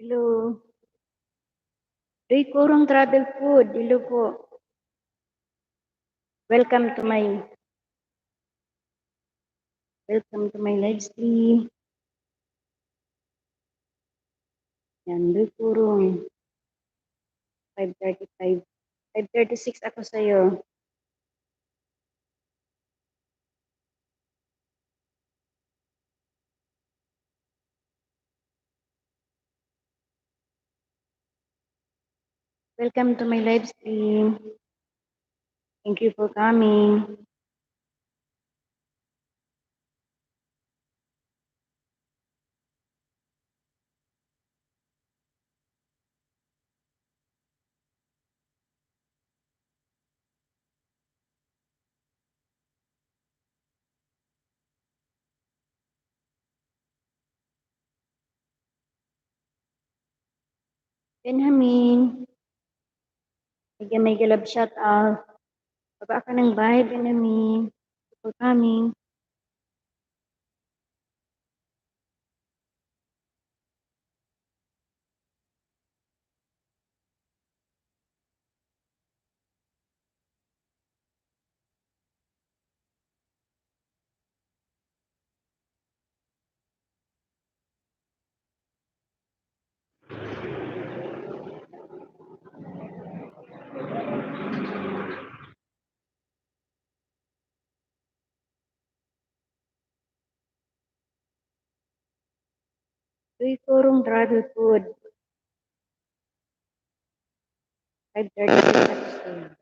Hello. Doy Kurong Travel Food. Hello po. Welcome to my live stream. Yan, Doy Kurong. 5:35. 5:36 ako sa'yo. Welcome to my live stream. Thank you for coming. Benjamin. May galab shout out. Baba ka ng bahay, Benjamin. Thank you for coming. Doy Kurong Travel Food. 5:36 ako sa'yo.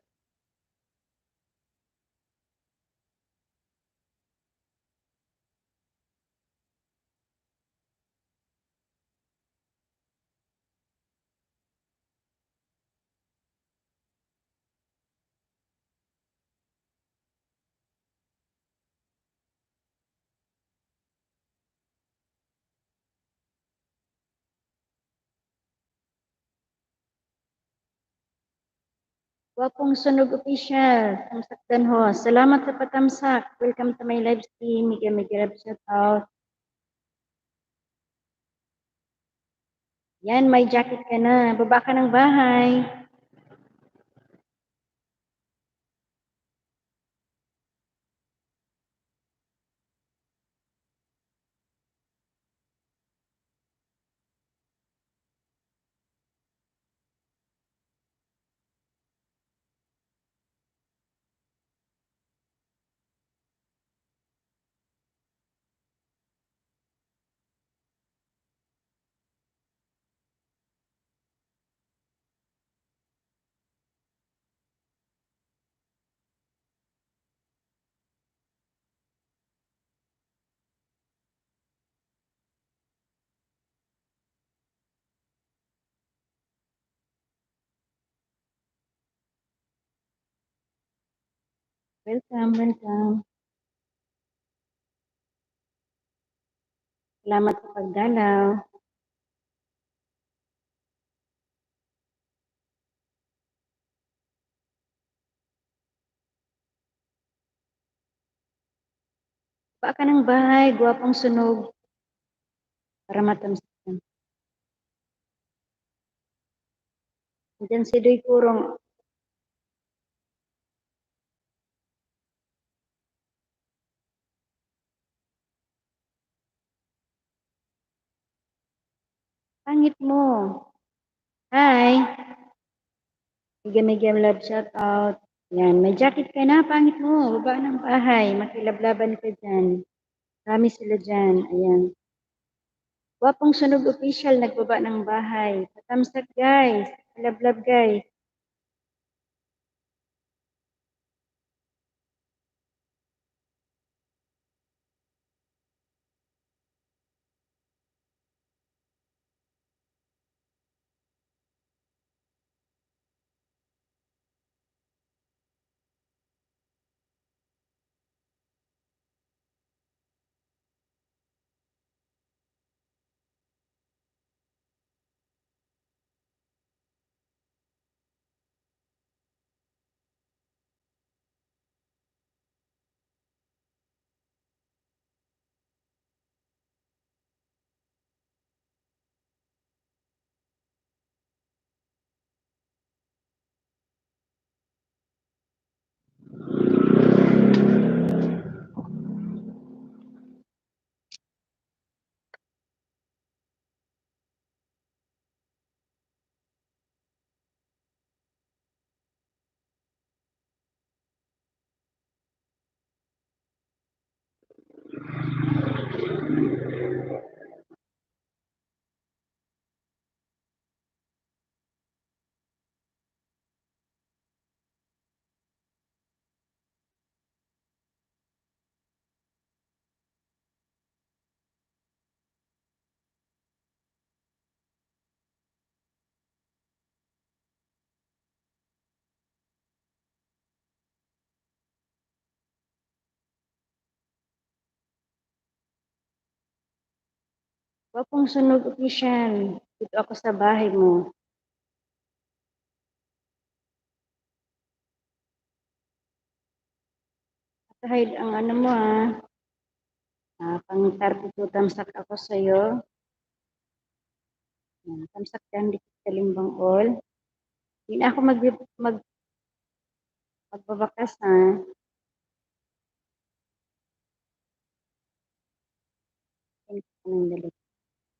Wapong Sunog Official, tamsakdan ho. Salamat sa patamsak. Welcome to my live stream. May galab shout out. Yan, may jacket ka na. Baba ka ng bahay. Welcome. Salamat sa pagdalaw. Baba ka ng bahay, gwapong sunog. Para matamsakan. Diyan si Doy Kurong. Pangit mo. Hi. Mega love shout out. Yan, may jacket ka na. Pangit mo. Baba ng bahay. Makilablaban ka dyan. Marami sila dyan. Ayan. Gwapong Sunog Official, nagbaba ng bahay. Patamsak guys. Lablab guys. Wa pong sunog opisyal. Dito ako sa bahay mo. Kahit ang ano mo pang 32 tamsak ako sa'yo. Tamsak yan, dikit kalimbang all. Hindi na ako magbabakas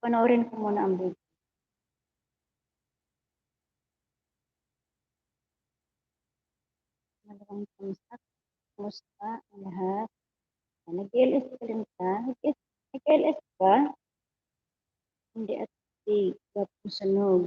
Panoorin ko muna ang video. Malawang tamsak. Kumusta ang lahat? Nag-LS ka rin ka? Nag-LS ka? Hindi at di. Gapong sunog.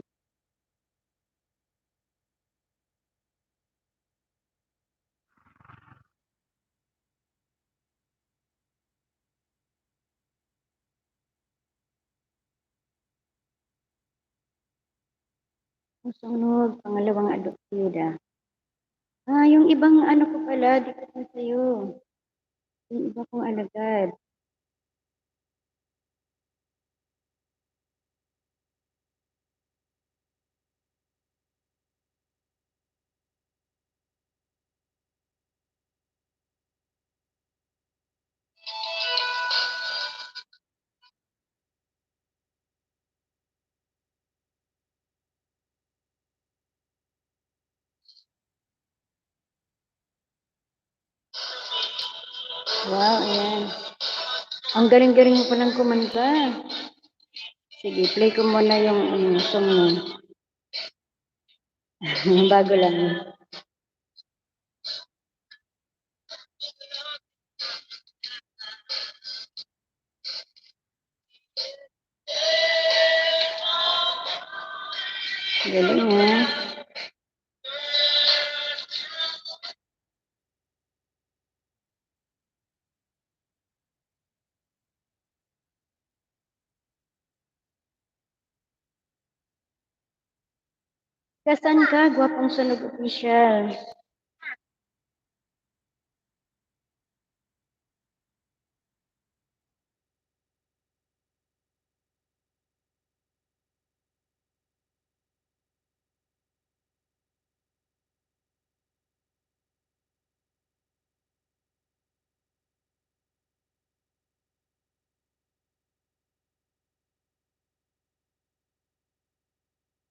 Ang sunog. Pangalawang adoptida. Yung ibang ano ko pala, dikit na sa'yo. Yung iba kong alagad. Wow, ayan. Ang galing-galing mo palang kumanta. Sige, play ko muna yung song mo. Bago lang. Galing Kasan ka? Gwapong sunog official.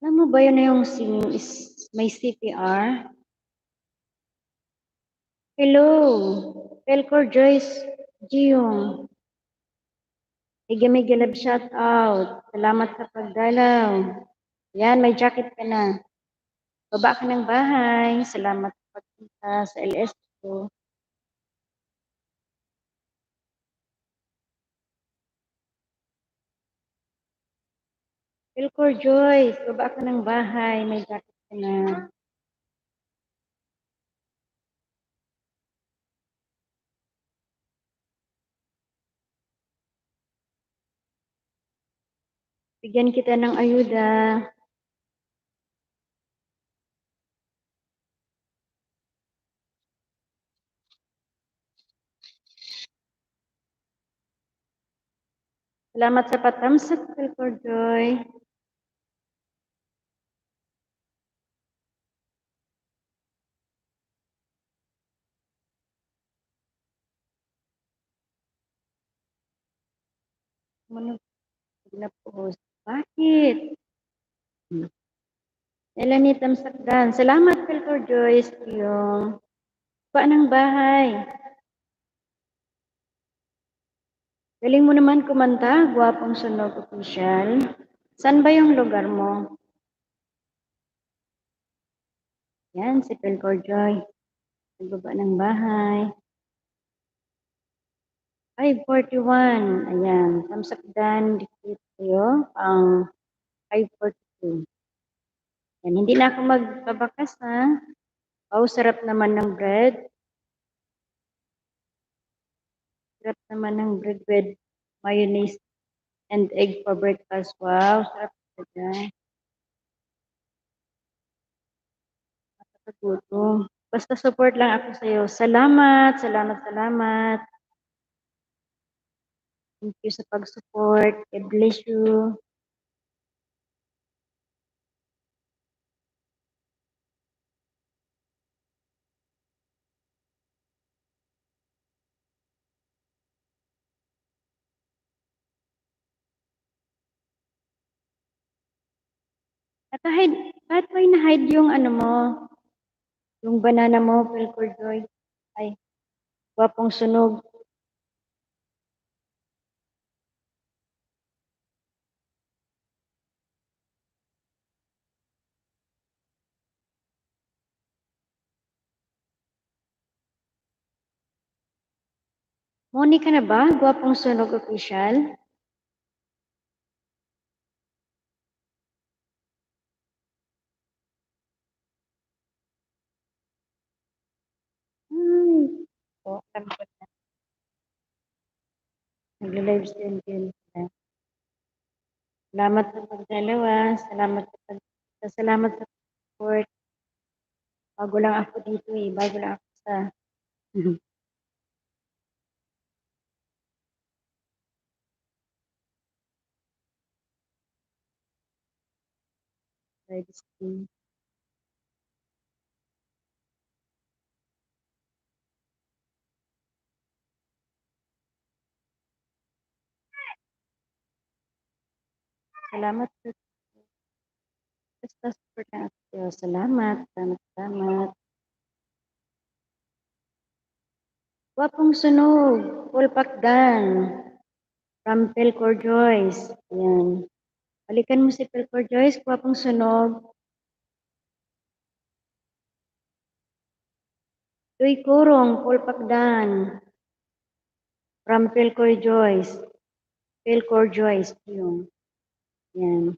Alam mo ba yun na yung singing is may CPR? Hello, Pelcor Joyce Giyong. Higimig-gilab shout out. Salamat sa pagdalaw. Yan, may jacket ka na. Baba ka ng bahay. Salamat sa pagpunta sa LS ko. Pelcor Joyce, baba ka ng bahay. May jacket ka na. Bigyan kita ng ayuda. Salamat sa patamsak, Pelcor Joy. Manong na post. Bakit? Elani Tamsakdan. Salamat, Pelcor Joyce. Yung pa ng bahay. Galing mo naman kumanta. Gwapong sunog official. Saan ba yung lugar mo? Yan, si Pelcor Joy. Nagbaba ng bahay. 541. Ayan. Tamsakdan. Dikit kayo. Ang 542. Yan. Hindi na ako magbabakas sarap naman ng bread. Sarap naman ng bread with mayonnaise and egg for breakfast. Wow, sarap talaga. Nakakagutom. Basta support lang ako sa'yo. Salamat, salamat, salamat. Thank you sa pag-support. God bless you. At may na-hide yung ano mo, yung banana mo, Pelcor Joy. Ay, gwapong sunog. Moni ka na ba? Gwapong sunog official? Alam ko na. Nagla-live stream din sila. Salamat sa pagdalawa. Salamat sa support. Bago lang ako dito eh. Bago lang ako sa live stream. Salamat sa support na ako. Salamat. Gwapong sunog. Full pakdan. From Pelcor Joyce. Ayan. Balikan mo si Pelcor Joyce. Gwapong sunog. Tuy Kurong. Full pakdan. From Pelcor Joyce. Pelcor Joyce. Yung. Yan.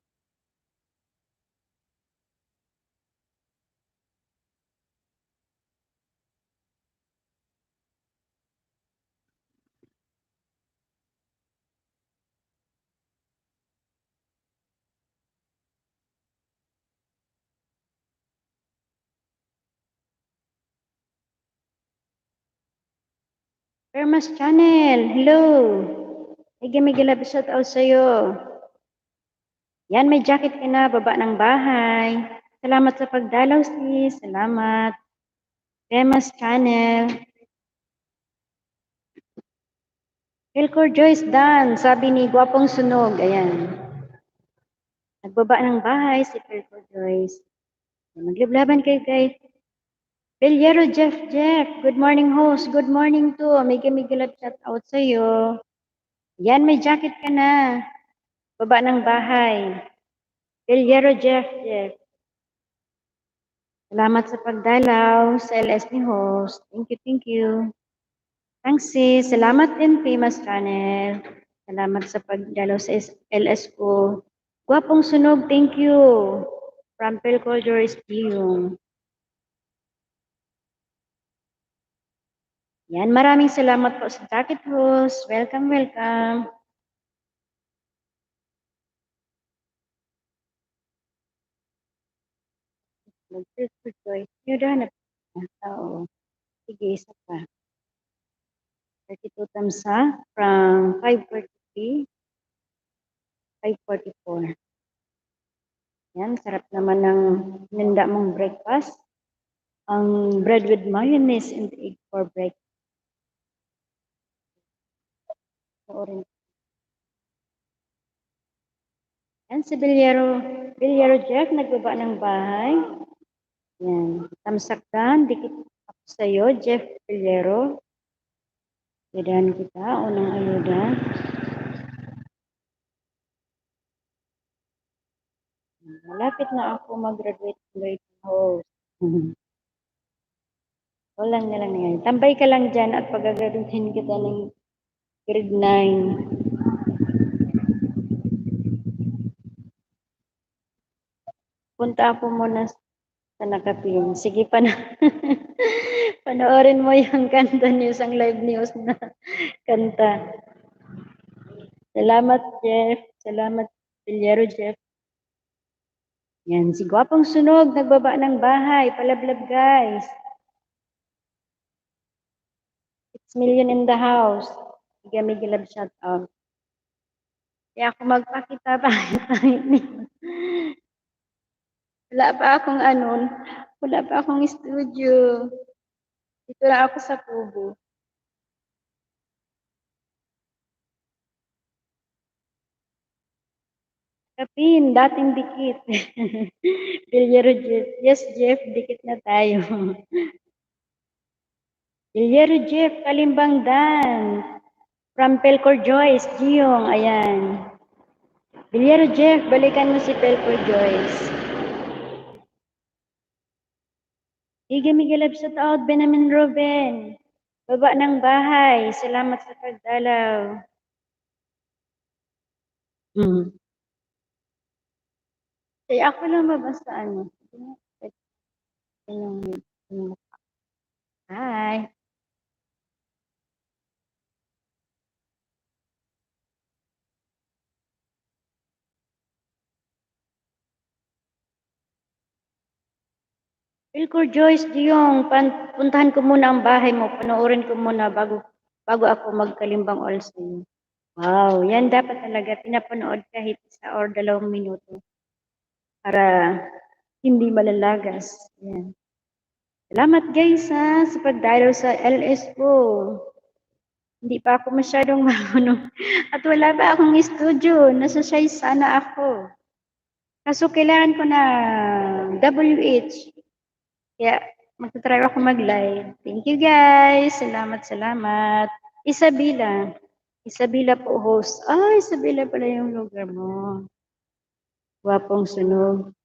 Permas Channel. Hello. May galab shout out sa'yo. Yan, may jacket ka na. Baba ng bahay. Salamat sa pagdalaw, sis. Salamat. Permas Channel. Pelcor Joyce Dan. Sabi ni Gwapong Sunog. Ayan. Nagbaba ng bahay si Pelcor Joyce. Maglablaban kayo guys. Belyero Jeff. Good morning host. Good morning to. May galab shout out sa'yo. Yan, may jacket ka na. Baba ng bahay. Belyero Jeff. Salamat sa pagdalaw sa LS ni host. Thank you. Thanks sis. Salamat din Famous Channel. Salamat sa pagdalaw sa LS ko. Gwapong sunog, thank you. From Pelcor Joyce Giyong. Yan, maraming salamat po sa jacket host. Welcome. Pelcor Joyce. Yun na. Oo. Sige, isa pa. 32 times from 5:43, 5:44. Yan, sarap naman ng ninda mong breakfast. Ang bread with mayonnaise and egg for breakfast. Orange. Yan, si Bilyero Jeff, nagbaba ng bahay. Yan, tamsakdan, dikit ako sa'yo, Jeff Bilyero. Ayudahan kita, unang ayuda. Malapit na ako mag-graduate ng host. Walang na lang yan. Tambay ka lang dyan at pagagaduhin kita ng grade 9. Punta ako muna sa nakapin. Sige pa na. Panoorin mo yung kanta news, ang live news na kanta. Salamat, Jeff. Salamat, Bilyero Jeff. Yan, si Gwapong Sunog, nagbaba ng bahay. Palablab, guys. 6 million in the house. May love shout out. Kaya ako magpakita pangit-pangit nito. Wala pa akong ano, wala pa akong studio. Dito lang ako sa kubo. Kapin, dating dikit. Bilyero Jeff. Yes, Jeff, dikit na tayo. Bilyero Jeff, Kalimbang Dan. From Pelcor Joyce, Giyong, ayan. Bilyero Jeff, balikan mo si Pelcor Joyce. Miguel sa taot, Benamin Ruben. Baba ng bahay, salamat sa pagdalaw. Kaya ako lang mabasa ano. Hi. Pilcor Joyce Diong, puntahan ko muna ang bahay mo. Panoorin ko muna bago ako magkalimbang also. Wow, yan dapat talaga pinapanood kahit isa or 2 minuto para hindi malalagas. Yan. Salamat guys sa pagdalaw sa LS ko. Hindi pa ako masyadong marunong. At wala pa akong studio. Nasa size sana ako. Kaso kailangan ko na WH. Kaya magta-try ako mag-live. Thank you guys. Salamat. Isabela. Isabela po host. Isabela pala yung lugar mo. Wapong sunog.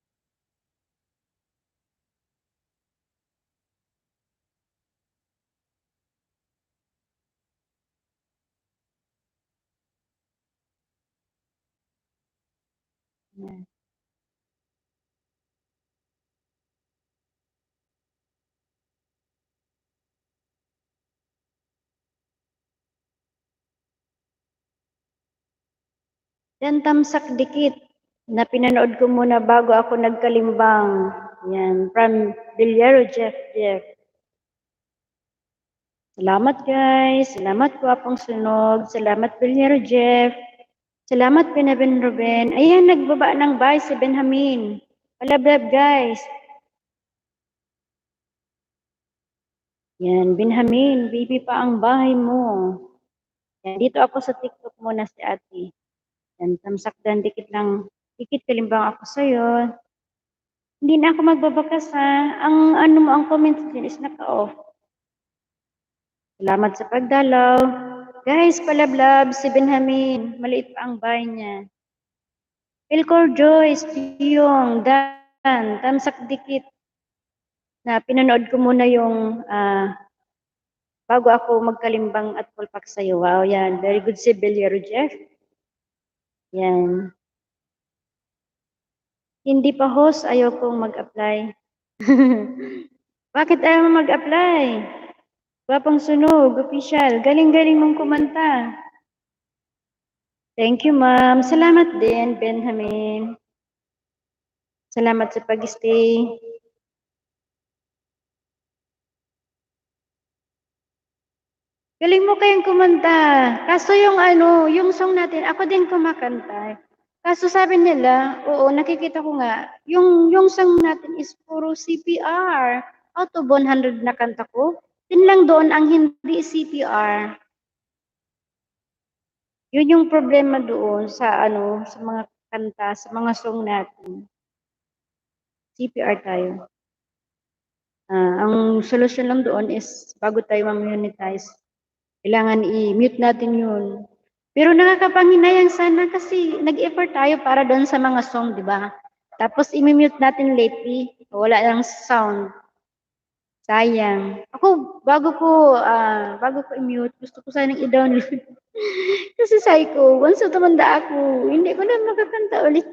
Yan. Yan tamsak dikit na pinanood ko muna bago ako nagkalimbang. Yan, from Villero Jeff. Salamat guys. Salamat po apong sunog. Salamat Villero Jeff. Salamat Benjamin Ruben. Ayan, nagbaba ng bahay si Benjamin. Palablab guys. Yan, Benjamin, baby pa ang bahay mo. Yan, dito ako sa TikTok muna si ate. Yan, tamsakdan, dikit kalimbang ako sa'yo. Hindi na ako magbabakas ha. Ang comments din is naka-off. Salamat sa pagdalaw. Guys, palablab si Benjamin. Maliit pa ang bahay niya. Pilcor Joyce, Tiyong, Dan, tamsak dikit. Na pinanood ko muna yung bago ako magkalimbang at pulpak sa'yo. Wow, yan. Very good si Beliero Jeff. Yan. Hindi pa host, ayaw kong mag-apply. Bakit ayaw mo mag-apply? Wapang sunog, official. Galing-galing mong kumanta. Thank you, ma'am. Salamat din, Benjamin. Salamat sa pag-stay. Galing mo kayong kumanta. Kaso yung song natin, ako din kumakanta. Kaso sabi nila, oo, nakikita ko nga, yung song natin is puro CPR. Out of 100 na kanta ko, din lang doon ang hindi CPR. Yun yung problema doon sa sa mga kanta, sa mga song natin. CPR tayo. Ang solusyon lang doon is bago tayo ma-monetize, kailangan i-mute natin yun. Pero nakakapanghinayang sana kasi nag-effort tayo para doon sa mga song, di ba? Tapos i-mute natin lately, wala lang sound. Sayang. Ako, bago ko i-mute, gusto ko sanang i-download. Kasi sabi ko, once na tumanda ako, hindi ko na makakanta ulit.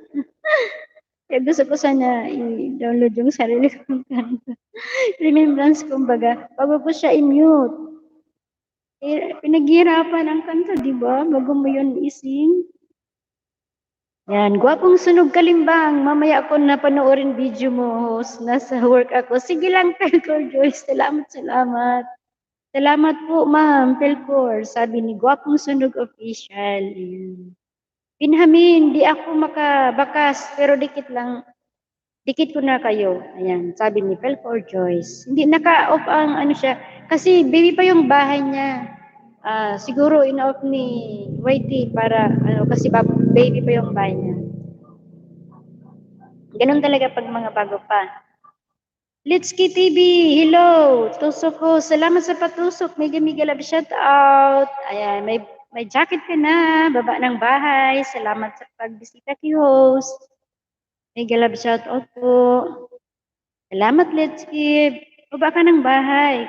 Kaya gusto ko sana i-download yung sarili kong kanta. Remembrance, kumbaga, bago ko siya i-mute. Pinaghihirapan ang kanta, di ba? Bago mo yun ising. Yan, gwapong sunog kalimbang. Mamaya ako na panoorin video mo, host. Nasa work ako. Sige lang, Pelcor Joyce. Salamat. Salamat po, ma'am, Pelcor. Sabi ni Gwapong Sunog Official. Yan. Binhamin, di ako makabakas, pero dikit ko na kayo. Ayan, sabi ni Pelco or Joyce. Hindi naka-off ang ano siya, kasi baby pa yung bahay niya. Siguro ina-off ni YT para, kasi baby pa yung bahay niya. Ganun talaga pag mga bago pa. Litski TV, hello! Tusok ko, salamat sa patusok. Mega mega love shout out. Ayan, may jacket ka na, baba ng bahay. Salamat sa pagbisita kay host. Mega love shout out po. Salamat, Litski. Baba ka ng bahay.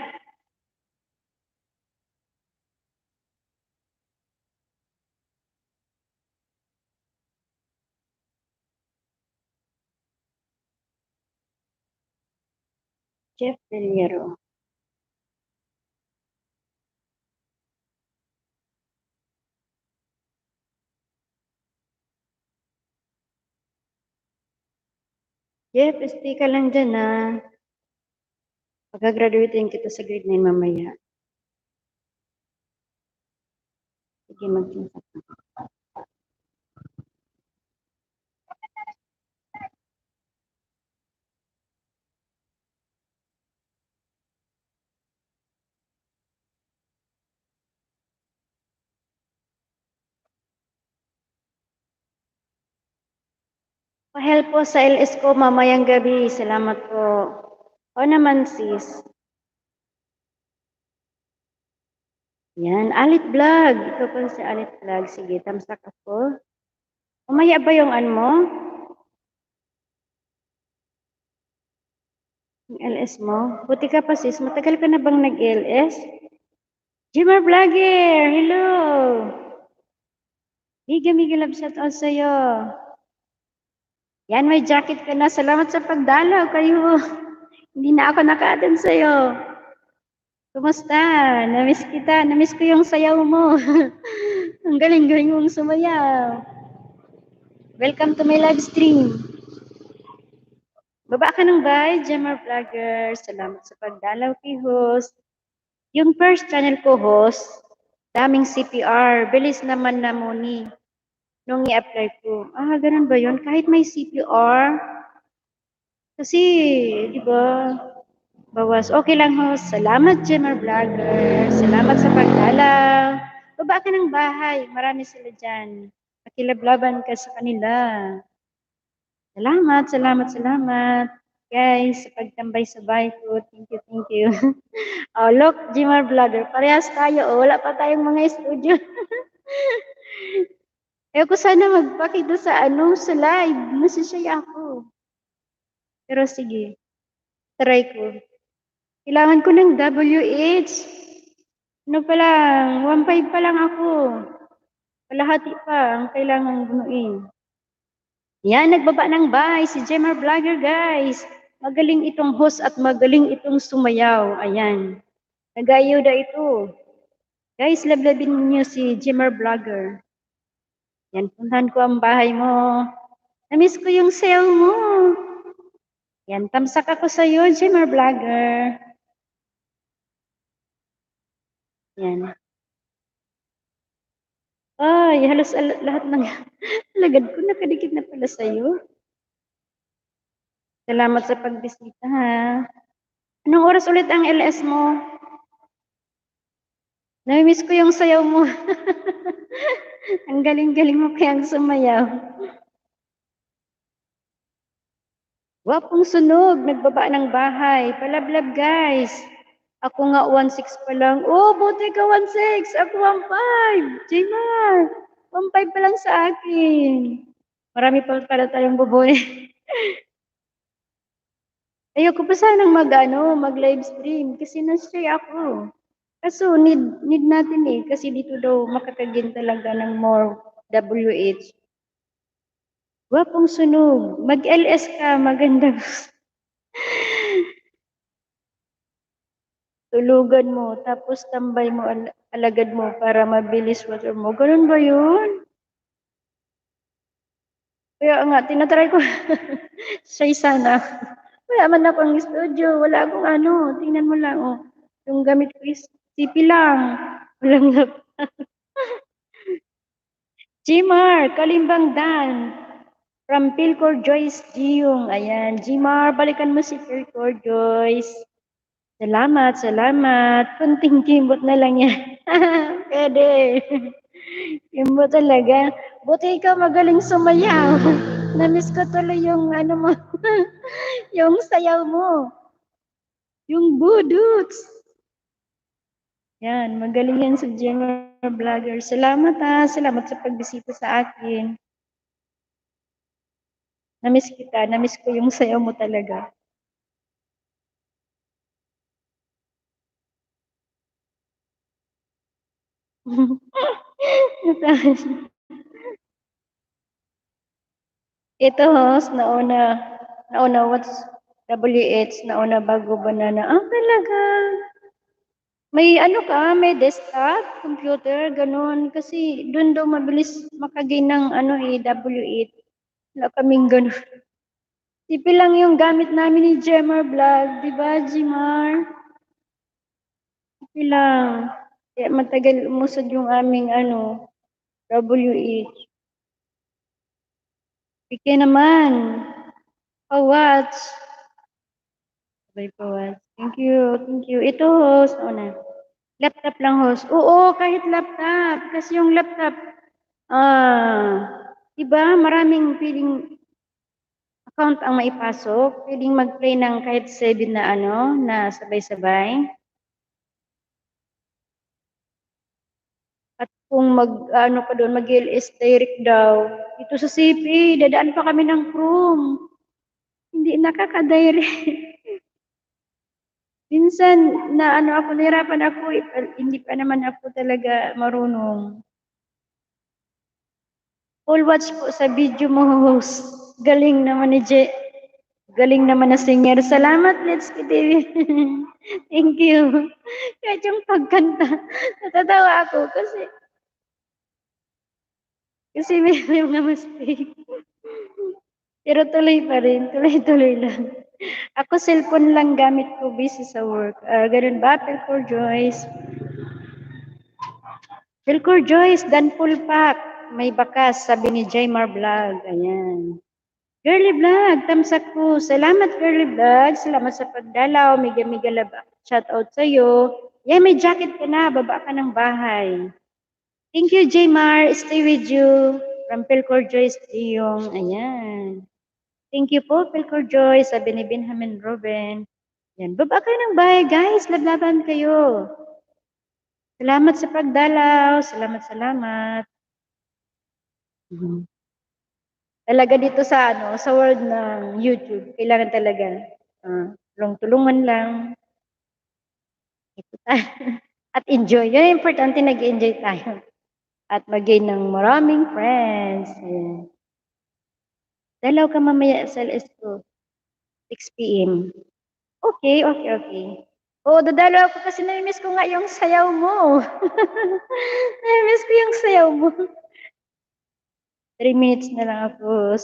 Jeff Delero. Jeff, stay ka lang dyan na. Pagka-graduating kita sa grade 9 mamaya. Sige, magsinsak na. Pa-help po sa LS ko mamayang gabi. Salamat po. O naman sis. Yan, Alit Vlog. Ito po si Alit Vlog. Sige, tamsak ako. Umaya ba yung ano mo? Yung LS mo? Buti ka pa sis. Matagal ka na bang nag-LS? Jimmer Vlogger! Hello! Miga love shout out sa'yo. Yan, may jacket ka na. Salamat sa pagdalaw kayo. Hindi na ako naka-attend sa'yo. Kumusta? Namiss kita. Namiss ko yung sayaw mo. Ang galing-galing mong sumayaw. Welcome to my live stream. Baba ka ng bahay, Jammer Vlogger. Salamat sa pagdalaw kay host. Yung first channel ko, host, daming CPR. Bilis naman na muni. Nung i-apply ko. Ganun ba yun? Kahit may CPR. Kasi, di ba, bawas. Okay lang, host. Salamat, Jammer Vlogger. Salamat sa pagdalaw. Baba ka ng bahay. Marami sila dyan. Makilablaban ka sa kanila. Salamat, salamat, salamat. Guys, sa pagtambay sa bahay ko. Thank you, thank you. Look, Jimar Vlogger. Parehas tayo. Wala pa tayong mga studio. Ayoko sana magpakita sa live. Nasisaya ako. Pero sige, try ko. Kailangan ko ng WH. Ano pa lang, 1.5 pa lang ako. Kalahati pa ang kailangan bunuin. Yan, nagbaba ng bahay si Jemar Vlogger, guys. Magaling itong host at magaling itong sumayaw. Ayan. Nag-ayuda ito. Guys, lablabin niyo si Jemar Vlogger. Yan, puntahan ko ang bahay mo. Namiss ko yung sayaw mo. Yan, tamsak ako sa iyo, Jemar Vlogger. Yan. Ay, halos lahat ng lagad ko nakadikit na pala sa iyo. Salamat sa pagbisita, ha. Anong oras ulit ang LS mo? Namimiss ko yung sayaw mo. Ang galing-galing mo kayang sumayaw. Wapong sunog, nagbaba ng bahay. Palablab, guys. Ako nga 1.6 pa lang. Oh, buti ka 1.6. Ako 1.5. Jmar, 1.5 pa lang sa akin. Marami pa pala tayong bubuhay. Ayoko pa sanang mag-live stream kasi na-stray ako. Kaso need natin kasi dito daw makakagin talaga ng more WH. Wapong sunog. Mag-LS ka, maganda. Tulugan mo, tapos tambay mo, alagad mo para mabilis water mo. Ganun ba yun? Kaya nga, tinatry ko. Shy sana. Wala man akong studio, wala akong tingnan mo lang, oh. Yung gamit ko is CP lang. Walang Jimar, Kalimbang Dan. From Pilcor Joyce Giyong. Ayan. Jimar, balikan mo si Pilcor Joyce. Salamat, salamat. Kunting kimbot na lang yan. Pwede. Kimbot talaga. Buti ikaw magaling sumayaw. Namiss ko tuloy yung ano mo. yung sayaw mo. Yung buduts. Yan, magaling yan sa Jimar Vlogger. Salamat ha. Salamat sa pagbisita sa akin. Namiss kita. Namiss ko yung sayaw mo talaga. Ito host, nauna what's WH, nauna bago banana. Ah, talaga. May ano ka, may desktop, computer, ganun. Kasi doon daw mabilis makagain ng ano eh, W8. Wala kaming ganun. Sipi lang yung gamit namin ni Jemar Vlog, di ba, Jemar? Sipi lang. Kaya matagal umusad yung aming ano, W8. Pike naman. Pawats. Sabay pawats. Thank you, thank you. Ito host, una. Laptop lang host. Oo, kahit laptop. Kasi yung laptop, diba, maraming pwedeng account ang maipasok. Pwedeng mag-play ng kahit 7 na ano, na sabay-sabay. At kung ano ka doon, mag-LS direct daw. Ito sa CP, dadaan pa kami ng Chrome. Hindi nakaka-direct. Minsan, na ano ako, nahirapan ako, hindi pa naman ako talaga marunong. Full watch po sa video mo, host. Galing naman ni J. Galing naman na singer. Salamat, Let's TV. Thank you. Kahit yung pagkanta, natatawa ako kasi may mga mistake. Pero tuloy pa rin, tuloy-tuloy lang. Ako cellphone lang gamit ko, busy sa work. Ganun ba, Pelcor Joyce? Pelcor Joyce, dan full pack. May bakas, sabi ni Jaymar Vlog. Ayan. Girly Vlog, tamsak ko. Salamat, Girly Vlog. Salamat sa pagdalaw. Miga-miga laba. Shout out sa'yo. Yeah, may jacket ka na. Baba ka ng bahay. Thank you, Jaymar. Stay with you. From Pelcor Joyce Diyong. Ayan. Thank you po, Pelcor Joyce. Sabi ni Benjamin Ruben. Yan. Baba ka ng bahay, guys. Lablaban kayo. Salamat sa pagdalaw. Salamat, salamat. Talaga dito sa ano, sa world ng YouTube, kailangan talaga tulong-tulungan lang. Ito tayo. At enjoy. Yun yung importante, nag-enjoy tayo. At mag-gain ng maraming friends. Ayan. Dalaw ka mamaya sa LS ko. 6 p.m. Okay, okay, okay. Oo, dadalo ako kasi na-miss ko nga yung sayaw mo. Na-miss ko yung sayaw mo. 3 minutes na lang ako.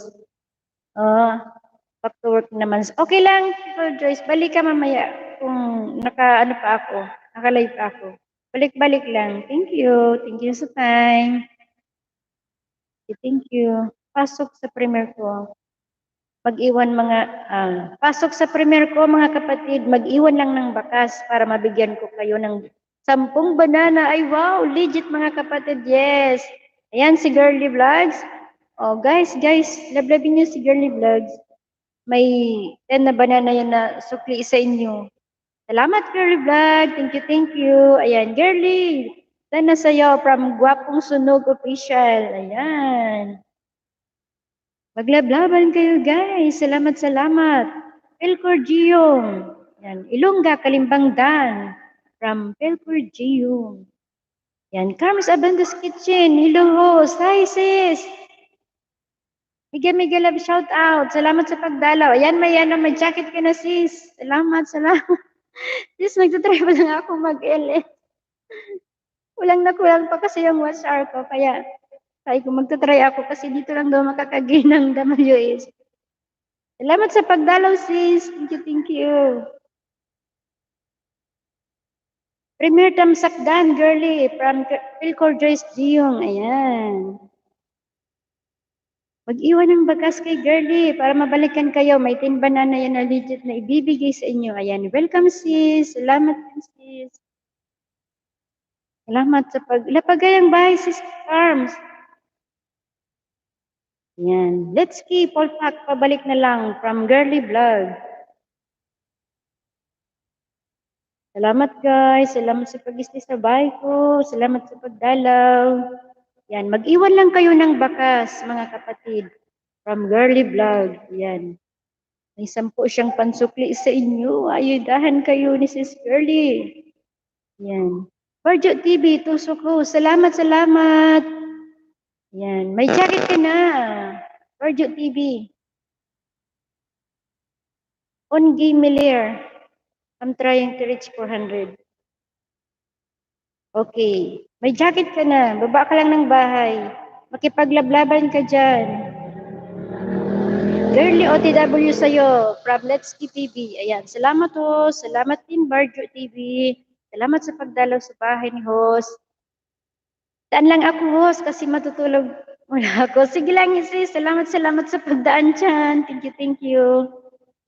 Back to work naman. Okay lang, Tito Joyce. Balik ka mamaya kung naka-ano pa ako. Naka-live pa ako. Balik-balik lang. Thank you. Thank you sa time. Thank you. Pasok sa premiere ko. Mag-iwan pasok sa premiere ko mga kapatid. Mag-iwan lang ng bakas para mabigyan ko kayo ng 10 banana. Ay wow, legit mga kapatid. Yes. Ayan si Girly Vlogs. Oh guys, lablabin niyo si Girly Vlogs. May 10 na banana yan na sukli sa inyo. Salamat, Girly Vlog. Thank you, thank you. Ayan, Girly. Dan na sa'yo from Gwapong Sunog Official. Ayan. Maglablaban kayo, guys. Salamat, salamat. Pelcor Giyong. Ayan, Ilongga, Kalimbang Dan. From Pelcor Giyong. Ayan, Carmen's Abandas Kitchen. Hello, host. Hi, sis. Miguel love shout out. Salamat sa pagdalaw. Ayan, may jacket ka na sis. Salamat. Sis, nagtutry pa lang ako mag-LS. Kulang na kulang pa kasi yung watch hour ko. Kaya, sabi ko magtutry ako kasi dito lang daw makakagain ng WS. Salamat sa pagdalaw sis. Thank you, thank you. Premier Tamsakdan, girly, from Pilcor Joyce Diyong. Ayan. Mag-iwan ng bagas kay Girlie para mabalikan kayo. May 10 banana yan na legit na ibibigay sa inyo. Ayan, welcome sis. Salamat din sis. Salamat sa Lapagay ang bahay sis Farms. Ayan, let's keep all pack. Pabalik na lang from Girlie Vlog. Salamat guys. Salamat sa pag-isti sa bahay ko. Salamat sa pagdalaw. Yan, mag-iwan lang kayo ng bakas, mga kapatid. From Girlie Vlog. Yan. May 10 siyang pansukli sa inyo. Ayudahan kayo ni Sis Girlie. Yan. Barjo TV, tusok ko. Salamat, salamat. Yan. May jacket ka na. Barjo TV. On Game Miller. I'm trying to reach 400. Okay. May jacket ka na. Baba ka lang ng bahay. Makipaglablaban ka dyan. Girlie OTW sa'yo from Let's Keep TV. Ayan. Salamat host. Salamat din Barjo TV. Salamat sa pagdalaw sa bahay ni host. Daan lang ako host kasi matutulog muna ako. Sige lang sis. Salamat sa pagdaan dyan. Thank you, thank you.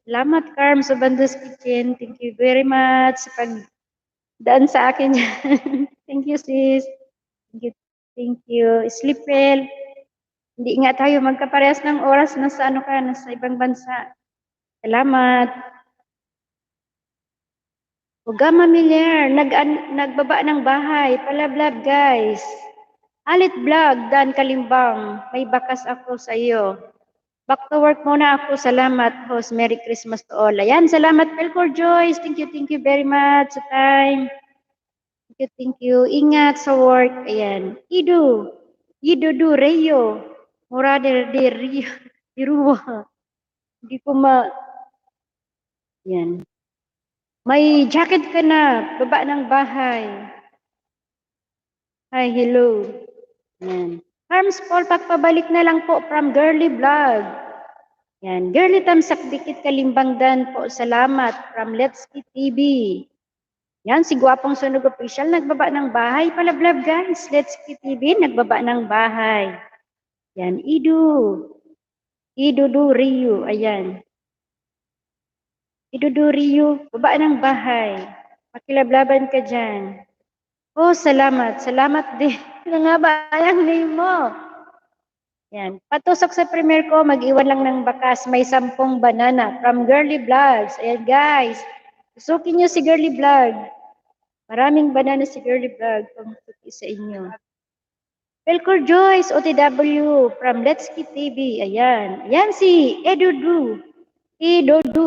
Salamat Carm sa Bandos Kitchen. Thank you very much sa pagdaan sa akin dyan. Thank you sis. Thank you, thank you. Sleep well. Hindi nga tayo magkaparehas ng oras nasa nasa ibang bansa. Salamat. Ugama Miller, nagbaba ng bahay. Palablab guys. Alit vlog, Dan Kalimbang. May bakas ako sa iyo. Back to work muna ako. Salamat host. Merry Christmas to all. Ayan, salamat Pelcor Joyce. Thank you very much sa time. Thank you. Ingat sa work. Ayan. Idu Reyo. Murade de Rio, Irua. Hindi ko Yan. May jacket ka na. Baba ng bahay. Hi, hello. Yan. Harms Paul, pagpabalik na lang po from Girlie Vlog. Yan. Girlie Tamsak Dikit Kalimbang Dan po. Salamat from Let's Keep TV. Yan, si Gwapong Sunog Official, nagbaba ng bahay. Palablab guys. Let's Keep TV, nagbaba ng bahay. Yan, Idu Rio, ayan. Idu Rio, baba ng bahay. Makilablaban ka dyan. Oh, salamat. Salamat din. Ano nga ba ang name mo? Yan. Patusok sa premiere ko, mag-iwan lang ng bakas. May 10 banana from Girlie Vlogs. Ayan guys. Tusukin nyo si Girlie Vlog. Maraming banana si Girlie Vlog. Pagtuki sa inyo. Pelcor Joyce, OTW, from Let's Keep TV. Ayan. Ayan si Idu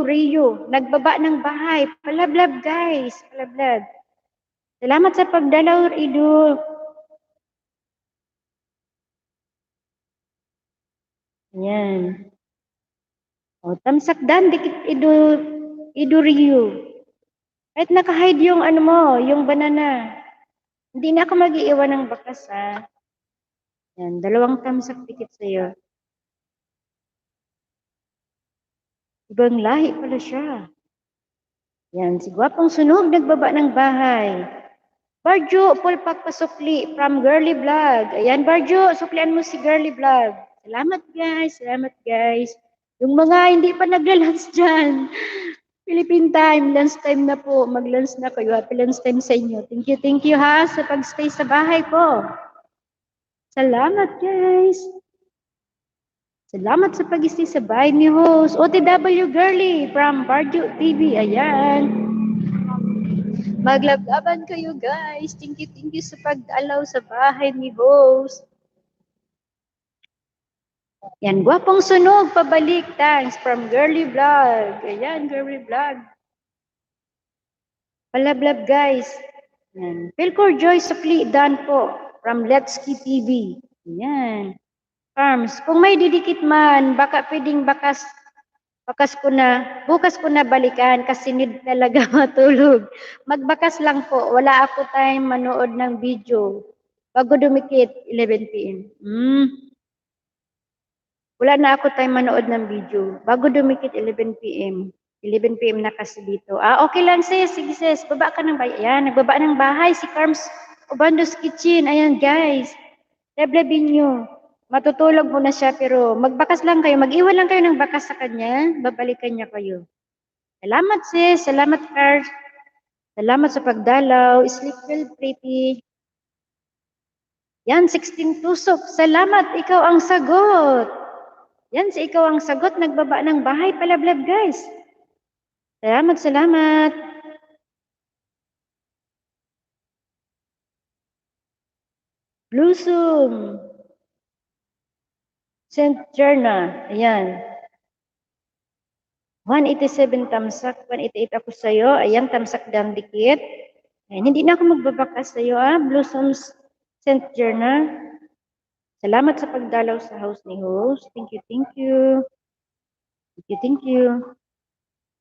Rio. Nagbaba ng bahay. Palablab guys. Palablab. Salamat sa pagdalaw, Idu. Ayan. O, tamsak dan, dikit Idu Rio. Kahit naka-hide yung yung banana. Hindi na ako mag-iiwan ng bakas, ha. Yan, 2 tamsak dikit sa'yo. Ibang lahi pala siya. Yan, si Gwapong Sunog, nagbaba ng bahay. Barjo, pulpak pasukli from Girlie Vlog. Ayan, Barjo, suklian mo si Girlie Vlog. Salamat guys. Yung mga hindi pa nagla-lunch dyan. Philippine time, lunch time na po. Mag-lunch na kayo. Happy lunch time sa inyo. Thank you ha sa pag-stay sa bahay ko. Salamat guys. Salamat sa pag-stay sa bahay ni host. OTW Girlie from Barjo TV. Ayan. Maglablaban kayo guys. Thank you sa pag-alaw sa bahay ni host. Yan, Gwapong Sunog, pabalik. Thanks from Girlie Vlog. Ayan, Girlie Vlog. Palablab guys. Yan. Pelcor Joy Sukli Dan po from Let's Keep TV. Ayan. Farms, kung may didikit man, baka pwedeng bukas ko na balikan kasi need talaga matulog. Magbakas lang po, wala ako time manood ng video. Bago dumikit, 11 p.m. Wala na ako time manood ng video. Bago dumikit, 11 p.m. 11 p.m. na kasi dito. Okay lang sis, sige sis, baba ka ng bahay. Ayan, nagbaba ng bahay si Carms Obandos Kitchen. Ayan guys, lablabin nyo. Matutulog muna siya pero magbakas lang kayo. Mag-iwan lang kayo ng bakas sa kanya. Babalikan niya kayo. Salamat sis. Salamat Carl. Salamat sa pagdalaw. Sleep well, pretty. Yan, 16 tusok. Salamat, ikaw ang sagot. Yan, si ikaw ang sagot. Nagbaba ng bahay. Palablab, guys. Salamat, salamat. Blossom. Saint Jerna. Ayan. 187 tamsak. 188 ako sa'yo. Ayan, tamsak dan dikit. Ayan, hindi na ako magbabakas sa'yo, Blossoms Saint Jerna. Salamat sa pagdalaw sa house ni host. Thank you, thank you. Thank you, thank you.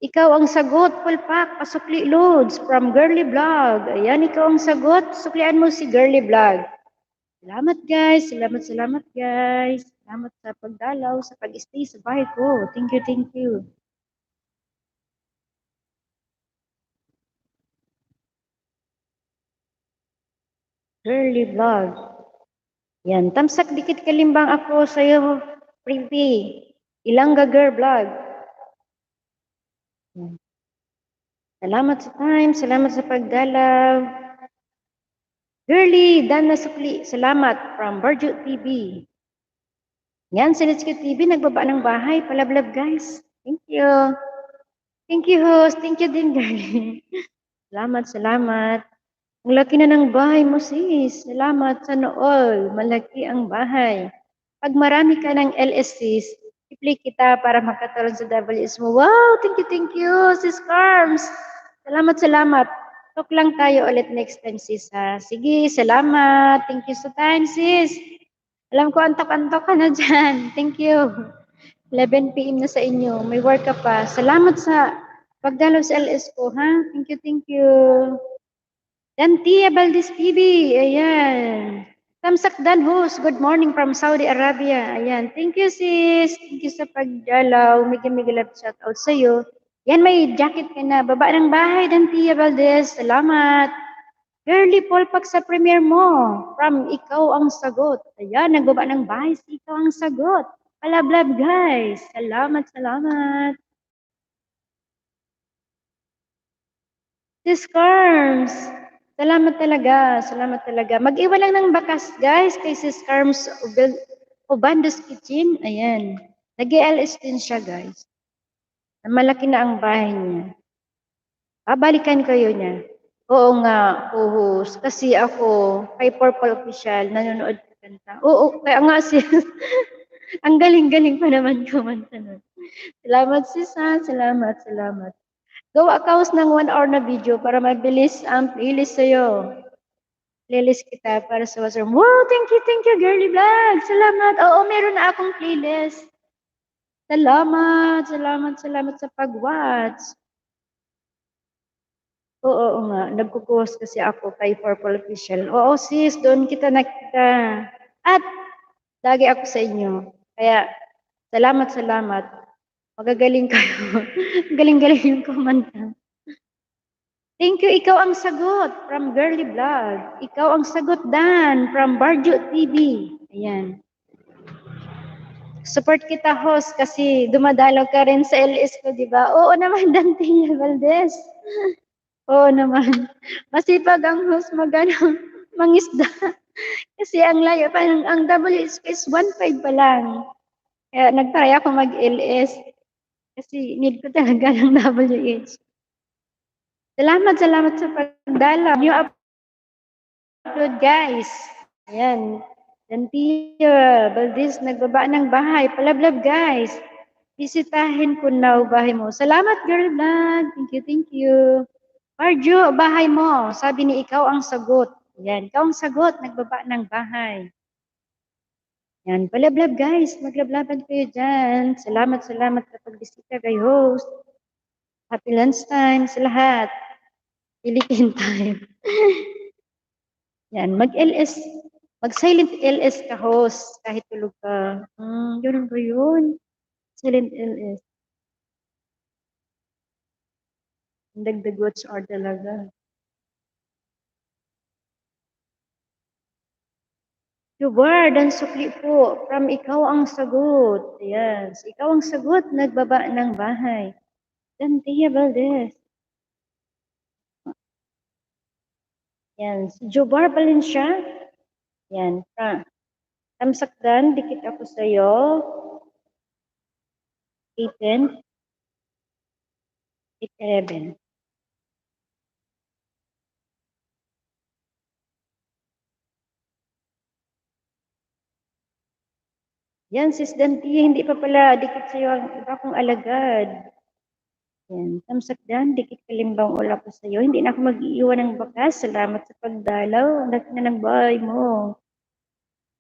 Ikaw ang sagot, Pulpak, pasukli loads from Girly Vlog. Ayan, ikaw ang sagot. Suklian mo si Girly Vlog. Salamat guys, salamat guys. Salamat sa pagdalaw, sa pag-stay sa bahay ko. Thank you, thank you. Girly Vlog. Yan, tamsak dikit kalimbang ako sa iyo, Privy. Ilangga Girl Vlog. Yan. Salamat sa time, salamat sa pagdalaw. Girly, Dan na sukli, salamat from Barjo TV. Yan, si Let's Get TV, nagbaba ng bahay. Palablab, guys. Thank you. Thank you, host. Thank you din, Girly. Salamat, salamat. Ang laki na ng bahay mo, sis. Salamat sa nool. Malaki ang bahay. Pag marami ka ng LSCs, i-play kita para makatulong sa WS mo. Wow, thank you, sis Carms. Salamat, salamat. Talk lang tayo ulit next time, sis. Sige, salamat. Thank you sa time, sis. Alam ko, antok-antok ka na dyan. Thank you. 11 p.m. na sa inyo. May work ka pa. Salamat sa pagdalaw sa LS ko, Thank you, thank you. Dan Tia Valdez TV. Ayan. Tamsak Dan host. Good morning from Saudi Arabia. Ayan. Thank you, sis. Thank you sa pagdalaw. Migi love shout out sa'yo. Yan, may jacket ka na. Baba ng bahay, Dan Tia Valdez. Salamat. Girly Polpak sa premiere mo. From Ikaw ang Sagot. Ayan, nagbaba ng bahay si Ikaw ang Sagot. Palablab, guys. Salamat, salamat. Sis Carms. Salamat talaga. Salamat talaga. Mag-iwan lang ng bakas, guys, kay Sis Carms Ubandos Kitchen. Ayan. Nag-LS din siya, guys. Malaki na ang bahay niya. Balikan kayo niya. Oo nga, host. Kasi ako, kay Purple Official, nanonood ka kanta. Oo, kaya nga sis. Ang galing-galing pa naman kumanta nun. Salamat sis salamat, salamat. Gawa ka ng 1 hour na video para mabilis ang playlist sa'yo. Playlist kita para sa WhatsApp. Wow, thank you, Girly Vlog. Salamat. Oo, meron na akong playlist. Salamat sa pag-watch. Oo nga, nagko-post kasi ako kay Purple Official. Oo sis, doon kita nakita. At lagi ako sa inyo. Kaya salamat. Magagaling kayo. Galing-galing yung kumanta. Thank you, ikaw ang sagot from Girly Vlog. Ikaw ang sagot, Dan, from Barjo TV. Ayan. Support kita, host, kasi dumadalaw ka rin sa LS ko, di ba? Oo naman, Dante Valdez. Oo naman. Masipag ang host mangisda. Kasi ang layo pa, ang WS is 1.5 pa lang. Kaya nag-try ako mag-LS. Kasi need ko talaga ng WH. Salamat sa pagdala. New upload, guys. Ayan. Dantia, Valdez, nagbaba ng bahay. Palablab, guys. Bisitahin ko na bahay mo. Salamat, Girl Vlog. Thank you. Marjo, bahay mo. Sabi ni ikaw ang sagot. Yan, ikaw ang sagot. Nagbaba ng bahay. Yan, palablab guys. Maglablaban kayo dyan. Salamat sa pagbisita kay host. Happy lunch time sa lahat. Pilitin time. Yan, mag-LS. Mag-silent LS ka host kahit tulog ka. Yun ba yun? Silent LS. Dagdag watch hour talaga. Jubard, ang sukli po. From ikaw ang sagot. Yes. Ikaw ang sagot, nagbaba ng bahay. Dantia Valdez. Yan. Si Jubar Valencia. Yan. Tamsakdan, dikit ako sa'yo. 810. 811. Yan, sis Dantia, hindi pa pala dikit sa'yo ang iba kong alagad. Yan. Tamsakdan, dikit kalimbang ula ko sa'yo. Hindi na ako mag-iiwan ng bakas. Salamat sa pagdalaw. Ang laki na ng bahay mo.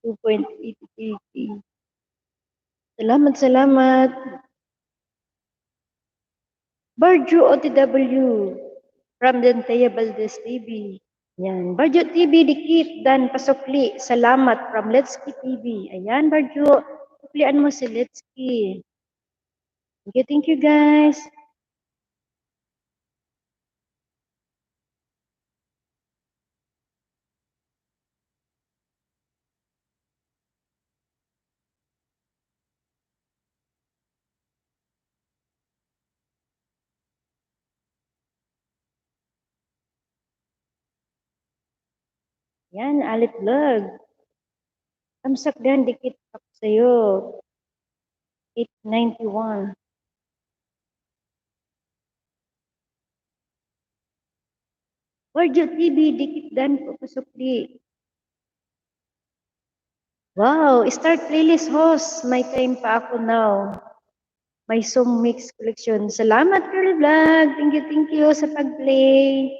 2.80. Salamat, salamat. Barjo OTW from Dantaya Valdez TV. Yan. Barjo TV, dikit dan pasukli. Salamat from Letski TV. Ayan, Barjo. Suklian mo si Letski. Thank you guys. Yan, Alit Vlog. Tamsak dan, dikit ako sa'yo. 891. Barjo TV, dikit dan pasukli. Wow, start playlist host. May time pa ako now. May song mix collection. Salamat, Girl Vlog. Thank you sa pag-play.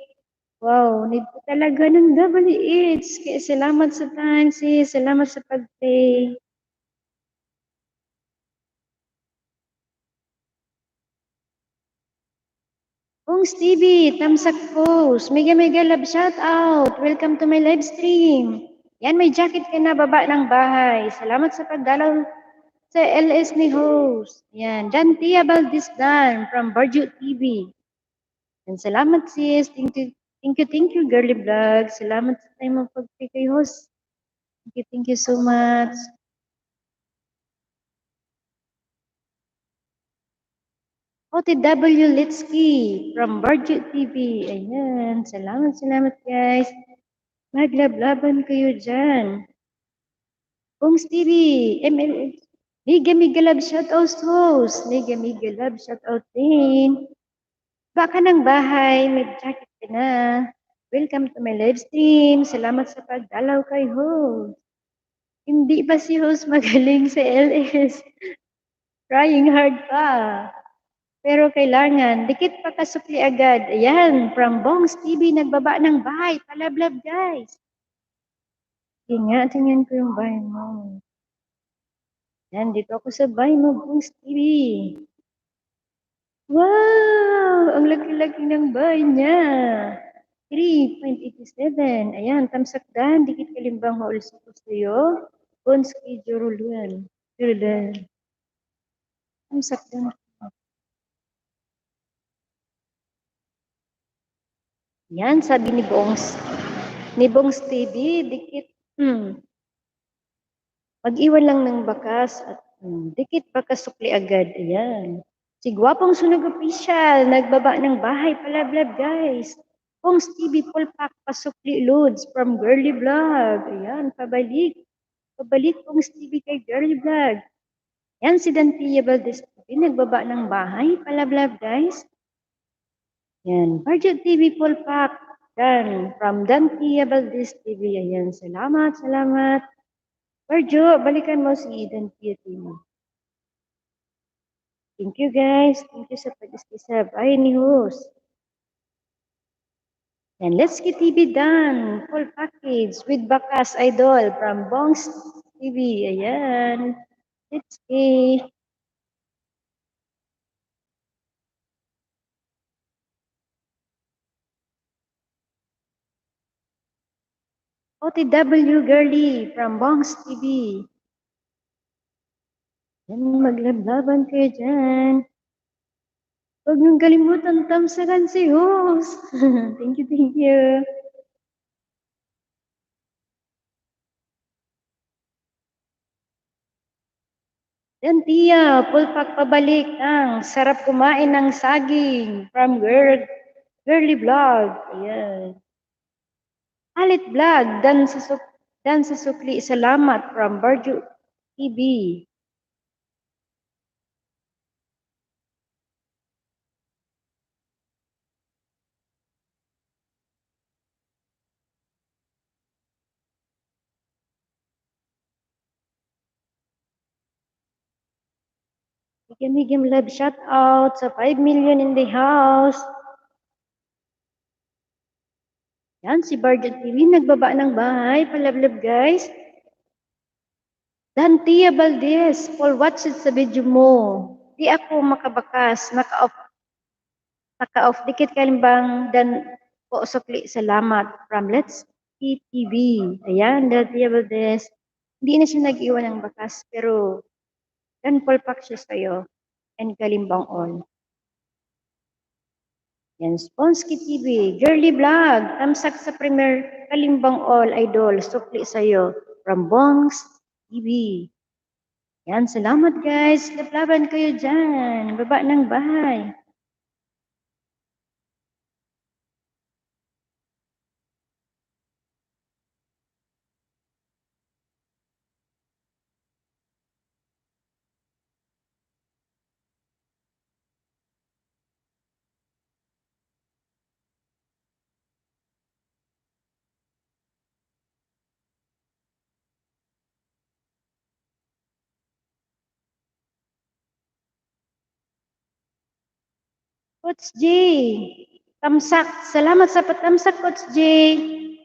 Wow, need ko talaga ng WH. Kaya salamat sa time, sis. Salamat sa pag-play. Bungs TV, tamsak post. Mega love shout out. Welcome to my live stream. Yan, may jacket ka na baba ng bahay. Salamat sa pagdalaw sa LS ni host. Yan, Jantia Valdisdan from Barjo TV. And salamat sis. Thank you, Girly Vlog. Salamat sa time mo pag-play kay host. Thank you so much. OTW Litsky from Barjo TV. Ayan, salamat guys. Maglablaban kayo dyan. Bungs TV, MLS. Mega love shoutout host. Mega love shoutout din. Baka ng bahay, may jacket ka na. Welcome to my live stream. Salamat sa pagdalaw kay host. Hindi pa si host magaling sa LS. Trying hard pa. Pero kailangan, dikit pa kasukli agad. Ayan, from Bongs TV, nagbaba ng bahay. Palablab, guys. Tingnan ko yung bahay mo. Yan, dito ako sa bahay mo, Bongs TV. Wow! Ang laki-laki ng bahay niya. 3.87. Ayan, tamsakdan. Dikit kalimbang maulis ko sa'yo. Bonski Joruluan. Tamsakdan. Yan, sabi ni Bongs. Ni Bongs TV, dikit. Mag-iwan lang ng bakas at dikit pakasukli agad. Ayan. Si Gwapong Sunog Official, nagbaba ng bahay. Palablab, guys. Bongs TV, full pack, pasukli loads from Girly Vlog. Ayan, pabalik. Pabalik Bongs TV kay Girly Vlog. Yan, si Dantia Valdez TV, nagbaba ng bahay. Palablab, guys. Yan, Barjo TV, full pack. Yan, from Dantia Valdez TV. Ayan, salamat. Barjo, balikan mo si Dantia TV. Thank you guys. Thank you sa pag-istisab. Ay, ni host. And let's get TV done. Full package with Bakas Idol from Bongs TV. Ayan. Let's get. OTW Girly from Bongs TV. Yan, maglablaban kayo dyan. Huwag niyong kalimutan tamsakan si host. Thank you. Dantia, pulpak pabalik ang sarap kumain ng saging from Girly Vlog. Ayan. Halit Vlog, dan sa sukli, salamat from Barju TV. Higim love shout out sa 5 million in the house. Yan, si Barju TV, nagbaba ng bahay. Palablab, guys. Dantia Valdez, Paul, watch it sa video mo. Di ako makabakas, naka-off dikit kalimbang dan po sukli salamat from Let's Eat TV. Ayan, Dantia Valdez. Hindi na siya nag-iwan ng bakas, pero dan palpak siya sa'yo and kalimbang all. Yan, Sponsky TV, Girly Vlog, tamsak sa premier kalimbang all idol, sukli sa'yo from Bongs TV. Yan, salamat guys. Laplaban kayo dyan. Baba ng bahay. Coach J, tamsak. Salamat sa patamsak, Coach J.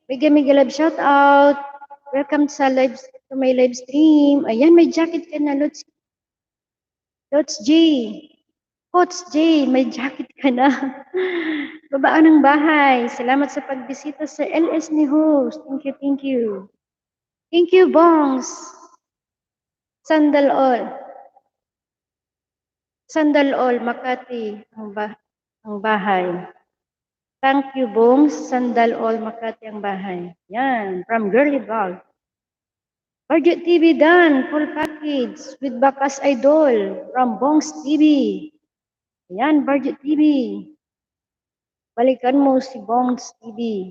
Mega love shout out. Welcome sa to my live stream. Ayan, may jacket ka na, Coach J. Coach J, may jacket ka na. Babaan ng bahay. Salamat sa pagbisita sa LS ni host. Thank you, thank you. Thank you, Bongs. Sandal all. Sandal all, Makati, ang bahay. Thank you, Bongs. Sandal all, Makati ang bahay. Yan, from Girly Vlog. Budget TV done, full package with Bakas Idol from Bongs TV. Yan, Budget TV. Balikan mo si Bongs TV.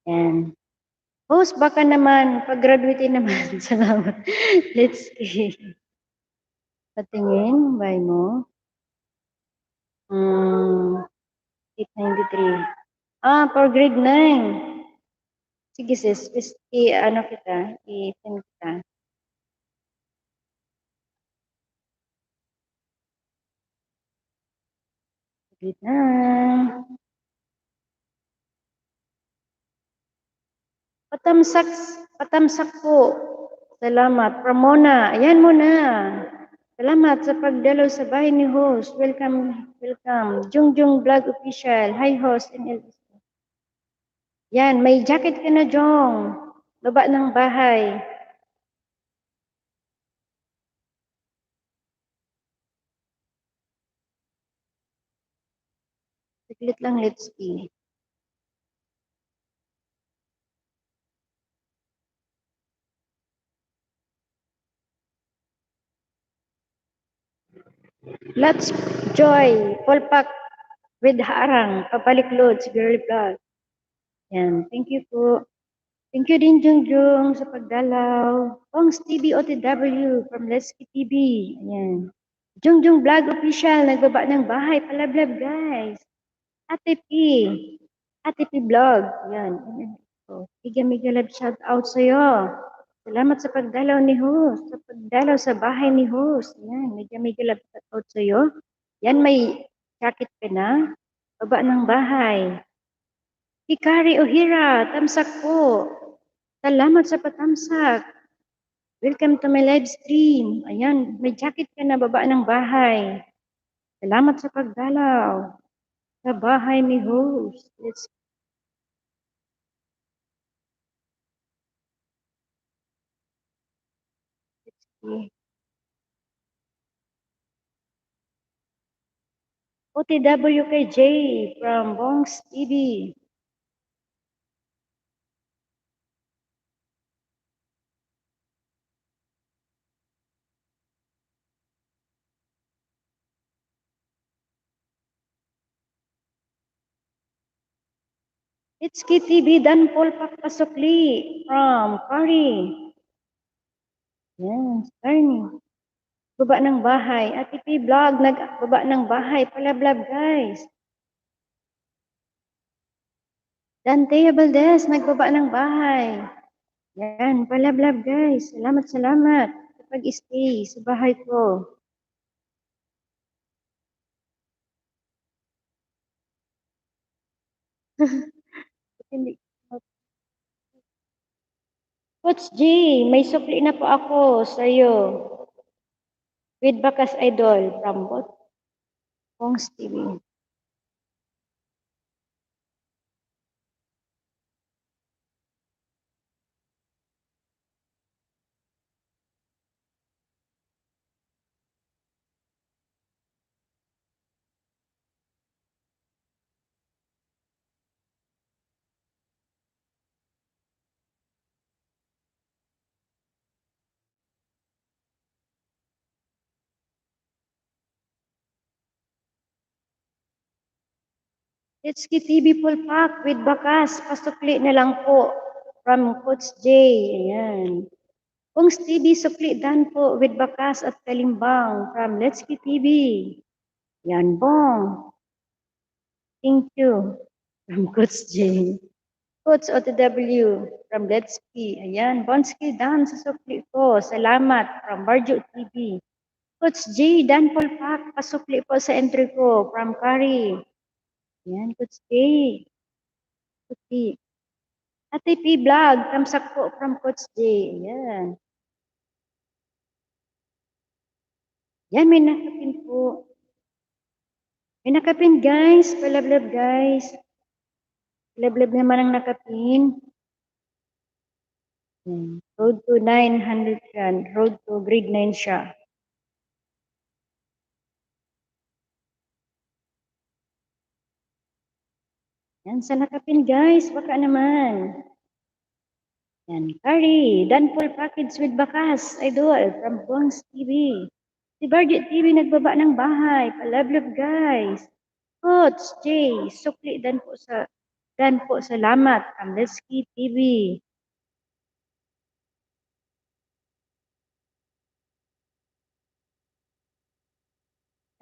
Yan. Host, baka naman, pag-graduate naman. Salamat. Let's see. Patingin, buy mo. 893. For grade 9. Sige sis, i-ano kita, i-send kita. Grade 9. Patamsak po. Salamat. Ramona, ayan mo na. Salamat sa pagdalaw sa bahay ni host. Welcome, welcome. Jungjung Vlog Official. Hi host and LS. Yan, may jacket ka na, Jong. Baba ng bahay. Saglit lang, let's see. Let's joy. Polpak with harang. Pabalik loads, girl vlog. Yan, thank you po. Thank you din, Jungjung, sa pagdalaw. Pongs TV OTW from Lesky TV. Ayan. Jungjung Vlog Official, nagbaba ng bahay. Palablab, guys. Ate P. Ate P Vlog. Ayan. Mega love shout out sa'yo. Salamat sa pagdalaw ni host. Sa pagdalaw sa bahay ni host. Ayan. Mega love shout out sa'yo. Yan, may jacket ka na. Baba ng bahay. Hikari Ohira, tamsak po. Salamat sa patamsak. Welcome to my live stream. Ayan, may jacket ka na baba ng bahay. Salamat sa pagdalaw sa bahay ni host. Let's see. OTWKJ from Bongs TV. It's KTV Dan Paul Pakpasukli from Kari. Yes, Ernie. Baba ng bahay. Ate P Vlog, nagbaba ng bahay. Palablab, guys. Dante Valdez, nagbaba ng bahay. Yan, palablab, guys. Salamat, salamat. Pag-stay sa bahay ko. Hindi. Coach G, may sukli na po ako sa iyo. With Bakas Idol from Pongs TV. Let's get TV full pack with Bakas. Pasukli na lang po from Coach J. Ayan. Pongs TV, sukli dan po with Bakas at Kalimbang from Let's Get TV. Yan, bong. Thank you from Coach J. Coach OTW from Let's P. Ayan, Bonski Dan sa sukli ko. Salamat from Barjo TV. Coach J, Dan Paul Pak, pasukli po sa entry ko from Kari. Ayan, Coach J. Sukli. Ate P Vlog, tamsak po from Coach J. Ayan. Yan, may nakapin po. May nakapin, guys. Palablab, guys. Palablab naman ang nakapin. Road to 900 yan. Road to grade 9 siya. Yan, sa nakapin, guys. Baka naman. Yan, Kari. Dan full package with Bakas. Idol from Bongs TV. Si Barget TV nagbaba ng bahay. Palablab, guys. Coach J. Sukli dan po salamat. Kamleski TV.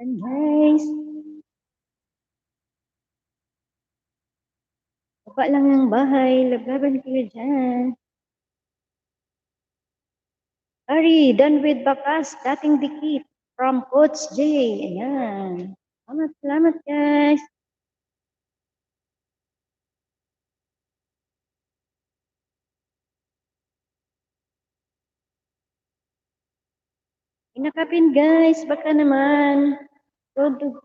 And guys. Baba lang ng bahay. Lablaban kayo dyan. Kari. Done with Bakas. Dating dikit. From Coach J. Ayan. Salamat guys. Inakapin guys, baka naman. Road to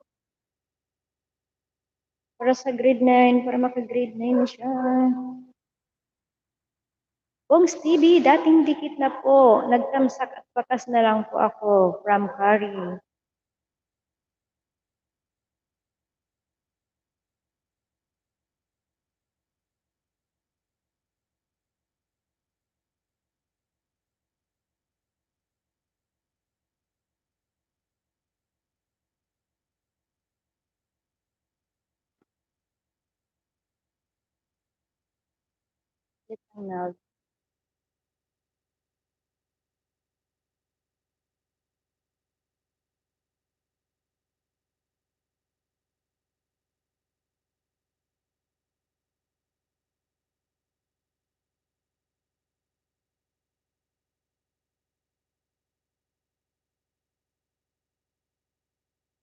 para sa grade 9, para maka-grade 9 siya. Bongs TV, dating dikit na po. Nagtamsak at Bakas na lang po ako from Kari.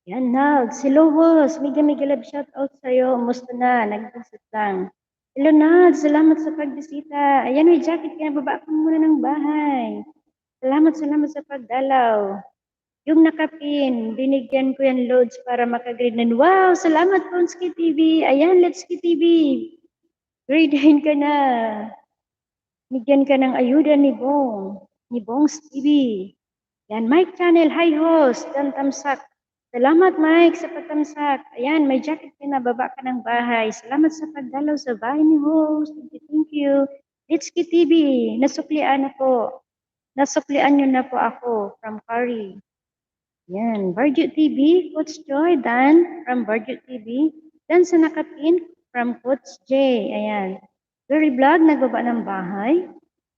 Yan, Nalds. Hello, host. Mega love shout out sa'yo. Musta na? Nag-visit lang. Hello, Nalds. Salamat sa pagbisita. Ayan, may jacket ka. Baba ka muna ng bahay. Salamat sa pagdalaw. Yung nakapin, binigyan ko yan loads para makagrade 9. Wow, salamat Ponski TV. Ayan, Let's Ki TV. Grade 9 ka na. Bigyan ka ng ayuda ni Bongs TV. Yan, Mike Channel, hi host, Dan Tamsak. Salamat Mike sa patamsak. Ayan, may jacket ka na, baba ka ng bahay. Salamat sa pagdalaw sa bahay ni host. Thank you. Let's Ki TV, nasuklian na po. Nasuklian nyo na po ako from Kari. Yan, Barjo TV, Coach Joy, Dan from Barjo TV. Dan sa nakapin, from Coach J. Ayan. Girly Vlog, nagbaba ng bahay.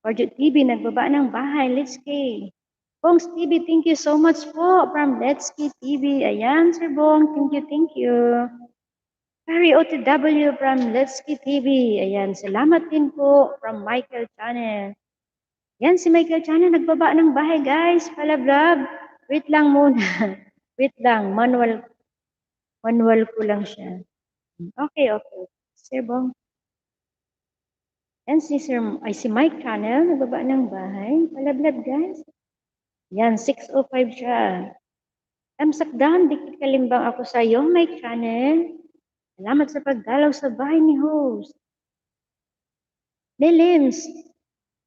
Orjo TV, nagbaba ng bahay. Let's K. Bongs TV, thank you so much po from Let's K TV. Ayan, Sir Bong, thank you, thank you. Harry OTW from Let's K TV. Ayan, salamat din po from Michael Channel. Yan, si Michael Channel, nagbaba ng bahay, guys. Palablab. Wait lang muna. Wait lang, manual ko lang siya. Okay, okay. Sir Bong. Yan si Mike Channel, nagbaba ng bahay. Palablab, guys. Yan, 6:05 siya. Tamsakdan, dikit kalimbang ako sa iyo, Mike Channel. Salamat sa pagdalaw sa bahay ni host. Nelims,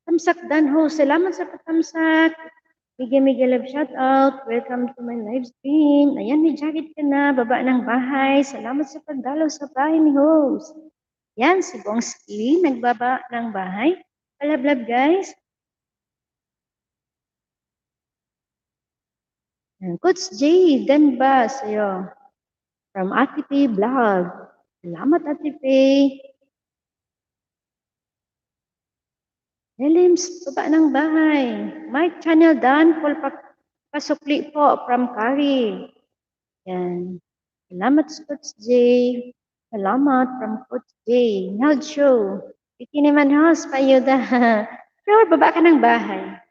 tamsakdan host. Salamat sa patamsak. Mega love shout out. Welcome to my live stream. Ayan, may jacket ka na. Baba ng bahay. Salamat sa pagdalaw sa bahay ni host. Yan, si Bongski, nagbaba ng bahay. Palablab, guys. Coach J, dan ba sa'yo? From Ate P Vlog. Salamat, Ate P. Nelims, baba ng bahay. Mike Channel Dan, pasukli po from Kari. Yan. Salamat, Coach J. Salamat from Coach J. Nod show. Bikini man host, payuda. Pero baba ka ng bahay.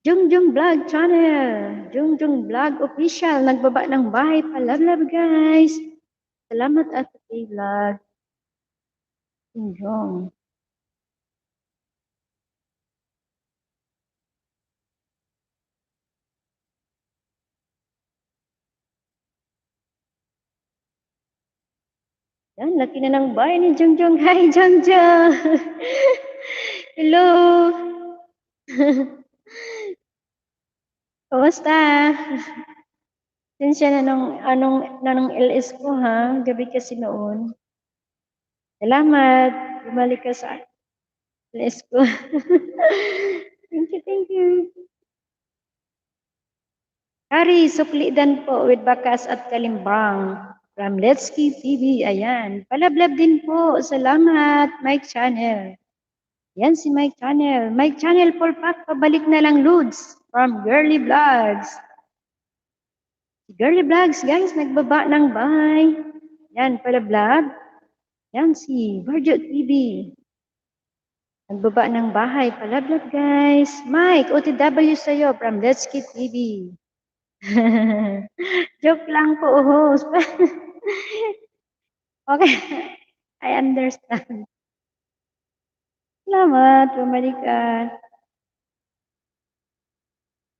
Jungjung Vlog Channel. Jungjung Vlog Official. Nagbaba ng bahay. Palablab, guys. Salamat at Vlog. Jungjung. Yan, laki na ng bahay ni Jungjung. Hi, Jungjung. Hello. Kumusta? Sensya na nung LS ko ha, gabi kasi noon. Salamat, bumalik ka sa LS ko. Thank you, thank you. Hari, suklidan po with bakas at kalimbang from Let's Keep TV. Ayan, palablab din po. Salamat, Mike Channel. Yan si Mike Channel. Mike Channel, full pack, pabalik na lang Ludes from Girly Vlogs. Girly Vlogs, guys, nagbaba ng bahay. Yan, palablab. Yan si Virgil TV. Nagbaba ng bahay. Palablab, guys. Mike, OTW sa'yo from Let's Keep TV. Joke lang po, host. Okay, I understand. Salamat, bumalik ka.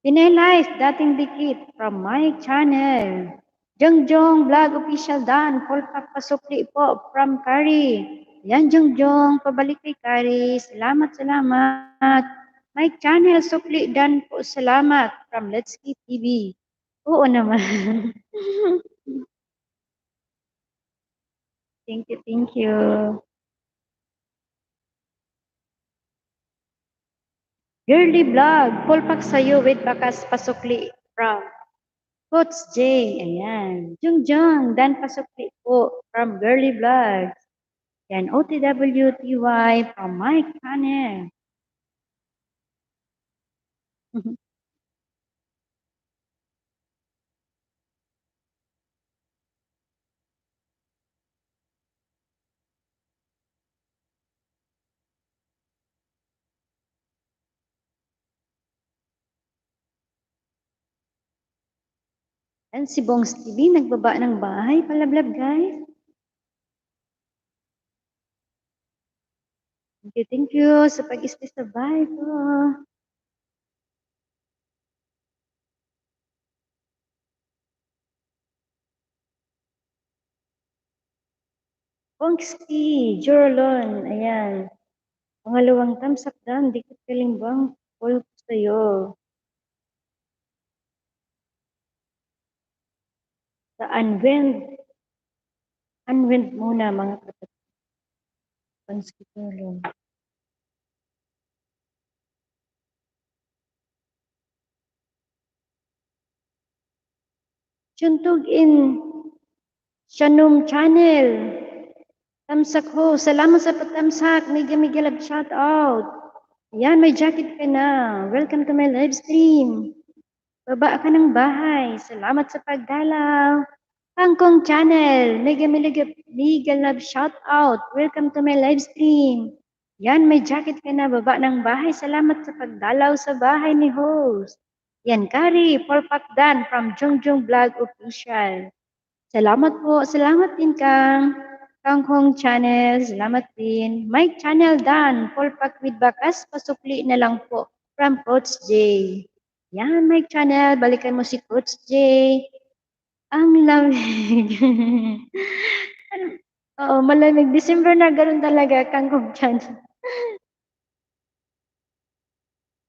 Pinay Life, dating dikit from my channel. Jongjong Vlog Official Dan, full pack pasukli po from Kari. Yan, Jongjong, pabalik kay Kari. Salamat, salamat. My channel, sukli Dan po, salamat from Let's Keep TV. Oo naman. Thank you, thank you. Girly Vlog, full pack sa'yo with bakas pasukli from Coach J. Ayan. Jungjong, Dan pasukli po from Girly Vlog. Yan, OTWTY from Mike Channel. Yan, si Bongs TV, nagbaba ng bahay. Palablab, guys. Thank you sa pag-stay sa bahay ko. Bongski, Jorlon, ayan. Pangalawang tamsak dan, dikit kalimbang, call ko sa'yo. Sa unwind muna mga kapatid. Bongski, Jorlon. Shanum Channel. Tamsak ho. Salamat sa pagtamsak. Mega mega love shout out. Ayan, may jacket ka na. Welcome to my live stream. Baba ka ng bahay. Salamat sa pagdalaw. Kangkong Channel. Mega mega mega love shout out. Welcome to my live stream. Yan, may jacket ka na. Baba ng bahay. Salamat sa pagdalaw sa bahay ni host. Yan, Kari, Porpakdan from Jungjung Vlog Official. Salamat po. Salamat din Kang. Kangkong Channel. Salamat din. Mike Channel Dan. Polpak with Bakas. Pasukli na lang po. From Coach J. Yan, Mike Channel. Balikan mo si Coach J. Ang lamig. Oo, malamig. December na ganoon talaga. Kangkong Channel.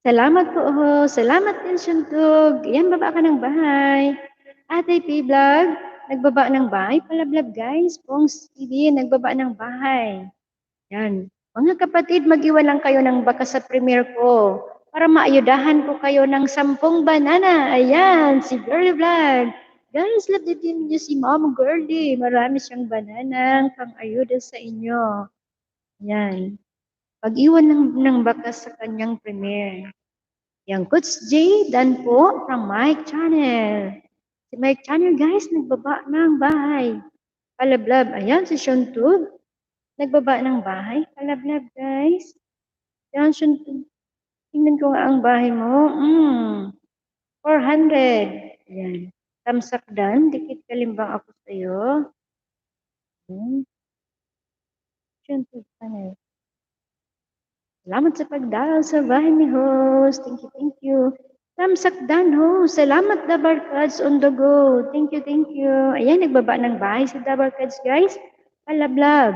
Salamat po ho. Salamat din Suntog. Yan, baba ka ng bahay. Ate P Vlog, nagbaba ng bahay. Palablab guys. Pongs TV, nagbaba ng bahay. Yan. Mga kapatid, mag-iwan lang kayo ng baka sa premiere ko para maayudahan ko kayo ng 10 banana. Ayan, si Girly Vlog. Guys, love din niyo si Mom Girly. Marami siyang banana pang ayuda sa inyo. Yan. Pag-iwan ng baka sa kanyang premiere. Yang Coach J, dan po from Mike Channel. Si Mike Channel guys, nagbaba ng bahay. Palablab. Ayan, si Sean Tug. Nagbaba ng bahay. Palablab guys. Yan, Sean Tug. Tingnan ko nga ang bahay mo. 400. Ayan. Tamsak dan. Dikit kalimbang ako sa'yo. Sean Tug Channel. Salamat sa pagdalaw sa bahay ni host. Thank you, thank you. Tamsakdan ho. Salamat Dabarkads on the go. Thank you, thank you. Ayan, nagbaba ng bahay si Dabarkads guys. Palablab.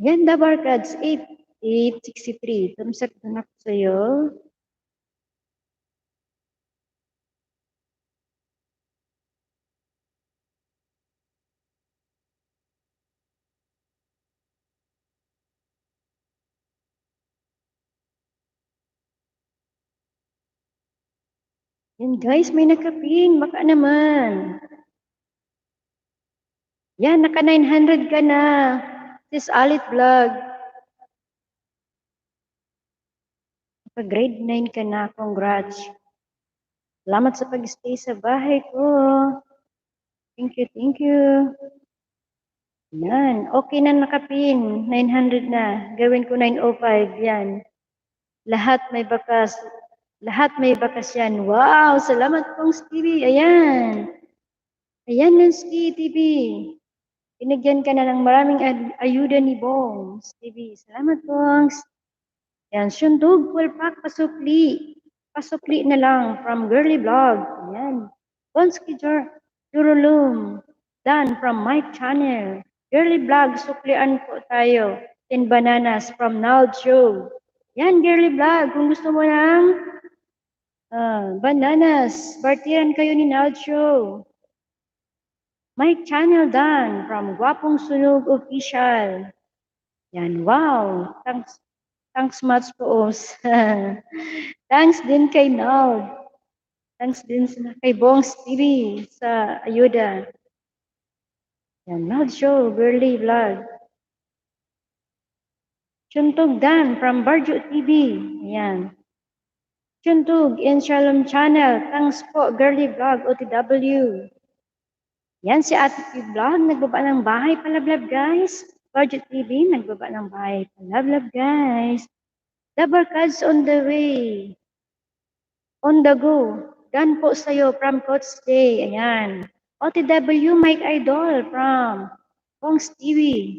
Yan, Dabarkads 8863. Tamsakdan ako sa'yo. Yan guys, may nakapin. Baka naman. Yan, naka 900 ka na. Sis Alit Vlog. Naka grade 9 ka na. Congrats. Salamat sa pag-stay sa bahay ko. Thank you, thank you. Yan. Okay na nakapin. 900 na. Gawin ko 905. Yan. Lahat may bakas. Lahat may bakas yan. Wow! Salamat pong TV. Ayan. Ayan yung TV. Binigyan ka na ng maraming ayuda ni Bongs TV. Salamat Bongs. Yan. Sundog. Pulpak. Pasukli. Pasukli na lang from Girly Vlog. Ayan. Bonski Jurulum. Dan from my channel. Girly Vlog. Suklian po tayo. 10 bananas from Nald Show. Yan, Girly Vlog. Kung gusto mo ng bananas, partiran kayo ni Nald Show. My channel Dan from Gwapong Sunog Official. Yan, wow. Thanks much po. Thanks din kay Nald. Thanks din kay Bongs TV sa ayuda. Yan, Nald Show, Girly Vlog. Chuntog Dan from Barjo TV. Yan. Chuntog and Shalom Channel. Thanks po, Girly Vlog, OTW. Yan, si Ate P Vlog, nagbaba ng bahay. Palablab, guys. Barjo TV, nagbaba ng bahay. Palablab, guys. Double cards on the way. On the go. Dan po sa'yo from Coach Day. Ayan. OTW Mike Idol from Kongs TV.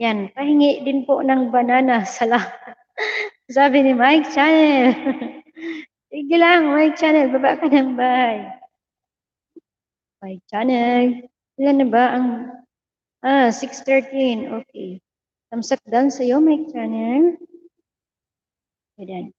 Yan, pahingi din po ng banana. Salamat. Sabi ni Mike Channel. Sige lang, Mike Channel, baba ka ng bahay. Mike Channel. Ilan na ba ang... 613. Okay. Tamsak down sa'yo, Mike Channel. Ayan.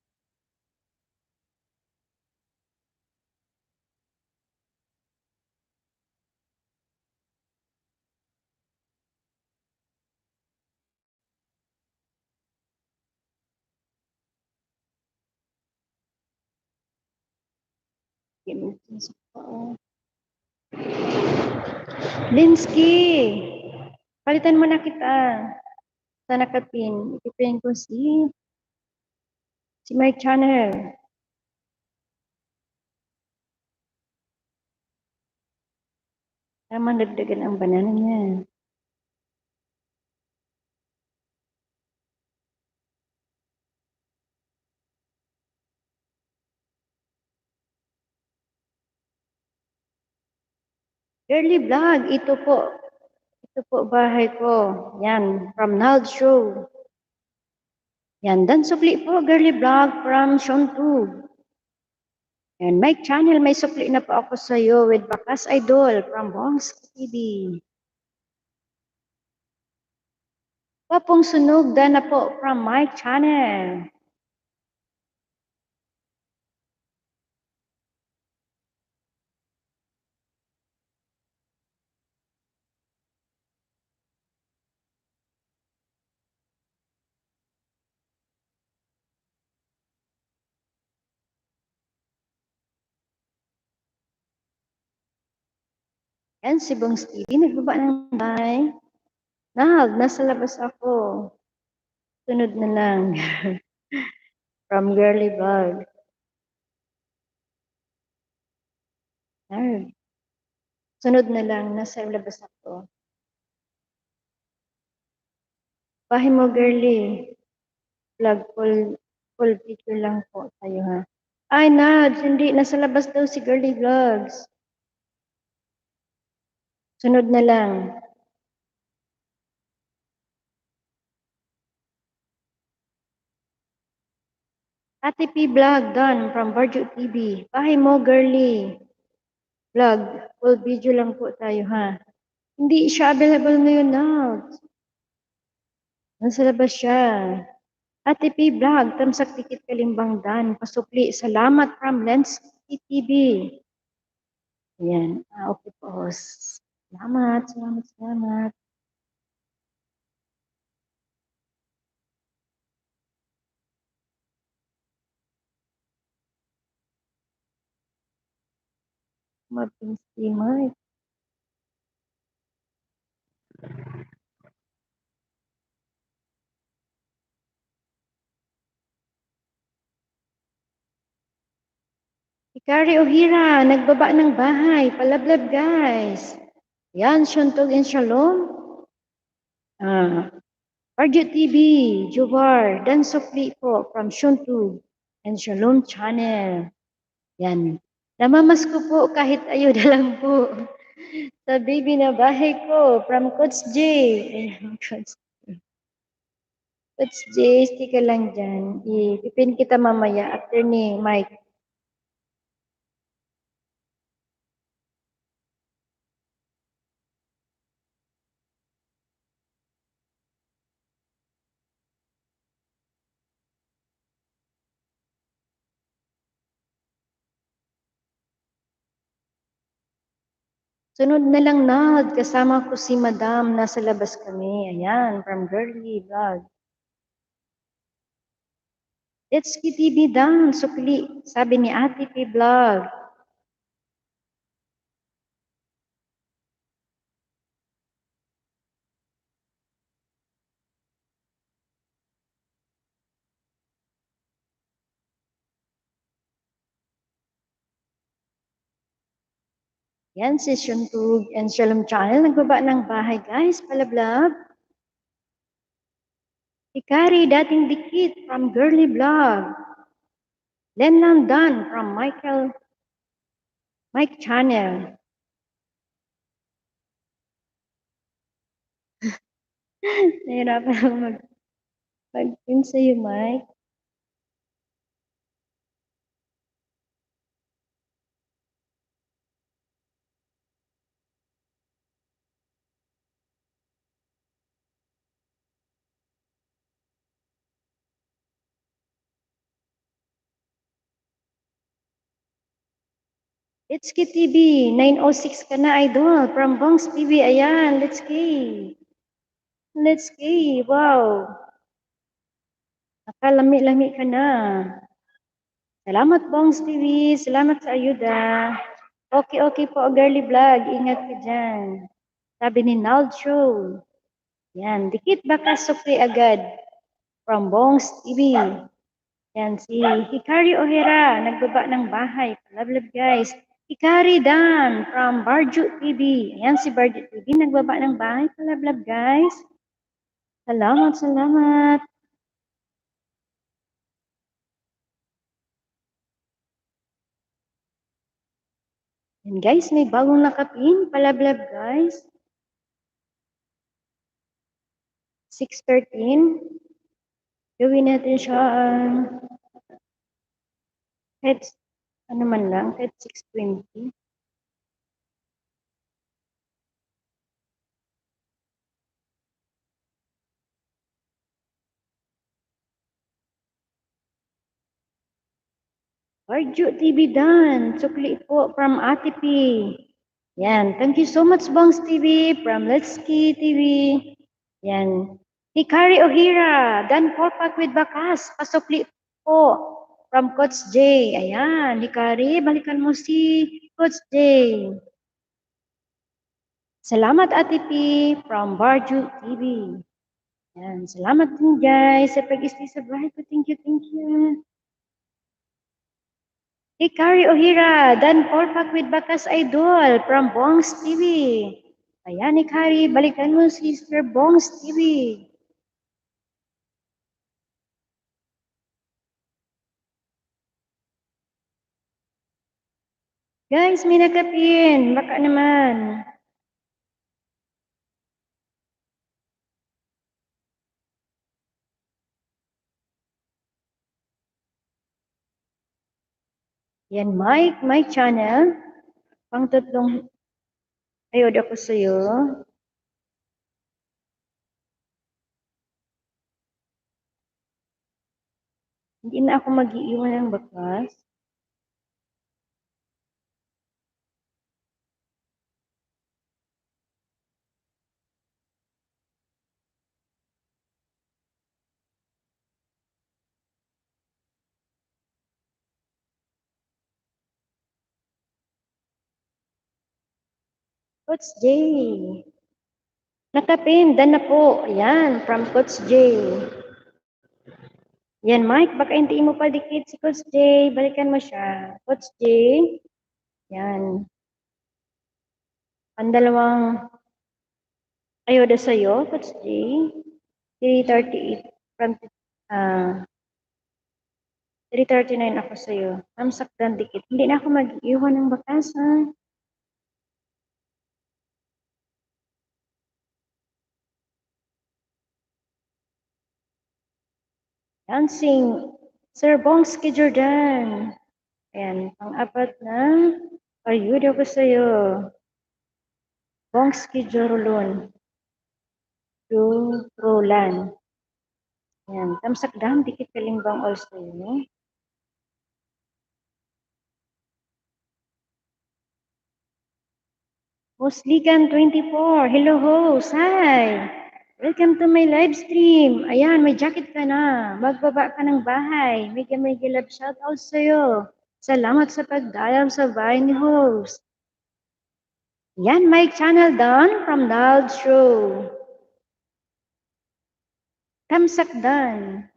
Linsky! Palitan mo na kita. Sa nakapin. Ipipin ko si my channel. Tama, dagdagan ang banana niya. Girly vlog, ito po bahay ko. Yan, from Nald Show. Yan, dan supli po, girly vlog from Shontu. And my channel, may supli na po ako sa iyo with Bakas Idol from Bongs TV. Papong sunog na po from my channel. Yan, si Bongs TV, nagbaba ng bahay. Nasa labas ako. Sunod na lang. From Girly Vlog. Sunod na lang, nasa labas ako. Bahay mo, Girly. Vlog, full picture lang po tayo, ha? Ay, hindi. Nasa labas daw si Girly Vlogs. Sunod na lang. Ate P Vlog, done from Barjo TV. Bahay mo, Girly. Vlog, full video lang po tayo, ha? Hindi siya available ngayon now. Nasa labas siya. Ate P Vlog, tamsak tikit kalimbang dan. Pasupli, salamat from Lens TV. Ayan. Okay po. Salamat. Mapinsi, Mike. Ikari Ohira, nagbaba ng bahay. Palablab, guys. Yan, Shuntog and Shalom. Barjo TV, Juvar, Dan Sopli po from Shuntog and Shalom Channel. Yan. Namamas ko po kahit ayuda lang po. Sa baby na bahay ko from Coach J. Ayan, Coach J, stay ka lang dyan. Ipipin kita mamaya after ni Mike. Sunod na lang Nod, kasama ko si Madam, nasa labas kami. Ayan, from Girly Vlog. Let's TV down, sukli, sabi ni Ate P Vlog. Yan, si Shuntug and Shalom Channel. Nagbaba ng bahay, guys. Palablab. Ikari, dating dikit from Girly Vlog. Lenlang Dan from Mike Channel. Nahirapan ako mag-pin sa'yo, Mike. Let's Get TV, 906 ka na, idol. From Bongs TV, ayan, let's get. Let's get, wow. Nakalami-lami ka na. Salamat, Bongs TV. Salamat sa ayuda. Okay, okay po, girly vlog. Ingat ka dyan. Sabi ni Nalcho. Yan, dikit baka sukli agad. From Bongs TV. Yan, si Hikari O'Hara, nagbaba ng bahay. Palablab, guys. Hikari Dan from Barju TV. Ayan, si Barju TV, nagbaba ng bahay. Palablab, guys. Salamat, salamat. Yan, guys, may bagong nakapin. Palablab, guys. 6:13. Gawin natin siya kahit ano man lang, kahit 6:20. Arjo TV Dan, sukli po from Ate P. Yan, thank you so much Bongs TV from Let's Ski TV. Yan, Hikari Ohira, Dan Korpak with Bakas, pasukli po from Coach J. Ayan, Hikari, balikan mo si Coach J. Salamat Ate P from Barju TV. Yan, salamat din guys sa pag-stay sa bahay ko. Thank you, thank you. Hikari Ohira, Dan Korpak with Bakas Idol from Bongs TV. Ayan, Hikari, balikan mo si Sir Bongs TV. Guys, may nakapin. Baka naman. Yan, Mike, my channel. Pang tatlong ayod ako sa'yo. Hindi na ako mag-iiwan ng bakas. Coach J. Nakapin, dan na po. Ayan, from Coach J. Yan, Mike, baka hindi mo pa dikit si Coach J. Balikan mo siya. Coach J. Yan. Ang dalawang ayuda sa'yo, Coach J. 338 from 339 ako sa'yo. Namsak dan dikit. Hindi na ako mag-iwan ng bakasan. Dancing. Sir Bongski Jordan. Ayan, pang-apat na ayuda ko sa'yo. Bongski Jorulon. Roland. Ayan, tamsak dan dikit kalimbang all sa'yo. Musligan 24. Hello host. Hi. Welcome to my live stream. Ayan, may jacket ka na. Magbaba ka ng bahay. Mega love shoutout sa'yo. Salamat sa pagdalaw sa bahay ni host. Yan, my channel done from Dald Show. Tamsak done.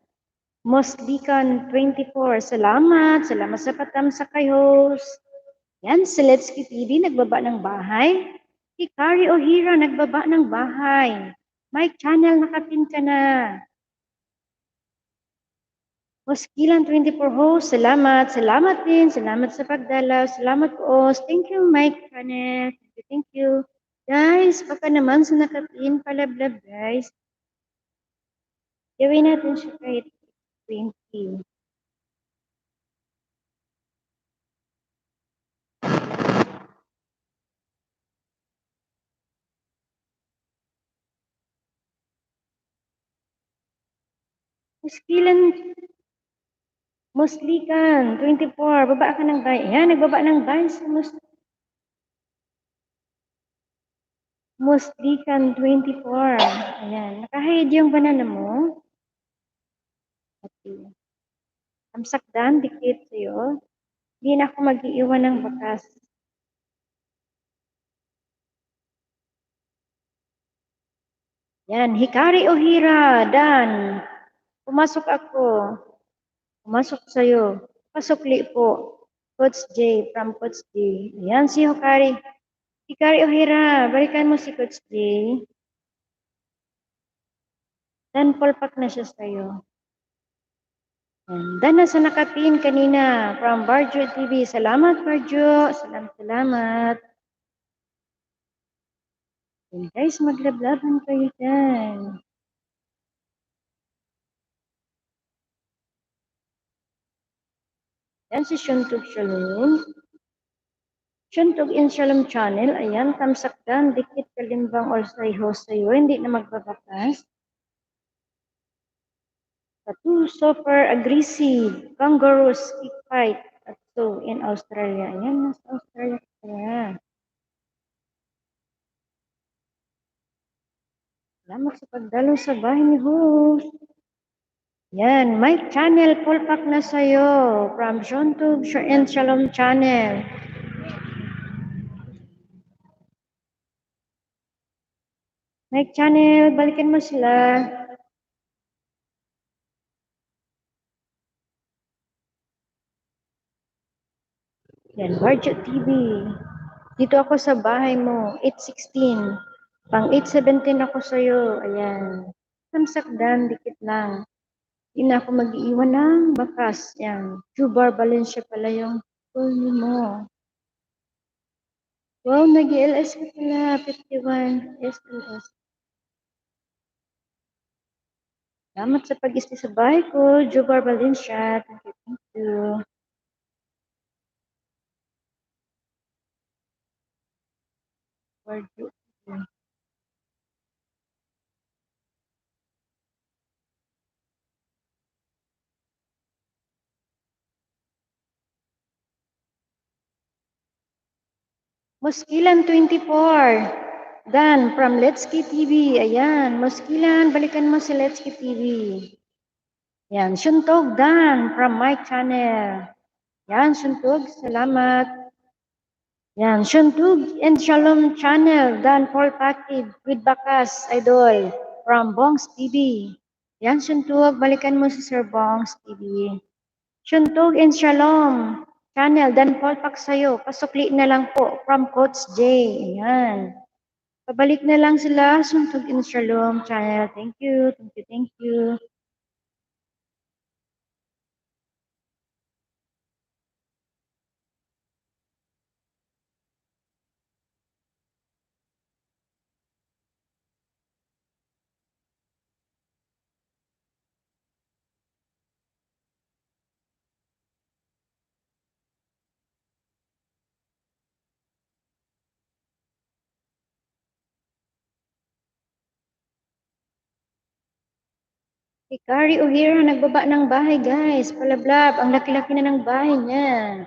Musligan 24. Salamat. Salamat sa patamsak kay host. Yan, Seletsky TV, nagbaba ng bahay. Hikari Ohira, nagbaba ng bahay. My channel, nakapin ka na. Muskilan 24 host, salamat. Salamat din. Salamat sa pagdalaw. Salamat po, host. Thank you, Mike channel. Thank you. Guys, baka naman sa nakapin, palablab, guys. Gawin natin siya kahit 20. Muslikan, 24. Baba ka ng bahay. Ayan, nagbaba ng bahay sa Muslikan, 24. Ayan, nakahide yung banana mo. Okay. Tamsak dan, dikit sa sa'yo. Hindi na ako mag-iiwan ng bakas. Yan, Hikari Ohira, Dan. Pumasok ako. Pumasok sa'yo. Pasukli po. Coach J, from Coach J. Ayan, si Hikari. Hikari Ohira, balikan mo si Coach J. Dan, polpak na siya sa'yo. Dan, nasa nakapin kanina from Barjo TV. Salamat, Barjo. Salamat. And guys, maglablaban kayo dyan. Yan si Shuntog Shalom. Shuntog in Shalom channel. Ayan, tamsakdan, dikit kalimbang or host sa'yo. Hindi na magbabakas. Tattoo, super aggressive, kangaroos, kick fight. Tattoo in Australia. Ayan, nasa Australia kaya. Salamat sa pagdalo sa bahay ni host. Yan, my channel, full pack na sa'yo. From Shuntog and Shalom channel. My channel, balikan mo sila. Yan, Budget TV. Dito ako sa bahay mo, 8:16. Pang 8:17 ako sa'yo. Ayan. Samsakdan, dikit lang. Hindi na ako mag-iiwan ng bakas. Yan. Jubar Valencia pala yung full mo. Wow, nag-LS ka pala. 51 SLS. Salamat sa pag-isti sa bahay ko. Jubar Valencia. Thank you. Budget TV. Muskilan 24. Dan, from Let's Get TV. Ayan, Muskilan, balikan mo si Let's Get TV. Yan, Suntog Dan, from my channel. Yan, Suntog, salamat. Yan, Suntog and Shalom channel, Dan Paul Package with Bakas, idol, from Bongs TV. Yan, Suntog, balikan mo si Sir Bongs TV. Suntog and Shalom channel, Dan Paul Pak sa'yo. Pasukli na lang po from Coach J. Ayan. Pabalik na lang sila, Suntog and Shalom channel. Thank you. Hikari Ohira, nagbaba ng bahay, guys. Palablab, ang laki-laki na ng bahay niya.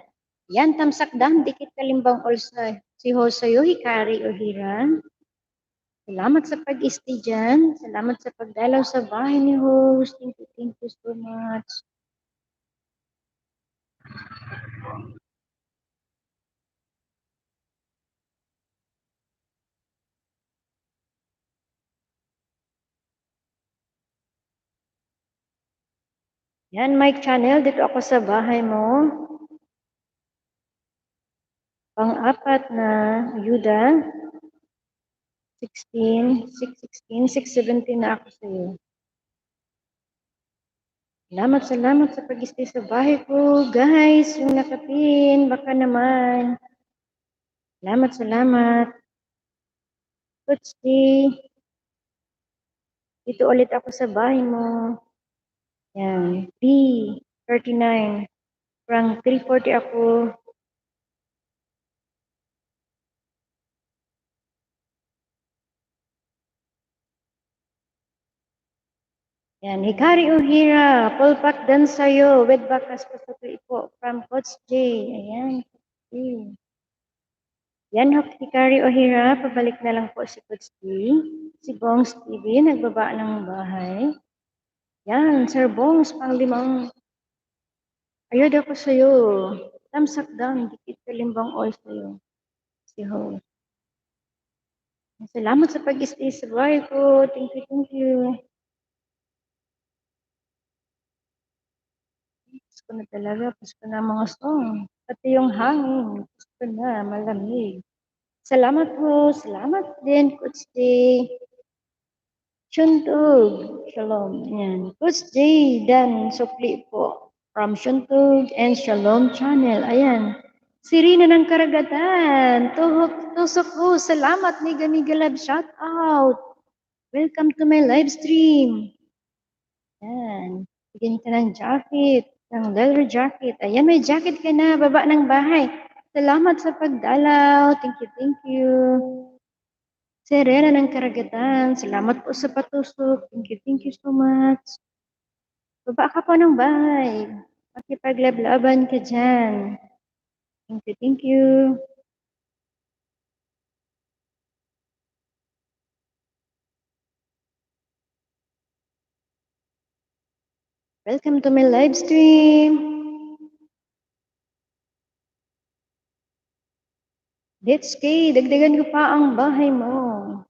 Yan, tamsakdan, dikit kalimbang olsa. Si Hosayo, Hikari Ohira. Salamat sa pag-isti dyan. Salamat sa pagdalaw sa bahay ni host. Thank you so much. Yan, Mike Channel, dito ako sa bahay mo. Pang-apat na ayuda. 16, 616, 617 na ako sa iyo. Salamat sa pag-stay sa bahay ko. Guys, yung nakapin, baka naman. Salamat. Coach D, dito ulit ako sa bahay mo. Yan, B39. Frank 340 ako. Yan, Hikari Ohira, full pack dan sa'yo, with bakas pasok po from Coach J. Ayan, okay. Yan, Hikari Ohira, pabalik na lang po si Coach J. Si Bongs TV, nagbaba ng bahay. Yan, Sir Bongs, pang-limang Ayod ako sa'yo. Tamsak down, dikit kalimbang all sa'yo. Si Ho. Salamat sa pag-stay sa bahay ko. Thank you, thank you. Gusto ko na talaga. Gusto ko na ang mga song. Pati yung hangin. Gusto ko na. Malamig. Salamat ho. Salamat din, Coach J. Shuntug. Shalom. Yan. Coach J. Dan Sukli po. From Shuntug and Shalom Channel. Ayan. Sirina ng Karagatan. Tusok ho. Salamat. Mega mega love. Shout out. Welcome to my live stream. Yan. Bigyan ka ng jacket. Ng leather jacket. Ayan, may jacket ka na. Baba ng bahay. Salamat sa pagdalaw. Thank you, thank you. Serena ng Karagatan. Salamat po sa patusok. Thank you so much. Baba ka po ng bahay. Makipaglaban ka dyan. Thank you, thank you. Welcome to my live stream. Let's go. Dagdagan ko pa ang bahay mo.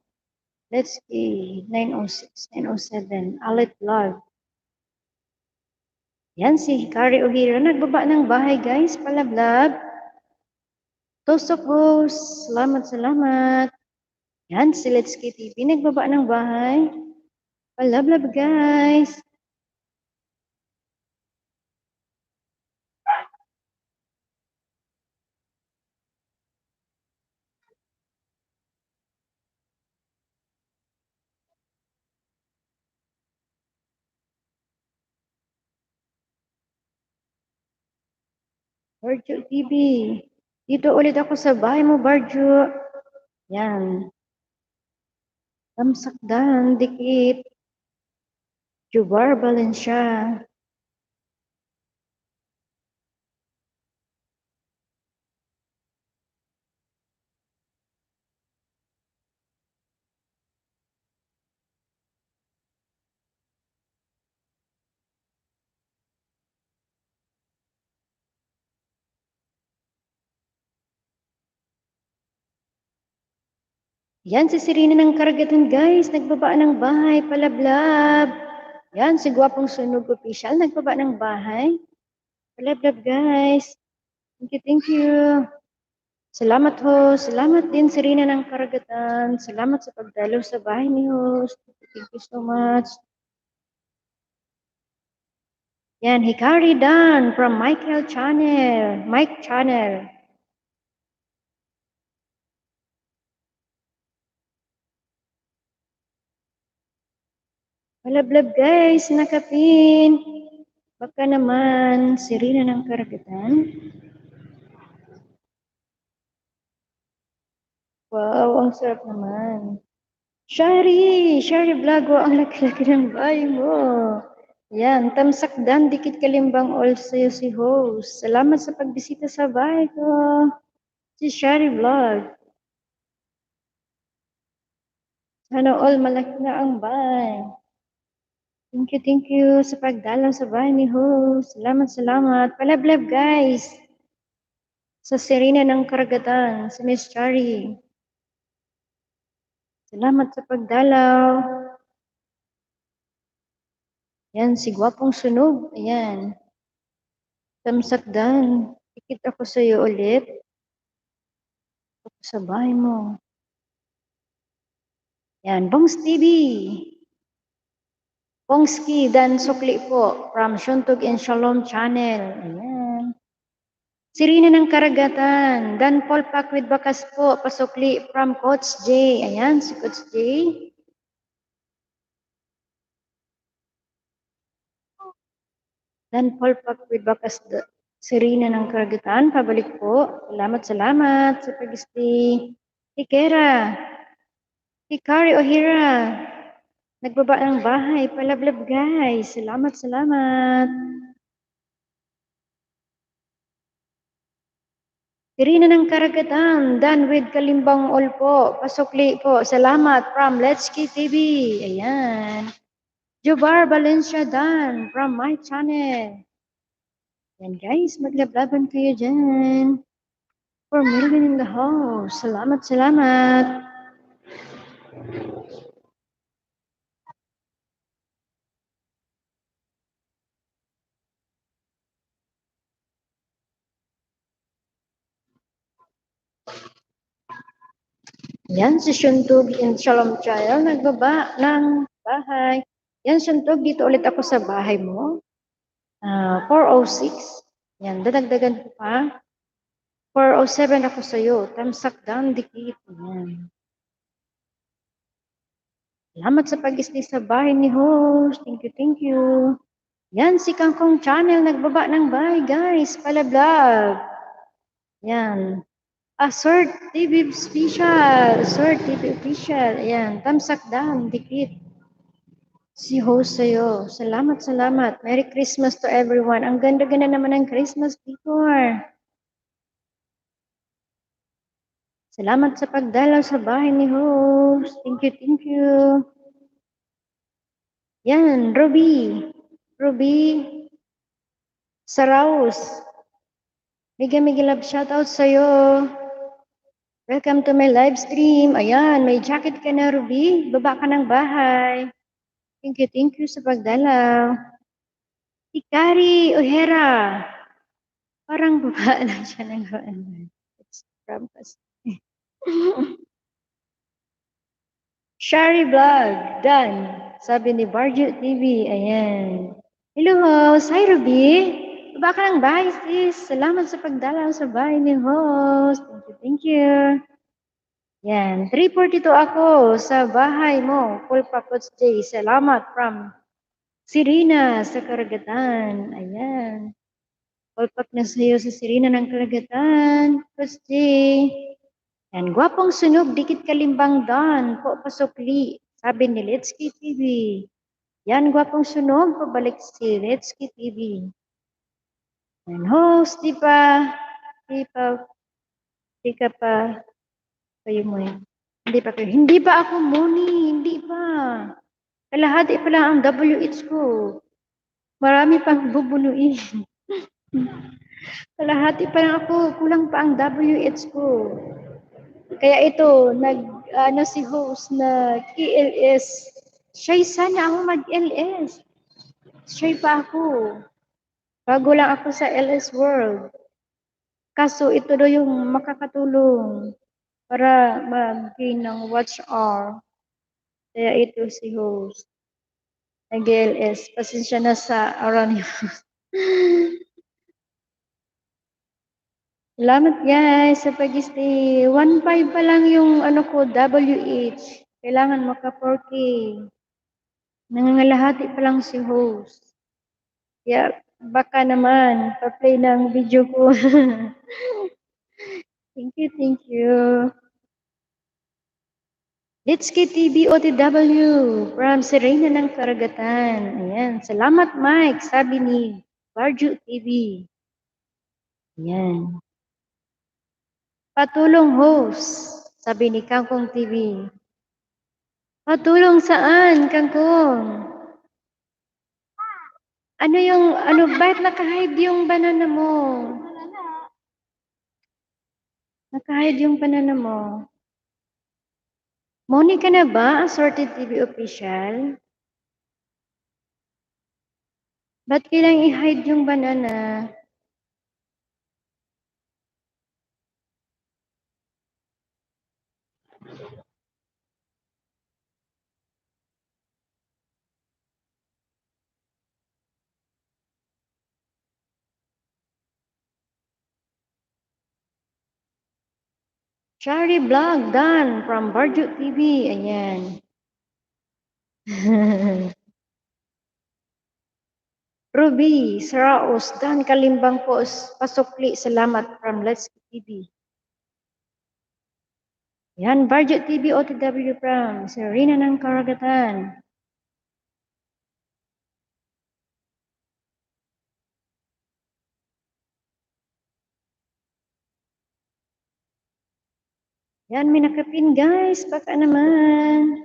Let's see, 906, 907, Alit Vlog. Yan si Hikari Ohira, nagbaba ng bahay guys, palablab. Tusok host, salamat, salamat. Yan si Let's K TV, nagbaba ng bahay. Palablab guys. Barjo TV, dito ulit ako sa bahay mo, Barjo. Yan. Tamsakdan, dikit. Jubar Valencia. Yan si Serena ng Karagatan guys, nagbaba ng bahay, palablab. Yan si Gwapong Sunog Official, nagbaba ng bahay. Palablab guys. Thank you, thank you. Salamat ho, salamat din Serena ng Karagatan. Salamat sa pagdalo sa bahay ni host. Thank you so much. Yan, Hikari Dan from Michael Channel, Mike Channel. Palablab guys, nakapin. Baka naman, Serena ng Karagatan. Wow, ang sarap naman. Shari Vlog, ang laki-laki ng bahay mo. Yan, tamsakdan, dikit kalimbang all sa'yo si host. Salamat sa pagbisita sa bahay ko. Si Shari Vlog. Sana all malaki na ang bahay. Thank you sa pagdalaw sa bahay ni host. Salamat. Palablab guys. Sa Serena ng Karagatan, si Miss Shari. Salamat sa pagdalaw. Yan, si Gwapong Sunog. Ayan. Tamsakdan. Dikit ako sa iyo ulit. Ako sa bahay mo. Yan, Bongs TV. Bongski Dan Sukli po from Shuntug and Shalom Channel. Ayan. Sirina ng Karagatan. Dan Polpak with Bakas po. Pasukli from Coach J. Ayan, si Coach J. Dan Polpak with Bakas. Sirina ng Karagatan. Pabalik po. Salamat sa pag-stay. Hikera. Hikari Ohira. Nagbaba ng bahay. Palablab guys. Salamat. Sirina ng Karagatan. Dan with Kalimbang All po. Pasukli po. Salamat from Let's K TV. Ayan. Jubar Valencia Dan from my channel. Yan guys, maglablaban kayo dyan. 4 million in the house. Salamat, salamat. Yan, si Shuntog and Shalom Child, nagbaba ng bahay. Yan, Shuntog, dito ulit ako sa bahay mo. 406. Yan, dadagdagan ko pa. 407 ako sa'yo. Tamsak down, dikit. Yan. Salamat sa pag-stay sa bahay ni host. Thank you, thank you. Yan, si Kangkong Channel, nagbaba ng bahay, guys. Palablog. Yan. Sir TV Official. Sir TV Official. Ayan. Tamsak down. Dikit. Si host sa'yo. Salamat, salamat. Merry Christmas to everyone. Ang ganda-ganda naman ng Christmas decor. Salamat sa pagdalaw sa bahay ni host. Thank you, thank you. Yan, Ruby. Ruby Saraus. Mega love shoutout sa'yo. Welcome to my live stream. Ayan, may jacket ka na, Ruby. Baba ka ng bahay. Thank you sa pagdalaw. Ikari Ojera. Parang baba lang siya ng it's from us. Shari Vlog. Done. Sabi ni Barjo TV. Ayan. Hello, host. Hi, Ruby. Baba ka ng bahay, sis. Salamat sa pagdalaw sa bahay ni host. Thank you. Yan, 3:42 ako sa bahay mo. Full Papots J. Salamat from Sirina sa Karagatan. Ayan. Full pack na sa'yo sa Sirina ng Karagatan. Papots J. Yan, gwapong sunog, dikit kalimbang dan. Po pasukli. Sabi ni Letsky TV. Yan, gwapong sunog, pabalik si Letsky TV. Yan, host, di ka pa, kayo mo yan. Hindi pa ako Moni, hindi pa. Kalahati pa lang ang WH ko. Marami pang bubunuin. Kalahati pa lang ako, kulang pa ang WH ko. Kaya ito, si host na KLS. Siya'y sana ako mag-LS. Siya'y pa ako. Bago lang ako sa LS World. Kaso ito daw yung makakatulong para mag-gain ng watch hour. Kaya ito si host. Nag-LS. Pasensya na sa around niyo. Salamat guys sa pag-stay. 1.5 pa lang yung ko, WH. Kailangan maka 4K. Nangangalahati pa lang si host. Kaya baka naman, pa-play ng video ko. Thank you. Let's get TV OTW from Serena ng Karagatan. Ayan. Salamat Mike, sabi ni Barju TV. Ayan. Patulong host, sabi ni Kangkong TV. Patulong saan, Kangkong? Bakit naka-hide yung banana mo? Naka-hide yung banana mo. Moni ka na ba, Assorted TV Official? Ba't kailang i-hide yung banana? Shari Vlog, done from Barjo TV. Ayan. Ruby, Saraos, done Kalimbang po, pasukli, salamat from Let's TV. Yan, Barjo TV OTW from Serena ng Karagatan. Yan, may nakapin guys, baka naman.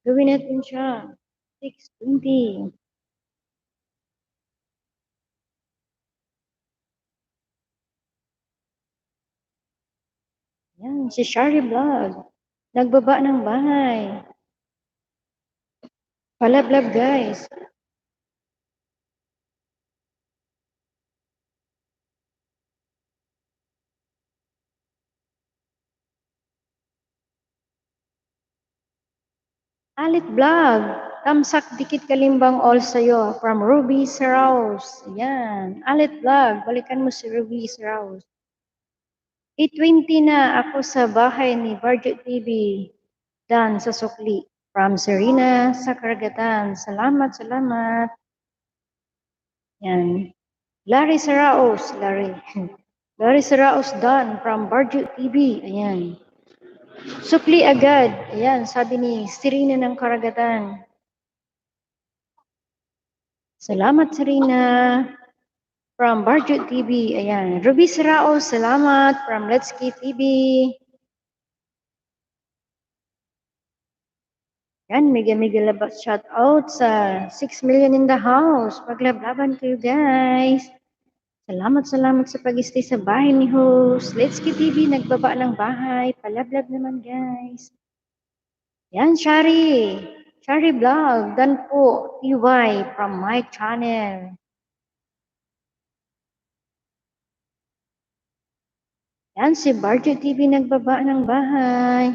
Gawin natin siya. 6:20. Yan, si Shari Vlog. Nagbaba ng bahay. Palablab, guys. Alit Vlog. Tamsak dikit kalimbang all sa'yo. From Ruby Saraus. Yan. Alit Vlog. Balikan mo si Ruby Saraus. 8:20 na ako sa bahay ni Barget TV. Dan sa sukli. From Serena sa Karagatan. Salamat, salamat. Yan. Larry Saraos. Larry. Larry Saraos Dan from Barget TV. Ayan. Sukli agad. Ayan, sabi ni Serena ng Karagatan. Salamat, Serena. From Barget TV. Ayan. Ruby Saraos, salamat. From Let's Key TV. Yan, mega labat shout out sa 6 million in the house. Paglablaban kayo, guys. Salamat sa pag-stay sa bahay ni host. Let's Key TV, nagbaba ng bahay. Palablab naman, guys. Yan, Shari. Shari Vlog. Dan po, TY from my channel. Yan, si Barjo TV nagbaba ng bahay.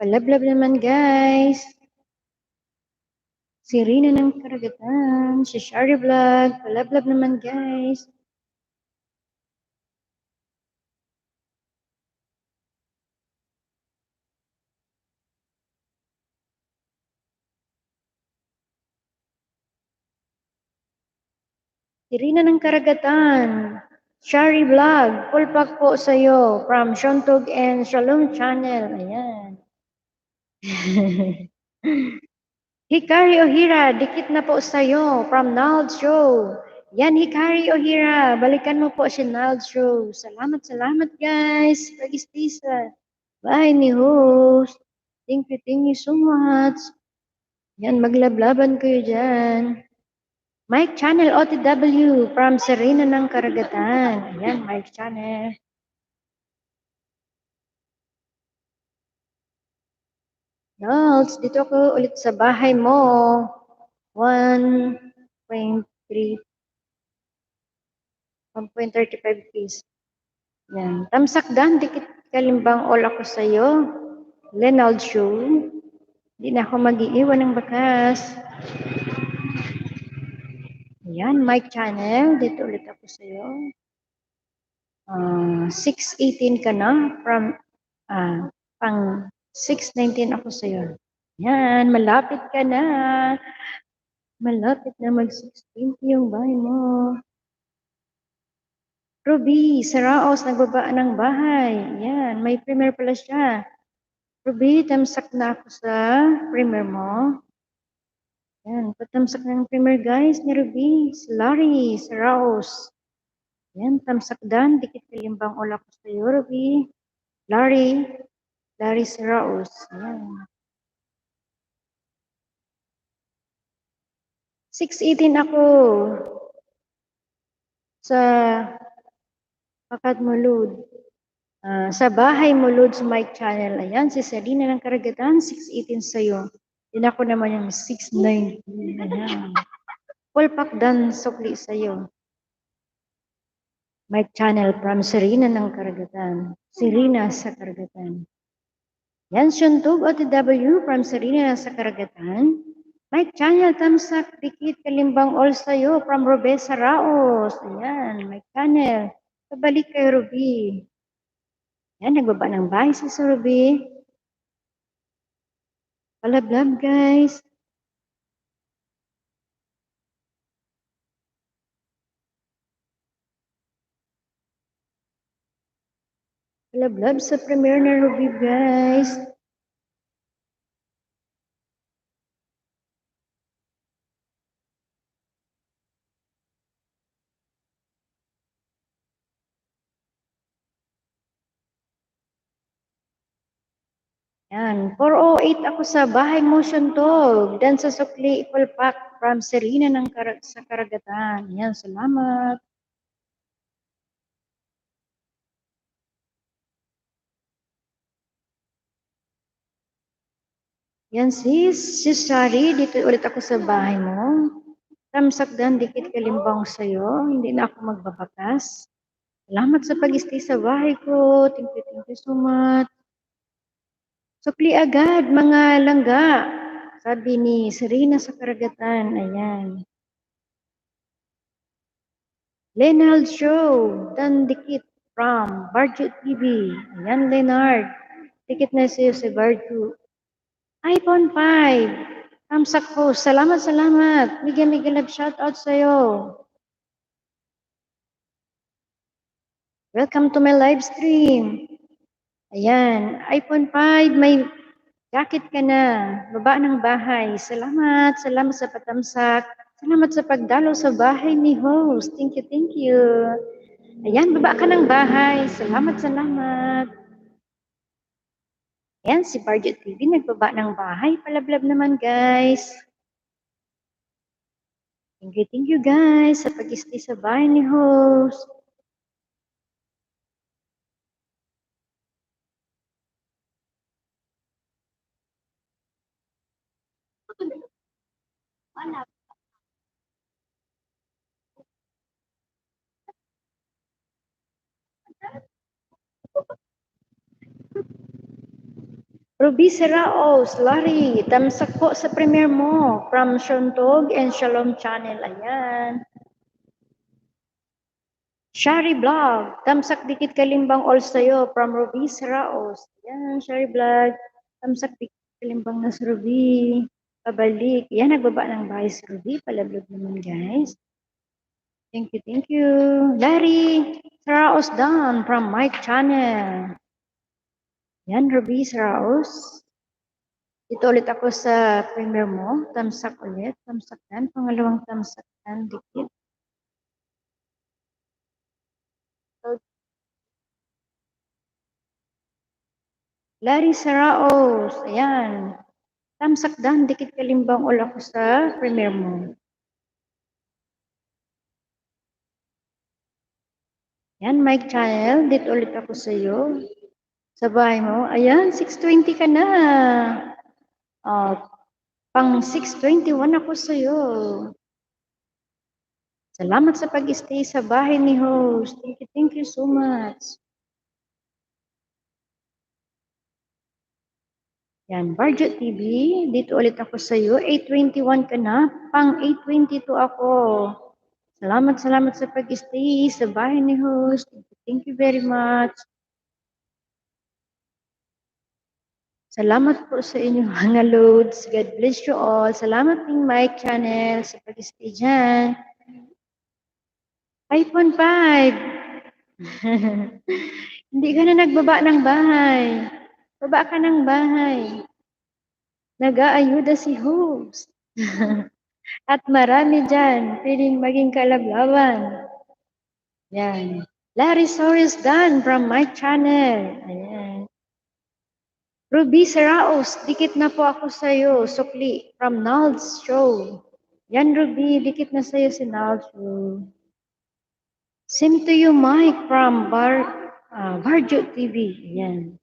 Palablab naman, guys. Si Rina ng Karagatan. Si Shari Vlog. Palablab naman, guys. Si Rina ng Karagatan. Shari Vlog. Full pack po sa'yo. From Shontog and Shalom Channel. Ayan. Hikari Ohira, dikit na po sa'yo from Nald Show. Yan, Hikari Ohira, balikan mo po si Nald Show. Salamat guys. Pag-stay sa bahay ni host. Thank you so much. Yan, maglablaban kayo dyan. Mike Channel OTW from Serena ng Karagatan. Yan, Mike Channel. Nalds, dito ako ulit sa bahay mo. 1.3 1.35 piece. Yan. Tamsak dan, dikit kalimbang all ako sa'yo. Lenald Show. Hindi na ako mag-iiwan ng bakas. Yan, Mike Channel. Dito ulit ako sa'yo. 6:18 ka na. From, pang 6:19 ako sa'yo. Yan, malapit ka na. Malapit na mag-6:20 yung bahay mo. Ruby, Saraos, nagbaba ng bahay. Yan, may premiere pala siya. Ruby, tamsak na ako sa premiere mo. Yan, patamsak ng premiere guys ni Ruby. Si Larry, Saraos. Yan, tamsak dan. Dikit kalimbang ula ko sa iyo, Ruby. Larry Saraos. Yan. 6:18 ako sa Pakat Mulud. Sa bahay Mulud sa Mike Channel. Ayan, si Selena ng Karagatan, 6:18 sa'yo. Din ako naman yung 6:19. Ayan. Full pack dan sukli sa'yo. Mike Channel from Serena ng Karagatan. Serena sa Karagatan. Yan, Shuntog OTW from Serena sa Karagatan. Mike Channel, tamsak, dikit, kalimbang all sa'yo from Robesa Raos. Ayan, Mike Channel. Pabalik kay Ruby. Yan, nagbaba ng bahay si Ruby. Palablab, guys. Palablab sa premiere na Ruby, guys. Yan, 4:08 ako sa bahay mo, Shuntog. Dan sa sukli, full pack from Serena ng sa Karagatan. Yan, salamat. Yan sis Shari, dito ulit ako sa bahay mo. Tamsakdan, dikit kalimbang sa'yo. Hindi na ako magbabakas. Salamat sa pag-stay sa bahay ko. Thank you so much. Sukli agad, mga langga. Sabi ni Serena sa karagatan. Ayan. Leonard Show, dan dikit from Barjo TV. Ayan, Leonard. Dikit na sa'yo si Barjo. iPhone 5. Tamsak ko. Salamat, salamat. Mega love shoutout sa'yo. Welcome to my live stream. Ayan, iPhone 5, may jacket ka na. Baba ng bahay. Salamat, salamat sa patamsak. Salamat sa pagdalo sa bahay ni host. Thank you, thank you. Ayan, baba ka ng bahay. Salamat, salamat. Ayan, si Barjet TV nagbaba ng bahay. Palablab naman, guys. Thank you guys sa pag-stay sa bahay ni host. Ruby Seraos, Larry, tamsak po sa premiere mo from Shontog and Shalom Channel. Ayan. Shari Vlog, tamsak dikit kalimbang all sa'yo from Ruby Seraos. Ayan, Shari Vlog, tamsak dikit kalimbang na sa Ruby. Pabalik. Yan, nagbaba ng bahay si Ruby. Palablog naman, guys. Thank you. Larry Seraos down from Mike Channel. Yan, Ruby Seraos. Dito ulit ako sa premiere mo. Tamsak ulit. Tamsakan. Pangalawang tamsakan. Dikit. Larry Seraos. Ayan. Tamsak dan. Dikit kalimbang ul ako sa premiere mo. Yan, Mike Channel. Dito ulit ako sa iyo. Sa bahay mo. Ayan, 6:20 ka na. Pang 6:21 ako sa iyo. Salamat sa pag-stay sa bahay ni host. Thank you so much. Yan, Barjo TV. Dito ulit ako sa iyo. 8:21 ka na. Pang 8:22 ako. Salamat sa pag-stay sa bahay ni host. Thank you very much. Salamat po sa inyong mga loads. God bless you all. Salamat din Mike Channel sa pag-stay dyan. iPhone 5. Hindi ka na nagbaba ng bahay. Baba ka ng bahay. Nag-aayuda si host. At marami dyan. Pwedeng maging kalablaban. Yan. Larry Soris Dan from my channel. Ayan. Ruby Seraos, dikit na po ako sa iyo. Sukli from Nald's Show. Yan Ruby, dikit na sa iyo si Nald's Show. Same to you Mike from Barjo TV. Yan.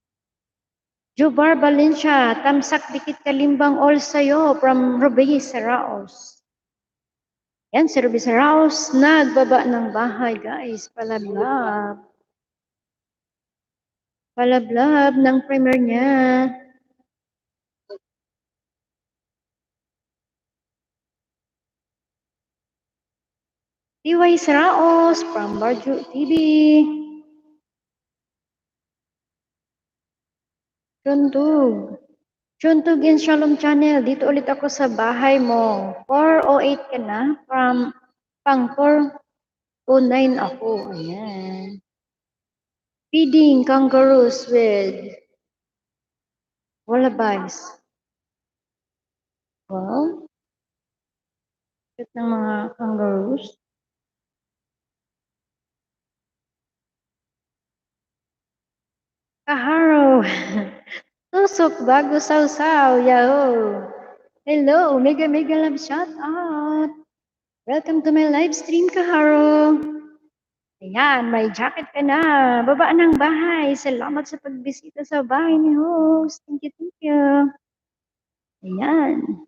Jobar Valencia, tamsak dikit kalimbang all sa iyo from Ruby Seraos. Yan si Ruby Seraos, nagbaba ng bahay guys. Palablab. Palablab ng premiere niya. TY Seraos from Barjo TV. Chuntug in Shalom Channel. Dito ulit ako sa bahay mo. 4:08 ka na. From pang 4:09 ako. Ayan. Feeding kangaroos with wallabies. Wow. Cute ng mga kangaroos. Kaharo. Tusok bago sausaw. Yahoo. Hello. Mega love shout out. Welcome to my live stream, Kaharo. Ayan, may jacket ka na. Baba ng bahay. Salamat sa pagbisita sa bahay ni host. Thank you. Ayan.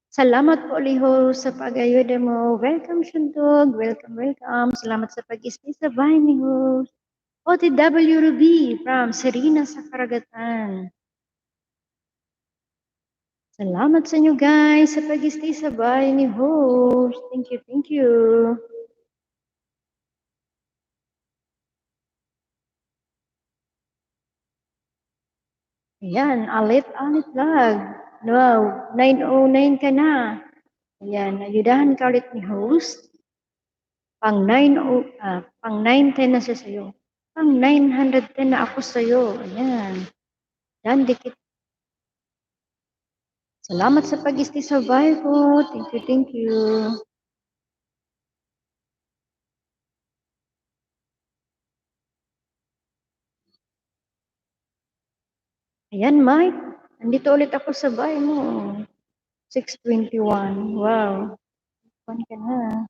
Salamat po Liho sa pag-ayuda mo. Welcome Shundog. Welcome, welcome. Salamat sa pag-stay sa bahay ni host. OTW Ruby from Serena sa Karagatan. Salamat sa inyo guys sa pag-stay sa bahay ni host. Thank you, thank you. Ayan, alit-alit vlog. Wow, 9:09 ka na. Ayan, ayudahan ka ulit ni host. Pang 910 na siya sa'yo. Pang 910 na ako sa'yo. Ayan. Yan, dikit. Salamat sa pag-stay sa bahay ko. Thank you, thank you. Ayan, Mike. Andito ulit ako sa bahay mo. 6:21. Wow. Kuhan ka na.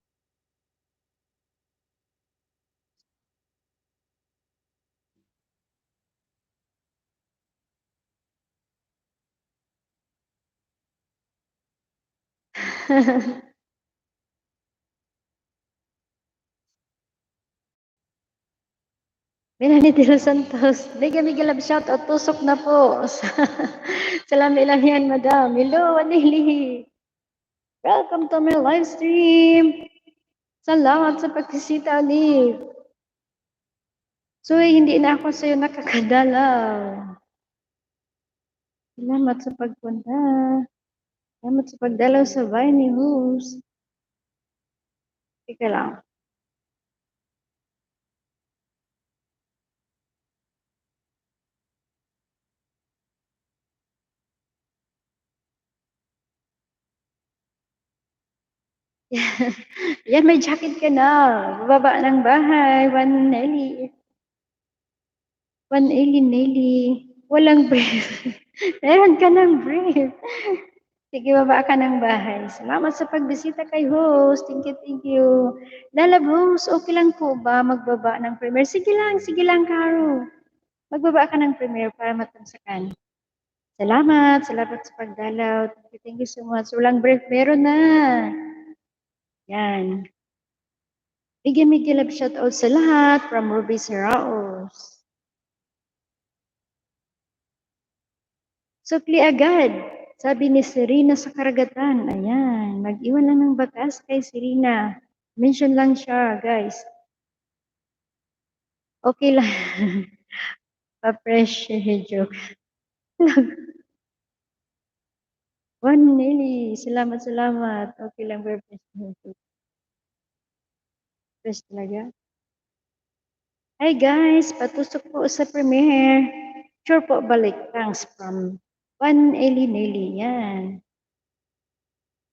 Melanie de los Santos. Mega mega love shout out. Tusok na po. Salami lang yan, madam. Hello, Anili. Welcome to my live stream. Salamat sa pagsisita, Anil. So, hindi na ako sa'yo nakakadalaw. Salamat sa pagpunta. Salamat sa pagdalaw sa bahay ni host. Teka lang. Yan, may jacket ka na. Bababa ng bahay. One Nelly. One Nelly. Walang brief. Meron ka ng brief. Sige, baba ka ng bahay. Salamat sa pagbisita kay host. Thank you, thank you. Lalab host, okay lang po ba magbaba ng premiere? Sige lang, Caro. Magbaba ka ng premiere para matamsakan. Salamat sa pagdalaw. Thank you so much. Walang brief, meron na. Yan. Bigyan love shout out sa lahat from Ruby Seraos. Sukli agad. Sabi ni Serena sa karagatan. Ayan. Mag-iwan lang ng bakas kay Serena. Mention lang siya, guys. Okay lang. Pa-fresh joke. One Nelly. Salamat. Okay lang, fresh joke. Fresh talaga. Hi guys, patusok po sa premiere. Sure po balik. Thanks from One Eli Nelly. Yan.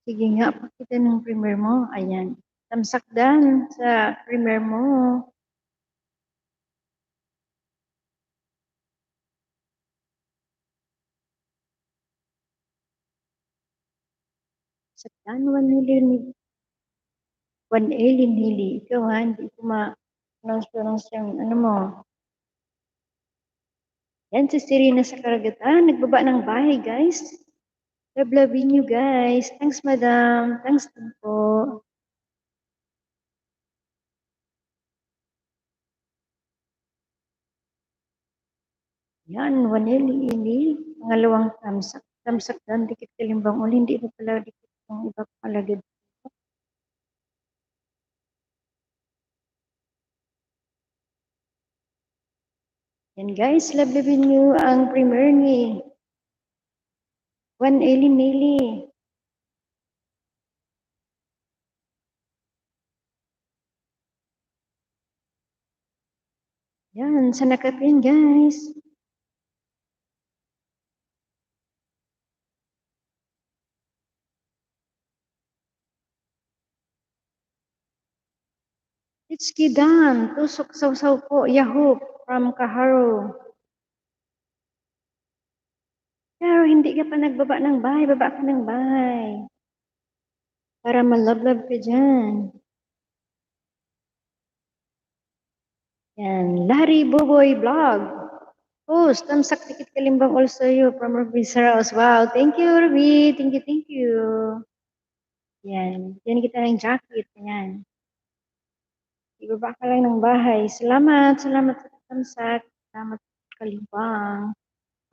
Sige nga, pakita ng premiere mo. Ayan. Tamsakdan sa premiere mo. Sakdan, One Eli Nelly. Ikaw ha, hindi ko ma-pronounce yung ano mo. Yan, si Serena sa karagatan. Nagbaba ng bahay, guys. Love you guys. Thanks, madam. Thanks din po. Yan, Eli. Pangalawang tamsak. Tamsak doon, dikit kalimbang uli. Hindi na pala dikit ng iba palagad. Yan guys, love nyo ang premiere ni One Eli Nelly. Yan, sa nakapin guys. It's Kidan, tusok saw po, Yahoo, from Kaharo. Pero hindi ka pa nagbaba ng bahay, baba ka ng bahay. Para malove ka dyan. Yan, Larry Boboy Vlog. Host, tamsak dikit kalimbang also you from Ruby Saros. Wow, thank you, Ruby. Thank you, thank you. Yan. Yan kita ng jacket. Yan. Ibaba ka lang ng bahay. Salamat, salamat sa tamsak. Salamat sa kalimbang.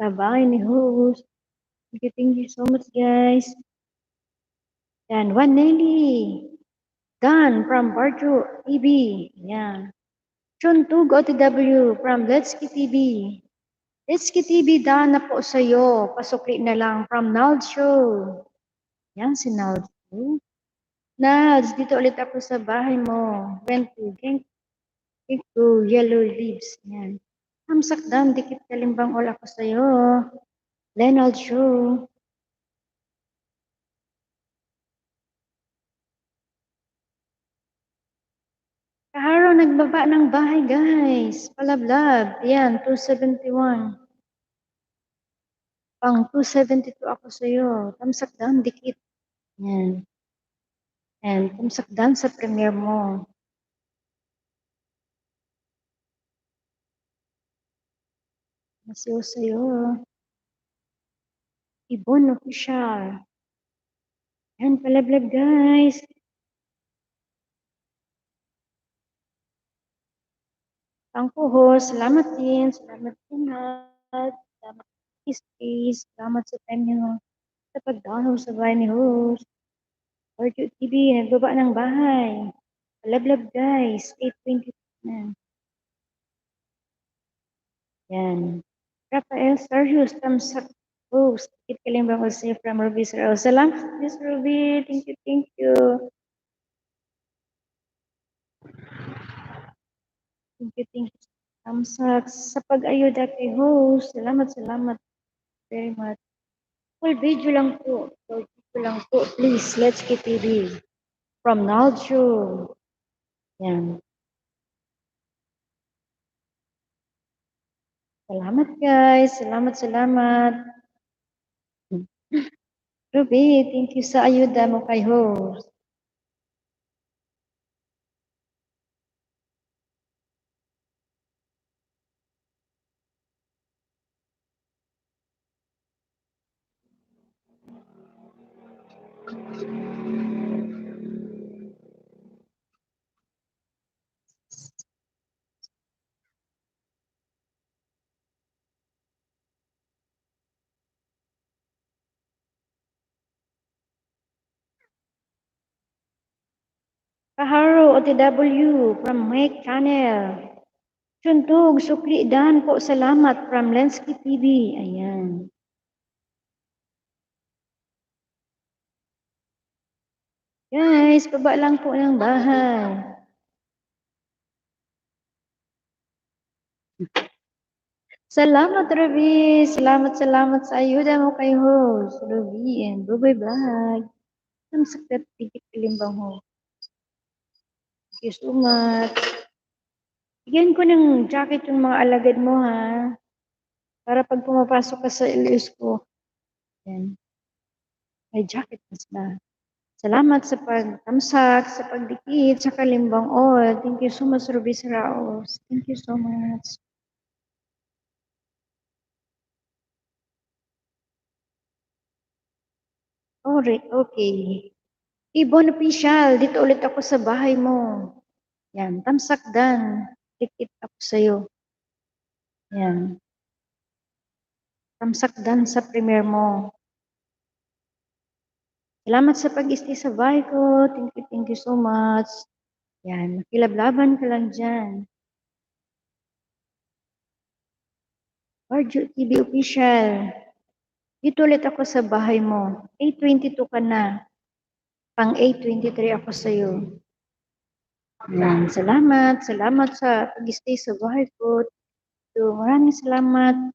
Sa bahay ni host. Thank you so much, guys. Yan. One Nelly. Dan from Barjo TV. Yan. Chuntug OTW from Let's Ki TV. Let's Ki TV, Dan na po sa'yo. Pasukli na lang from Nald Show. Yan si Nald Show. Nads, dito ulit ako sa bahay mo. Went to yellow leaves. Yan. Hamsak dan, dikit kalimbang all ako sa'yo. Lenald Show. Kaharo, nagbaba ng bahay, guys. Palablab. Yan, 271. Pang 272 ako sa'yo. Tamsak dan, dikit. Yan. And tamsak dan sa premiere mo. Masiyo sa'yo. Ibon official. Yan, palablab, guys. Ang co-host, salamat din. Salamat din lahat. Salamat sa space. Salamat sa time niyo sa pag-download sa bahay ni host. Orjo TV, nagbaba ng bahay. Palablab, guys. 8:20 na. Yan. Rafael Sarjus, tamsak host. Tikit kalimbang ko sa'yo from Ruby Sarao. Salamat, Miss Ruby. Thank you, thank you. Thank you, thank you. Tamsak sa pag-ayuda kay host. Salamat, salamat very much. Full video lang po. Full video lang po. Please, let's get TV. From Naljo. Yan. Salamat, guys. Salamat, salamat. Ruby, thank you sa ayuda mo kay host. Kaharo, OTW, from Mike Channel. Chuntug, sukli dan po, salamat from Lensky TV. Ayan. Guys, baba lang po ng bahay. Salamat, Ruby. Salamat, salamat sa ayuda mo kay host. Ruby and Buboy Vlog. Ang sakit, tigit kalimbang ho. Thank you so much. Bigyan ko ng jacket yung mga alagad mo, ha? Para pag pumapasok ka sa LS ko, yan, may jacket na sila. Salamat sa pagtamsak, sa pagdikit, sa kalimbang all. Thank you so much, Ruby Saraos. Thank you so much. Okay. Ibon official, dito ulit ako sa bahay mo. Yan, tamsak dan. Dikit ako sa'yo. Yan. Tamsak dan sa premiere mo. Salamat sa pag-stay sa bahay ko. Thank you so much. Yan, makilablaban ka lang dyan. Arjo TV official. Dito ulit ako sa bahay mo. 8:22 ka na. Pang 8:23 ako sa'yo. Yan, salamat. Salamat sa pag-stay sa bahay ko. So, maraming salamat.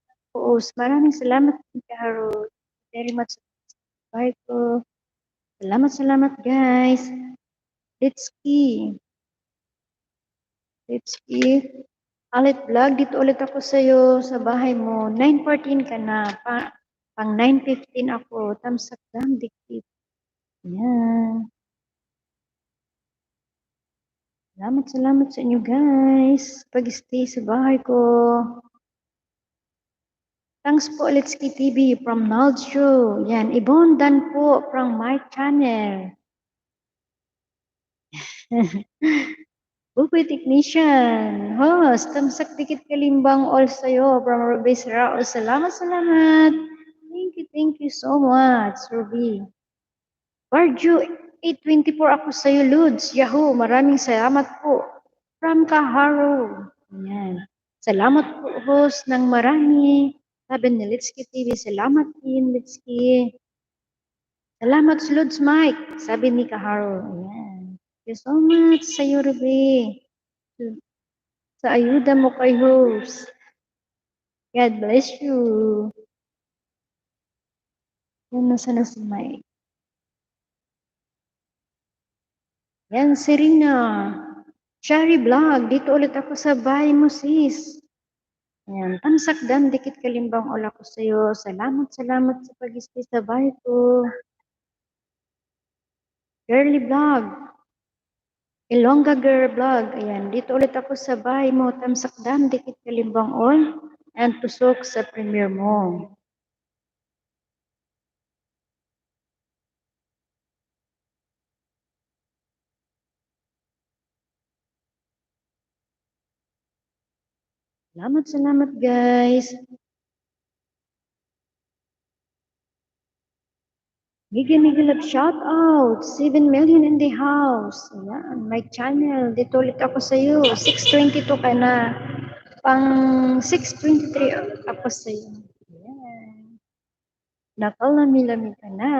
Maraming salamat, Kaharo. Very much sa bahay ko. Salamat, salamat, guys. Let's see. Alit vlog, dito ulit ako sa'yo sa bahay mo. 9:14 ka na. Pang 9:15 ako. Tamsak lang, dikit. Yan. Salamat sa inyo, guys. Pag-stay sa bahay ko. Thanks po, Let's TV from Naljo. Yan, Ibon Dan po from my channel. Bukoy Technician. Host, tamsak dikit kalimbang all sa'yo from Ruby Sarao. Salamat, salamat. Thank you so much, Ruby. Barju, 824 ako sa'yo, Ludes. Yahoo, maraming salamat po. From Kaharo. Yan. Salamat po, host, ng marami. Sabi ni Litski TV, salamat din, Litski. Salamat, Ludes Mike. Sabi ni Kaharo. Yan. Thank you so much sa'yo, Ruby. Sa ayuda mo kay host. God bless you. Yan, nasa na si Mike. Yan, Serena. Shari Vlog, dito ulit ako sa bahay mo, sis. Ayan, tamsakdan, dikit kalimbang ula ko sa'yo. Salamat sa pag-stay sa bahay ko. Girly Vlog. Ilongga Girl Vlog. Ayan, dito ulit ako sa bahay mo. Tamsakdan, dikit kalimbang all. And tusok sa premiere mo. Salamat guys. Miguel of shout out. 7 million in the house. Ayan, my channel. Dito ulit ako sa iyo. 622 ka na. Pang 623 ako sa iyo. Ayan. Nakalami-lami ka na.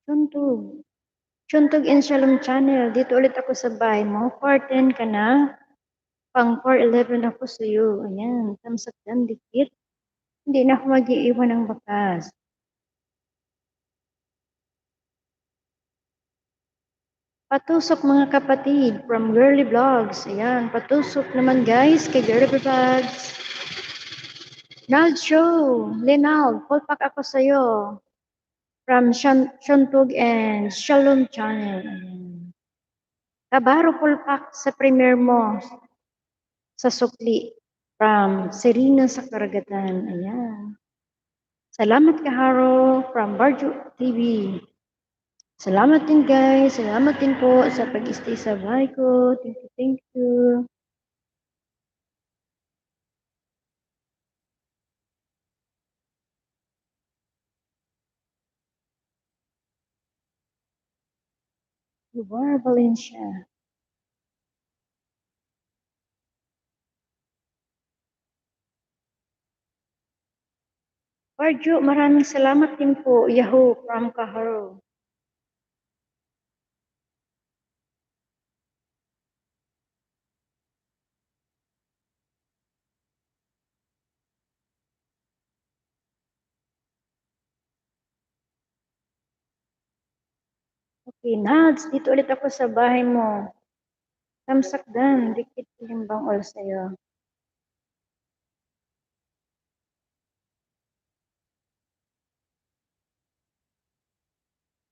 Chuntog. Chuntog in Shalom channel. Dito ulit ako sa bahay mo. Part 10 ka na. Pang 411 ako sa iyo. Ayan. Tamsak dan dikit. Hindi na ako mag-iiwan ng bakas. Patusok mga kapatid from Girly Vlogs. Ayan, patusok naman guys kay Girly Vlogs. Nald Show, Linald, pulpak ako sa'yo. From Shuntog and Shalom Channel. Ayan. Kabaro pulpak sa premiere mo sa sukli. From Serena sa Karagatan. Ayan. Salamat Kaharo from Barjo TV. Salamat din guys. Salamat din po sa pag-stay sa bahay ko. Thank you. Lubar Valencia. Barjo, maraming salamat din po. Yahoo from Kaharo. Okay, Nads, dito ulit ako sa bahay mo. Tamsakdan, dikit limbang all sa'yo.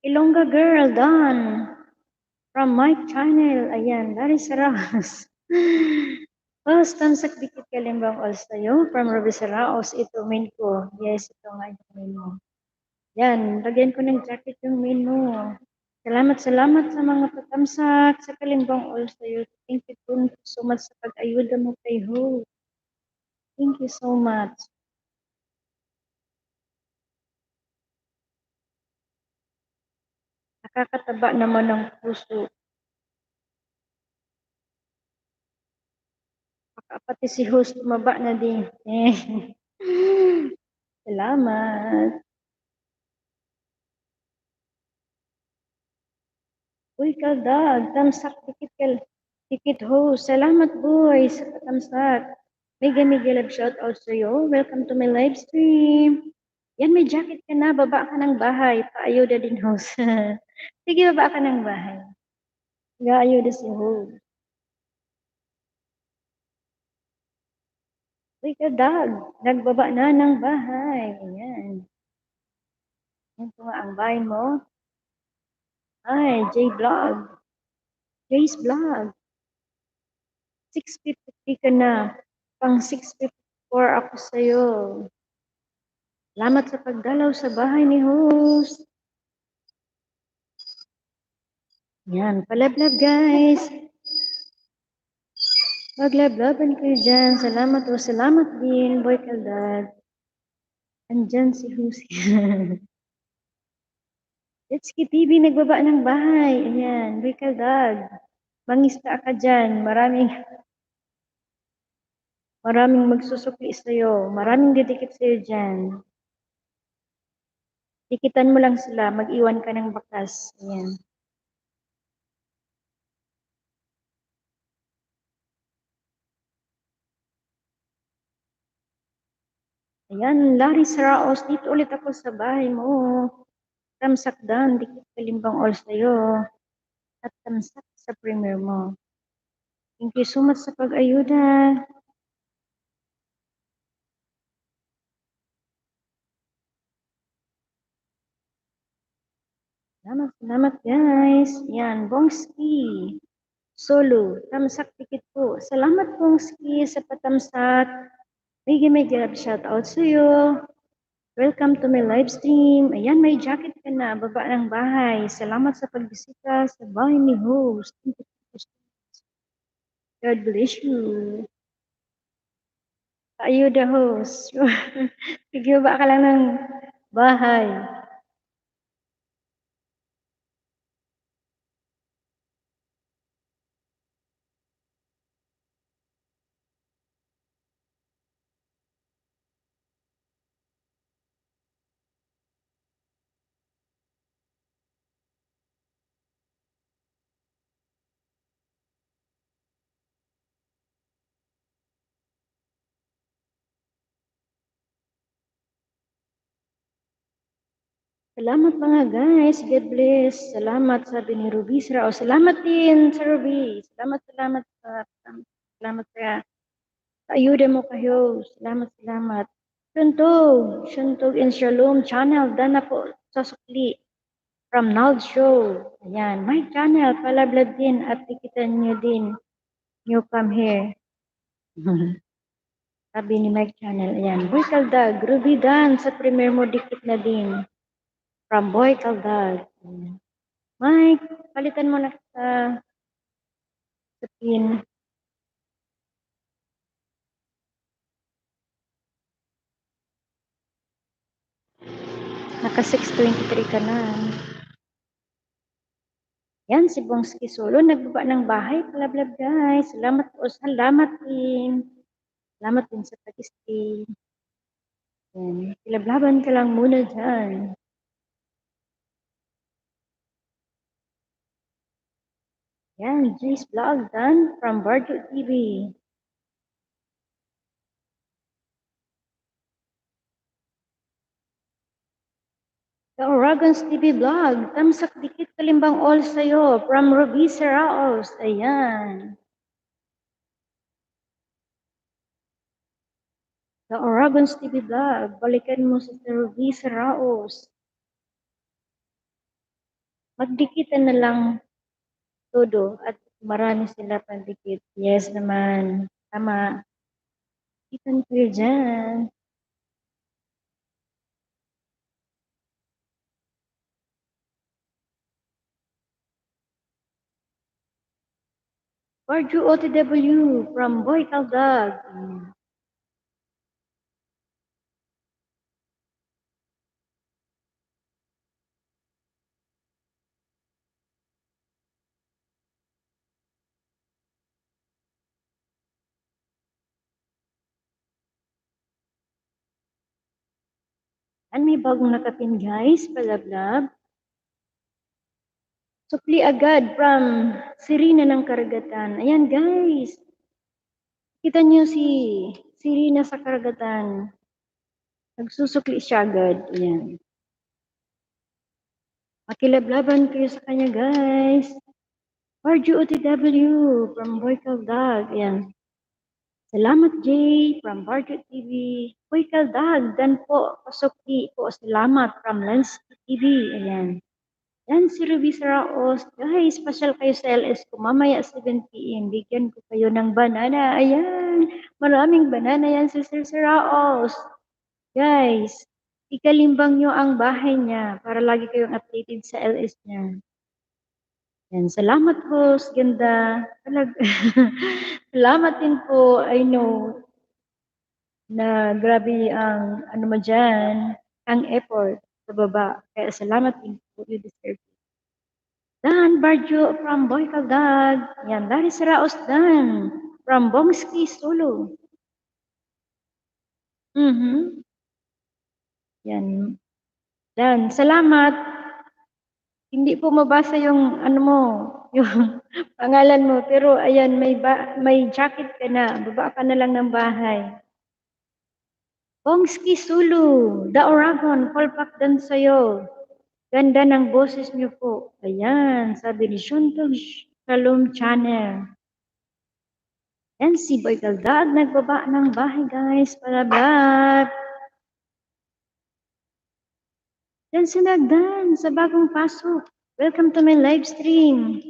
Ilongga girl, done. From my channel, ayan, Larry Saraos. Tapos, tamsak dikit kalimbang all sa'yo. From Ruby Saraos, ito main ko. Yes, ito nga yung main mo. Yan, lagyan ko ng jacket yung main mo. Salamat sa mga tatamsak, sa kalimbang all sa'yo. Thank you so much sa pag-ayuda mo kay Ho. Thank you so much. Nakakataba naman ng puso. Pati si host tumaba na din. Salamat. Uy, kaldag. Tamsak, tikit host. Salamat, boy, sa patamsak. Mega love shout out sa'yo. Welcome to my live stream. Yan, may jacket ka na. Baba ka ng bahay. Paayuda din, host. Sige, baba ka ng bahay. Gaayuda si host. Uy, kaldag. Nagbaba na ng bahay. Ayan. Yan po nga ang bahay mo. Ay, Jay's Vlog. 6:53 ka na. Pang 6:54 ako sa'yo. Salamat sa pagdalaw sa bahay ni host. Yan, palablab guys. Maglablaban kayo dyan. Salamat o salamat din, Boy Kaldad. Andyan si Husi. Jetski TV, nagbaba ng bahay. Ayan, Boy Kaldad. Mangista ka dyan. Maraming magsusukli sa'yo. Maraming didikit sa'yo dyan. Dikitan mo lang sila. Mag-iwan ka ng bakas. Ayan. Ayan, Larry Saraos, dito ulit ako sa bahay mo. Tamsakdan, dikit kalimbang all sa'yo. At tamsak sa premier mo. Thank you so much sa pag-ayuda. Salamat guys. Yan, Bongski. Solo, tamsak dikit po. Salamat Bongski sa patamsak. Mega shout out sa'yo. Welcome to my live stream. Ayan, may jacket ka na. Baba ng bahay. Salamat sa pagbisita sa bahay ni host. Thank you. God bless you. Ayuda host. Sige ba ka lang ng bahay. Salamat mga guys. God bless. Salamat sabi ni Ruby Srao. Salamat din sa Ruby. Salamat sa ayuda mo kayo. Salamat. Shuntog and Shalom channel. Dana po sa sukli. From Nald Show. Ayan. My channel. Palablad din at tikitan nyo din. You come here. Sabi ni Mike Channel. Ayan. Boy Kaldag. Ruby Dan. Sa premier mo dikit na din. From Boy Kaldag. Mike, palitan mo na sa pin. Naka 6:23 ka na. Yan, si Bongski Solo. Nagbaba ng bahay. Palablab guys. Salamat po. Salamat din. Salamat din sa pag-stay. Yan. Pilablaban ka lang muna dyan. Yan, Jay's Vlog done from Bardo TV. The Oragons TV Vlog. Tamsak dikit kalimbang all sa'yo. From Ruby Saraos. Ayan. The Oragons TV Vlog. Balikan mo sa Ruby Saraos. Magdikitan na lang todo at marami sila pandikit. Yes naman. Tama. Dikitan kayo dyan. Barju OTW from Boy Kaldag. May bagong nakapin guys, palablab. Sukli agad from Sirina ng Karagatan. Ayan guys. Kita niyo si Sirina sa Karagatan. Nagsusukli siya agad. Ayan. Makilablaban kayo sa kanya guys. Barju OTW from Boy Kaldag. Ayan. Salamat Jay from Barju TV. Boy Kaldag. Dan po, pasukli po. Salamat from Lens TV. Ayan. Yan, Si Ruby Saraos, guys, pasyal kayo sa LS ko. Mamaya 7 p.m. Bigyan ko kayo ng banana. Ayan. Maraming banana yan si Sir Saraos. Guys, ikalimbang nyo ang bahay niya para lagi kayong updated sa LS niya. Yan. Salamat po. Ganda. Salamat din po. I know na grabe ang ano mo dyan, ang effort sa baba. Kaya salamat din po. You deserve it. Dan Barjo from Boy Kaldag. Yan, dari Saraos Dan. From Bongski, Solo. Yan. Dan, salamat. Hindi po mabasa yung ano mo, yung pangalan mo. Pero ayan, may jacket ka na. Baba ka na lang ng bahay. Bongski, Sulu. The Oragon, callback dan sa'yo. Ganda ng boses niyo po. Ayan, sabi ni Shuntog Shalom Channel. Yan si Boy Kaldag, nagbaba ng bahay guys, palabab. Yan si Nagdan, sa bagong pasok. Welcome to my live stream.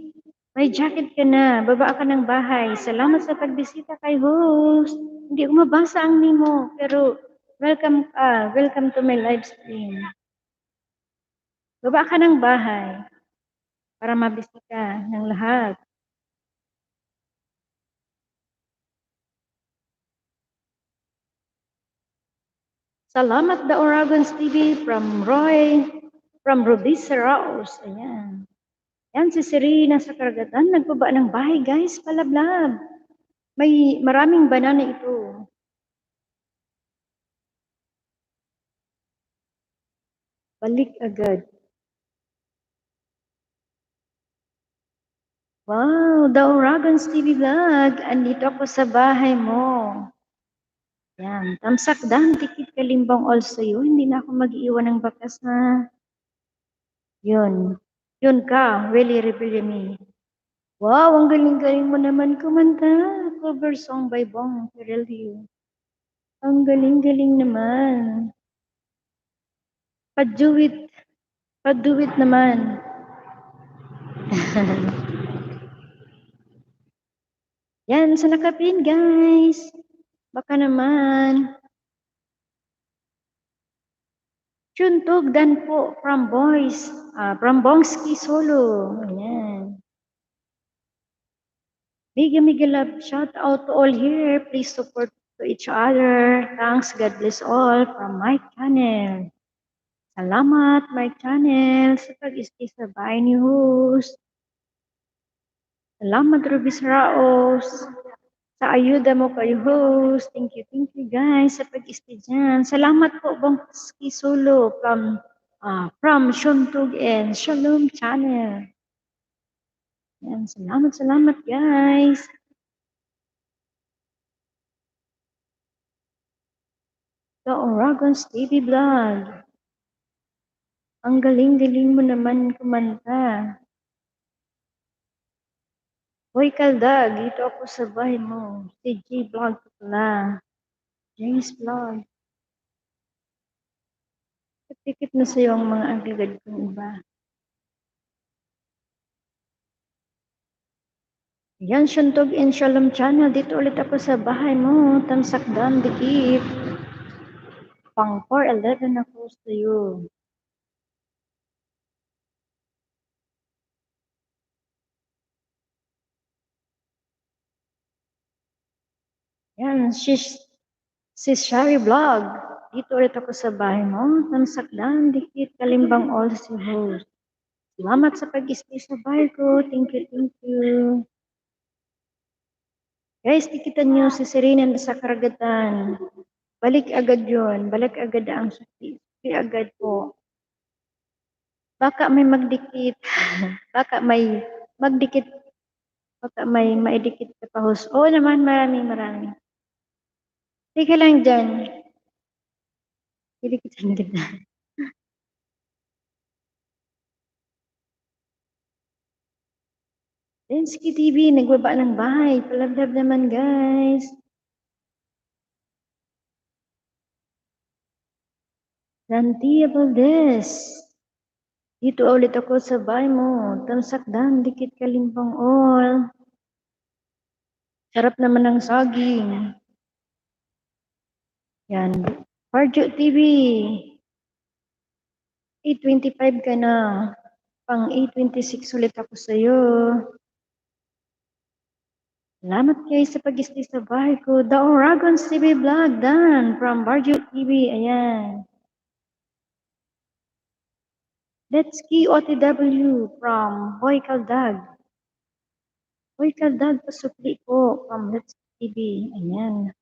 May jacket ka na, baba ka ng bahay. Salamat sa pagbisita kay host. Hindi ko mabasa ang name mo, pero welcome to my live stream. Baba ka ng bahay para mabisita ng lahat. Salamat The Oragons TV from Ruby Saraos. Ayan. Yan si Serena sa karagatan. Nagbaba ng bahay guys. Palablab. May maraming banana ito. Balik agad. Wow, The Oragons TV Vlog. Andito ako sa bahay mo. Yan. Tamsak dan. Tikit kalimbang also yun. Hindi na ako mag-iwan ng bakas na. Yun. Yun ka. Really rebel me. Wow, ang galing-galing mo naman kumanta. Cover song by Bong Ferelio. Ang galing-galing naman. Paduit naman. Yan, sa nakapin guys. Baka naman. Chuntog dan po from Bongski Solo. Ayan. Mega love. Shout out to all here. Please support to each other. Thanks. God bless all from my channel. Salamat, my channel. Sa pag-stay sa bahay ni host. Salamat, Ruby Raos. Sa ayuda mo kayo, host. Thank you guys sa pag-stay dyan. Salamat po, Bongski Solo from Shuntog and Shalom Channel. Yan, salamat guys. The Oragons TV Vlog. Ang galing-galing mo naman kumanta. Hoy Kaldag, dito ako sa bahay mo. Si J Vlog ko pala. James Vlog. Tikit na sa'yo ang mga agad kong iba. Yan, Shuntog and Shalom Channel. Dito ulit ako sa bahay mo. Tamsak dan, dikit. Pang 411 ako sa iyo. Yan, si Shari Vlog. Dito ulit ako sa bahay mo. Tamsak dan, dikit. Kalimbang all si host. Salamat sa pag-stay sa bahay ko. Thank you. Guys, tikitan nyo si Serena sa karagatan. Balik agad yun. Balik agad ang sakit. Agad po. Baka may magdikit. Baka may magdikit. Baka may maidikit ka pa host. Oo naman, marami. Teka lang dyan. Dikitan kita. Densky TV, nagbaba ng bahay. Palabdab naman guys. Santiago Valdez. Dito ulit ako sa bahay mo. Tamsakdan, dikit kalimpang all. Sarap naman ng saging. Yan. Parjo TV. 8:25 ka na. Pang 8:26 ulit ako sa'yo. Salamat kayo sa pag-stay sa bahay ko. The Oragons TV Vlog, Dan, from Barjo TV. Ayan. Let's Key OTW from Boy Kaldag. Boy Kaldag, pasupli po from Let's Key TV. Ayan.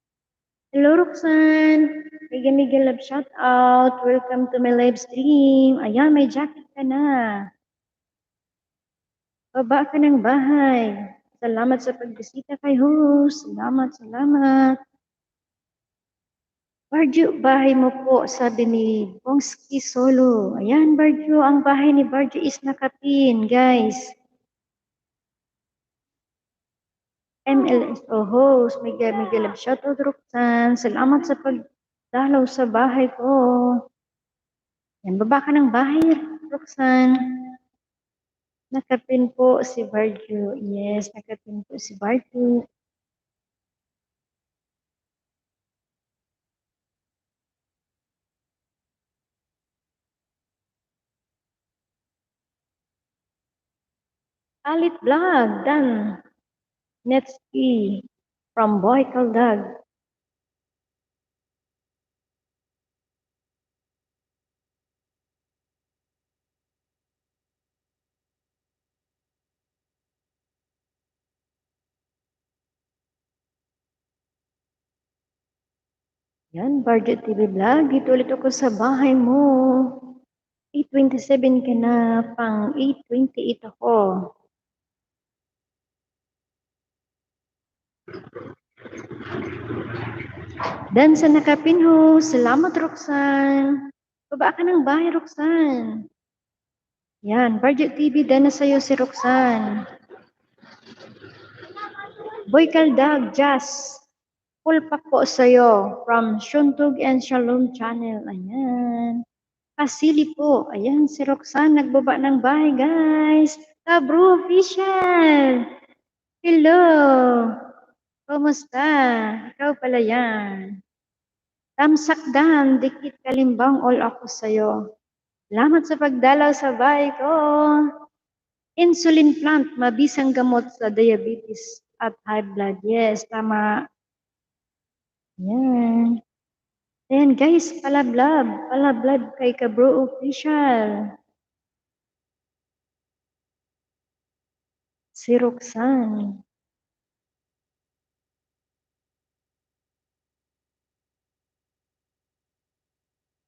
Hello, Roxanne. Mega mega love shout out. Welcome to my live stream. Ayan, may jacket ka na. Baba ka ng bahay. Salamat sa pagbisita kay host. Salamat. Barjo, bahay mo po, sabi ni Bongski Solo. Ayan, Barjo, ang bahay ni Barjo is nakapin, guys. MLSO host, mega love shoutout, Roxanne. Salamat sa pagdalaw sa bahay ko. Yan, baba ka ng bahay, Roxanne. Nakapin po si Barjo. Yes, nakapin po si Barjo. Alit Vlog, Dan. Netski from Boy Kaldag. Yan, Barjo TV Vlog. Dito ulit ako sa bahay mo. 8:27 ka na, pang 8:28 ako. Dan sa nakapinho, salamat Roxanne. Baba ka ng bahay, Roxanne. Yan, Barjo TV, dan na sa'yo si Roxanne. Boy Kaldag, Jazz. Full pack po sa'yo from Shuntug and Shalom Channel. Ayan. Pasili po. Ayan, si Roxanne nagbaba ng bahay, guys. Kabro Official. Hello. Kumusta? Ikaw pala yan. Tamsakdan, dikit kalimbang all ako sa'yo. Salamat sa pagdalaw sa bahay ko. Insulin plant, mabisang gamot sa diabetes at high blood. Yes, tama. Yan. Ayan guys, palablab kay Kabro Official. Si Roxanne.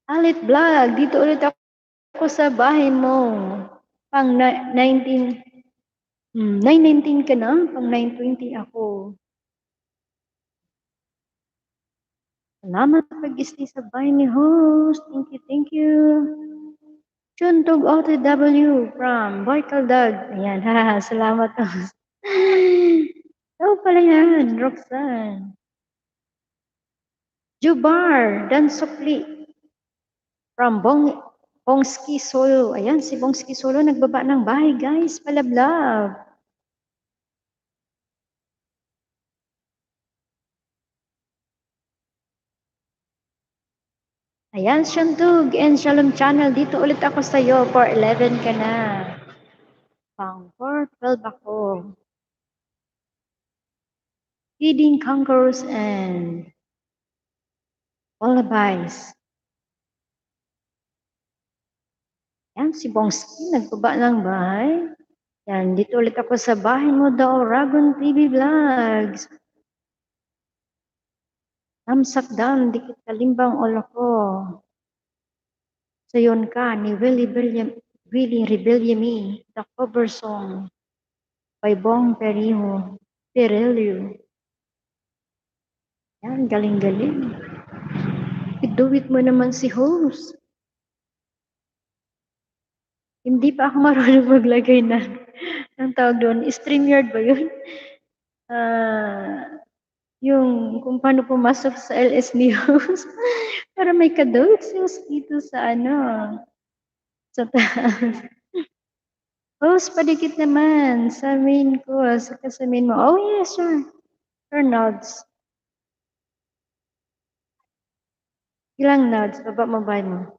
Alit Vlog, dito ulit ako sa bahay mo. Pang 9:19 ka na, pang 9:20 ako. Salamat sa pag-stay sa bahay ni host. Thank you. Chuntog OTW from Boy Kaldag. Ayan, haha, salamat host. Ikaw pala yan, Roxanne. Jubar, Dan Sukli from Bongski Solo. Ayan, si Bongski Solo nagbaba ng bahay, guys. Palablab. Ayan, Shantug and Shalom Channel. Dito ulit ako sa iyo. 4:11 ka na. Pang 4:12 ako. Feeding Conquerors and Wallabies. Yan, si Bongski nagbaba ng bahay. Yan, dito ulit ako sa bahay mo, The Oragon TV Vlogs. Tamsakdan, dikit kalimbang all ako. Sayon ka ni Willie Rebelliami, the cover song by Bong Perillo. Yan, galing-galing. I-do-it mo naman si host. Hindi pa ako marunong maglagay ng tawag doon. StreamYard ba yun? Yung kung paano pumasok sa LS News. Para may kadawit si host dito sa sa taas. Close padikit naman sa main ko, saka sa main mo. Oh, yes, sure. Sure, nods. Ilang nods? Baba mo, bay mo.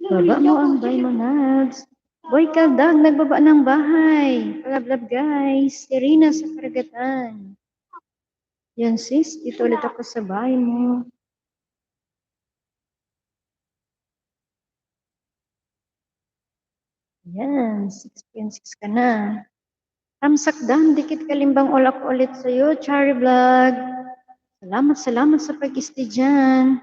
Baba mo ang bay mo, nods. Boy Kaldag, nagbaba ng bahay. Palablab, guys. Irina sa karagatan. Yan, sis. Dito ulit ako sa bahay mo. Yan, 6.6 ka na. Tamsakdan, dikit kalimbang ulak ulit sa'yo, Chari Vlog. Salamat sa pag-stay dyan.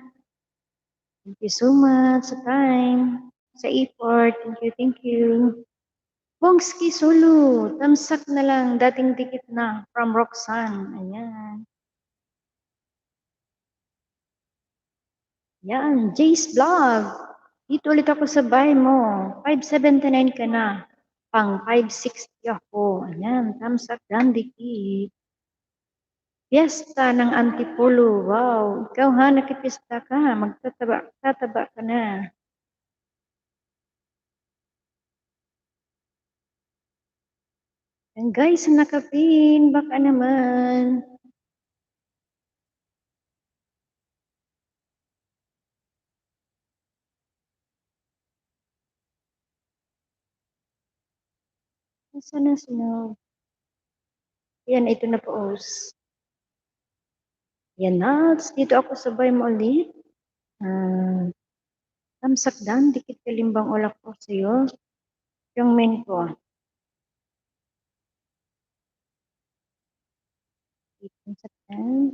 Thank you so much sa time, sa effort. Thank you. Bongski Solo, tamsak na lang, dating dikit na, from Roxanne. Ayan. Yan, Jay's Vlog. Dito ulit ako sa bahay mo. 579 ka na. Pang 560 ako. Ayan, tamsak dan dikit. Fiesta ng Antipolo. Wow, ikaw ha, nakipista ka. Tataba ka na. And guys, nakapin, baka naman. Nasaan na snow? Yan, ito na po. Yan na, dito ako sabay mo ulit. Tamsakdan, dikit kalimbang ulak ko sa'yo. Yung main ko. Tamsakdan.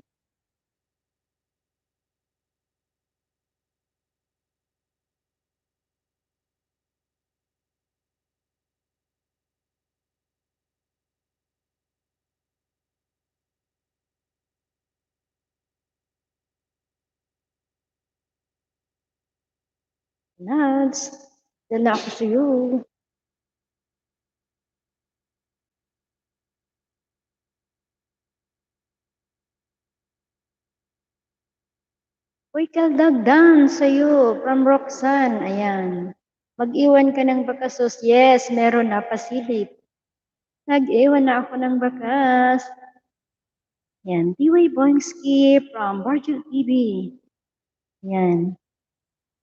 Nads, dala ako sa'yo. Uy, kaldagdan sa'yo from Roxanne. Ayan. Mag-iwan ka ng bakasos. Yes, meron na pasilip. Nag-iwan na ako ng bakas. Yan. T.Y. Boingski from Bargel TV. Yan.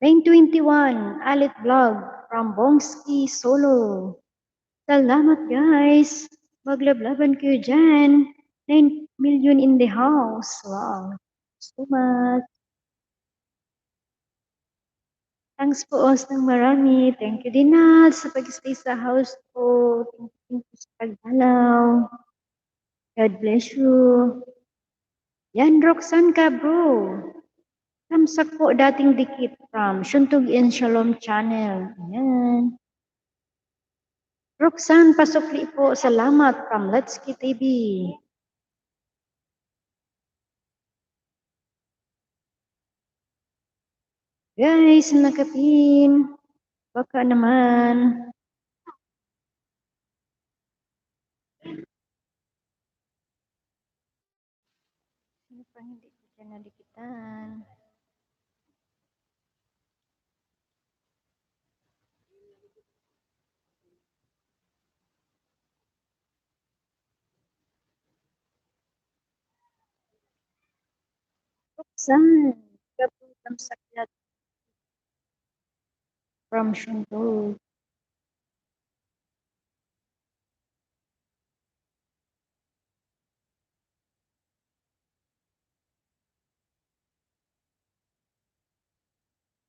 921, Alit Vlog from Bongski Solo. Salamat guys. Maglablaban kayo dyan. 9 million in the house. Wow. So much. Thanks po os ng marami. Thank you din na sa pag-stay sa house ko. Thank you sa pagdalaw. God bless you. Yan, Roxanne ka bro. Tamsak po dating dikit from Shuntog and Shalom channel. Ayan. Roxanne, pasukli po. Salamat from Let's Ki TV. Guys, nakapin. Baka naman. Ano pa hindi ko dyan nadikitan? Roxanne, kaputang saklat from Shuntog.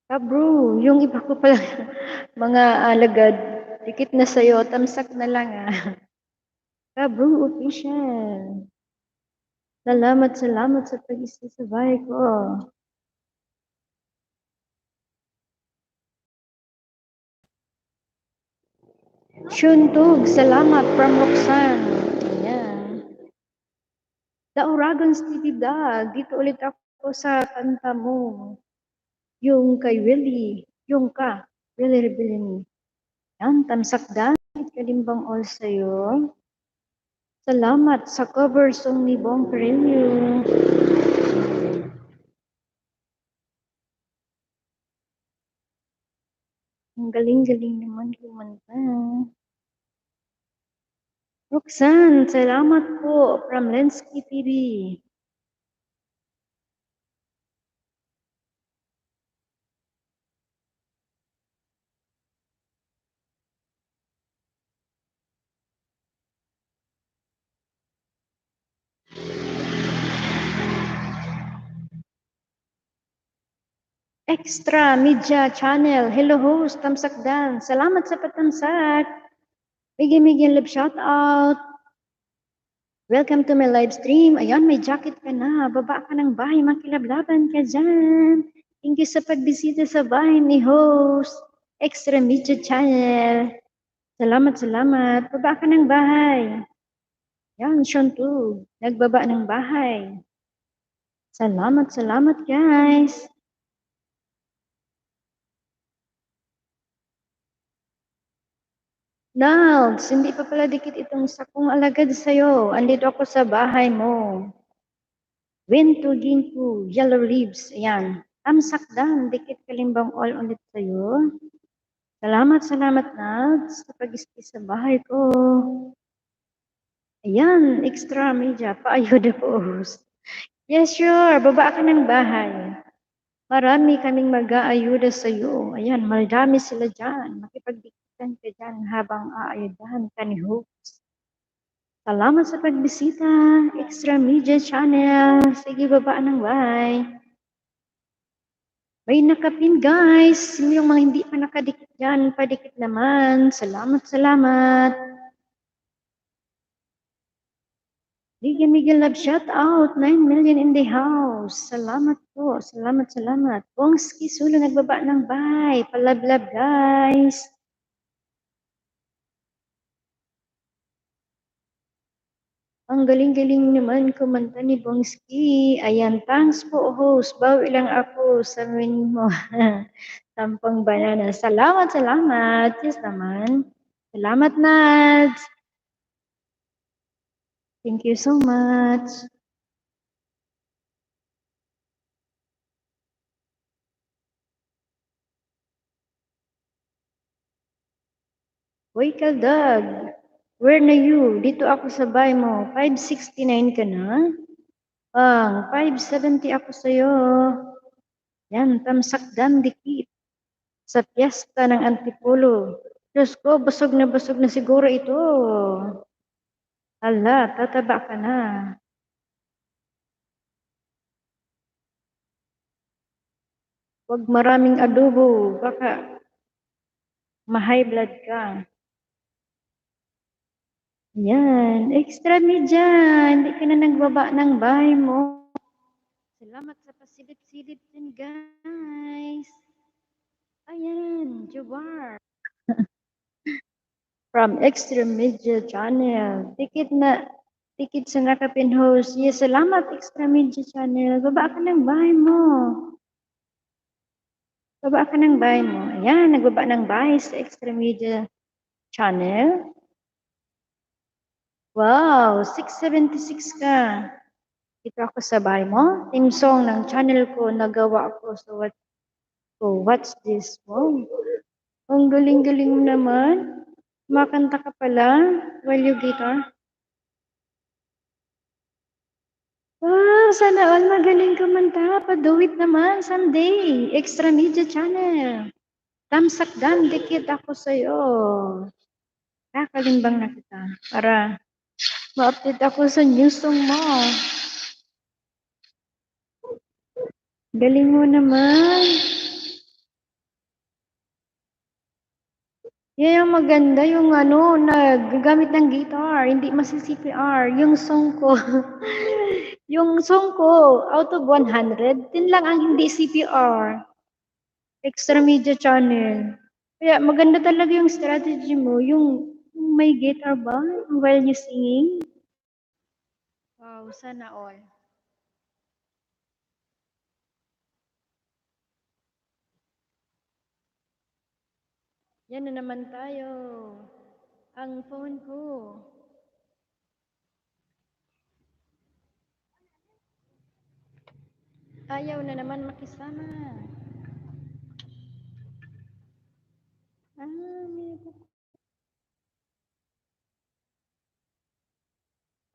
Bro, yung iba ko pala, mga alagad, dikit na sa'yo, tamsak na lang Bro, official. Salamat sa pag-isasabay ko. Shuntog, salamat from Roxanne. Ayan. The Oragons TV Dag, dito ulit ako sa kanta mo. Yung kay Willie, yung ka, Willie Rebellini. Yan, tamsakdan, kalimbang all sa'yo. Salamat sa cover song ni Bong Perenyo. Ang galing-galing naman kumanta. Roxanne, salamat po from Lensky TV. Extra Media Channel. Hello host, tamsak dan. Salamat sa patamsak. Bigyan love shout out. Welcome to my live stream. Ayan, may jacket ka na. Baba ka ng bahay, makilablaban ka dyan. Thank you sa pagbisita sa bahay ni host. Extra Media Channel. Salamat. Baba ka ng bahay. Yan, Sean too. Nagbaba ng bahay. Salamat guys. Nals, hindi pa pala dikit itong sakong alagad sa'yo. Andito ako sa bahay mo. Winto, ginto, yellow leaves. Ayan. Tamsak dan, dikit kalimbang all ulit sa'yo. Salamat, Nals, sa pag-iski sa bahay ko. Ayan, extra media, paayuda po. Yes, sure. Baba ka ng bahay. Marami kaming mag-aayuda sa iyo. Ayan, marami sila dyan. Makipagdikitan ka dyan habang aayudahan ka ni host. Salamat sa pagbisita. Extra Media Channel. Sige, baba ng bahay. May nakapin guys. Yung mga hindi pa nakadikit dyan, padikit naman. Salamat. Miguel love shout out. 9 million in the house. Salamat po. Salamat. Bongski Sulo nagbaba ng bahay. Palablab guys. Ang galing-galing naman kumanta ni Bongski. Ayan, thanks po host. Bawi lang ako sa win mo. Tampang banana. Salamat. Yes naman. Salamat, Nads. Thank you so much. Hoy, Kaldag. Where na you? Dito ako sa bahay mo. 569 ka na? 570 ako sa'yo. Yan, tamsak dam dikit. Sa piyesta ng Antipolo. Diyos ko, busog na siguro ito. Hala, tataba ka na. Huwag maraming adobo, baka ma-high blood ka. Yan, extra media. Hindi ka na nagbaba ng bahay mo. Salamat sa pasilip-silip din, guys. Ayan, Jubar. From Extra Media Channel. Tikit sa nakapin host. Yes, salamat Extra Media Channel. Baba ka ng bahay mo. Ayan, nagbaba ng bahay sa Extra Media Channel. Wow, 676 ka. Dito ako sa bahay mo. Theme song ng channel ko, nagawa ko. So, what's this? Wow, ang galing-galing mo naman. Makanta ka pala while you guitar. Wow, sana all magaling kumanta. Pa-do it naman someday. Extra Media Channel. Tamsak dam, dikit ako sa'yo. Kakalimbang na kita para ma-update ako sa news song mo. Galing mo naman. Yan yung maganda, yung naggagamit ng guitar, hindi masi-CPR. Yung song ko, out of 100, 10 lang ang hindi CPR. Extra Media Channel. Kaya maganda talaga yung strategy mo, yung may guitar ba while you singing? Wow, sana all. Yan na naman tayo. Ang phone ko. Ayaw na naman makisama. May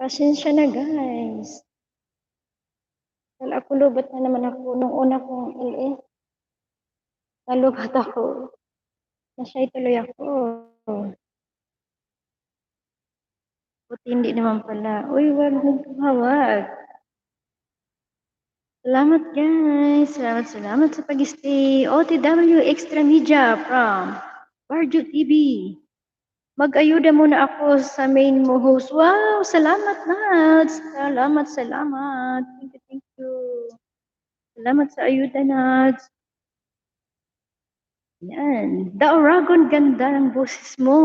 Pasensya na guys. Dahil ako lubat na naman ako nung una kong LS. Nalubat ako. Na-shy tuloy ako. Buti hindi naman pala. Uy, wag nagkahawag. Salamat guys. Salamat sa pag-stay. OTW Extra Media from Barjo TV. Mag-ayuda muna ako sa main mo host. Wow, salamat Nads. Salamat. Thank you. Salamat sa ayuda Nads. Yan. The Oragon, ganda ng boses mo.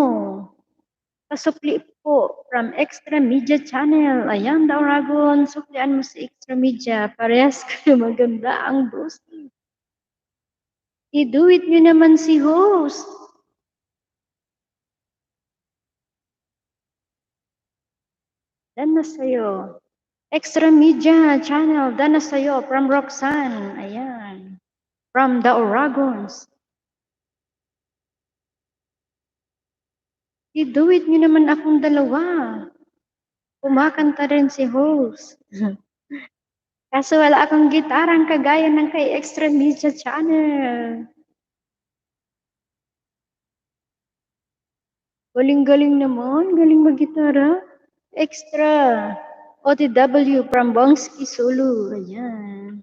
Pasukli po from Extra Media Channel. Ayan, The Oragon. Suklian mo sa Extra Media. Parehas kayo maganda ang boses. I-do it nyo naman si host. Dan na sa'yo. Extra Media Channel. Dan na sa'yo. From Roxanne. Ayan. From The Oragons. I-do it nyo naman akong dalawa. Kumakanta rin si host. Kaso wala akong gitarang kagaya ng kay Extra Media Channel. Galing-galing naman. Galing mag-gitara. Extra. OTW from Bongski Solo. Ayan.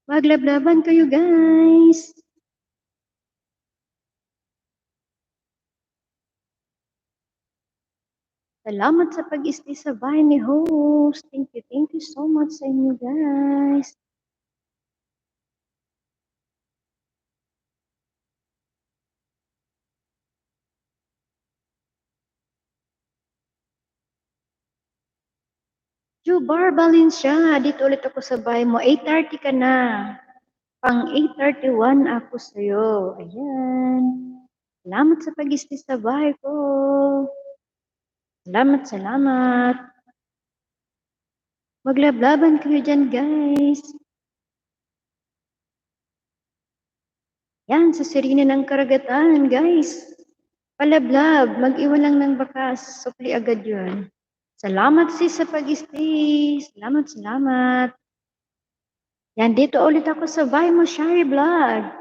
Maglablaban kayo guys. Salamat sa pag-stay sa bahay ni host. Thank you so much sa inyo guys. Jubar Valencia, dito ulit ako sa bahay mo. 8:30 ka na. Pang 8:31 ako sa'yo. Ayan. Salamat sa pag-stay sa bahay ko. Salamat. Maglablaban kayo dyan, guys. Yan, sa sirina ng karagatan, guys. Palablab, mag-iwan lang ng bakas. Supli agad yun. Salamat sis sa pag-stay. Salamat. Yan, dito ulit ako sa bahay mo, Shari Vlog.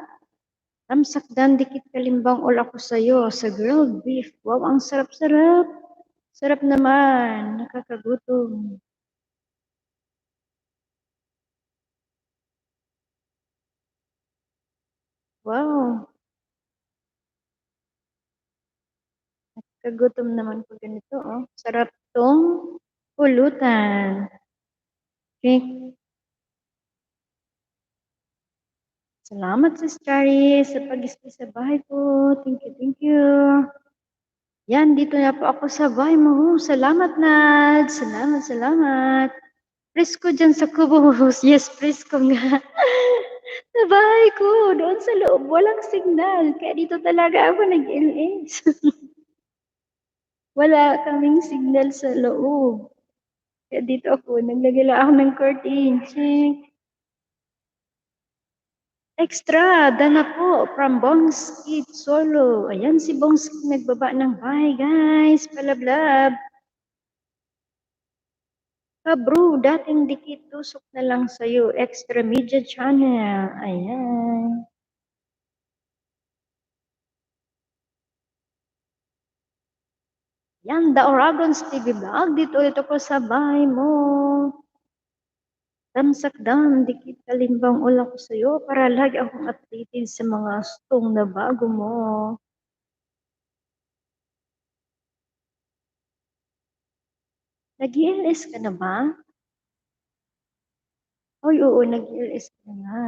Tamsakdan, dikit kalimbang all ako sa'yo sa grilled beef. Wow, ang sarap-sarap. Sarap naman. Nakakagutom. Wow. Nakakagutom naman po ganito, oh. Sarap tong pulutan. Drink. Salamat sa Starry sa pag-stay sa bahay ko. Thank you. Yan, dito na po ako sa bahay mo. Salamat, Nad. Salamat. Presko dyan sa kubo. Yes, presko nga. Sa bahay ko, doon sa loob, walang signal. Kaya dito talaga ako nag-LS. Wala kaming signal sa loob. Kaya dito ako, naglagay lang ako ng curtain. Check. Extra, dana po from Bongski Solo. Ayan si Bongski nagbaba ng bahay, guys. Palablab. Kabro, dating dikit tusok na lang sa'yo. Extra Media Channel. Ayan. Yan, The Oragons TV Vlog. Dito ulit ako sa bahay mo. Damsakdam, dikit kalimbang ula ko sa'yo para lagi akong updated sa mga stong na bago mo. Nag-ILS ka na ba? Ay, oo, nag-ILS ka na.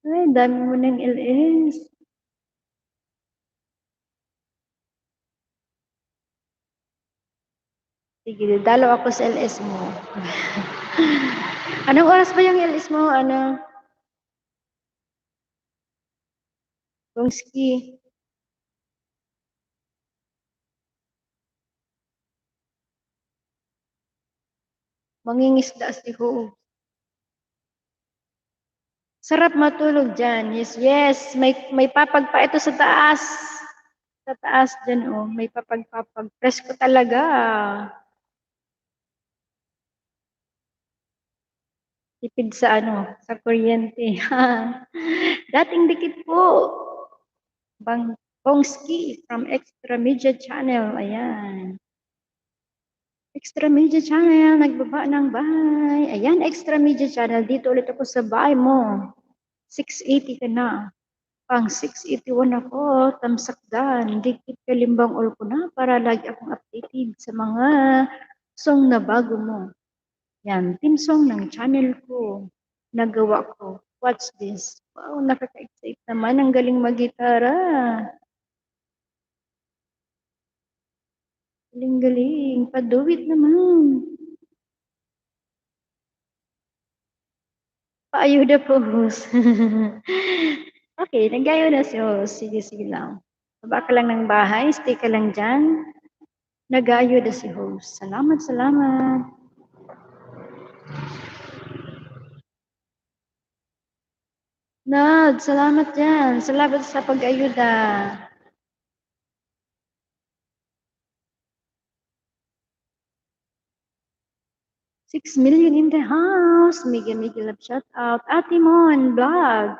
Ay, dami mo ng LS. Sige, dalaw ako sa LS mo. Anong oras ba yung LS mo? Ano? Bongski. Mangingisda si Ho. Sarap matulog dyan. Yes. May papag pa ito sa taas. Sa taas diyan, oh, may papag-papag. Presko talaga. Tipid sa ano, sa kuryente. Dating dikit po. Bongski from Extra Media Channel. Ayan. Extra Media Channel, nagbaba ng bahay. Ayan, Extra Media Channel. Dito ulit ako sa bahay mo. 680 ka na. Pang 681 ako. Tamsakdan. Dikit kalimbang all ko na para lagi akong updated sa mga song na bago mo. Yan, team song ng channel ko. Nagawa ko. Watch this. Wow, nakaka-excite naman. Ang galing mag-gitara. Galing-galing. Paduwit naman. Paayuda po, host. Okay, nagayo na si host. Sige, sige lang. Baba ka lang ng bahay. Stay ka lang dyan. Nagayo na si host. Salamat, salamat. Nad, salamat dyan. Salamat sa pag-ayuda. 6 million in the house. Mega, mega love shout out. Ate Mon vlog.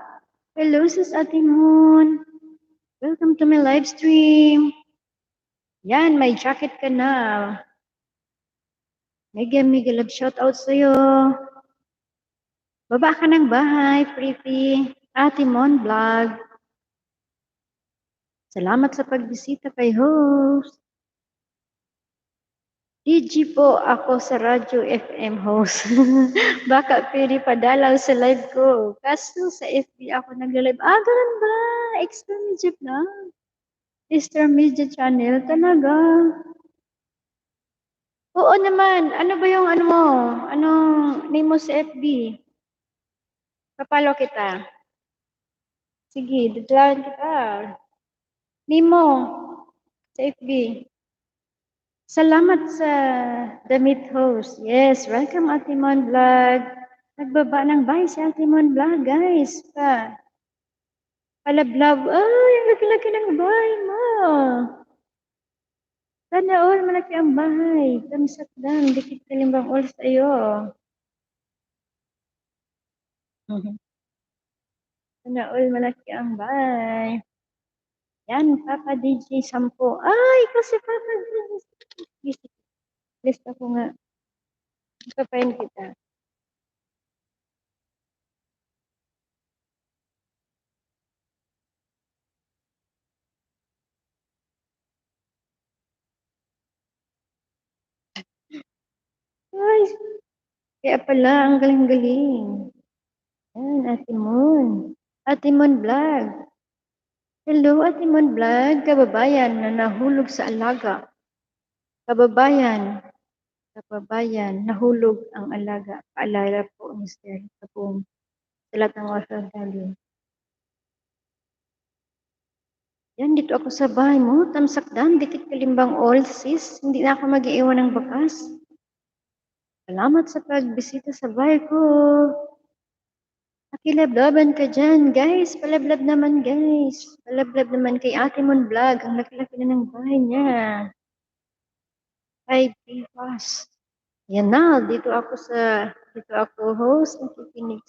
Hello, sis Ate Mon. Welcome to my live stream. Yan, may jacket ka na. Mega, mega love shout out sa'yo. Baba ka ng bahay, pretty. Ate Mon vlog. Salamat sa pagbisita kay host. DG po ako sa Radyo FM host. Baka pwede padalaw sa live ko. Kaso sa FB ako nag-live. Ah, ganun ba? Extra media na. Extra media channel talaga. Oo naman. Ano ba yung ano mo? Anong name mo sa FB? Papalo kita. Sige, dadalawan kita. Name mo sa FB. Salamat sa damit host. Yes, welcome Ate Mon Vlog. Nagbaba ng bahay si Ate Mon Vlog, guys. Palablab. Ay, ang laki-laki ng bahay mo. Sana all malaki ang bahay. Kamsat lang, dikit kalimbang all sa iyo. Sana all malaki ang bahay. Yan, Papa DJ 10. Ay, kasi Papa DJ. List ako nga. Ipapain kita. Ay, kaya pala, ang galing-galing. Yan, Ate Mon. Ate Mon Vlog. Hello, Ate Mon Vlog. Kababayan na nahulog sa alaga. Kababayan, nahulog ang alaga. Paalala po, Mr. Kapong. Sa lahat ng OFW. Yan, dito ako sa bahay mo. Tamsakdan, dikit kalimbang all, sis. Hindi na ako mag-iiwan ng bakas. Salamat sa pagbisita sa bahay ko. Pakilablaban ka dyan, guys. Palablab naman, guys. Palablab naman kay Ate Mon Vlog. Ang laki-laki na ng bahay niya. 5 fast. Yan na, dito ako host, nakikinig.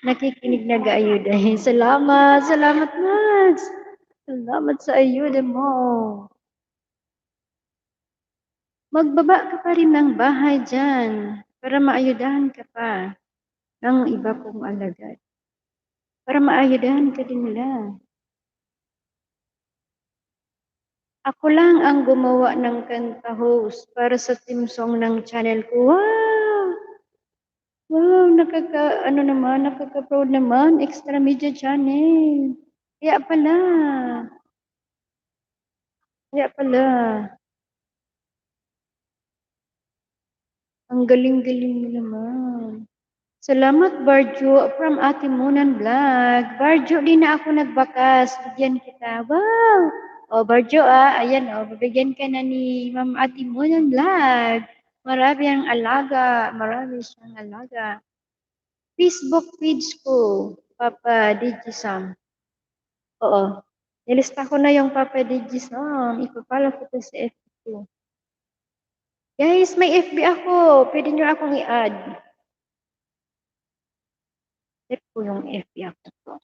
Nakikinig na ayuda. Salamat, Max. Salamat sa ayuda mo. Magbaba ka pa rin ng bahay dyan para maayudahan ka pa ng iba kong alagad. Para maayudahan ka din nila. Ako lang ang gumawa ng kanta host para sa team song ng channel ko. Wow! Wow, nakaka-proud naman. Extra Media Channel. Kaya pala. Ang galing-galing mo naman. Salamat, Barjo, from Ate Munan Vlog. Barjo, di na ako nagbakas. Bigyan kita. Wow! O, Barjo, ayan, babigyan ka na ni Ma'am Ate Munan Vlog. Marami ang alaga. Marami siyang alaga. Facebook page ko, Papa Digisam. Oo. Nilista ko na yung Papa Digis. Ipapalo ko to sa FB ko. Guys, may FB ako. Pwede nyo akong i-add. Set ko yung FB ako.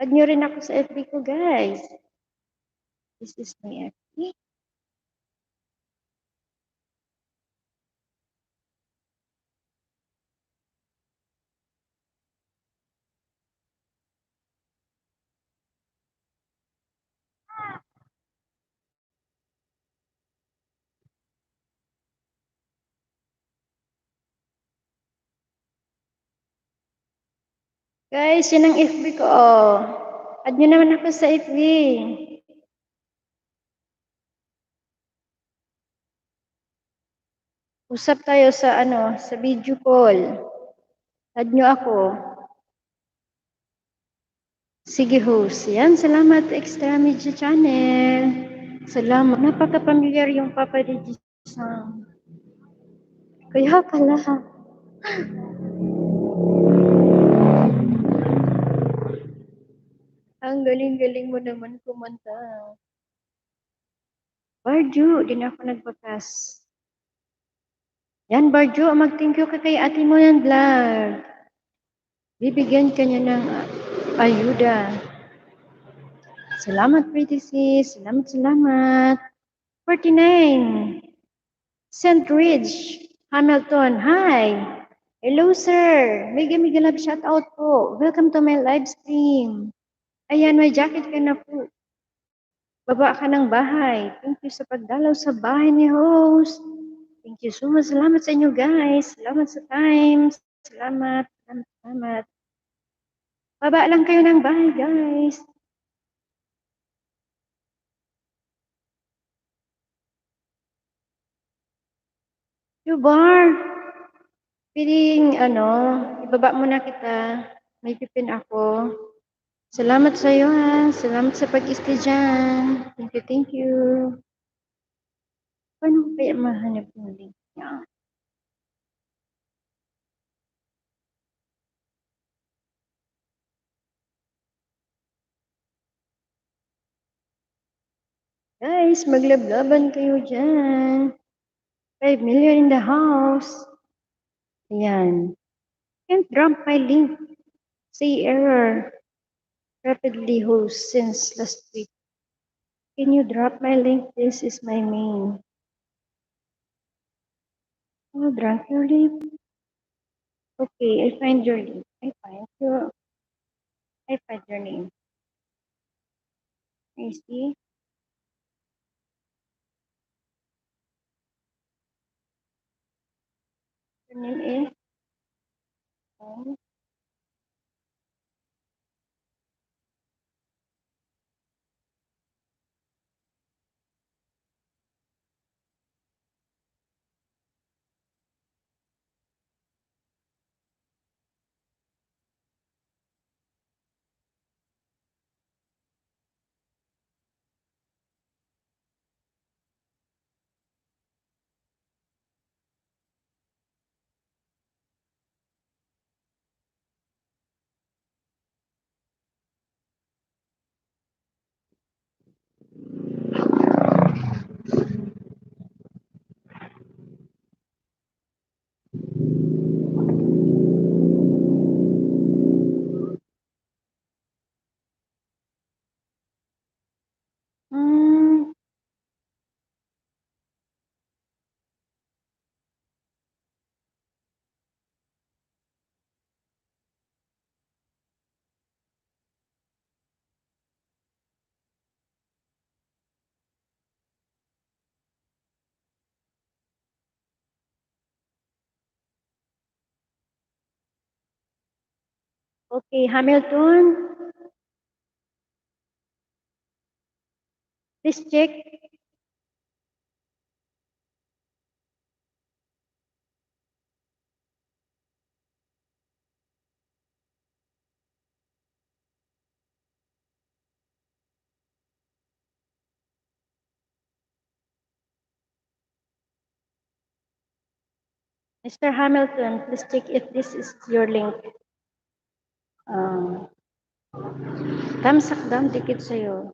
Add nyo rin ako sa FB ko, guys. This is my FB. Guys, yun ang FB ko. Add nyo naman ako sa FB. Usap tayo sa video call. Add nyo ako. Sige, host. Yan, salamat Extra Media Channel. Salamat. Napaka-familiar yung Papa Regis. Kaya pala. Ang galing-galing mo naman kumanta. Barjo, din ako nagpapas. Yan, Barjo, mag-thank you ka kay ate mo yan vlog. Bibigyan ka niya ng ayuda. Salamat, pretty sis. Salamat. 49. St. Ridge, Hamilton. Hi. Hello, sir. Mega love shout out po. Welcome to my live stream. Ayan, may jacket ka na po. Baba ka ng bahay. Thank you sa pagdalaw sa bahay ni host. Thank you so much. Salamat sa inyo, guys. Salamat sa time. Salamat. Baba lang kayo ng bahay, guys. Bar. Piling, ibaba muna kita. May pipin ako. Salamat sa iyo, ha. Salamat sa pag-stay dyan. Thank you. Paano kaya mahanap yung link niya? Guys, maglablaban kayo dyan. 5 million in the house. Ayan. Can't drop my link. Say error. Rapidly host since last week. Can you drop my link? This is my main. Oh, drop your link. Okay, I find your link. I find your name. I see. Your name is okay, Hamilton. Please check. Mr. Hamilton, please check if this is your link. Tamsak dam dikit sa'yo.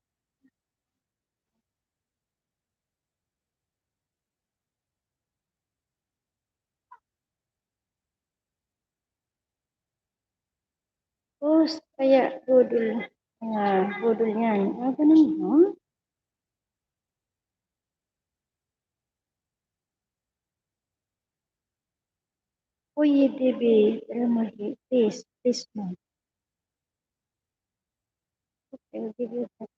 Tapos kaya budol, mga budol yan. Ah, ganun, no? Pwede be, alam mo, please, no. Okay, I'll give you that.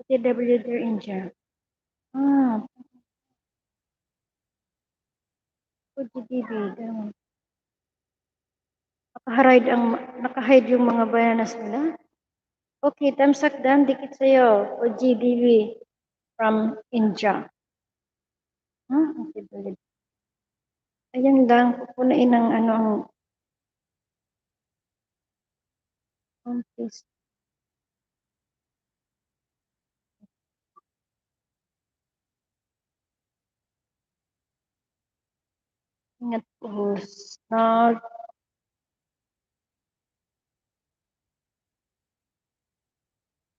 Pati W there, India. Ah, pwede be, ganun. Nakahide yung mga bananas nila. Okay, tamsak dan, dikit sa'yo. O GDB from India. Ah, okay, balik. Ayan lang, pupunain ng ano ang please. Ingat po. Snag.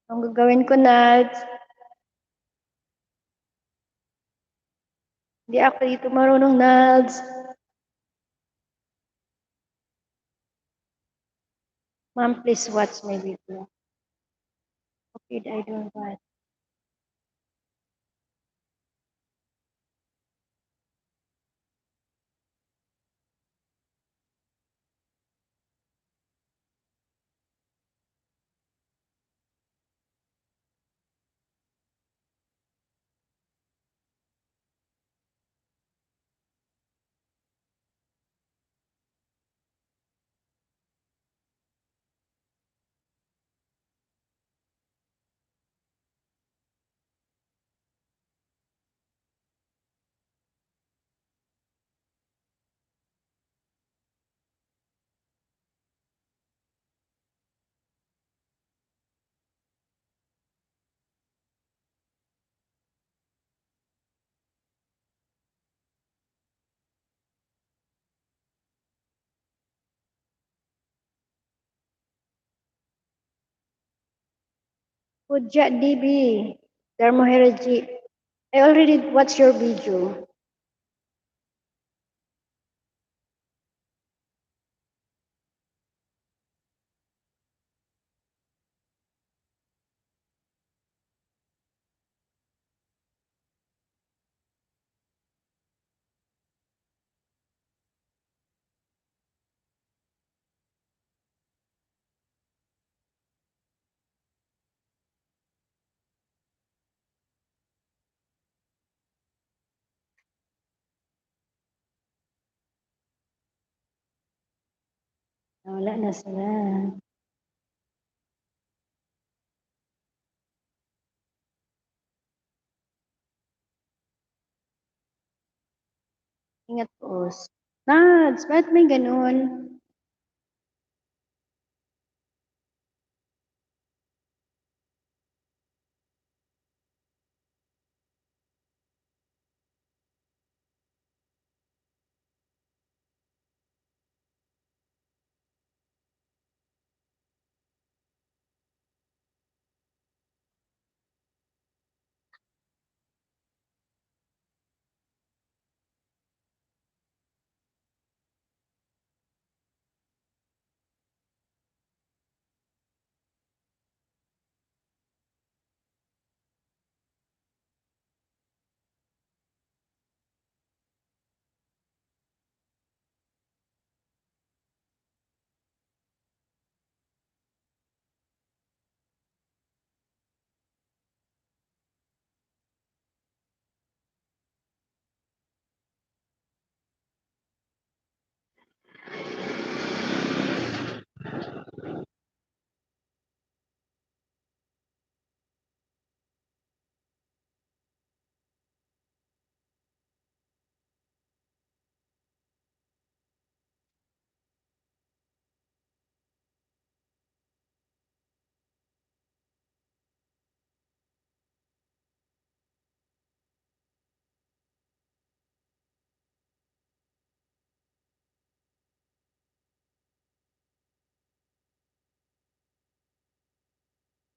Ang gagawin ko na, hindi ako dito marunong nads. Ma'am, please watch my video. Okay, I don't watch. Pudja DB, Dermoheraji. I already watched your video. Wala na sila. Ingat po. Nads, ba't may ganun?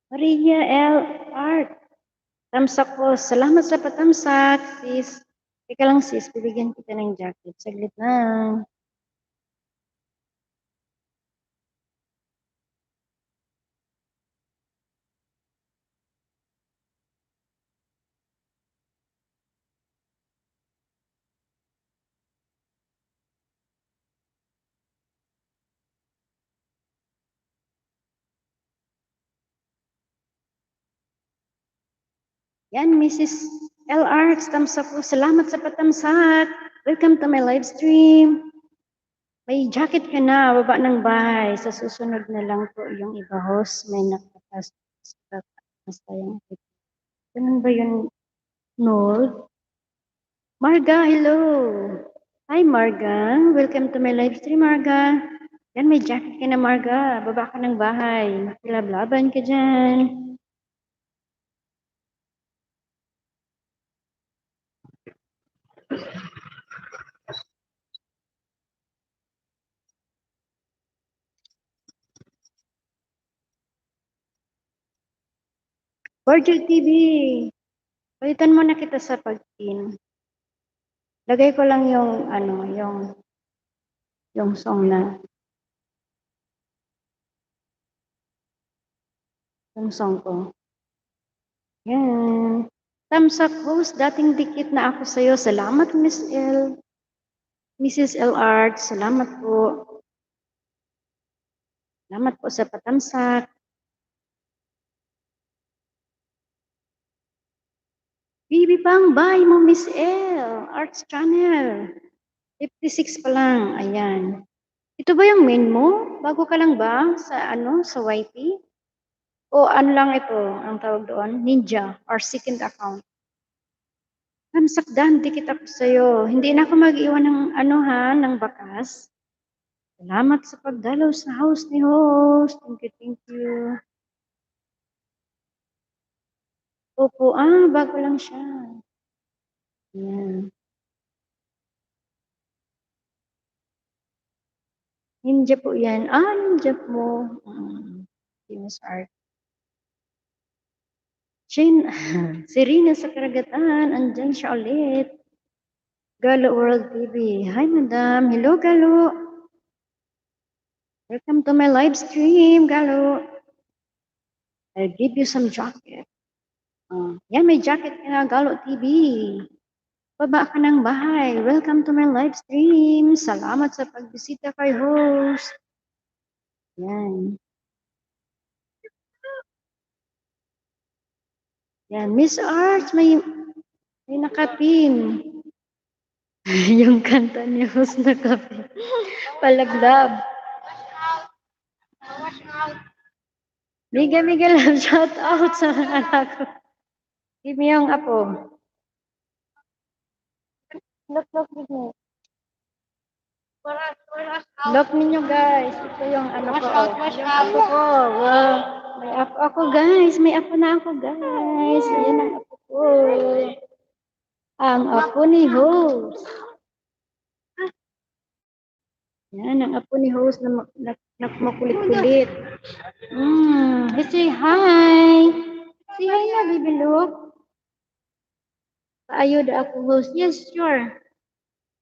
Maria L. Art. Tamsak po. Salamat sa patamsak, sis. Teka lang, sis. Bibigyan kita ng jacket. Saglit lang. Yan, Mrs. L. Arts, thumbs up po. Salamat sa patamsak. Welcome to my live stream. May jacket ka na, baba ng bahay. Sa susunod na lang po yung iba host. May nakatas. Basta yung ganun ba yun, Noel? Marga, hello. Hi, Marga. Welcome to my live stream, Marga. Yan, may jacket ka na, Marga. Baba ka ng bahay. Makilablaban ka dyan. Border TV. Palitan mo na kita sa pag-in. Lagay ko lang yung, yung song na, yung song ko. Yan. Thumbs up host, dating dikit na ako sa'yo. Salamat, Miss L. Mrs. L. Art, salamat po. Salamat po sa patamsak. Bibi pang bye mo, Miss L. Arts Channel. 56 pa lang. Ayan. Ito ba yung main mo? Bago ka lang ba sa sa YT? O ano lang ito ang tawag doon? Ninja or second account? Tamsakdan, dikit ako sa'yo. Hindi na ako mag-iwan ng ng bakas. Salamat sa pagdalaw sa house ni host. Thank you, thank you. Opo, bago lang siya. Ayan. Ninja po yan. Ninja mo. Famous art. Jane, Serena sa karagatan. Andyan siya ulit. Galo World TV. Hi, madam. Hello, Galo. Welcome to my live stream, Galo. I'll give you some jacket. Yan, may jacket ka na, Galo TV. Baba ka ng bahay. Welcome to my live stream. Salamat sa pagbisita kay host. Yan. Yan, Miss Arts, may nakapin. Yung kanta ni host nakapin. Palaglab. Miga love, shout out sa mga anak ko. Give me yung apo. Look mo. Look ninyo guys. Ito yung ko. Yung apo ko. Wow. May apo ako guys. May apo na ako guys. Ayan ang apo ko. Ang apo ni host. Yan, ang apo ni host na makulit-kulit. Say hi. Say hi na, baby look. Paayuda ako host. Yes, sure.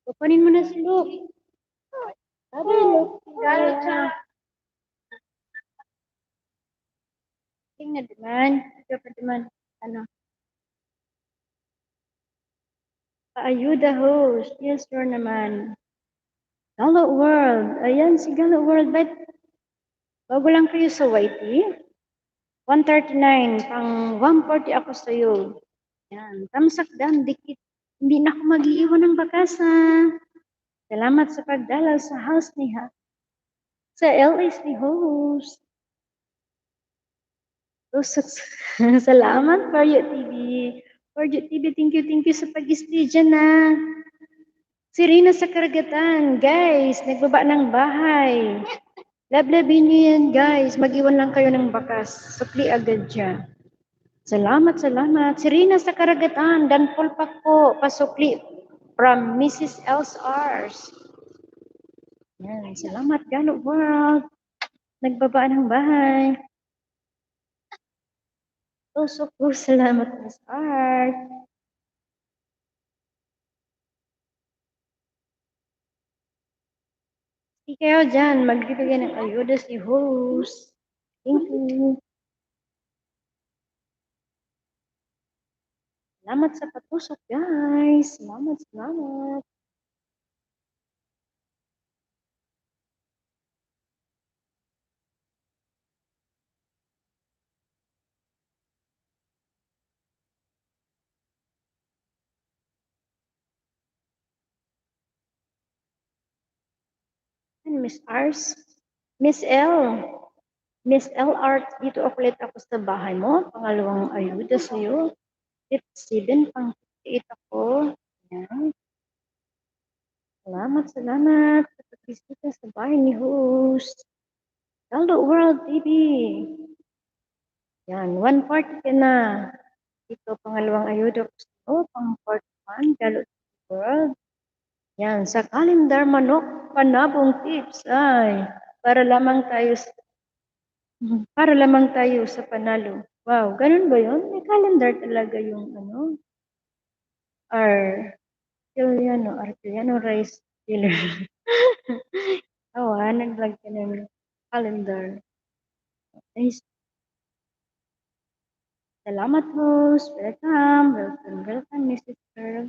Kukunin mo na si Luke. Sabi, Luke. Tingnan naman. Ito pa naman. Paayuda host. Yes, sure naman. Galo World. Ayan, si Galo World. But, bago lang kayo sa YT. 139. Pang 140 ako sa'yo. Yan. Tamsak dan, dikit. Hindi na ako mag-iiwan ng bakasa. Salamat sa pagdalaw sa house ni sa LS ni host. Salamat for you TV. For you TV, thank you sa pag-stay dyan na. Serena sa karagatan. Guys, nagbaba ng bahay. Lablabin niyo yan, guys. Mag-iwan lang kayo ng bakas. Supli agad dyan. Salamat. Serena sa karagatan. Dan pulpak po. Pasukli from Mrs. L's. Yan. Salamat, Galo World. Nagbaba ng bahay. Tusok po. Salamat, Miss Art. Hindi kayo dyan. Magbibigay ng ayuda si host. Thank you. Salamat sa patusok, guys. Salamat. Miss Ars. Miss L. Miss L. Art, dito ako ulit ako sa bahay mo. Pangalawang ayuda sa'yo. 57, pang 58 ako. Yan. Salamat sa pagbisita sa bahay ni host. Hello World TV. Yan, 140 ka na. Ito, pangalawang ayuda ko sa'yo. Pang 41, Hello World. Yan, sa calendar manok, panabong tips. Ay, para lamang tayo sa panalo. Wow, ganun ba yun? May calendar talaga yung Artiliano Rice Dealer. Nag-vlog ka ng calendar. Nice. Salamat host. Welcome, Mrs. Girl.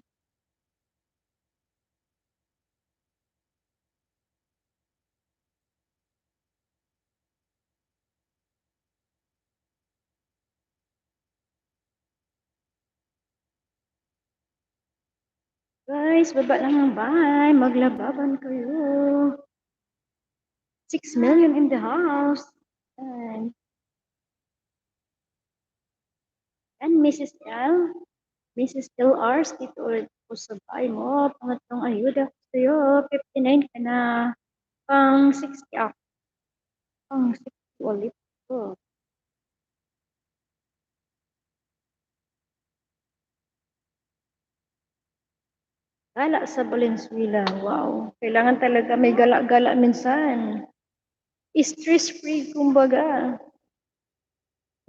Guys, baba lang ang bahay. Maglababan kayo. 6 million in the house. And Mrs. L. Mrs. LRs, dito ulit po sa bahay mo. Pangatlong ayuda ko sa'yo. 59 ka na. Pang 60 ako. Pang 60 ulit ko. Gala sa Valenzuela. Wow. Kailangan talaga may gala-gala minsan. Stress-free, kumbaga.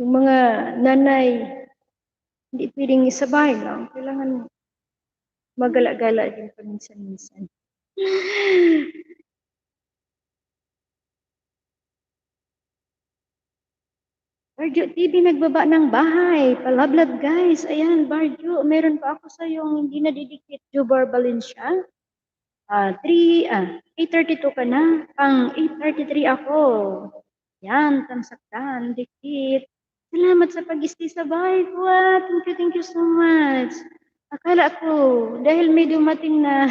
Yung mga nanay, hindi pwedeng sa bahay lang. Kailangan magala-gala din paminsan-minsan. Barjo TV nagbaba ng bahay. Palablab guys. Ayan, Barjo. Meron pa ako sa yung hindi nadidikit. Jubar Valencia. 8:32 ka na. Pang 8:33 ako. Yan, tamsaktan, dikit. Salamat sa pag-stay sa bahay ko. Thank you so much. Akala ko, dahil may dumating na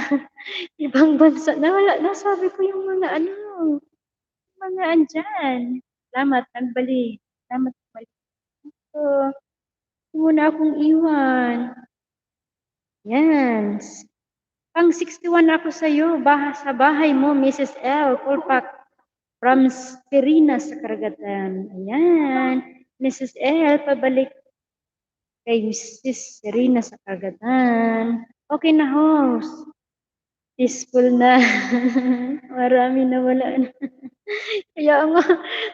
ibang bansa, nawala, nasabi ko yung mga andyan. Salamat, nagbalik. Salamat, nagbalik. So, muna akong iwan. Yan. Pang 61 ako sa iyo, sa bahay mo, Mrs. L. Full pack from Serena sa Karagatan. Ayan. Mrs. L, pabalik kay Mrs. Serena sa Karagatan. Okay na, host. Peaceful na. Marami na wala na. Kaya nga,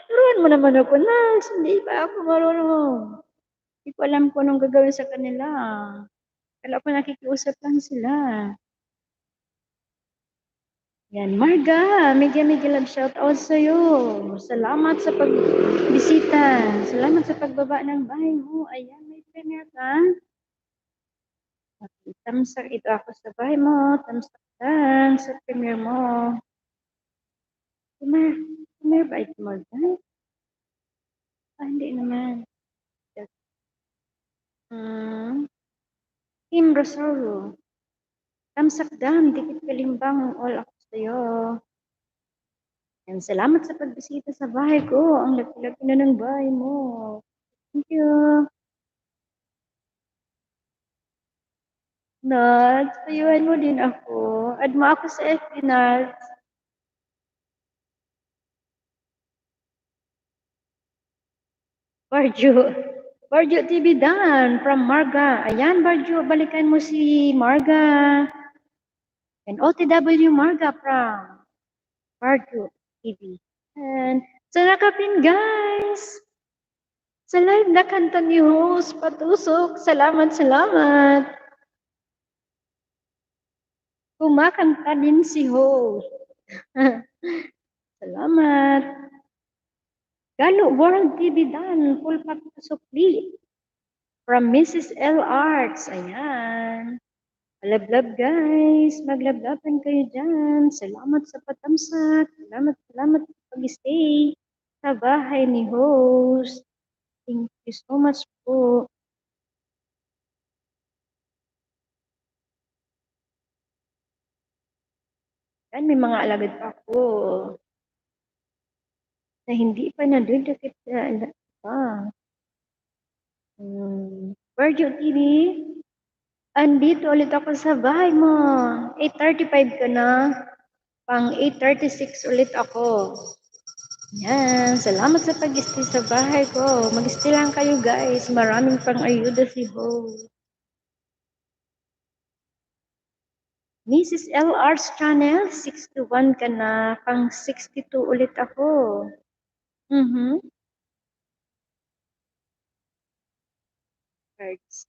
turuan mo naman ako, Nags. Hindi pa ako marunong. Hindi ko alam kung anong gagawin sa kanila. Kala ko nakikiusap lang sila. Yan, Marga, mega love shout out sa iyo. Salamat sa pagbisita. Salamat sa pagbaba ng bahay mo. Ayan, may premiere ka. Tamsak ito ako sa bahay mo. Tamsak lang sa premiere mo. Premiere ba ito, Marga? Hindi naman. Kim Rosario. Tamsak dam, dikit kalimbang all ako sa iyo. Yan, salamat sa pagbisita sa bahay ko. Ang laki-laki na ng bahay mo. Thank you. Nuts, payuhan mo din ako. Add mo ako sa FB, Nuts. Barjo TV Dan from Marga. Ayan, Barjo, balikan mo si Marga. And OTW Marga from Barjo TV. And sa nakapin, guys. Sa live na kanta ni host, patusok. Salamat. Kumakanta din si host. Salamat. Galo World TV Dan, full pack sukli. From Mrs. L. Arts. Ayan. Love guys. Maglablaban kayo dyan. Salamat sa patamsak. Salamat sa pag-stay sa bahay ni host. Thank you so much po. Yan, may mga alagad pa ako. Na hindi pa nadudukit sa pa. Virgin TV, andito ulit ako sa bahay mo. 8:35 ka na. Pang 8:36 ulit ako. Yan, salamat sa pag-stay sa bahay ko. Mag-stay lang kayo guys. Maraming pang ayuda si Ho. Mrs. LR's channel, 61 ka na. Pang 62 ulit ako. Cards.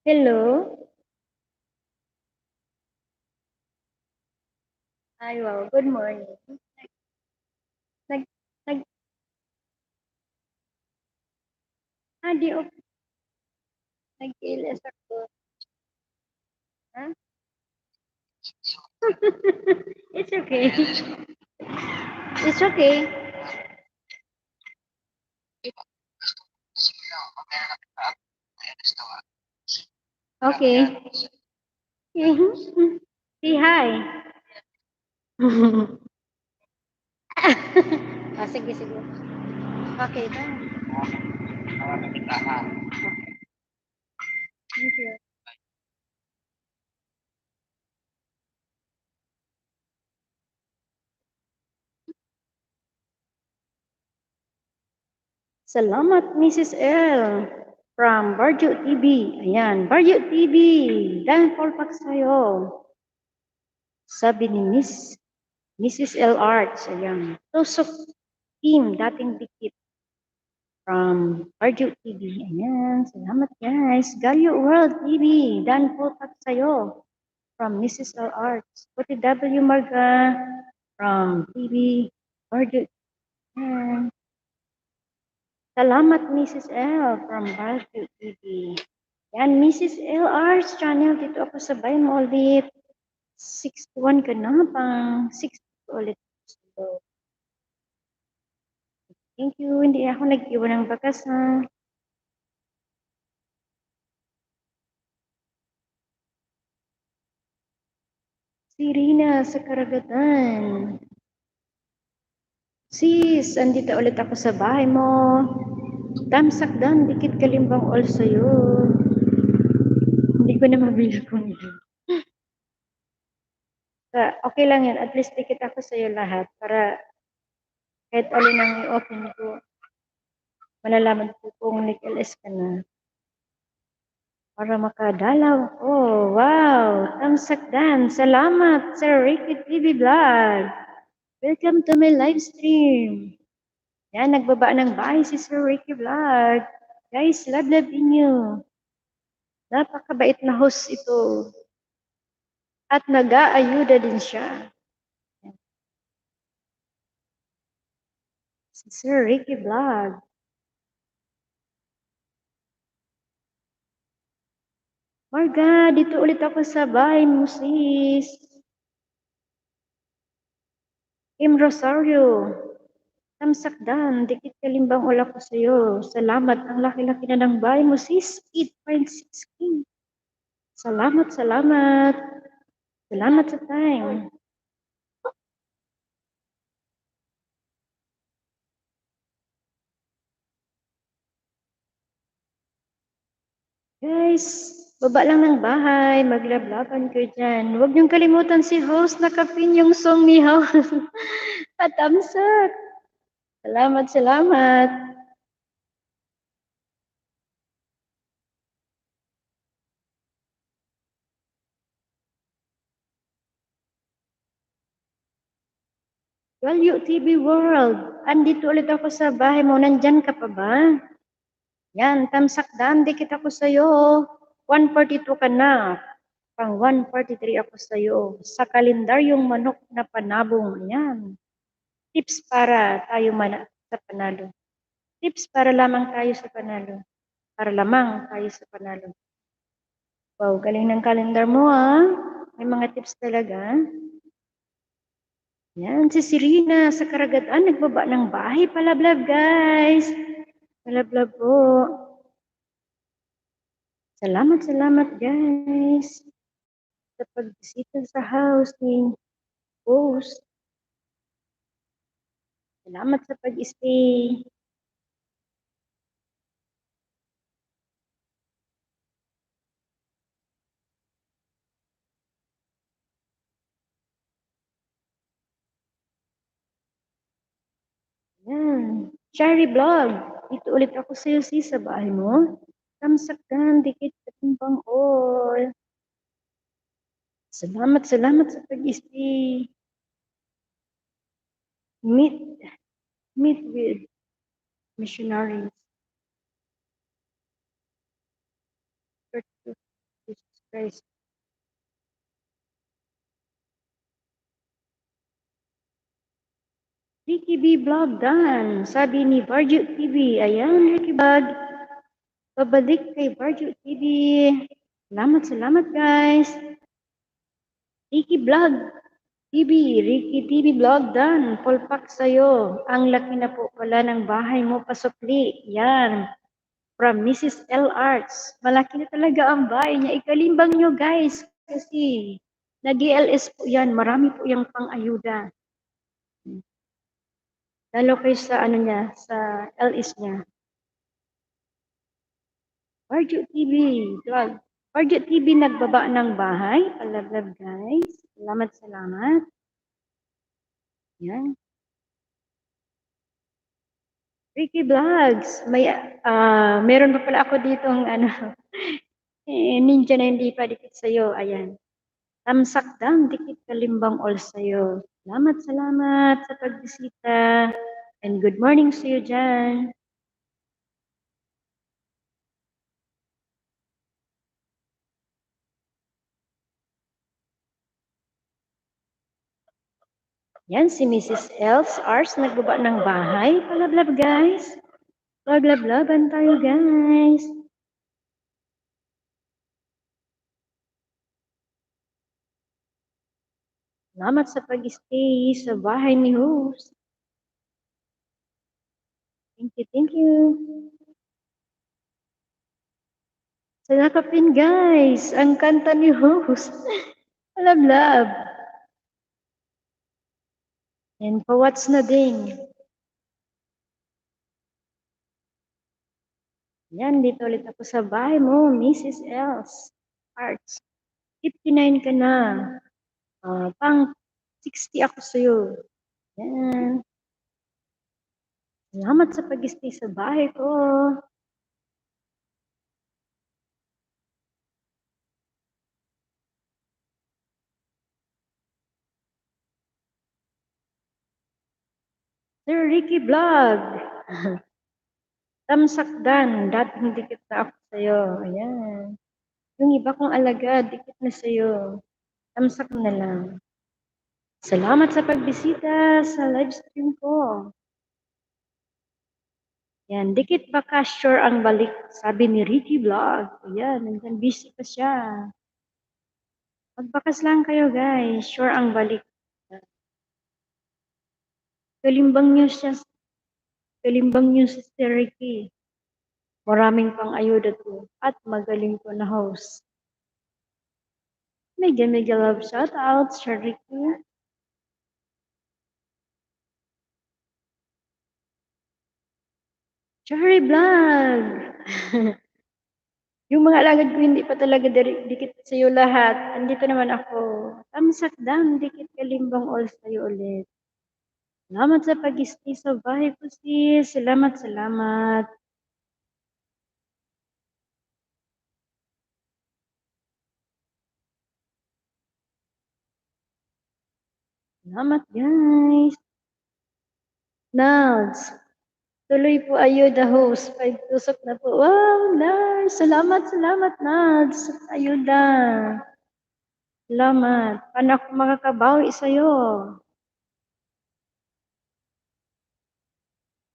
Hello? Ay, wow. Good morning. Nag, nag, di okay. Nag-ilis ako. Ha? It's okay. It's okay. Okay. Say hi. Sige, sige. Okay, bye. Thank you. Salamat, Mrs. L. From Barjo TV. Ayan, Barjo TV. Dahil fallback sa'yo. Sabi ni Mrs. L. Arts. Ayan. Tusok team, dating dikit. From Barjo TV. Ayan, salamat guys. Galyo World TV. Dahil fallback sa'yo. From Mrs. L. Arts. W. Marga. From TV. Barjo. Ayan. Salamat, Mrs. L. from Barjo TV. Yan, Mrs. LR's channel. Dito ako sabay mo ulit. 61 ka na, pang 60 ulit. So, thank you. Hindi ako nag-iwan ng bakas, ha. Si Rina sa karagatan. Sis, andito ulit ako sa bahay mo. Tamsakdan, dikit kalimbang all sa'yo. Hindi ko na mabili kung ito. Okay lang yan. At least dikit ako sa'yo lahat para kahit alin ang i-open ko, malalaman ko kung Nick-LS ka na. Para makadalaw. Oh, wow! Tamsakdan. Salamat, Sir Ricky TV Vlog. Welcome to my live stream. Yan, nagbaba ng bahay si Sir Ricky Vlog. Guys, love inyo. Napakabait na host ito. At nag-aayuda din siya. Si Sir Ricky Vlog. Marga, dito ulit ako sa bahay mo, sis. Kim Rosario. Tamsakdan, dikit kalimbang wala ko sa'yo. Salamat, ang laki-laki na ng bahay mo, sis. 8.6K. Salamat, salamat. Salamat sa time. Guys, baba lang ng bahay. Maglablaban kayo dyan. Huwag niyong kalimutan si host na kapin yung song ni host. Patamsak. Salamat, salamat. Value TV World. Andito ulit ako sa bahay mo. Nandyan ka pa ba? Yan, tamsakdan. Dikit ako sa'yo. 142 ka na. Pang 143 ako sa'yo. Sa kalendaryong manok na panabong. Yan. Tips para tayo sa panalo. Tips para lamang tayo sa panalo. Para lamang tayo sa panalo. Wow, galing ng kalendar mo, ah. May mga tips talaga. Yan, si Serena sa karagatan, nagbaba ng bahay. Palablab, guys. Palablab po. Salamat, salamat, guys. Sa pagbisita sa house ni host. Salamat sa pag-stay. Yan. Cherry Vlog. Dito ulit ako sa'yo, sis, sa bahay mo. Kamsakan, dikit katimbang all. Salamat sa pag-stay. Meet, meet with missionaries. Church of Jesus Christ. Ricky B. Vlog done. Sabi ni Barjo TV. Ayan, Ricky Vlog. Pabalik kay Barjo TV. Salamat guys. Ricky Vlog TV, Ricky TV Vlog done. Full pack sa'yo. Ang laki na po pala ng bahay mo, pasukli. Yan. From Mrs. L. Arts. Malaki na talaga ang bahay niya. Ikalimbang nyo guys. Kasi nag-LS po yan. Marami po yung pang-ayuda. Lalo kayo sa ano niya, sa LS niya. Barjo TV Vlog. Barjo TV nagbaba ng bahay. Palablab guys. Salamat. Yan. Ricky Vlogs. Meron pa pala ako dito ang ano, ninja na hindi pa dikit sa'yo. Ayan. Tamsak dam, dikit kalimbang all sa'yo. Salamat sa pagbisita. And good morning sa iyo dyan. Yan, si Mrs. Els Ars nagbaba ng bahay. Palablab guys. Paglablaban tayo guys. Salamat sa pag-stay sa bahay ni host. Thank you. Salakapin guys, ang kanta ni host. Palablab. And pawats na din. Yan, dito ulit ako sa bahay mo, Mrs. Els Arts. 59 ka na. Pang 60 ako sa'yo. Yan. Salamat sa pag-stay sa bahay ko. Sir Ricky Vlog. Tamsakdan, dating dikit na ako sa'yo. Ayan. Yung iba kong alagad, dikit na sa'yo. Tamsak na lang. Salamat sa pagbisita sa live stream ko. Yan, dikit baka sure ang balik, sabi ni Ricky Vlog. Ayan, nandyan busy pa siya. Magbakas lang kayo guys, sure ang balik. Kalimbang niyo si Sir Ricky. Maraming pang ayuda to at magaling ko na host. Mega love shout out, Sir Ricky. Cherry Vlog! Yung mga alagad ko hindi pa talaga dikit sa iyo lahat. Andito naman ako. Tamsak dam, dikit kalimbang all sa iyo ulit. Salamat sa pag-stay sa bahay ko sis. Salamat. Salamat guys. Nads. Tuloy po ayuda host. 5 tusok na po. Wow, nice. Salamat Nads. Ayuda. Salamat. Paano ako makakabawi sa'yo?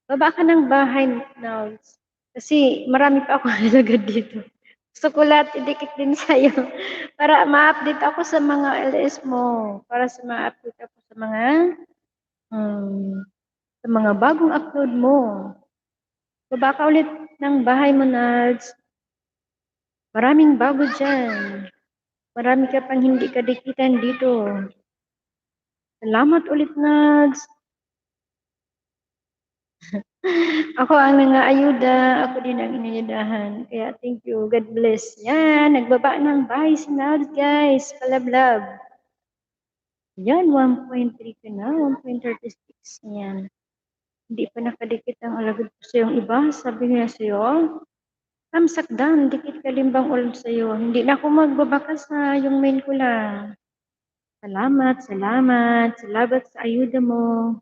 Baba ka ng bahay, Nads. Kasi marami pa ako nalagad dito. Gusto ko lahat idikit din sa'yo. Para ma-update ako sa mga LS mo. Para sa ma-update ako sa mga bagong upload mo. Baba ka ulit ng bahay mo, Nads. Maraming bago dyan. Marami ka pang hindi kadikitan dito. Salamat ulit, Nads. Ako ang nangaayuda, ako din ang inayudahan. Kaya thank you, God bless. Yan, nagbaba ng bahay si Nels, guys. Palablab. Yan, 1.3 ka na, 1.36. Yan. Hindi pa nakadikit ang alagad ko sa yung iba. Sabi niya sa'yo, tamsakdan, dikit kalimbang ulam sa'yo. Hindi na ako magbabaka sa yung main ko lang. Salamat, salamat. Salamat sa ayuda mo.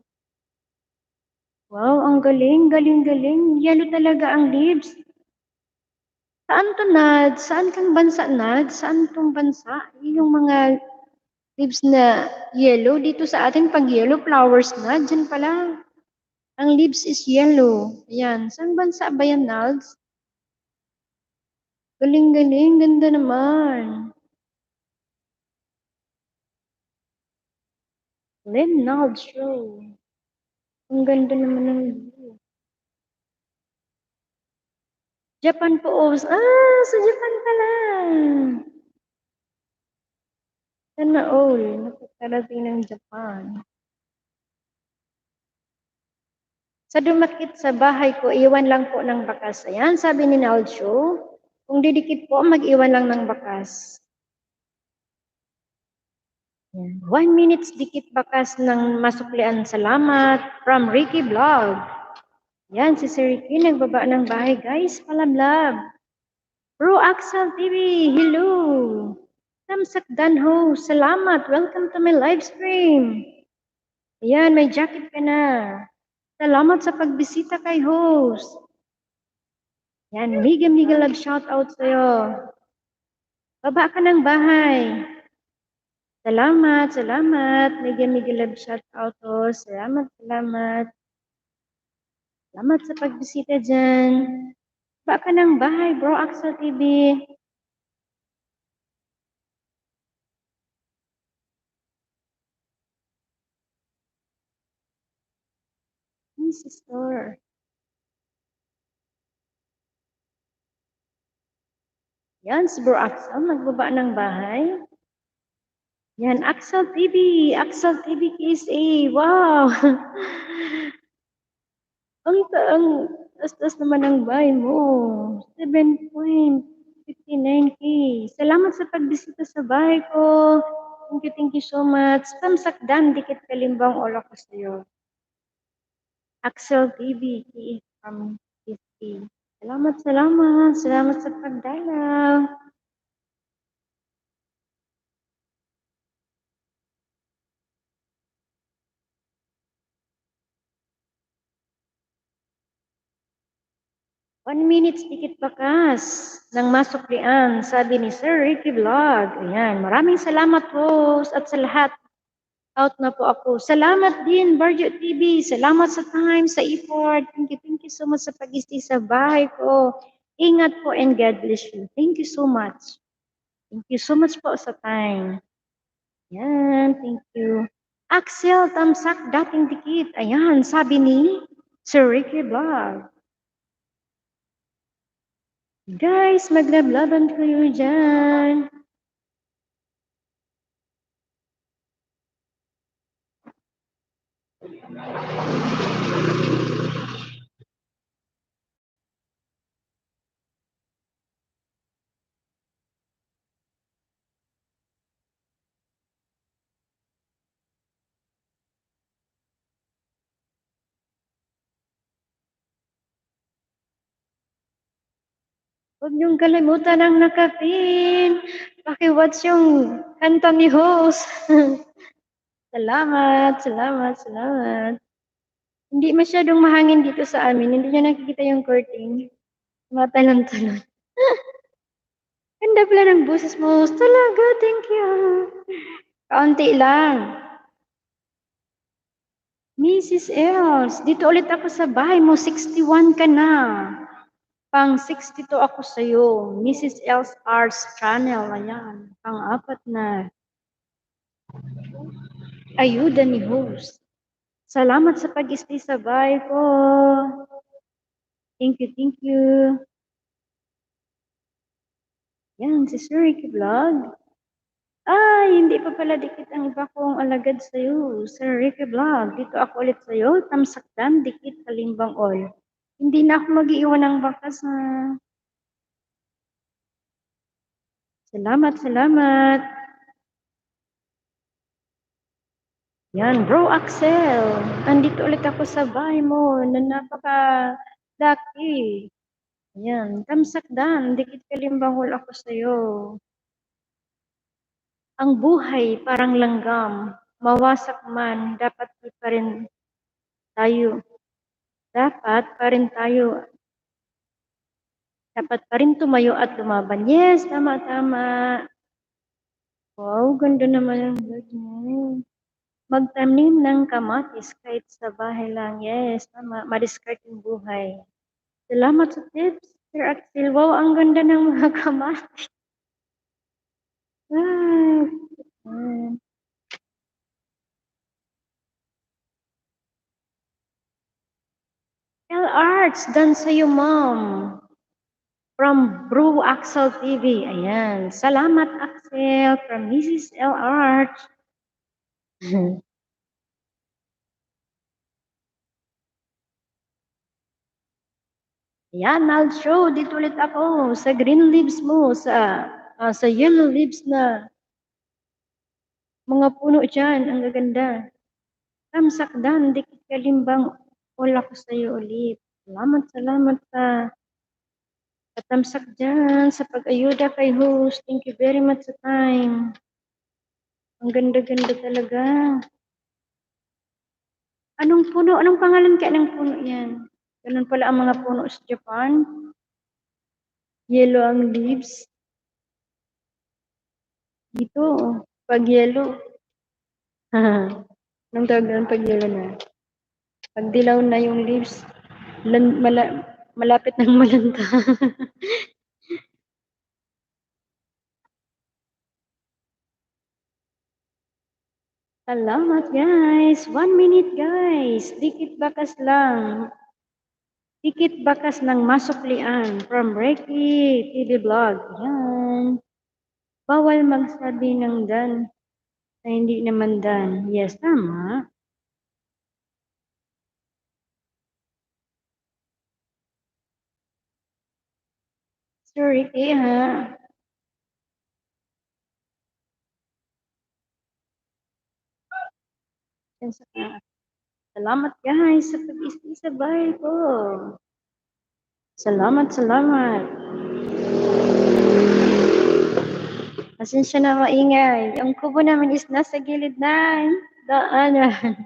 Wow, ang galing, galing, galing. Yellow talaga ang leaves. Saan to, Nad? Saan kang bansa, Nad? Saan tong bansa? Yung mga leaves na yellow. Dito sa atin, pag yellow, flowers na. Diyan pala. Ang leaves is yellow. Ayan. Saan bansa ba yan, Nads? Galing-galing. Ganda naman. Len Nald Show. Ang ganda naman ng view. Japan po. Sa Japan pala. Sana all. Napagkarating ng Japan. Sa dumakit sa bahay ko, iwan lang po ng bakas. Ayan, sabi ni Nalcho. Kung didikit po, mag-iwan lang ng bakas. Ayan. 1 minute dikit bakas ng masuklian. Salamat. From Ricky Vlog. Yan, si Sir Ricky, nagbaba ng bahay. Guys, palablab. Bro Axel TV, hello. Tamsak Danho, salamat. Welcome to my live stream. Ayan, may jacket ka na. Salamat sa pagbisita kay host. Yan, mega love shoutout sa'yo. Baba ka ng bahay. Salamat, salamat. Mega love shoutout to. Salamat, salamat. Salamat sa pagbisita dyan. Baba ka ng bahay, Bro Axel TV. Sister. Yan, si Bro Axel, nagbaba ng bahay. Yan, Axel TV. Axel TV KSA. Wow! ang taas naman ng bahay mo. 7.59K. Salamat sa pagbisita sa bahay ko. Thank you so much. Pamsakdan, dikit kalimbang ola ko sa'yo. Axel TV, from KSA. Salamat, salamat. Salamat sa pagdalaw. One minute dikit bakas ng masuklian, sabi ni Sir Ricky Vlog. Ayan, maraming salamat po at sa lahat. Out na po ako. Salamat din, Barjo TV. Salamat sa time, sa effort. Thank you so much sa pag-isti sa bahay ko. Ingat po and God bless you. Thank you so much. Thank you so much po sa time. Ayan, thank you. Axel, tamsak, dating dikit. Ayan, sabi ni Sir Ricky Vlog. Guys, maglablaban kayo dyan. Huwag niyong kalimutan ang nakapin. Paki-watch yung kanta ni host. Salamat, salamat, salamat. Hindi masyadong mahangin dito sa amin. Hindi niyo nakikita yung curtain. Matalon-talon. Ganda pala ng boses mo. Talaga, thank you. Kaunti lang. Mrs. Els, dito ulit ako sa bahay mo. 61 ka na. Pang 62 ako sa'yo. Mrs. Els Arts Channel. Ayan. Pang-apat na. Ayuda ni host. Salamat sa pag-stay sa bahay ko. Thank you, thank you. Yan, si Sir Ricky Vlog. Ay, hindi pa pala dikit ang iba kong alagad sa'yo. Sir Ricky Vlog, dito ako ulit sa'yo. Tamsakdan, dikit, kalimbang all. Hindi na ako mag-iiwan ng bakas ha. Salamat, salamat. Yan, bro Axel. Andito ulit ako sa bahay mo na napaka-lucky. Yan, tamsakdan, dikit, kalimbang all ako sa'yo. Ang buhay parang langgam, mawasak man, pa rin tayo. Dapat pa rin tayo Dapat pa rin tumayo at lumaban. Yes, tama, tama. Wow, ganda naman ang word mo. Magtanim ng kamatis kahit sa bahay lang. Yes, tama. Madiskarte yung buhay. Salamat sa tips, Sir Axel. Wow, ang ganda ng mga kamatis. Ah, mm. L Arts, done sa'yo, mom. From Bro Axel TV. Ayan. Salamat, Axel. From Mrs. L Arts. Ayan, I'll show. Dito ulit ako sa green leaves mo, sa yellow leaves na mga puno dyan. Ang gaganda. Tamsakdan, dikit kalimbang. Wala ko sa'yo ulit. Salamat, salamat sa katamsak dyan, sa pag-ayuda kay host. Thank you very much sa time. Ang ganda-ganda talaga. Anong puno? Anong pangalan kaya ng puno yan? Ganun pala ang mga puno sa Japan. Yellow ang leaves. Dito, pag yellow. Anong tawag doon pag yellow na? Pag dilaw na yung leaves, malapit ng malanta. Salamat guys. 1 minute guys. Dikit bakas lang. Dikit bakas ng masuklian from Reiki TV Vlog. Yan. Bawal magsabi ng dan na hindi naman dan. Yes, tama. Sir Ricky ha. Yan Salamat guys sa pag-istay sa bahay ko. Salamat, salamat. Pasensya na maingay. Ang kubo namin is nasa gilid ng daanan.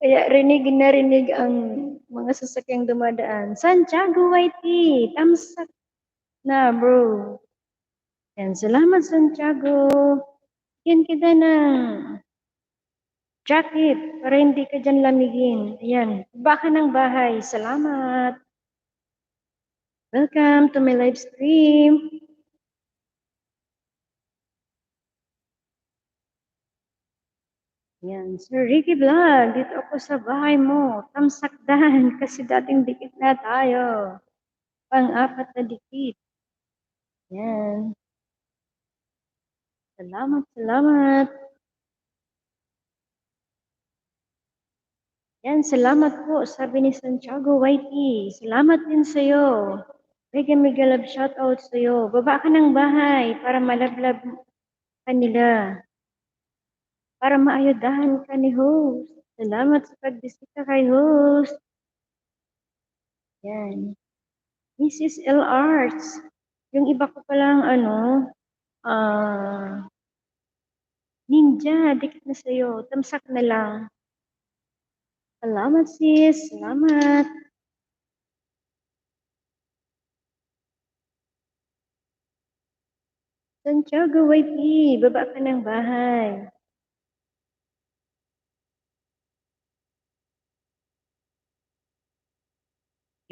Kaya rinig na rinig ang mga sasakyang dumadaan. Santiago Whitey, tamsak na bro. Yan, salamat Santiago. Yan kita ng jacket para hindi ka dyan lamigin. Ayan, baka ng bahay. Salamat. Welcome to my live stream. Yan, Sir Ricky Vlog, dito ako sa bahay mo. Tamsakdan kasi dating dikit na tayo. Pang-apat na dikit. Yan. Salamat, salamat. Yan, salamat po, sabi ni Santiago Whitey. Salamat din sa'yo. Mega mega love shoutout sa'yo. Baba ka ng bahay para malablab ka nila. Para maayudahan ka ni host. Salamat sa pagbisita kay host. Yan. Mrs. L. Arts. Yung iba ko palang ninja, dikit na sa'yo. Tamsak na lang. Salamat sis. Salamat. Santiago Whitey, baba ka ng bahay.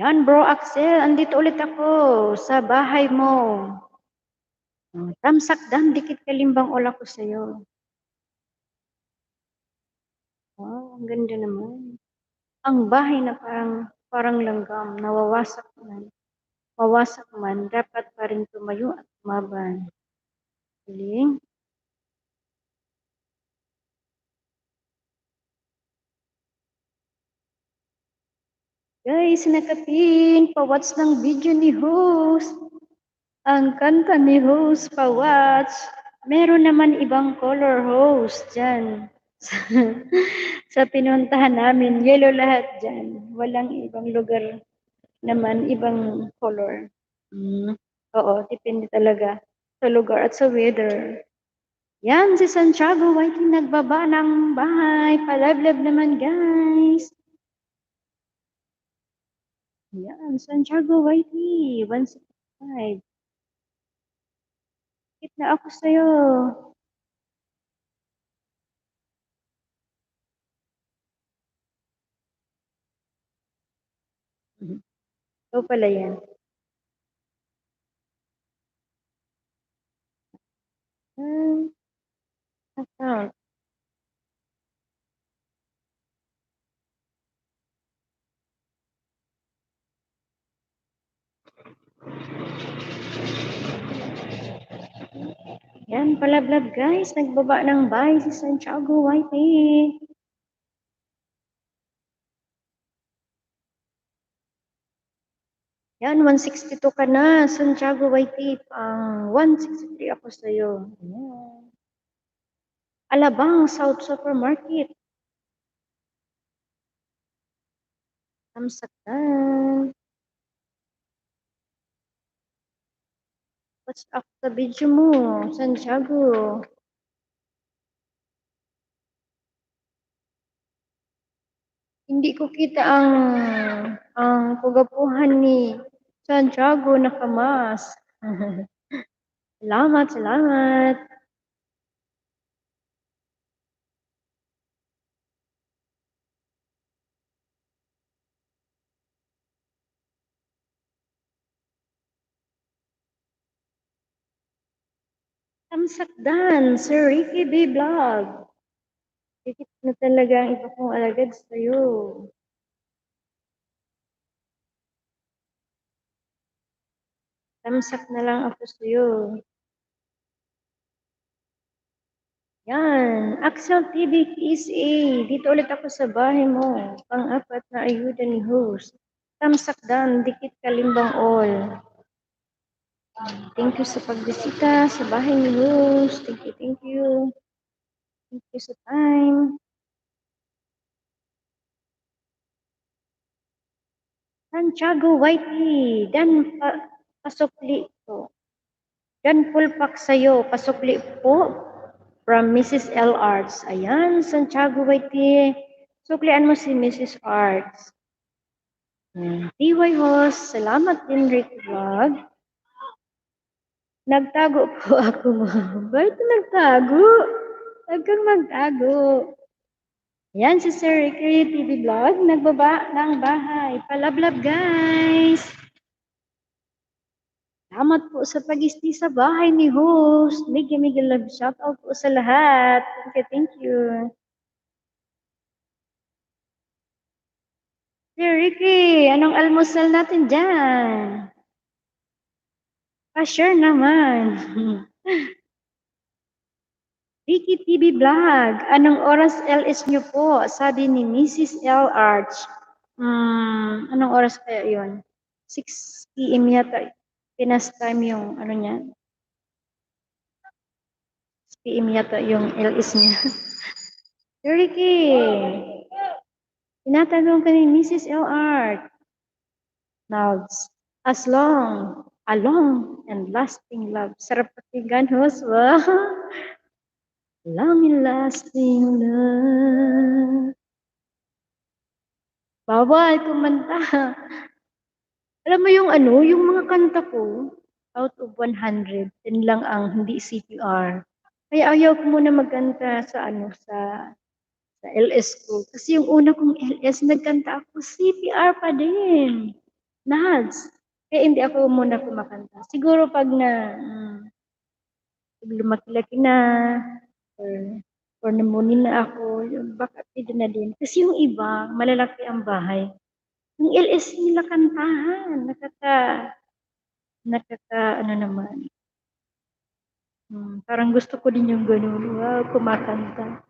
Yan bro Axel, andito ulit ako sa bahay mo. Tamsakdan, dikit kalimbang ola ko sa'yo. Wow, ang ganda naman. Ang bahay na parang langgam, nawawasak man. Wawasak man, dapat pa rin tumayo at tumaban. Galing. Guys, nakapin, pa-watch ng video ni host. Ang kanta ni host pa-watch. Meron naman ibang color host dyan. Sa pinuntahan namin, yellow lahat dyan. Walang ibang lugar naman, ibang color. Oo, depende talaga sa lugar at sa weather. Yan, si Santiago Whiting nagbaba ng bahay. Palablab naman, guys. Yan, Santiago Whiting, 165. Hit na ako sa'yo. Ikaw pala yan. Account. Yan, palablab guys. Nagbaba ng bahay si Santiago Whiting. Yan, 162 ka na, Santiago Whiting. 163 ako sa'yo. Ayan. Alabang, South Supermarket. Tamsakan. What's up sa video mo, Santiago? Hindi ko kita ang kagapuhan ni Santiago nakamas. Salamat, salamat. Tamsakdan, Sir Ricky B. Vlog. Dikit na talaga ang iba kong alagad sa'yo. Tamsak na lang ako sa'yo. Yan, Axel TV PSA. Dito ulit ako sa bahay mo. Pang-apat na ayuda ni host. Tamsakdan, dikit kalimbang all. Thank you sa pagbisita sa bahay ni host. Thank you, thank you. Thank you sa time. Santiago Whitey, dan pasukli ko. Dan full pack sa'yo, pasukli po from Mrs. L. Arts. Ayan, Santiago Whitey. Suklian mo si Mrs. Arts. TY host, salamat din Rick Vlog. Nagtago po ako, ma'am. Bakit nagtago? Huwag kang magtago. Ayan, si Sir Ricky TV Vlog, nagbaba ng bahay. Palablab, guys. Salamat po sa pag-isti sa bahay ni host. Mega love shoutout po sa lahat. Thank you. Sir Ricky, anong almusal natin dyan? Pa-share naman. Ricky TV Vlog, anong oras LS nyo po? Sabi ni Mrs. L. Arch. Anong oras kaya yun? 6 p.m. yata. Pinas time yung ano niya. 6 p.m. yata yung LS niya. Sir Ricky, tinatanong ka ni Mrs. L. Arch. Nods. As long, a long and lasting love. Sarap pakinggan, host. Wow. Long and lasting love. Bawal kumanta. Alam mo yung ano, yung mga kanta ko, out of 100, 10 lang ang hindi CPR. Kaya ayaw ko muna magkanta sa ano, sa LS ko. Kasi yung una kong LS, nagkanta ako, CPR pa din. Nads. Kaya hindi ako muna kumakanta. Siguro pag pag lumaki-laki na, or namunin na ako, yung baka pwede na din. Kasi yung iba, malalaki ang bahay. Yung LS nila kantahan, ano naman. Parang gusto ko din yung ganun. Wow, kumakanta.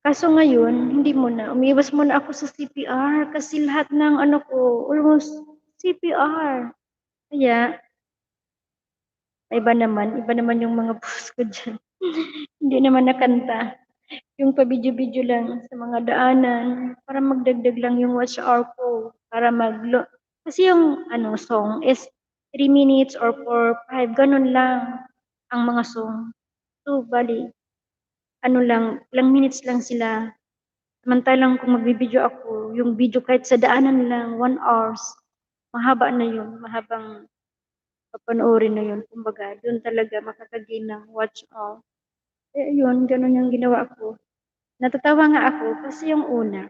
Kaso ngayon, hindi muna, umiwas muna ako sa CPR kasi lahat ng ano ko, almost CPR. Kaya, iba naman yung mga post ko diyan. Hindi naman nakanta. Yung pa-video-video lang sa mga daanan para magdagdag lang yung watch hour ko para kasi yung ano song is 3 minutes or 4, 5, ganun lang ang mga song. So, bali, ano lang, ilang minutes lang sila. Samantalang kung magbibideo ako, yung video kahit sa daanan lang, 1 hours, mahaba na yun, mahabang papanoorin na yun. Kumbaga, doon talaga makakagain ng watch hour. Eh, yun, ganun yung ginawa ko. Natatawa nga ako kasi yung una,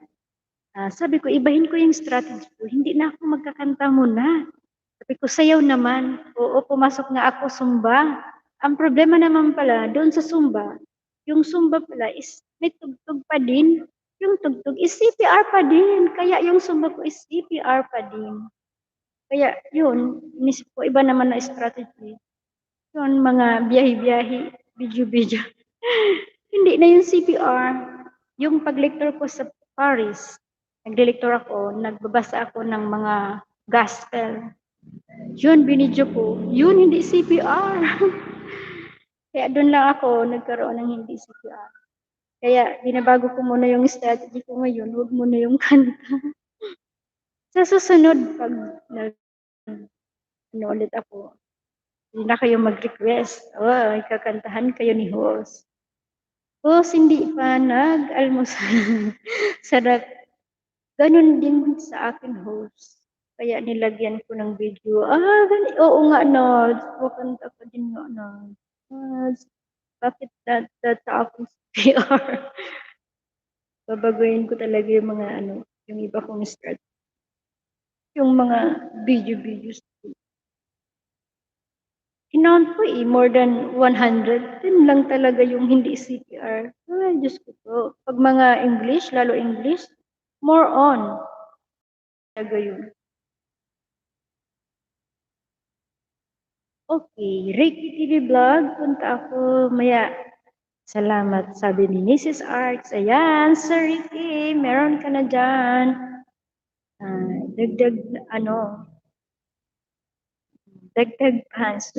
sabi ko, ibahin ko yung strategy ko. Hindi na ako magkakanta muna. Sabi ko, sayaw naman. Oo, pumasok nga ako Zumba. Ang problema naman pala, doon sa Zumba, yung Zumba pala is may tugtog pa din. Yung tugtog is CPR pa din. Kaya yung Zumba ko is CPR pa din. Kaya yun, inisip ko, iba naman na strategy. Yun, mga biyahe-biyahe, video-video. Hindi na yung CPR. Yung pag-lecture ko sa Paris, nag-lecture ako, nagbabasa ako ng mga gospel. Yun, binidyo ko. Yun, hindi CPR. Kaya doon lang ako nagkaroon ng hindi CPR. Kaya binabago ko muna yung strategy ko ngayon, huwag muna yung kanta. Sa susunod, pag ano ulit ako, hindi na kayo mag-request. Oh, ikakantahan kayo ni host. Host, hindi pa nag-almusal. Sarap. Ganun din sa akin, host. Kaya nilagyan ko ng video. Oo nga, no. Kukanta ka din nga, no. Ah, bakit sa akong PR? Babaguhin ko talaga yung mga ano, yung iba kong start. Yung mga video-videos. Kinount ko more than 100. 10 lang talaga yung hindi CPR. Ay, Diyos ko po. Pag mga English, lalo English, more on. Talaga yun. Okay, Ricky TV Vlog, punta ako maya. Salamat, sabi ni Mrs. Arts. Ayan, Sir Ricky, meron ka na dyan. Dagdag, ano, dagdag pants.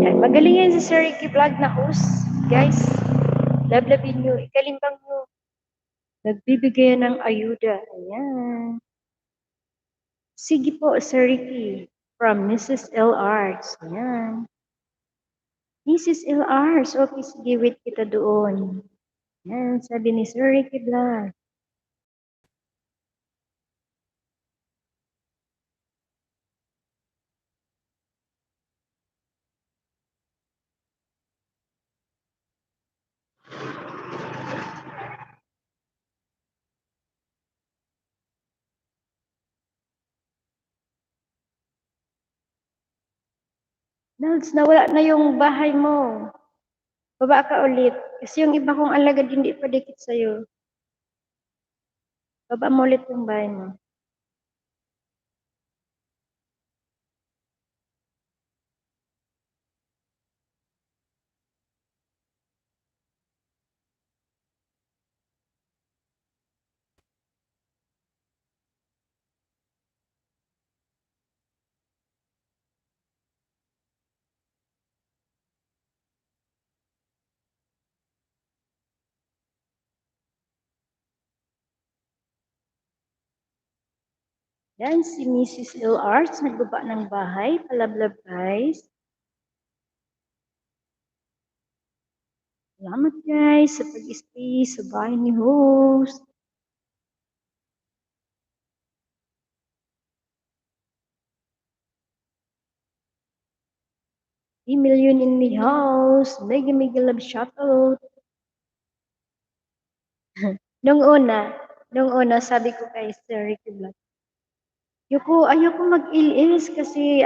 Yan, magaling yan si Sir Ricky Vlog na host. Guys, lablabin nyo, ikalimbang nyo. Nagbibigay ng ayuda. Ayan. Sige po, Sir Ricky, from Mrs. L. Arts. Ayan. Mrs. L. Arts, okay, sige, wait kita doon. Ayan, sabi ni Sir Ricky Vlog. Nals, nawala na yung bahay mo. Baba ka ulit. Kasi yung iba kong alagad hindi pa dikit sa'yo. Baba mo ulit yung bahay mo. Yan, si Mrs. L. Arts, nagbaba ng bahay. Palablab, guys. Salamat, guys, sa pag-stay sa bahay ni host. Million in the house. Mega love shoutout. Nung una, sabi ko kay Sir Ricky Vlog, ayoko mag-ilis kasi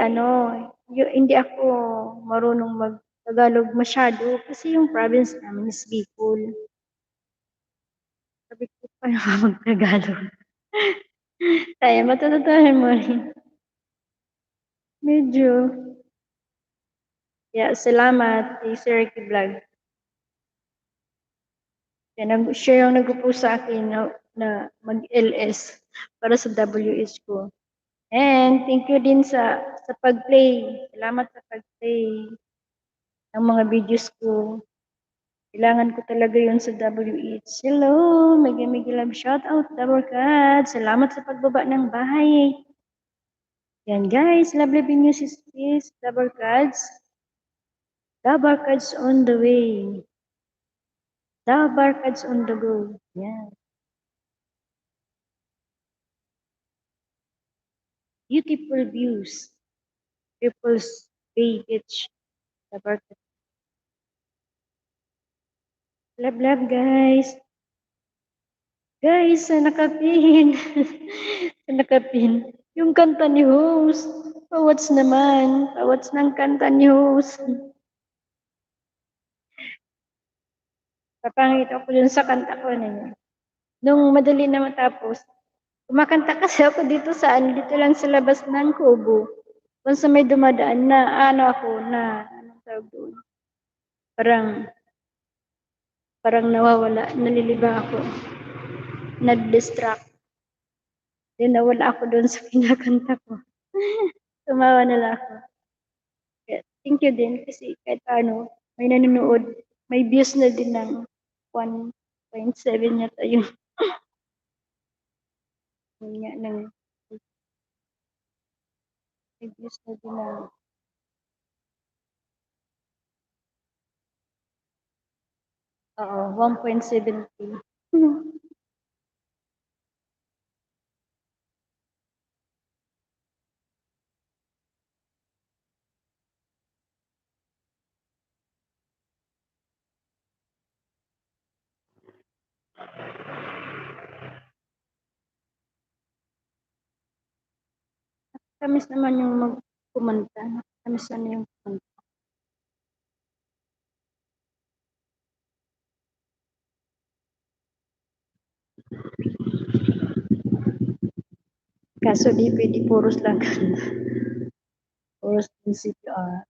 hindi ako marunong mag-Tagalog masyado kasi yung province namin is Bicol. Sabi ko, paano ka mag-Tagalog? Tayo, matututunan mo rin. Medyo. Yeah, salamat kay Sir Ricky Vlog. Kaya siya yung nag-post sa akin na mag-LS para sa WH ko. And thank you din sa pag-play. Salamat sa pag-play ng mga videos ko. Kailangan ko talaga yun sa WH. Hello, mega love shout out, Dabarkad. Salamat sa pagbaba ng bahay. Yan guys, lovely news is this, Dabarkads. Dabarkads on the way. Dabarkads on the go. Yan. Beautiful views. People's Bay Beach. Dabarkads. Love guys. Guys, sa nakapin. Sa nakapin. Yung kanta ni host. Pawats naman. Pawats ng kanta ni host. Papangit ako dun sa kanta ko na yun. Nung madali na matapos, kumakanta kasi ako dito dito lang sa labas ng kubo. Kung sa may dumadaan na, anong tawag doon? Parang, parang nawawala, nalilibang ako. Nag-distract. Then nawala ako doon sa kinakanta ko. Tumawa na lang ako. Thank you din kasi kahit ano, may nanonood, may views na din ng 1.7 yata yung nga ng may views na din ng oo, 1.70. Tamis naman yung kumanta. Tamis naman yung kumanta. Kaso di pwede puros lang kanta. Puros din CPR.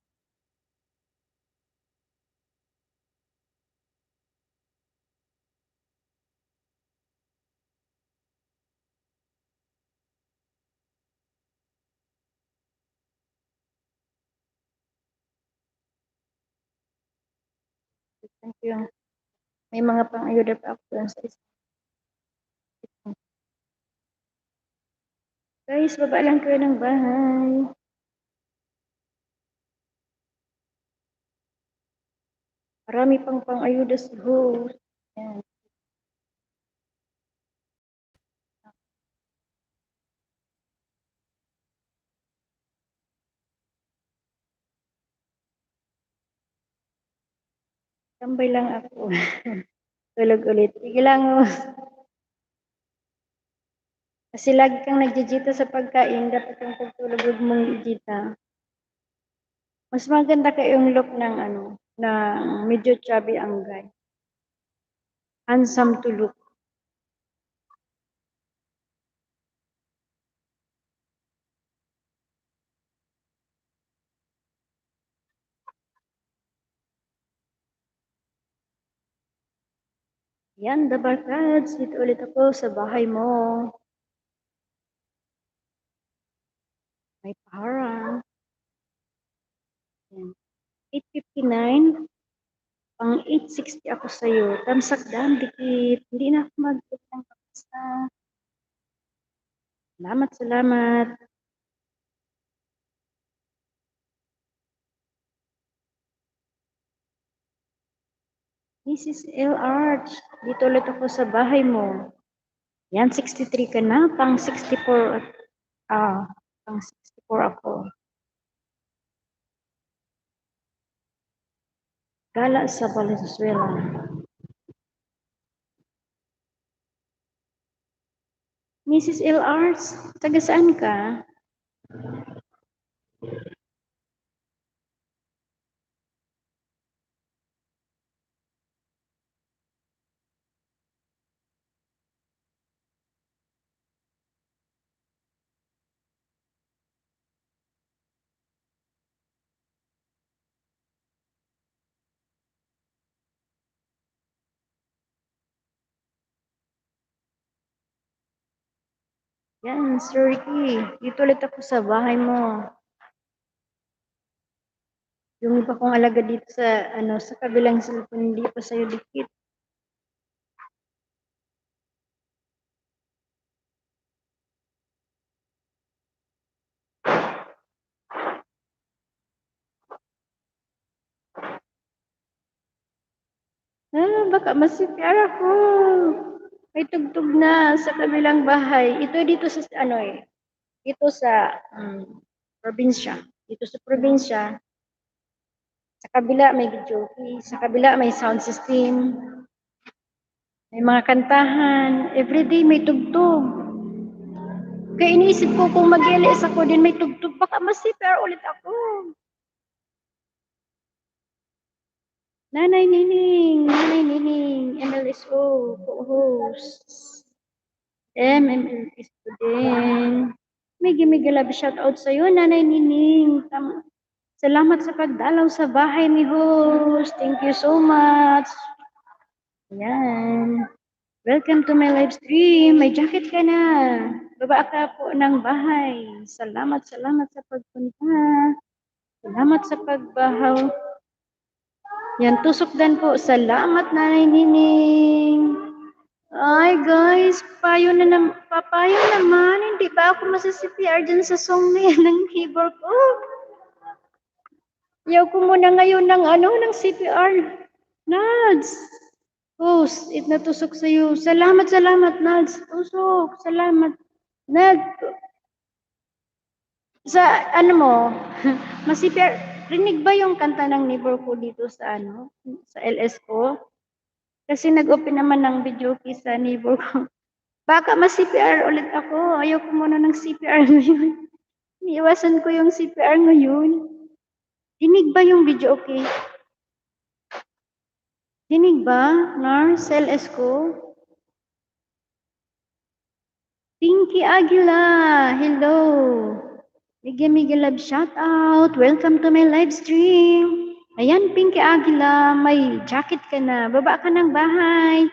Thank you. May mga pang-ayuda pa ako dun sa isa. Guys, baba lang kayo ng bahay. Marami pang pang-ayuda sa host. Yan. Tambay lang ako. Tulog ulit. Sige lang. Oh. Kasi lagi kang nagjijita sa pagkain, dapat yung pagtulog huwag mong ijita. Mas maganda kayong look ng medyo chubby ang guy. Handsome to look. Yan, the barkads. Dito ulit ako sa bahay mo. May parang. Yan. 8:59. Pang 8:60 ako sa'yo. Tamsak dam, dikit. Hindi na ako mag-get ng kapasa. Salamat, salamat. Mrs. L. Arch, dito ulit ako sa bahay mo. Yan, 63 ka na. Pang 64. Pang 64 ako. Gala sa Valenzuela. Mrs. L. Arts, taga saan ka? Yan, Sir Ricky. Dito ulit ako sa bahay mo. Yung iba kong alaga dito sa, sa kabilang cellphone, hindi pa sa'yo dikit. Baka masipyar ako. May tugtog na sa kabilang bahay. Ito dito sa, dito sa probinsya. Dito sa probinsya, sa kabila may video, sa kabila may sound system, may mga kantahan, everyday may tugtog. Kaya iniisip ko kung mag-LS ako din may tugtog, baka masipyar ulit ako. Nanay Nining, MLSO, co-host. MMLSO din. May love shoutout sa'yo, Nanay Nining. Salamat sa pagdalaw sa bahay ni host. Thank you so much. Ayan. Welcome to my live stream. May jacket ka na. Baba ka po ng bahay. Salamat sa pagpunta. Salamat sa pagbahaw. Yan, tusok dan po. Salamat, Nanay Nining. Ay, guys, papayo naman. Hindi ba ako masasipr dyan sa song na yan ng keyboard ko? Yaw ko muna ngayon ng CPR. Nads. Host, natusok sa'yo. Salamat, Nads. Tusok. Salamat. Nad, sa masipr, rinig ba yung kanta ng neighbor ko dito sa sa LS ko? Kasi nag-open naman ng video key sa neighbor ko. Baka ma-CPR ulit ako. Ayoko muna ng CPR ngayon. Iniiwasan ko yung CPR ngayon. Dinig ba yung video okay? Dinig ba, Nars, LS ko? Pinky Aguila, hello. Miguel love shout out. Welcome to my live stream. Ayan, Pinky Aguila, may jacket ka na. Baba ka ng bahay.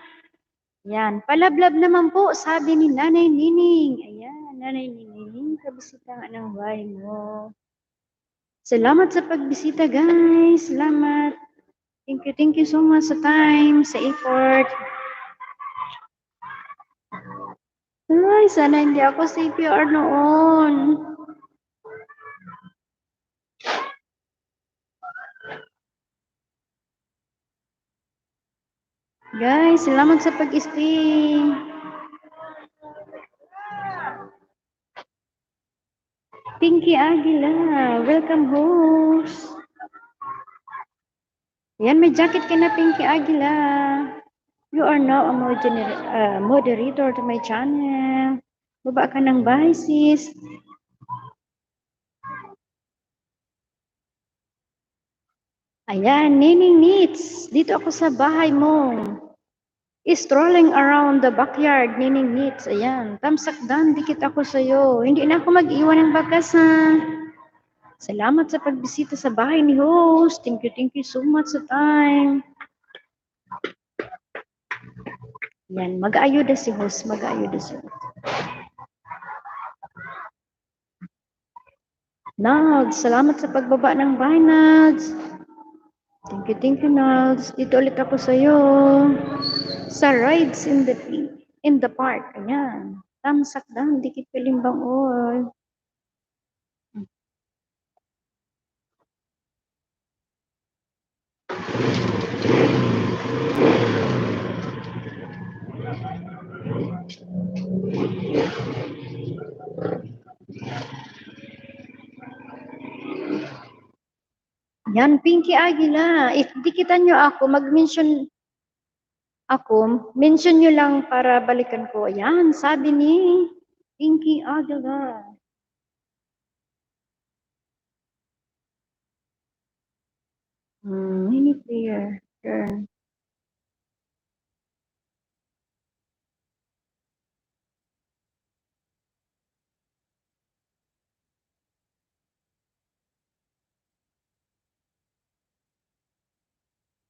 Yan, palablab naman po, sabi ni Nanay Nining. Ayan, Nanay Nining, kabisita nga ng bahay mo. Salamat sa pagbisita, guys. Salamat. Thank you so much sa time, sa effort. Ay, sana hindi ako CPR noon. Guys, salamat sa pag-stream. Pinky Aguila, welcome host. Yan, may jacket ka na, Pinky Aguila. You are now a moderator to my channel. Baba ka ng bahay, sis. Ayan, Nining Needs. Dito ako sa bahay mo. Strolling around the backyard, Nining Needs. Ayan, tamsak dan, dikit ako sa'yo. Hindi na ako mag-iwan ng bakas, ha. Salamat sa pagbisita sa bahay ni host. Thank you so much sa time. Yan, mag-ayuda si host, mag-ayuda si host. Nags, salamat sa pagbaba ng bahay, Nags. Thank you, Nags. Dito ulit ako sa'yo. Sa rides in the park. Ayan. Tamsak lang, dikit kalimbang all. Yan, Pinky Aguila. If dikitan nyo ako, mag-mention ako, mention nyo lang para balikan ko. Ayan, sabi ni Pinky Aguila. Mini player. Turn.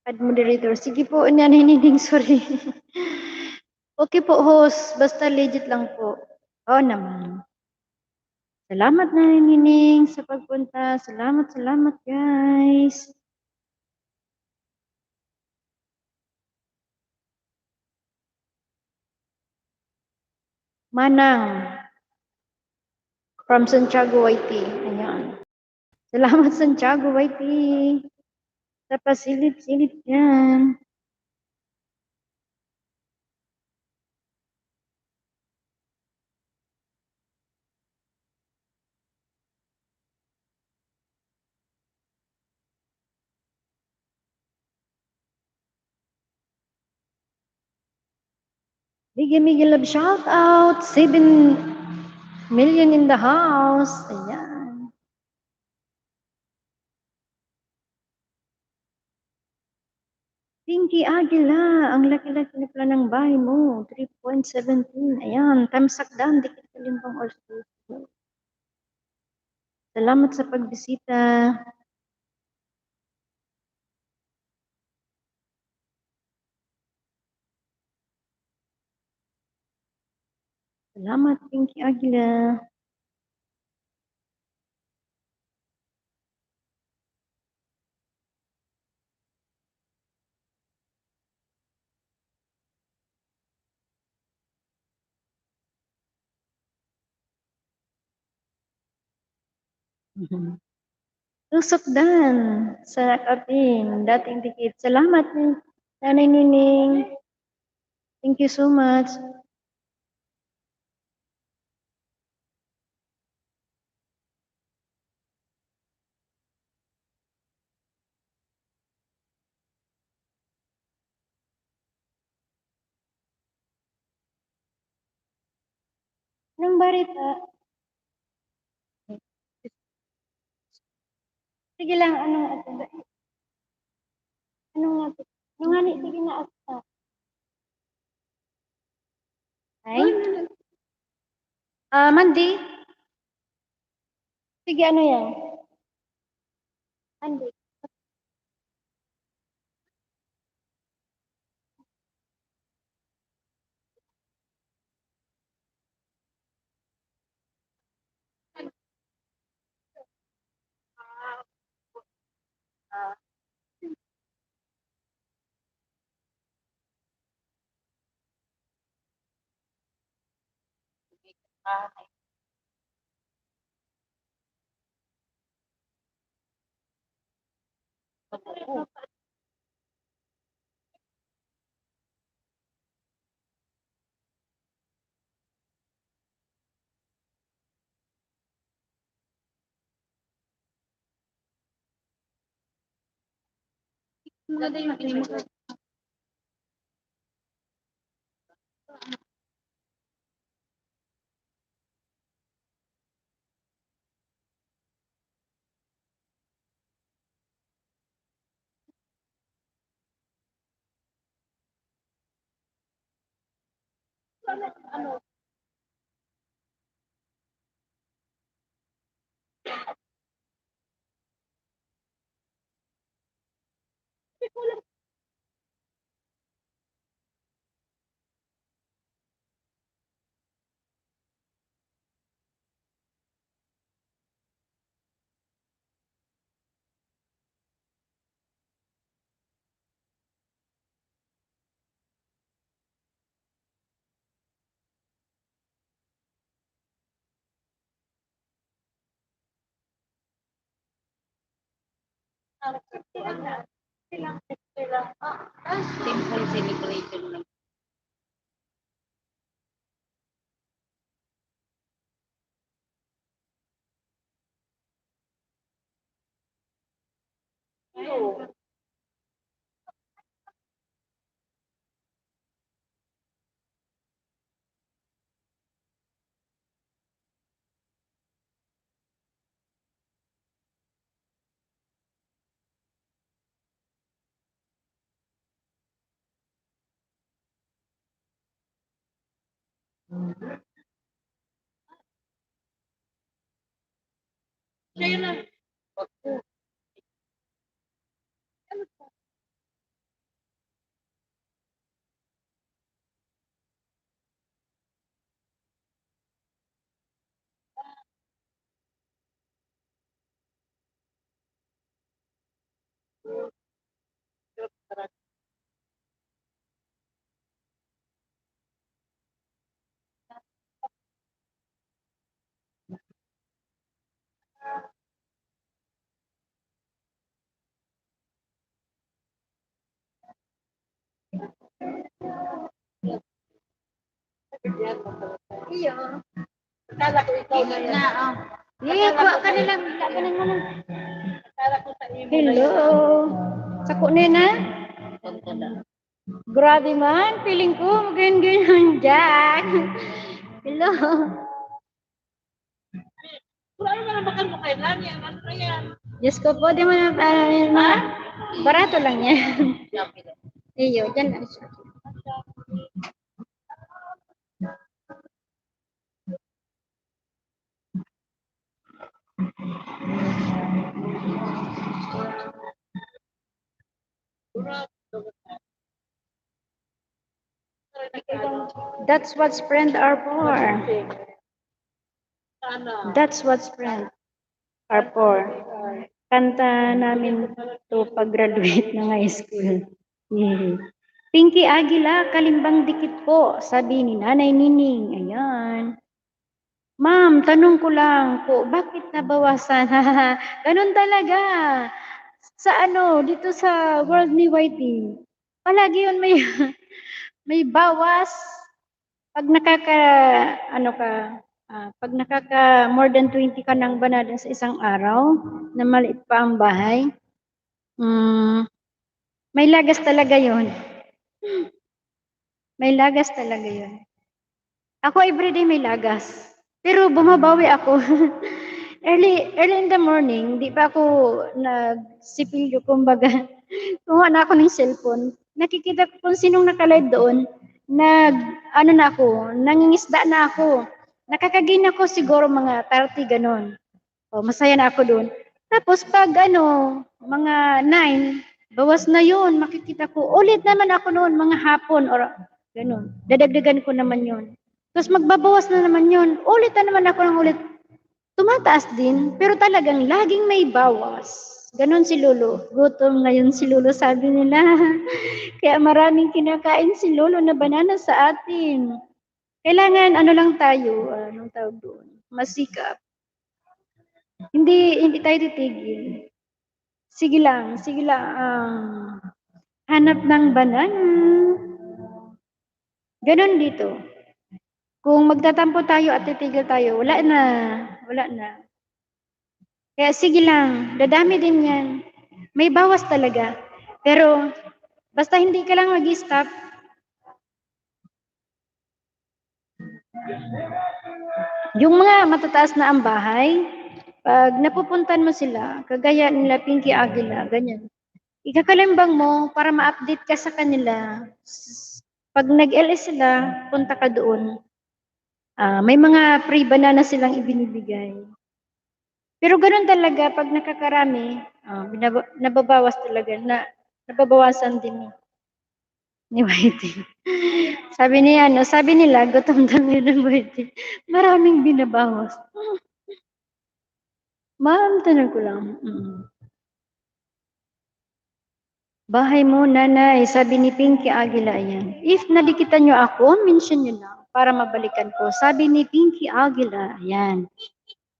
Ad moderator. Sige po, Nanay Nining, sorry. Okay po, host. Basta legit lang po. Oo naman. Salamat na Nining sa pagpunta. Salamat, salamat guys. Manang from Santiago, Haiti. Ayan. Salamat Santiago, Haiti. Sa pasilip-silip yan. Miggy love shout out. 7 million in the house. Ayan. Pinky Aguila, ang laki-laki na pala ng bahay mo. 3.17. Ayan, tamsakdan, dikit ka limbang also. Salamat sa pagbisita. Salamat, Pinky Aguila. Tusok dan sa ating dating dikit. Salamat, Nanay Nining. Thank you so much. Anong barita? Sige lang, anong ato? Anong ato? Anong nga ni, sige na ato. Ay? Mandy? Sige, ano yan? Mandy. Ah, ah, simple celebration lang. Siya na. Iyo. Akala ko ikaw na yan. Yeah, kuha ka na lang. Laganan mo na. Akala ko sa imo. Hello. Sako na. Grabe man. Feeling ko ganyan Jack. Hello. Wala naman makan mo kailan yan. Ano na yan? Diyos ko po, di mo na barato lang yan. Iyo, dyan lang siya. That's what friends are for. That's what friends are for. Kanta namin to pag-graduate ng high school. Pinky Aguila, kalimbang dikit po, sabi ni Nanay Nining. Ayan. Ma'am, tanong ko lang po, bakit nabawasan? Ganun talaga. Sa dito sa world ni Whitey, palagi yun may, may bawas. Pag pag more than 20 ka ng banada sa isang araw, na maliit pa ang bahay, may lagas talaga yon. May lagas talaga yon. Ako everyday may lagas. Pero bumabawi ako. early in the morning, di pa ako nagsipilyo, kumbaga. Kumuha na ako ng cellphone. Nakikita ko kung sinong nakalive doon. Nangingisda na ako. Nakakagain ako siguro mga 30 ganon. O, masaya na ako doon. Tapos pag mga 9, bawas na yun. Makikita ko, ulit naman ako noon, mga hapon or ganon. Dadagdagan ko naman yun. Tapos magbabawas na naman yun. Ulit na naman ako ng ulit. Tumataas din, pero talagang laging may bawas. Ganon si Lolo. Gutom ngayon si Lolo, sabi nila. Kaya maraming kinakain si Lolo na banana sa atin. Kailangan lang tayo, anong tawag doon? Masikap. Hindi tayo titigil. Sige lang. Hanap ng banana. Ganon dito. Kung magtatampo tayo at titigil tayo, wala na. Kaya sige lang, dadami din yan. May bawas talaga. Pero, basta hindi ka lang mag-stop. Yung mga matataas na ang bahay, pag napupuntan mo sila, kagaya nila Pinky Aguila, ganyan. Ikakalimbang mo para ma-update ka sa kanila. Pag nag-LS sila, punta ka doon. May mga free banana silang ibinibigay. Pero ganoon talaga, pag nakakarami, nababawas talaga, nababawasan din ni Whitey. sabi nila, gutom daw ni Whitey. Maraming binabawas. Ma'am, tanong ko lang. Bahay mo, nanay, sabi ni Pinky Aguila yan. If nadikitan nyo ako, mention nyo na para mabalikan ko. Sabi ni Pinky Aguila, yan.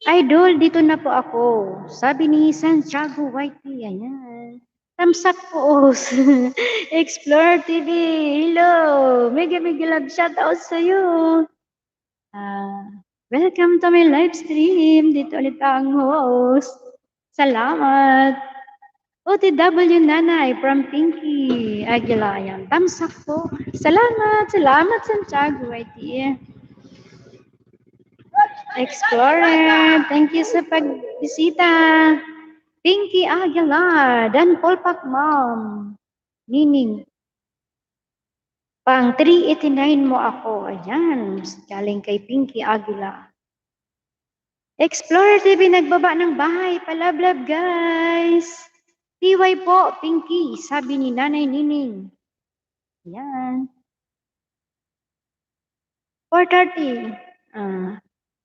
Idol, dito na po ako. Sabi ni Santiago Whitey, ayan. Tamsak po. Explore TV, hello. Mega love shoutout sa'yo. Welcome to my live stream. Dito ulit ang host. Salamat. OTW Nanay from Pinky Aguila, ayan. Tamsak po. Salamat Santiago Whitey. Explorer, thank you sa pagbisita. Pinky Aguilar, Dan Polpak Mom, Nining. Pang 389 mo ako. Ayan, galing kay Pinky Aguilar. Explorer TV, nagbaba ng bahay. Palablab, guys. TY po, Pinky, sabi ni Nanay Nining. Ayan. 4:30.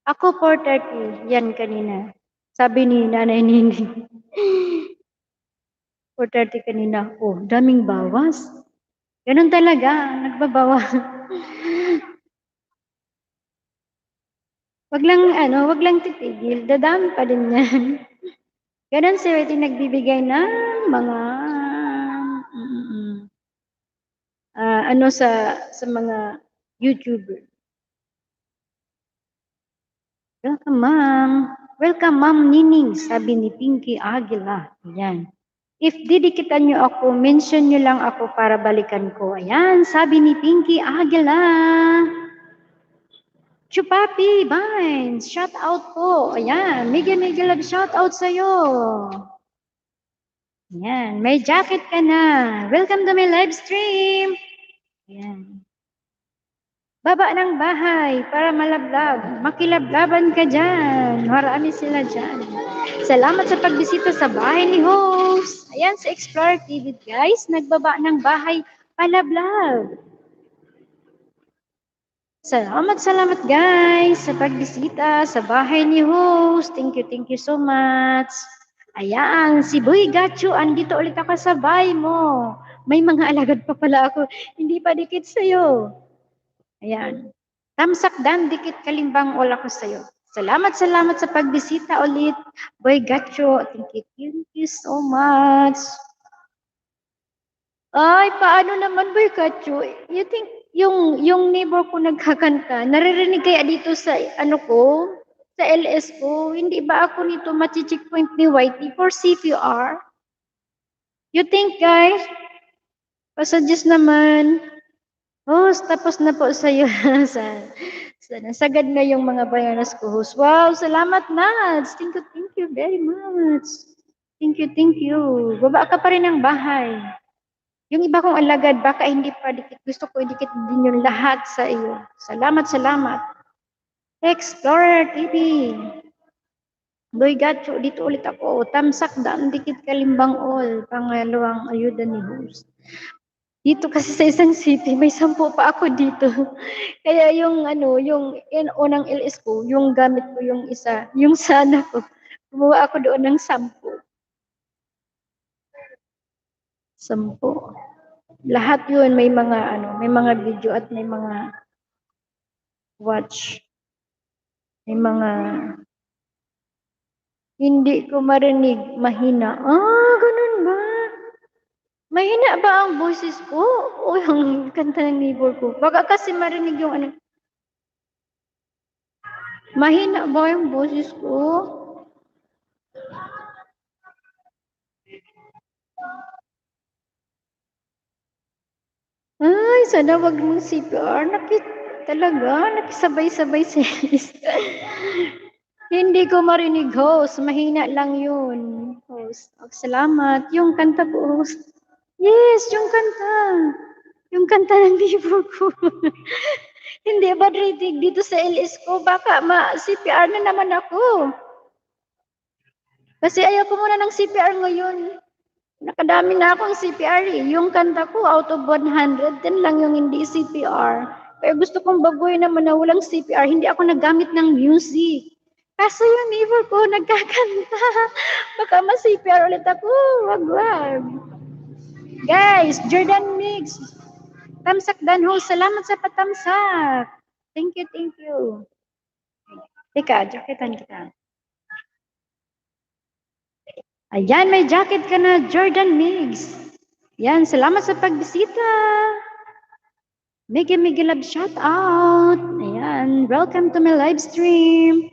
Ako 4:30, yan kanina. Sabi ni Nanay Nining. 4:30 kanina. Oh, daming bawas. Ganun talaga, nagbabawa. wag lang titigil. Dadami pa din yan. Ganun si Whitey nagbibigay ng mga sa mga YouTuber. Welcome, ma'am. Welcome, ma'am Nining, sabi ni Pinky Aguila. Ayan. If didikitan nyo ako, mention nyo lang ako para balikan ko. Ayan, sabi ni Pinky Aguila. Chupapi, Vines, shout out po. Ayan, mega love shout out sa'yo. Ayan, may jacket ka na. Welcome to my live stream. Ayan. Baba ng bahay para malablag. Makilablaban ka dyan. Marami sila dyan. Salamat sa pagbisita sa bahay ni host. Ayan, sa Explorer TV guys, nagbaba ng bahay palablag. Salamat guys sa pagbisita sa bahay ni host. Thank you so much. Ayan, si Boy Gacho, andito ulit ako sa bahay mo. May mga alagad pa pala ako. Hindi pa dikit sa'yo. Ayan. Tamsak dan, dikit kalimbang all ako sa'yo. Salamat sa pagbisita ulit. Boy Gacho, thank you so much. Ay, paano naman Boy Gacho? You think yung neighbor ko nagkakanta, naririnig kaya dito sa ano ko, sa LS ko, hindi ba ako nito machi-check point ni YT for CPR? You think guys? Pasagis naman. Host, tapos na po sa'yo. Sagad na yung mga bayanas ko, host. Wow, salamat, Nats. Thank you very much. Thank you. Baba ka pa rin ng bahay. Yung iba kong alagad, baka hindi pa dikit. Gusto ko idikit din yung lahat sa iyo. Salamat. Explorer TV. Boy Gacho, dito ulit ako. Tamsak daan, dikit kalimbang all. Pangalawang ayuda ni host. Dito kasi sa isang city, may 10 pa ako dito. Kaya yung unang LS ko, yung gamit ko yung isa, yung sana ko. Kumuha ako doon ng 10. 10. Lahat yun may mga video at may mga watch. May mga hindi ko marinig, mahina. Ganun ba? Mahina ba ang boses ko? O yung kanta ng neighbor ko? Baka kasi marinig yung ano. Mahina ba yung boses ko? Ay, sana wag mong CPR. Nakisabay-sabay sa Hindi ko marinig, host. Mahina lang yun, host. Salamat. Yung kanta po, host. Yes, yung kanta. Yung kanta ng libro ko. Hindi ba rating dito sa LS ko? Baka CPR na naman ako. Kasi ayaw ko muna ng CPR ngayon. Nakadami na akong CPR eh. Yung kanta ko, out of 100, 10 lang yung hindi CPR. Pero gusto kong baguhin naman na walang CPR. Hindi ako naggamit ng music. Kaso yung neighbor ko nagkakanta. Baka ma-CPR ulit ako. Wag. Guys, Jordan Mix. Tamsak Danho, salamat sa patamsak. Thank you. Teka, jacketan kita. Ayan, may jacket ka na, Jordan Mix. Yan, salamat sa pagbisita. Mega love shout out. Ayan, welcome to my live stream.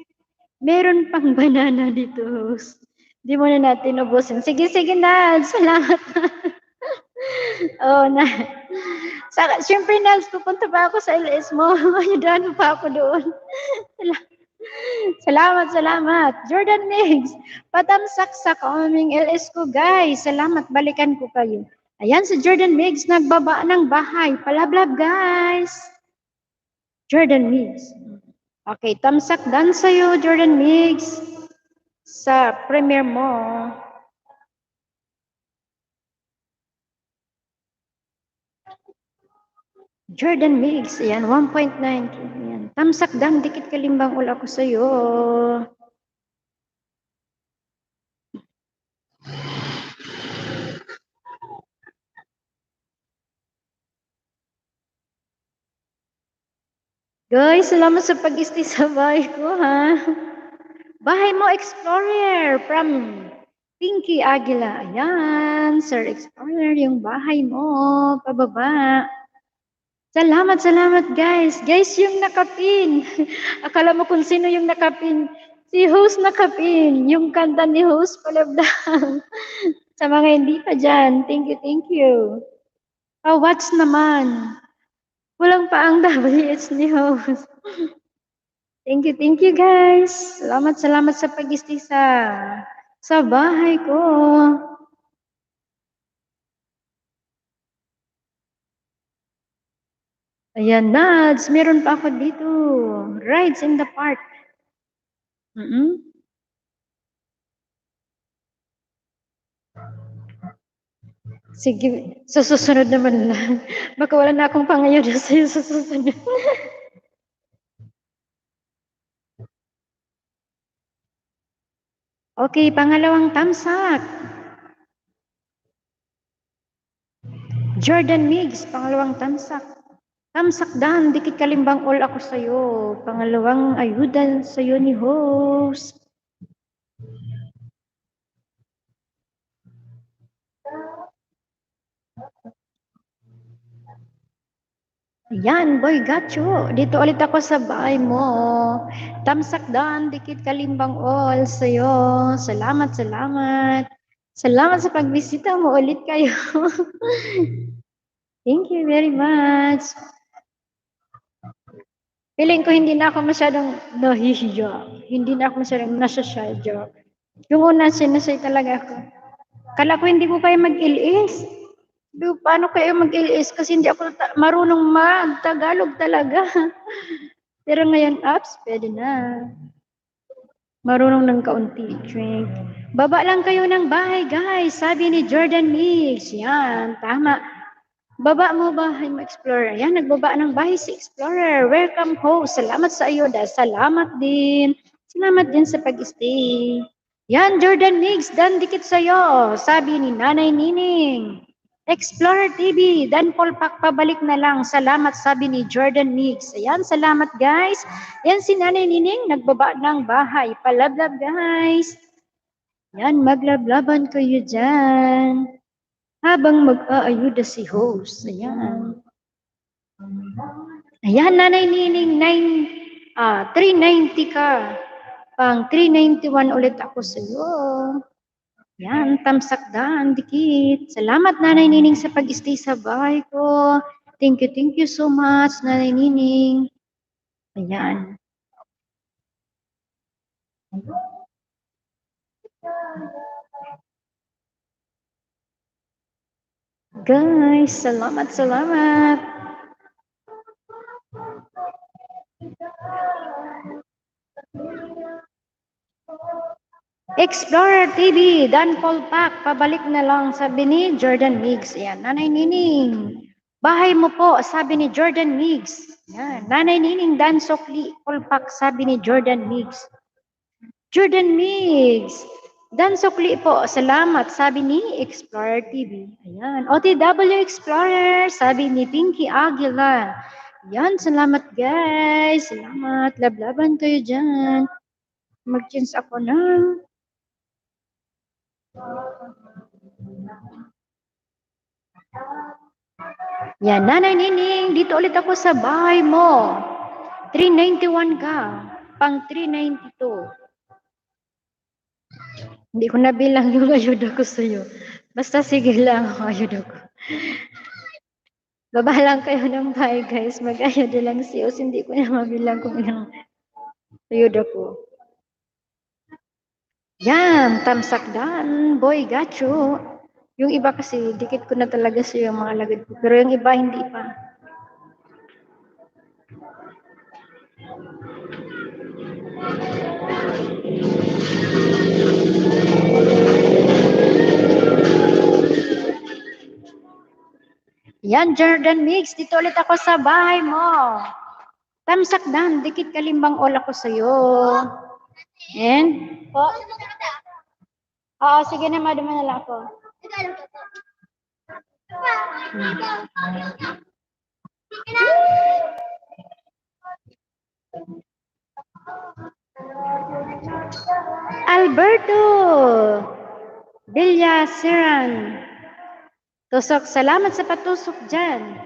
Meron pang banana dito. Di mo na natin ubusin. Sige na. Salamat. Na. Siyempre, Nals, pupunta pa ako sa LS mo. Ayudahan mo pa ako doon. Salamat. Jordan Mix, patamsak sa coming LS ko, guys. Salamat, balikan ko kayo. Ayan, si Jordan Mix, nagbaba ng bahay. Palablab, guys. Jordan Mix. Okay, tamsak dan sa'yo, Jordan Mix. Sa premiere mo. Jordan Mix, ayan, 1.9. Ayan, tamsak dan, dikit kalimbang ula ko sa'yo. Guys, salamat sa pag-stay sa bahay ko, ha? Bahay mo, Explorer, from Pinky Aguila. Ayan, Sir Explorer, yung bahay mo, pababa. Salamat, salamat guys. Guys, yung nakapin. Akala mo kung sino yung nakapin. Si host nakapin. Yung kanta ni host palabdang. Sa mga hindi pa dyan, thank you, thank you. Oh, watch naman. Kulang pa ang WH ni host. Thank you guys. Salamat, salamat sa pag-istisa sa bahay ko. Ayan, Nads, meron pa ako dito. Rides in the park. Sige, sa susunod naman lang. Baka wala na akong pangayuda sa'yo sa susunod. Okay, pangalawang tamsak. Jordan Miggs, pangalawang tamsak. Tamsak dan, dikit kalimbang all ako sa'yo. Pangalawang ayudan sa'yo ni host. Ayan, boy, gacho. Dito ulit ako sa bahay mo. Tamsak dan, dikit kalimbang all sa'yo. Salamat, salamat. Salamat sa pagbisita mo ulit kayo. Thank you very much. Feeling ko hindi na ako masyadong nahihiya. Hindi na ako masyadong nasasadya. Yung una, sinasay talaga ako. Kala ko hindi ko kaya mag-ilis. Paano kayo mag-ilis? Kasi hindi ako marunong mag-Tagalog talaga. Pero ngayon, apps, pwede na. Marunong ng kaunti. Drink. Baba lang kayo ng bahay, guys. Sabi ni Jordan Mix. Yan, tama. Baba mo bahay mo, Explorer. Yan, nagbaba ng bahay si Explorer. Welcome host. Salamat sa ayuda. Salamat din. Salamat din sa pag-stay. Yan, Jordan Mix. Dan dikit sa'yo. Sabi ni Nanay Nining. Explorer TV, Dan Polpak, pabalik na lang. Salamat, sabi ni Jordan Mix. Ayan, salamat guys. Yan si Nanay Nining, nagbaba ng bahay. Palablab guys. Yan, maglablaban kayo dyan. Habang mag-aayuda si host. Ayan. Ayan, Nanay Nining, 390 ka. Pang 391 ulit ako sa iyo. Yan, tamsak daan, dikit. Salamat, Nanay Nining, sa pag-stay sa bahay ko. Thank you so much, Nanay Nining. Ayan. Guys, salamat, salamat. Explorer TV, Dan Polpak, pabalik na lang, sabi ni Jordan Miggs. Ayan, Nanay Nining. Bahay mo po, sabi ni Jordan Miggs. Ayan, Nanay Nining, Dan Sokli, Polpak, sabi ni Jordan Miggs. Jordan Miggs. Dan Sukli po, salamat, sabi ni Explorer TV. Ayan, OTW Explorer, sabi ni Pinky Aguila. Ayan, salamat guys. Salamat, lablaban kayo dyan. Mag-change ako na. Yan, Nanay Nining, dito ulit ako sa bahay mo. 391 ka, pang 392. Hindi ko nabilang yung ayuda ko sa'yo. Basta sige lang ang ayuda ko. Baba lang kayo ng bahay, guys. Mag-ayuda lang si Os. Hindi ko na mabilang kung ilang ayuda ko. Yan, tamsak dan. Boy, gacho. Yung iba kasi, dikit ko na talaga siya yung mga lagad ko. Pero yung iba, hindi pa. Yan, Jordan Mix. Dito ulit ako sa bahay mo. Tamsak dan. Dikit kalimbang all ako sa'yo. And? Po? Oo, sige na, madama na lang ako. Alberto Villa Seran. Tusok, salamat sa patusok dyan.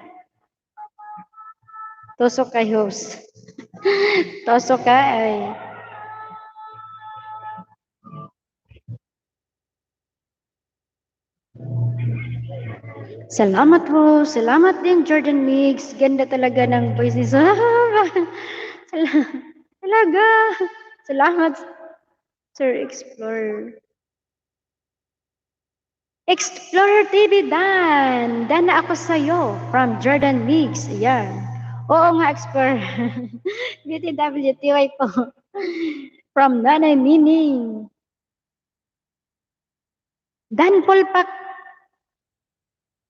Tusok kay host. Tusok ka ay. Salamat ho. Salamat din, Jordan Mix. Ganda talaga ng voices. Talaga. Salamat, Sir Explorer. Explorer TV Dan. Dan na ako sa'yo. From Jordan Mix. Ayan. Oo nga, Explorer. BTWTY po. From Nanay Nining. Dan Pulpak.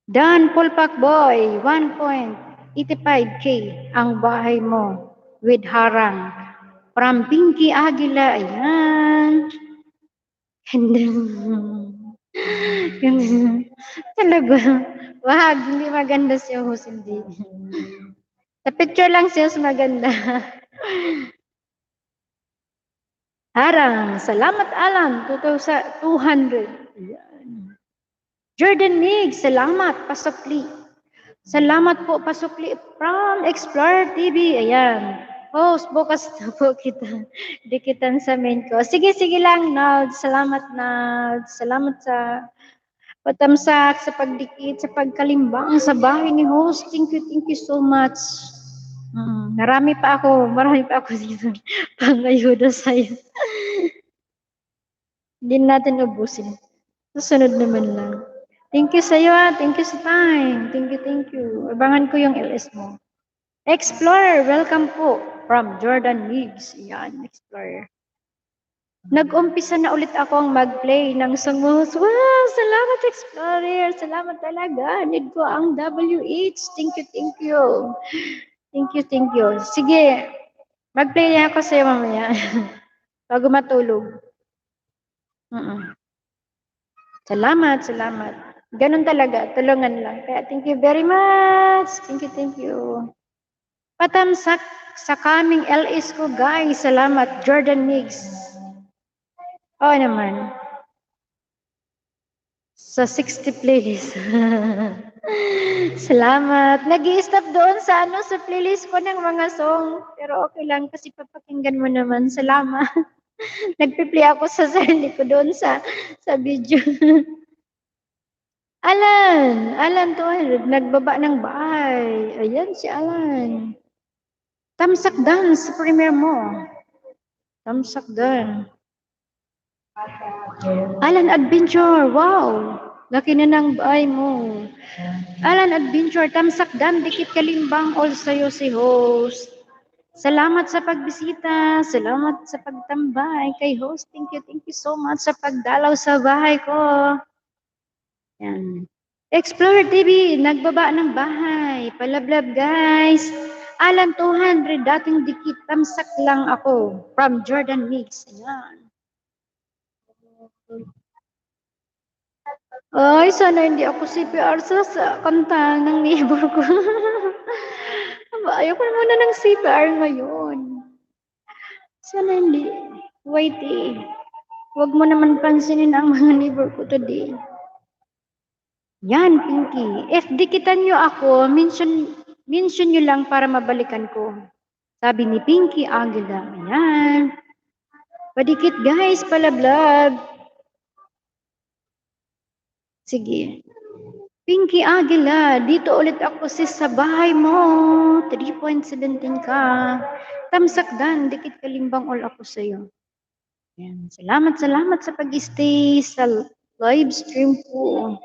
Dan Pulpak Boy. 1.85K ang bahay mo with harang. From Pinky Aguila. Ayan. Ganda. Talaga. Wag, hindi maganda siya host, hindi. Sa picture lang siya maganda. Harang. Salamat, Alan. 200. Ayan. Jordan Mig, salamat, Pasokli. Salamat po, Pasokli from Explorer TV. Ayan. Host, bukas na po kita. Dikitan sa main ko. Sige, sige lang, Nald. Salamat, Nald. Salamat sa patamsak, sa pagdikit, sa pagkalimbang sa bahay ni host. Thank you so much. Marami pa ako dito. Pangayuda sa'yo. Hindi natin ubusin. Susunod naman lang. Thank you sa'yo Thank you sa time. Thank you. Abangan ko yung LS mo. Explorer, welcome po from Jordan Miggs. Yan, Explorer. Nag-umpisa na ulit akong mag-play ng song mo. Wow, salamat Explorer. Salamat talaga. Need ko ang WH. Thank you. Thank you. Sige, mag-play na ako sa'yo mamaya. Bago matulog. Salamat. Ganun talaga, tulungan lang. Kaya thank you very much. Thank you. Patamsak sa kaming LS ko, guys. Salamat, Jordan Mix. Oo naman. Sa 60 playlist. Salamat. Nag-i-stop doon sa sa playlist ko ng mga song. Pero okay lang kasi papakinggan mo naman. Salamat. Nagpi-play ako sa sarili ko doon sa video. Alan 200, nagbaba ng bahay. Ayan si Alan. Tamsak dan sa premiere mo. Tamsak dan. Alan Adventure, wow. Laki na ng bahay mo. Alan Adventure, tamsak dan, dikit kalimbang all sa'yo si host. Salamat sa pagbisita. Salamat sa pagtambay kay host. Thank you so much sa pagdalaw sa bahay ko. Yan. Explorer TV, nagbaba ng bahay. Palablab, guys. Alan 200, dating dikit, tamsak lang ako. From Jordan Mix. Ayan. Ay, sana hindi ako CPR sa kanta ng neighbor ko. Ayoko muna ng CPR ngayon. Sana hindi. Whitey, huwag mo naman pansinin ang mga neighbor ko today. Yan, Pinky. If dikitan nyo ako, mention nyo lang para mabalikan ko. Sabi ni Pinky Aguila. Yan. Padikit guys, palablab. Sige. Pinky Aguila, dito ulit ako sa bahay mo. 3.17 ka. Tamsak dan, dikit kalimbang all ako sa'yo. Yan. Salamat sa pag-stay sa live stream po.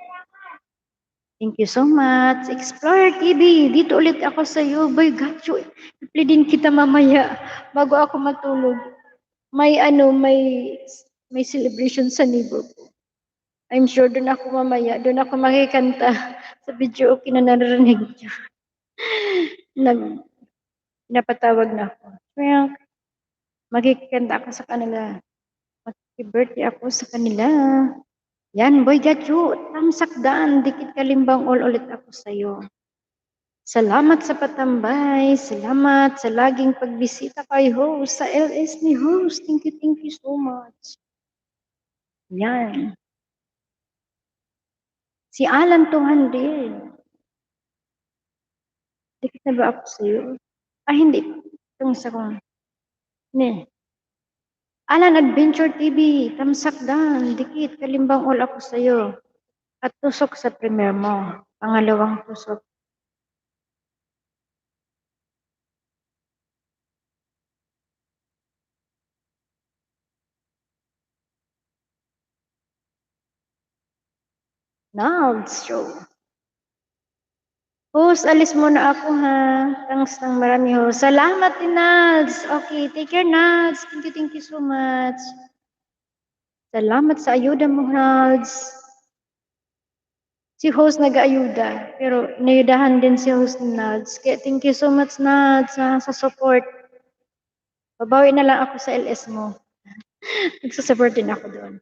Thank you so much. Explorer TV, dito ulit ako sa iyo. Boy, gacho. I-play din kita mamaya bago ako matulog. May celebration sa neighbor ko. I'm sure doon ako mamaya. Doon ako makikanta sa video okay na narinig niyo. Napatawag na ako. Kaya magkikanta ako sa kanila. Mag-birthday ako sa kanila. Yan, boy, gacho. Tamsak daan. Dikit kalimbang all ulit ako sa iyo. Salamat sa patambay. Salamat sa laging pagbisita kay host, sa LS ni host. Thank you so much. Yan. Si Alan 200. Dikit na ba ako sa iyo? Ay hindi, itong isa kong, ne. Alan Adventure TV, tamsakdan, dikit, kalimbang all ako sa'yo. At tusok sa premier mo. Pangalawang tusok. Nalds show. Host, alis muna ako ha. Thanks ng marami ho. Salamat din, Nalds. Okay, take care, Nalds. Thank you so much. Salamat sa ayuda mo, Nalds. Si host nag-ayuda, pero inayudahan din si host ni Nalds. Kaya thank you so much, Nalds, sa support. Babawi na lang ako sa LS mo. Nagsusupport din ako doon.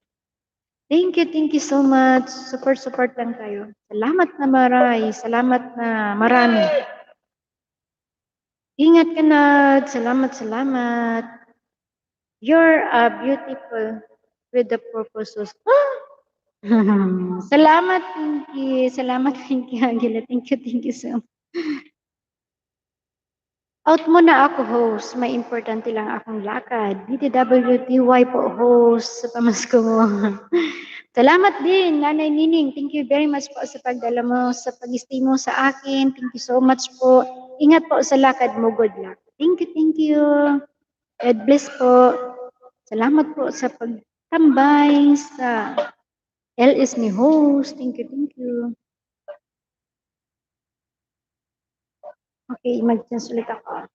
Thank you so much. Support lang tayo. Salamat na maray. Salamat na marami. Ingat ka na. Salamat. You're beautiful with the purposes. Salamat, Pinky. Salamat, Pinky Aguila. Thank you so much. Out muna ako, host. May importante lang akong lakad. DTWTY po, host, sa pamasko mo. Salamat din, Nanay Nining. Thank you very much po sa pagdala mo, sa pag-stay mo sa akin. Thank you so much po. Ingat po sa lakad mo. Good luck. Thank you. God bless po. Salamat po sa pagtambay sa LS ni host. Thank you. Okay, mag-chance ulit ako.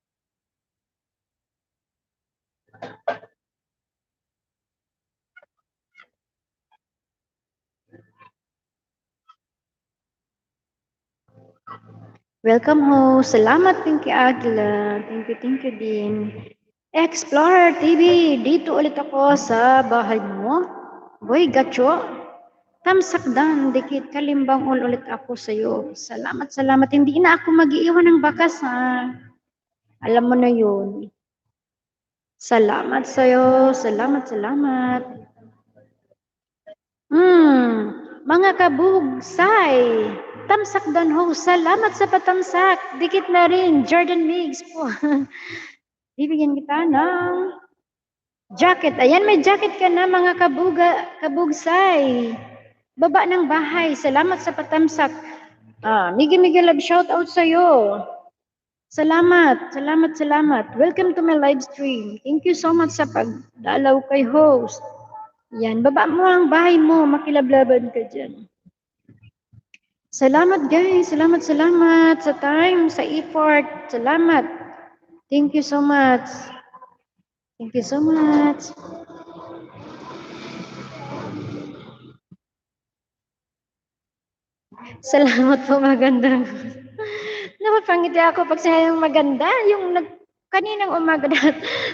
Welcome host. Salamat Pinky Aguila. Thank you din. Explorer TV, dito ulit ako sa bahay mo. Boy, gacho. Tamsakdan, dikit kalimbang ulit ako sa iyo. Salamat. Hindi na ako mag-iiwan ng bakas ha. Alam mo na yun. Salamat sa iyo. Salamat. Mga kabugsay. Tamsakdan ho. Salamat sa patamsak. Dikit na rin. Jordan Miggs po. Bibigyan kita ng jacket. Ayan, may jacket ka na mga kabugsay. Baba ng bahay. Salamat sa patamsak. Migi love shout out sa iyo. Salamat. Welcome to my live stream. Thank you so much sa pagdalaw kay host. Yan, baba mo ang bahay mo. Makilablaban ka dyan. Salamat guys. Salamat sa time, sa effort. Salamat. Thank you so much. Salamat po, magandang. Napapangiti ako pag sayang maganda. Yung kaninang umaga na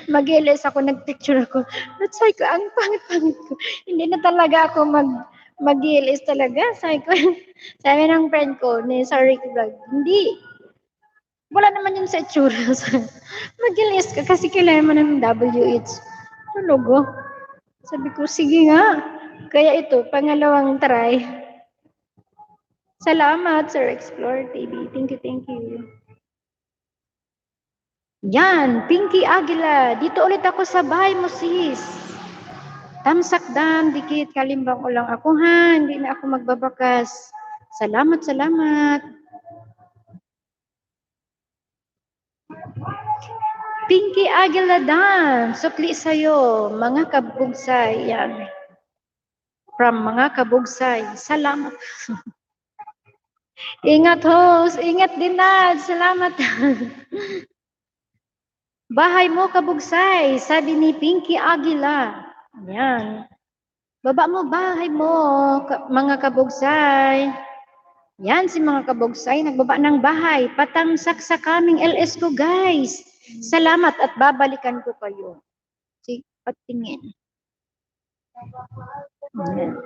mag-ilis ako, nag-picture ako. Sabi ko, ang pangit-pangit ko. Hindi na talaga ako mag-ilis talaga. Sabi ng friend ko, ni Sorry Vlog, hindi. Wala naman yun sa itsura. Mag-ilis ka kasi kailangan mo ng WH. Tulogo. Sabi ko, sige nga. Kaya ito, pangalawang try. Salamat, Sir Explore TV. Thank you. Yan, Pinky Aguila. Dito ulit ako sa bahay mo, sis. Tamsakdan, dikit, kalimbang ko lang ako, ha. Hindi na ako magbabakas. Salamat. Pinky Aguila Dan, sukli sa'yo, mga kabugsay. Yan. From mga kabugsay. Salamat. Ingat, host. Ingat din, Nad. Salamat. Bahay mo, kabugsay. Sabi ni Pinky Aguila. Yan. Baba mo, bahay mo, mga kabugsay. Yan, si mga kabugsay, nagbaba ng bahay. Patamsak sa kaming LS ko, guys. Salamat at babalikan ko kayo. Patingin. Yan.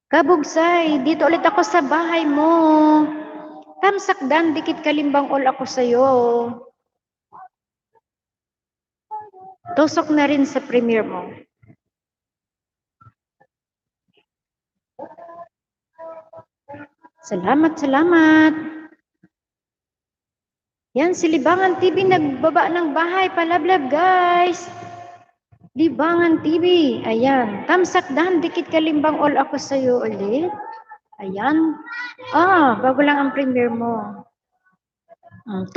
Kabugsay, dito ulit ako sa bahay mo. Tamsakdan, dikit kalimbang all ako sa'yo. Tusok na rin sa premiere mo. Salamat. Yan, si Libangan TV nagbaba ng bahay. Palablab, guys. Libangan TV. Ayan. Tamsak dahan, dikit kalimbang all ako sa'yo ulit. Ayan. Bago lang ang premiere mo.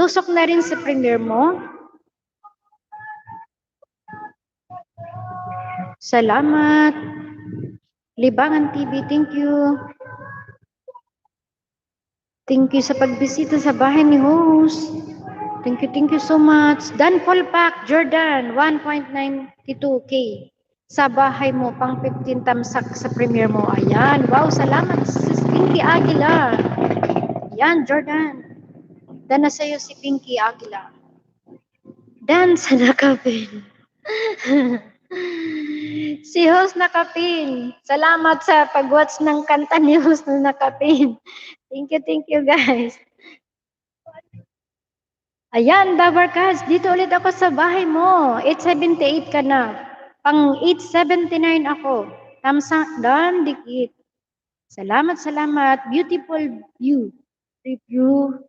Tusok na rin sa premiere mo. Salamat. Libangan TV, thank you. Thank you sa pagbisita sa bahay ni host. Thank you so much. Dan Polpak, Jordan, 1.92K. Sa bahay mo, pang 15 tamsak sa premiere mo. Ayan. Wow, salamat sa Pinky Aguila. Ayan, Jordan. Dan na sa'yo si Pinky Aguila. Dan sa nakapin. Si host nakapin. Salamat sa pag-watch ng kanta ni host na nakapin. Thank you guys. Ayan, Dabarkas, dito ulit ako sa bahay mo. 878 ka na. Pang 879 ako. Tamsak dan dikit. Salamat. Beautiful view. Review.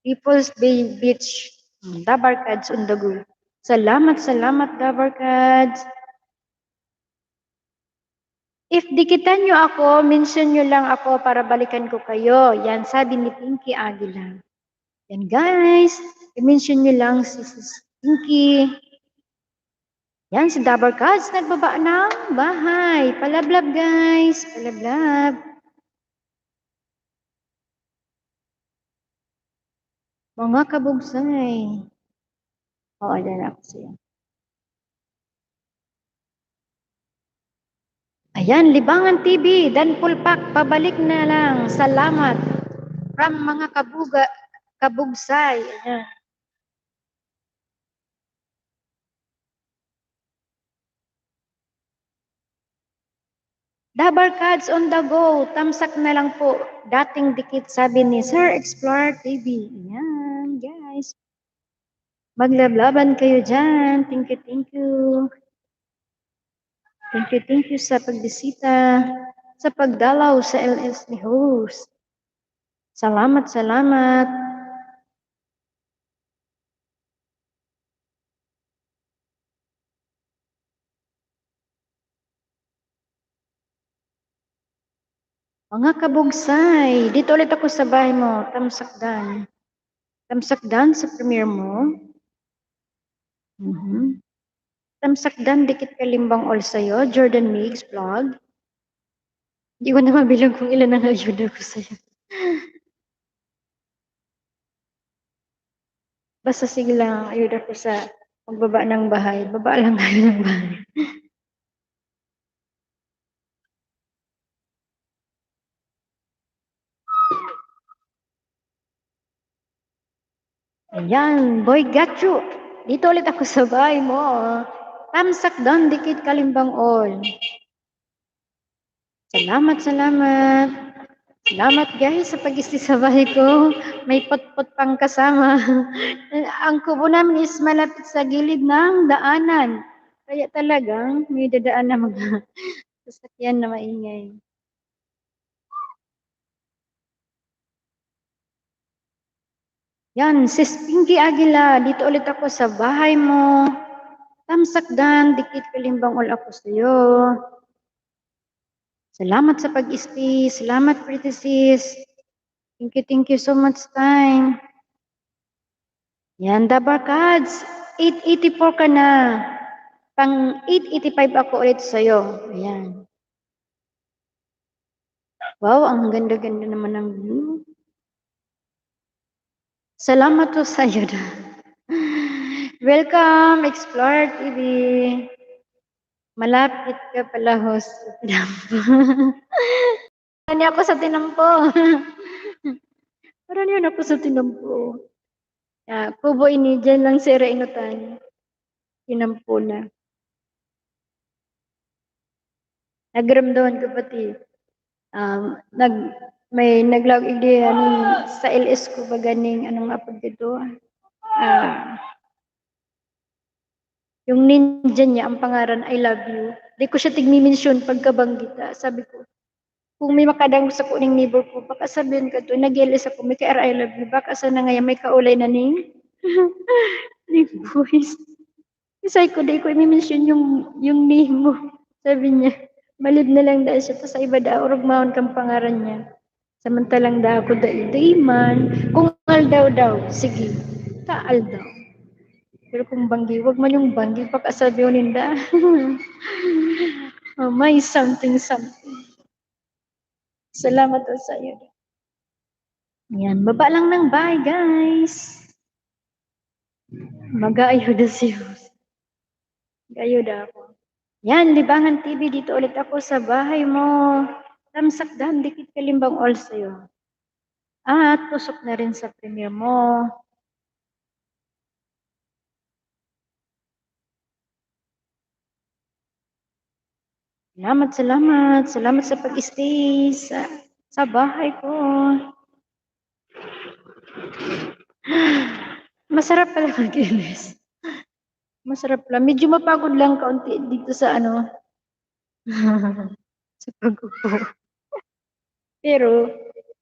People's Bay Beach. Dabarkads on the go. Salamat, Dabarkads. If dikitan nyo ako, mention nyo lang ako para balikan ko kayo. Yan, sabi ni Pinky Aguila. Yan guys, i-mention nyo lang si Pinky. Yan, si Dabarkads, nagbaba ng bahay. Palablab guys, palablab. Mga kabugsay. Ayan ako siya. Ayan, Libangan TV, Dan Pulpak, pabalik na lang. Salamat. From mga kabugsay. Ayan. Dabarkads on the go. Tamsak na lang po. Dating dikit sabi ni Sir Explorer TV. Ayan, guys. Maglablaban kayo dyan. Thank you. Thank you sa pagbisita. Sa pagdalaw sa LS ni host. Salamat. Mga kabugsay, dito ulit ako sa bahay mo, tamsakdan. Tamsakdan sa premiere mo. Tamsakdan, dikit kalimbang all sa'yo. Jordan Mix vlog. Hindi ko na mabilang kung ilan ang ayuda ko sa'yo. Basta sige lang, ayuda ko sa pagbaba ng bahay. Baba lang kayo ng bahay. Ayan, boy gacho. Dito ulit ako sa bahay mo. Tamsak down, dikit kalimbang all. Salamat. Salamat guys sa pag-isti sa bahay ko. May pot-pot pang kasama. Ang kubo namin is malapit sa gilid ng daanan. Kaya talagang may dadaan na mga sasakyan na maingay. Yan, sis Pinky Aguila, dito ulit ako sa bahay mo. Tamsakdan, dikit kalimbang all ako sa'yo. Salamat sa pag-isti. Salamat, pretty sis. Thank you so much time. Yan, Dabarkads. 884 ka na. Pang 885 ako ulit sa'yo. Ayan. Wow, ang ganda-ganda naman ng view. Salamat to sa'yo na. Welcome, Explorer TV. Malapit ka pala, host. Parang ako sa tinampo. Parang yun ako sa tinampo. Kubo ini, dyan lang sira inutan. Tinampo na. Nagramdaman ko pati. May nag-log ID sa LS ko ba ganing anong apod dito? Yung ninja niya, ang pangaran, I love you. Di ko siya tigmi-mention pagkabanggit. Sabi ko, Kung may makadang sa kuning neighbor ko, baka sabihin ka to, nag-LS ako, may ka I love you, baka sana ngayon may kaulay na ning, ning voice. Isay ko, di ko i-mention yung name mo. Sabi niya, malib na lang dahil siya, tapos sa iba daw, urugmahon kang pangaran niya. Samantalang daw ako di man, kung al daw, sige, taal daw. Pero kung banggi, wag man yung banggi, baka sabihin da. Oh, may something. Salamat daw sa iyo. Yan, baba lang ng bahay, guys. Mag-aayuda siya. Mag-ayuda ako. Yan, Libangan TV, dito ulit ako sa bahay mo. Tamsak dahan, dikit kalimbang all sa'yo. At tusok na rin sa premiere mo. Salamat. Salamat sa pag-stay sa bahay ko. Masarap pala mag-ilis. Masarap lang. Medyo mapagod lang kaunti dito sa sa pag-upo. Pero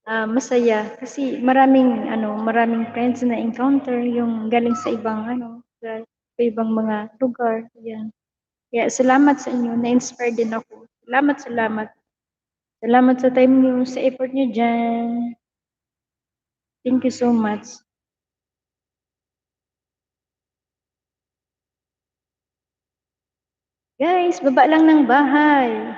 masaya kasi maraming friends na encounter yung galing sa ibang sa ibang mga lugar. Yan. Kaya salamat sa inyo, na-inspire din ako. Salamat. Salamat sa time niyo, sa effort niyo diyan. Thank you so much. Guys, baba lang ng bahay.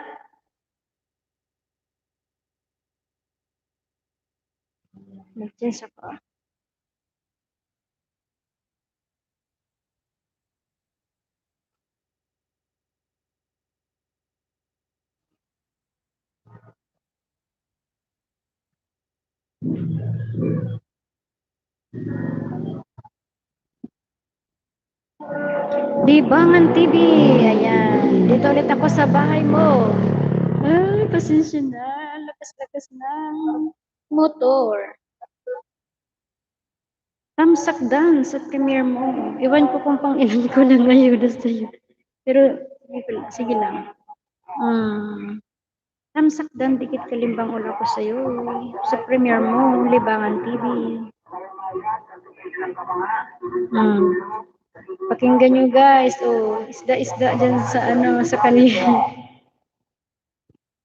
Nag-change ako. Libangan TV. Ayan. Dito ulit ako sa bahay mo. Ay, pasensya na. Lakas-lakas ng motor. Tamsakdan sa premiere mo. Iwan ko kung pang ilan ko na ngayon sa'yo. Pero, sige lang. Tamsakdan, dikit kalimbang ulo ko sa'yo. Sa premiere mo, Libangan TV. Pakinggan nyo guys. Isda dyan sa kanila.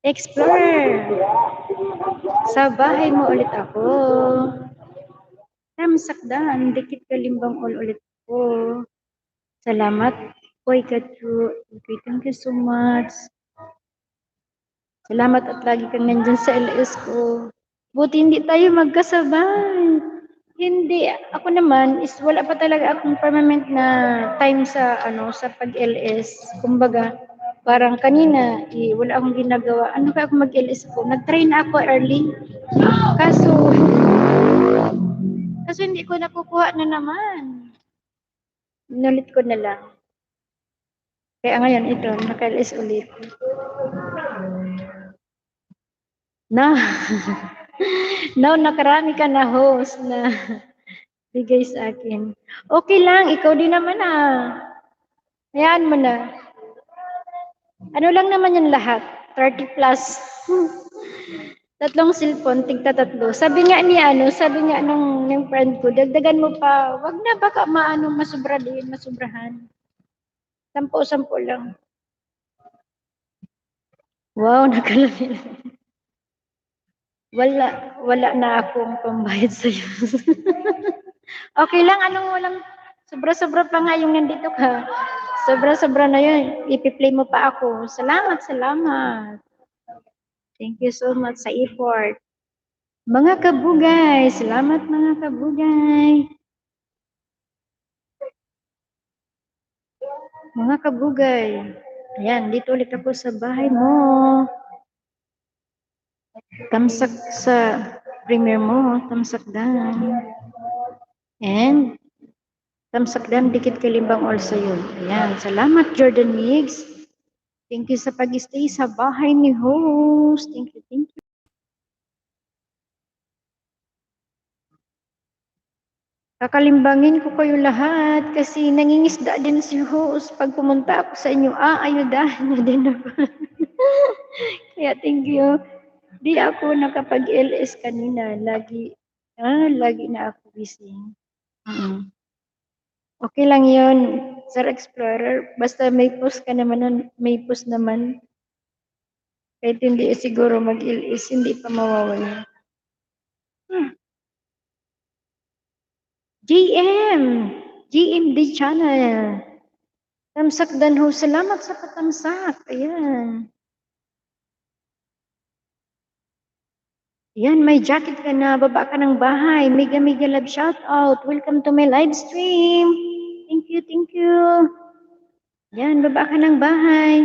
Explore. Sa bahay mo ulit ako. Tamsakdan, dikit kalimbang ulit ko. Salamat. Oy, Katru. Okay, thank you so much. Salamat at lagi kang nandyan sa LS ko. Buti hindi tayo magkasabay. Hindi. Ako naman is wala pa talaga akong permanent na time sa sa pag-LS. Kumbaga, parang kanina, wala akong ginagawa. Ano kaya ako mag-LS ko? Nag-train ako early. Kaso hindi ko nakukuha na naman. Inulit ko na lang. Kaya ngayon ito, naka-LS ulit. Now, nakarami ka na host na bigay sa akin. Okay lang, ikaw din naman Hayaan mo na. Ano lang naman yan lahat? 30 plus. Tatlong cellphone, tigta tatlo. Sabi nga ng friend ko, dagdagan mo pa, wag na baka masubrahan. 10 lang. Wow, nakalami lang. Wala na akong pambayad sa'yo. Okay lang, walang sobra-sobra pa nga yung nandito ka. Sobra-sobra na yun. Ipi-play mo pa ako. Salamat. Thank you so much sa effort. Mga kabugay, salamat mga kabugay. Mga kabugay. Ayan, dito ulit ako sa bahay mo. Tamsak sa premiere mo, tamsakdan. And tamsakdan, dikit kalimbang all sa'yo. Ayan, salamat Jordan Miggs. Thank you sa pag-stay sa bahay ni host. Thank you. Kakalimbangin ko kayo lahat kasi nangingisda din si host. Pag pumunta ako sa inyo, ayudahan niya din ako. Kaya thank you. Di ako nakapag-LS kanina. Lagi na ako busy. Okay lang yun, Sir Explorer. Basta may post ka naman nun, may post naman. Kahit hindi siguro mag-LS, hindi pa mawawala. GM! GMD channel. Tamsak Danho, salamat sa patamsak. Ayan. Yan, may jacket ka na, baba ka ng bahay. Mega love shout out. Welcome to my live stream. Thank you, thank you. Yan, baba ka ng bahay.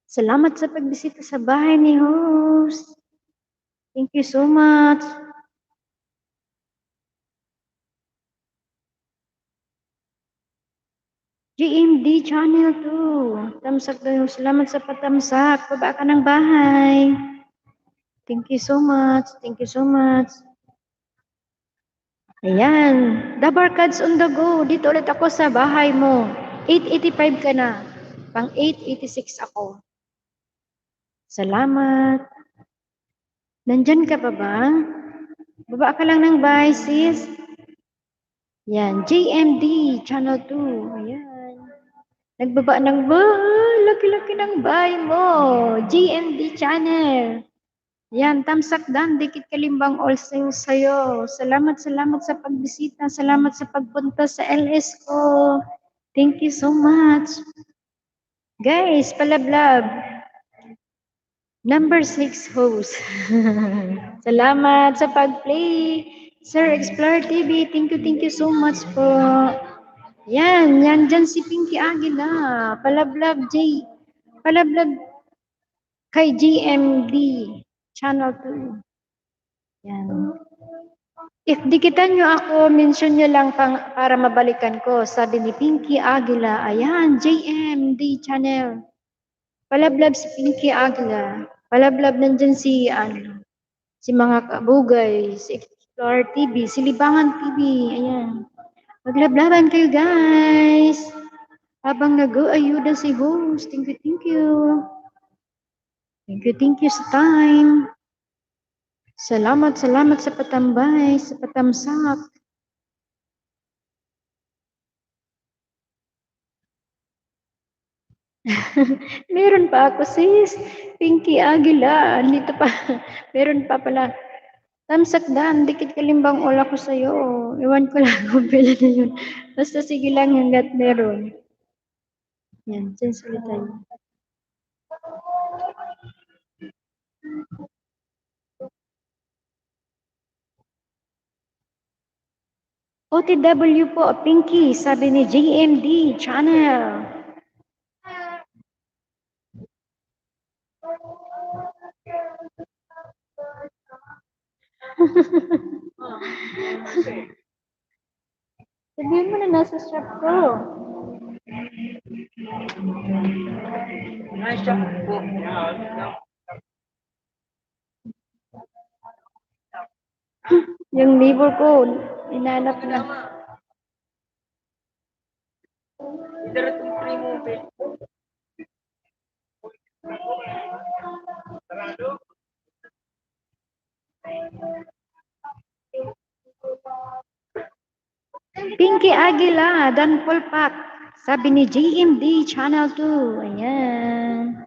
Salamat sa pagbisita sa bahay ni host. Thank you so much. GMD channel 2. Tamsak daw. Salamat sa patamsak. Baba ka ng bahay. Thank you so much. Thank you so much. Ayan. The Barkads on the go. Dito ulit ako sa bahay mo. 8:85 ka na. Pang 8:86 ako. Salamat. Nandyan ka pa ba? Baba ka lang ng bahay, sis. Yan. JMD channel 2. Ayan. Nagbaba ng bahay. Laki-laki ng bahay mo. GMD channel. Yan, tamsak dan, dikit kalimbang all sa'yo. Salamat sa pagbisita. Salamat sa pagpunta sa LS ko. Thank you so much. Guys, palablab. Number 6 host. Salamat sa pag-play. Sir Explorer TV, thank you so much po. Yan dyan si Pinky Aguila. Palablab kay GMD Channel 2. Yan. If dikitan nyo ako, mention nyo lang para mabalikan ko. Sabi ni Pinky Aguila, ayan, JMD Channel. Palablab si Pinky Aguila. Palablab nandyan si mga kabugay, si Explorer TV, si Libangan TV, ayan. Maglablaban kayo, guys. Habang nag-ayuda si host. Thank you. Thank you sa time. Salamat sa patambay, sa patamsak. Meron pa ako, sis. Pinky Aguila. Dito pa. Meron pa pala. Tamsak dan, dikit kalimbang ola ko sa'yo. Iwan ko lang kung pila na yun. Basta sige lang hanggat meron. Yan, since ulit tayo. OTW po, Pinky, sabi ni JMD Channel. Sabihin mo na nasa shop ko. Nasa shop ko. Yung neighbor ko, inanap na. Pinky Aguila, Dan Polpak. Sabi ni JMD Channel 2. Ayan.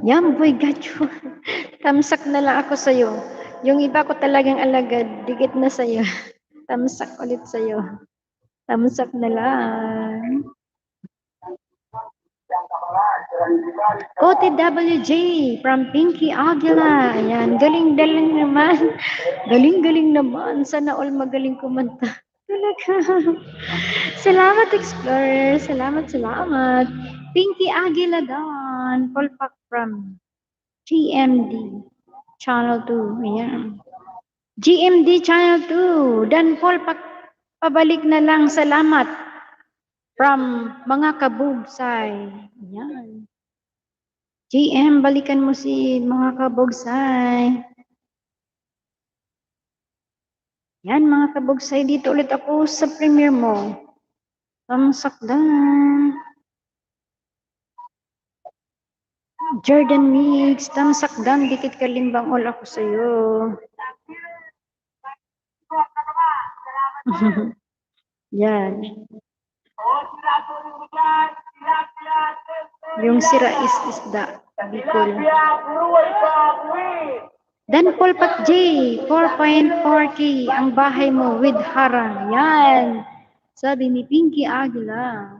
Yan, boy, gacho. Tamsak na lang ako sa'yo. Yung iba ko talagang alagad, digit na sa'yo. Tamsak ulit sa'yo. Tamsak na lang. OTWJ from Pinky Aguila. Ayan, galing naman. Galing naman. Sana all magaling kumanta. Talaga. Salamat, Explorer. Salamat. Pinky Aguila doon. Polpak from GMD Channel 2. Ayan. GMD Channel 2. Dan Polpak, pabalik na lang. Salamat. From mga kabugsay. Ayan. GM, balikan mo si mga kabogsay. Yan mga kabogsay, dito ulit ako sa premiere mo. Tamsakdan. Jordan Mix, tamsakdan, dikit kalimbang all ako sa'yo. Yan. Yung sira is isda. Bicol. Dan Paul Pat J, 4.4K ang bahay mo with harang. Yan. Sabi ni Pinky Aguila.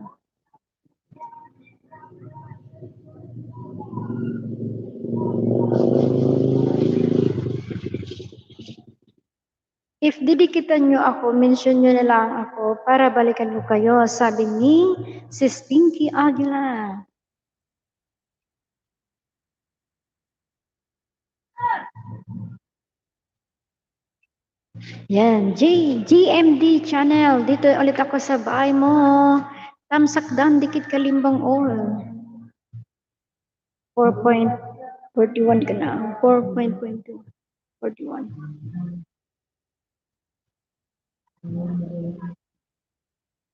If didikitan nyo ako, mention nyo na lang ako para balikan ko kayo. Sabi ni Sis Pinky Aguila. Yan, GMD channel. Dito ulit ako sa bahay mo. Tamsakdan, dikit kalimbang all. 4.41 ka na. 4.42. 41.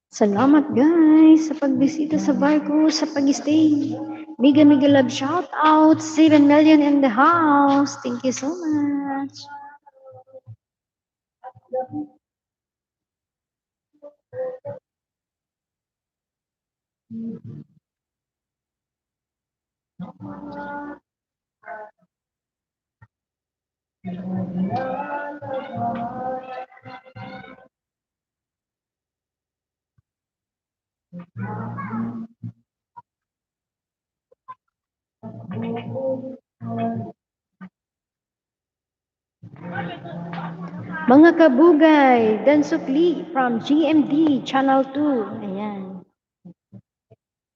Salamat guys sa pagbisita sa bar ko, sa pag-stay. Mega love shout out. 7 million in the house. Thank you so much. Mga kabugay, Dan Sukli from GMD Channel 2. Ayan.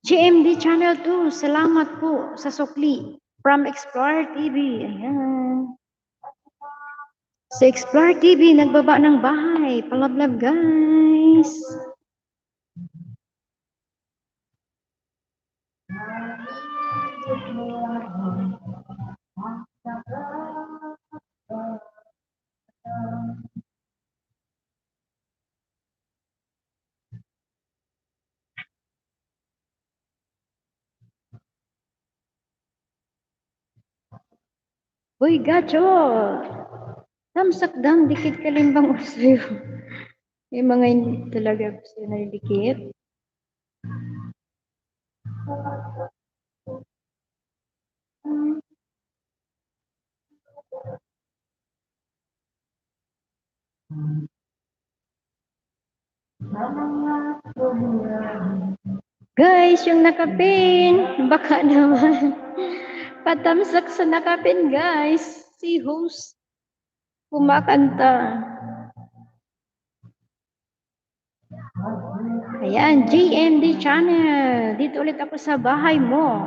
GMD Channel 2, salamat po sa Sukli from Explorer TV. Ayan. Sa Explorer TV, nagbaba ng bahay. Palablab guys. Uy, gacho! Tamsakdang, dikit kalimbang usyo. May mga hindi talaga gusto na dikit. Guys, yung nakapin, baka naman. Patamsak sa nakapin, guys. Si host kumakanta. Ayan, GND channel. Dito ulit ako sa bahay mo.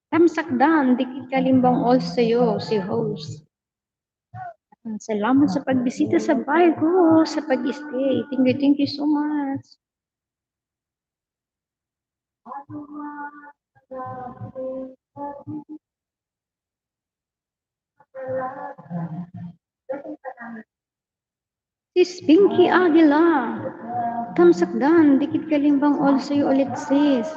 Tamsakdan, dikit kalimbang all sa'yo, si host. Salamat sa pagbisita sa bahay ko, sa pag-stay. Thank you so much. Sis Pinky Aguila. Tamsakdan, dikit kalimbang all sa'yo ulit sis.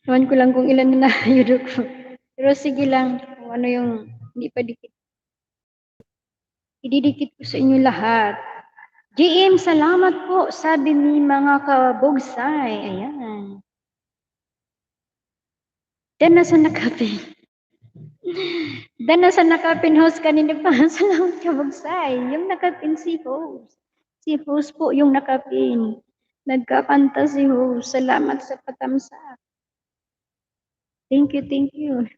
Ewan ko lang kung ilan na nayudo ko. Pero sige lang, kung ano yung hindi pa dikit. Ididikit ko sa inyo lahat. GM, salamat po, sabi ni mga kabogsay. Ayan. Dan nasa nakapin. Dan nasa nakapin host kanina pa. Salamat kabogsay. Yung nakapin si host. Si host po yung nakapin. Nagkakanta si host. Salamat sa patamsak. Thank you, thank you.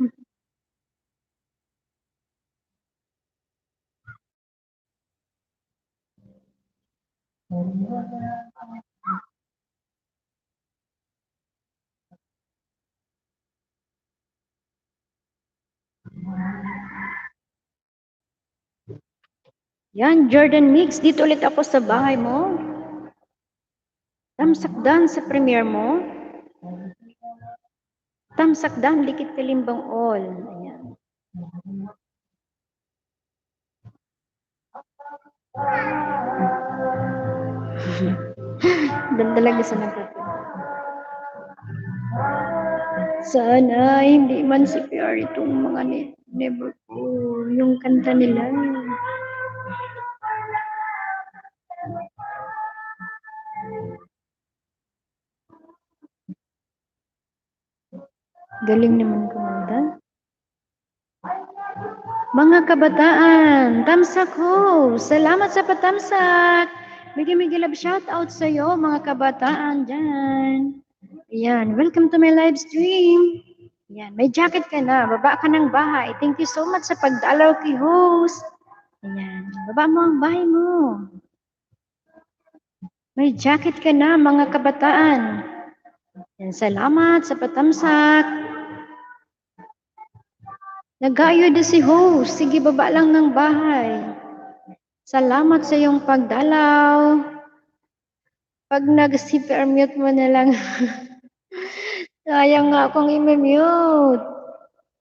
Yan, Jordan Mix. Dito ulit ako sa bahay mo. Tamsakdan sa premiere mo. Tamsakdan, likit kalimbang all. Ayan. Dalaga sa nagtatapos. Sana hindi man si PR itong mga never ko. Yung kanta nila. Galing naman kumanta. Mga kabataan, tamsak ho! Salamat sa patamsak! Migi love shoutout sa iyo, mga kabataan dyan. Ayan, welcome to my live stream. Ayan, may jacket ka na, baba ka ng bahay. Thank you so much sa pagdalaw kay host. Ayan, baba mo ang bahay mo. May jacket ka na, mga kabataan. Ayan, salamat sa patamsak. Nag-aayuda si host. Sige, baba lang ng bahay. Salamat sa iyong pagdalaw. Pag nag-CPR mute mo na lang. Sayang nga akong i-mute.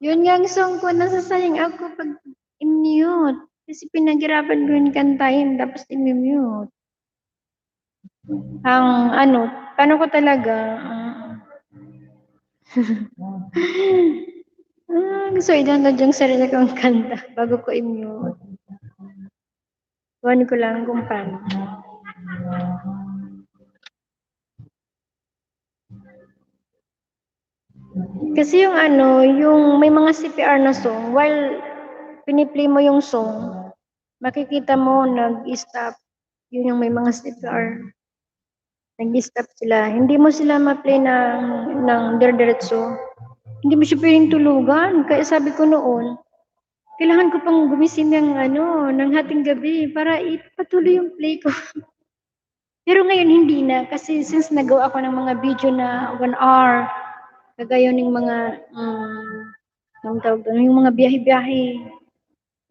Yun nga ang song ko, nasasayang ako pag i-mute. Kasi pinaghirapan ko yung kantahin, tapos i-mute. Ang ano, paano ko talaga, gusto i-download yung sarili kong kanta bago ko i-mute. Tuwan ko lang kung paano. Kasi yung ano, yung may mga CPR na song, while piniplay mo yung song, makikita mo nag-stop. Yun yung may mga CPR. Nag-stop sila. Hindi mo sila ma-play ng dire-diretso. Hindi mo siya pwedeng tulugan. Kaya sabi ko noon, kailangan ko pang gumising ng hating gabi para ipatuloy yung play ko. Pero ngayon hindi na kasi since nagawa ako ng mga video na 1 hour, kagaya ng mga anong tawag doon, yung mga biyahe-biyahe.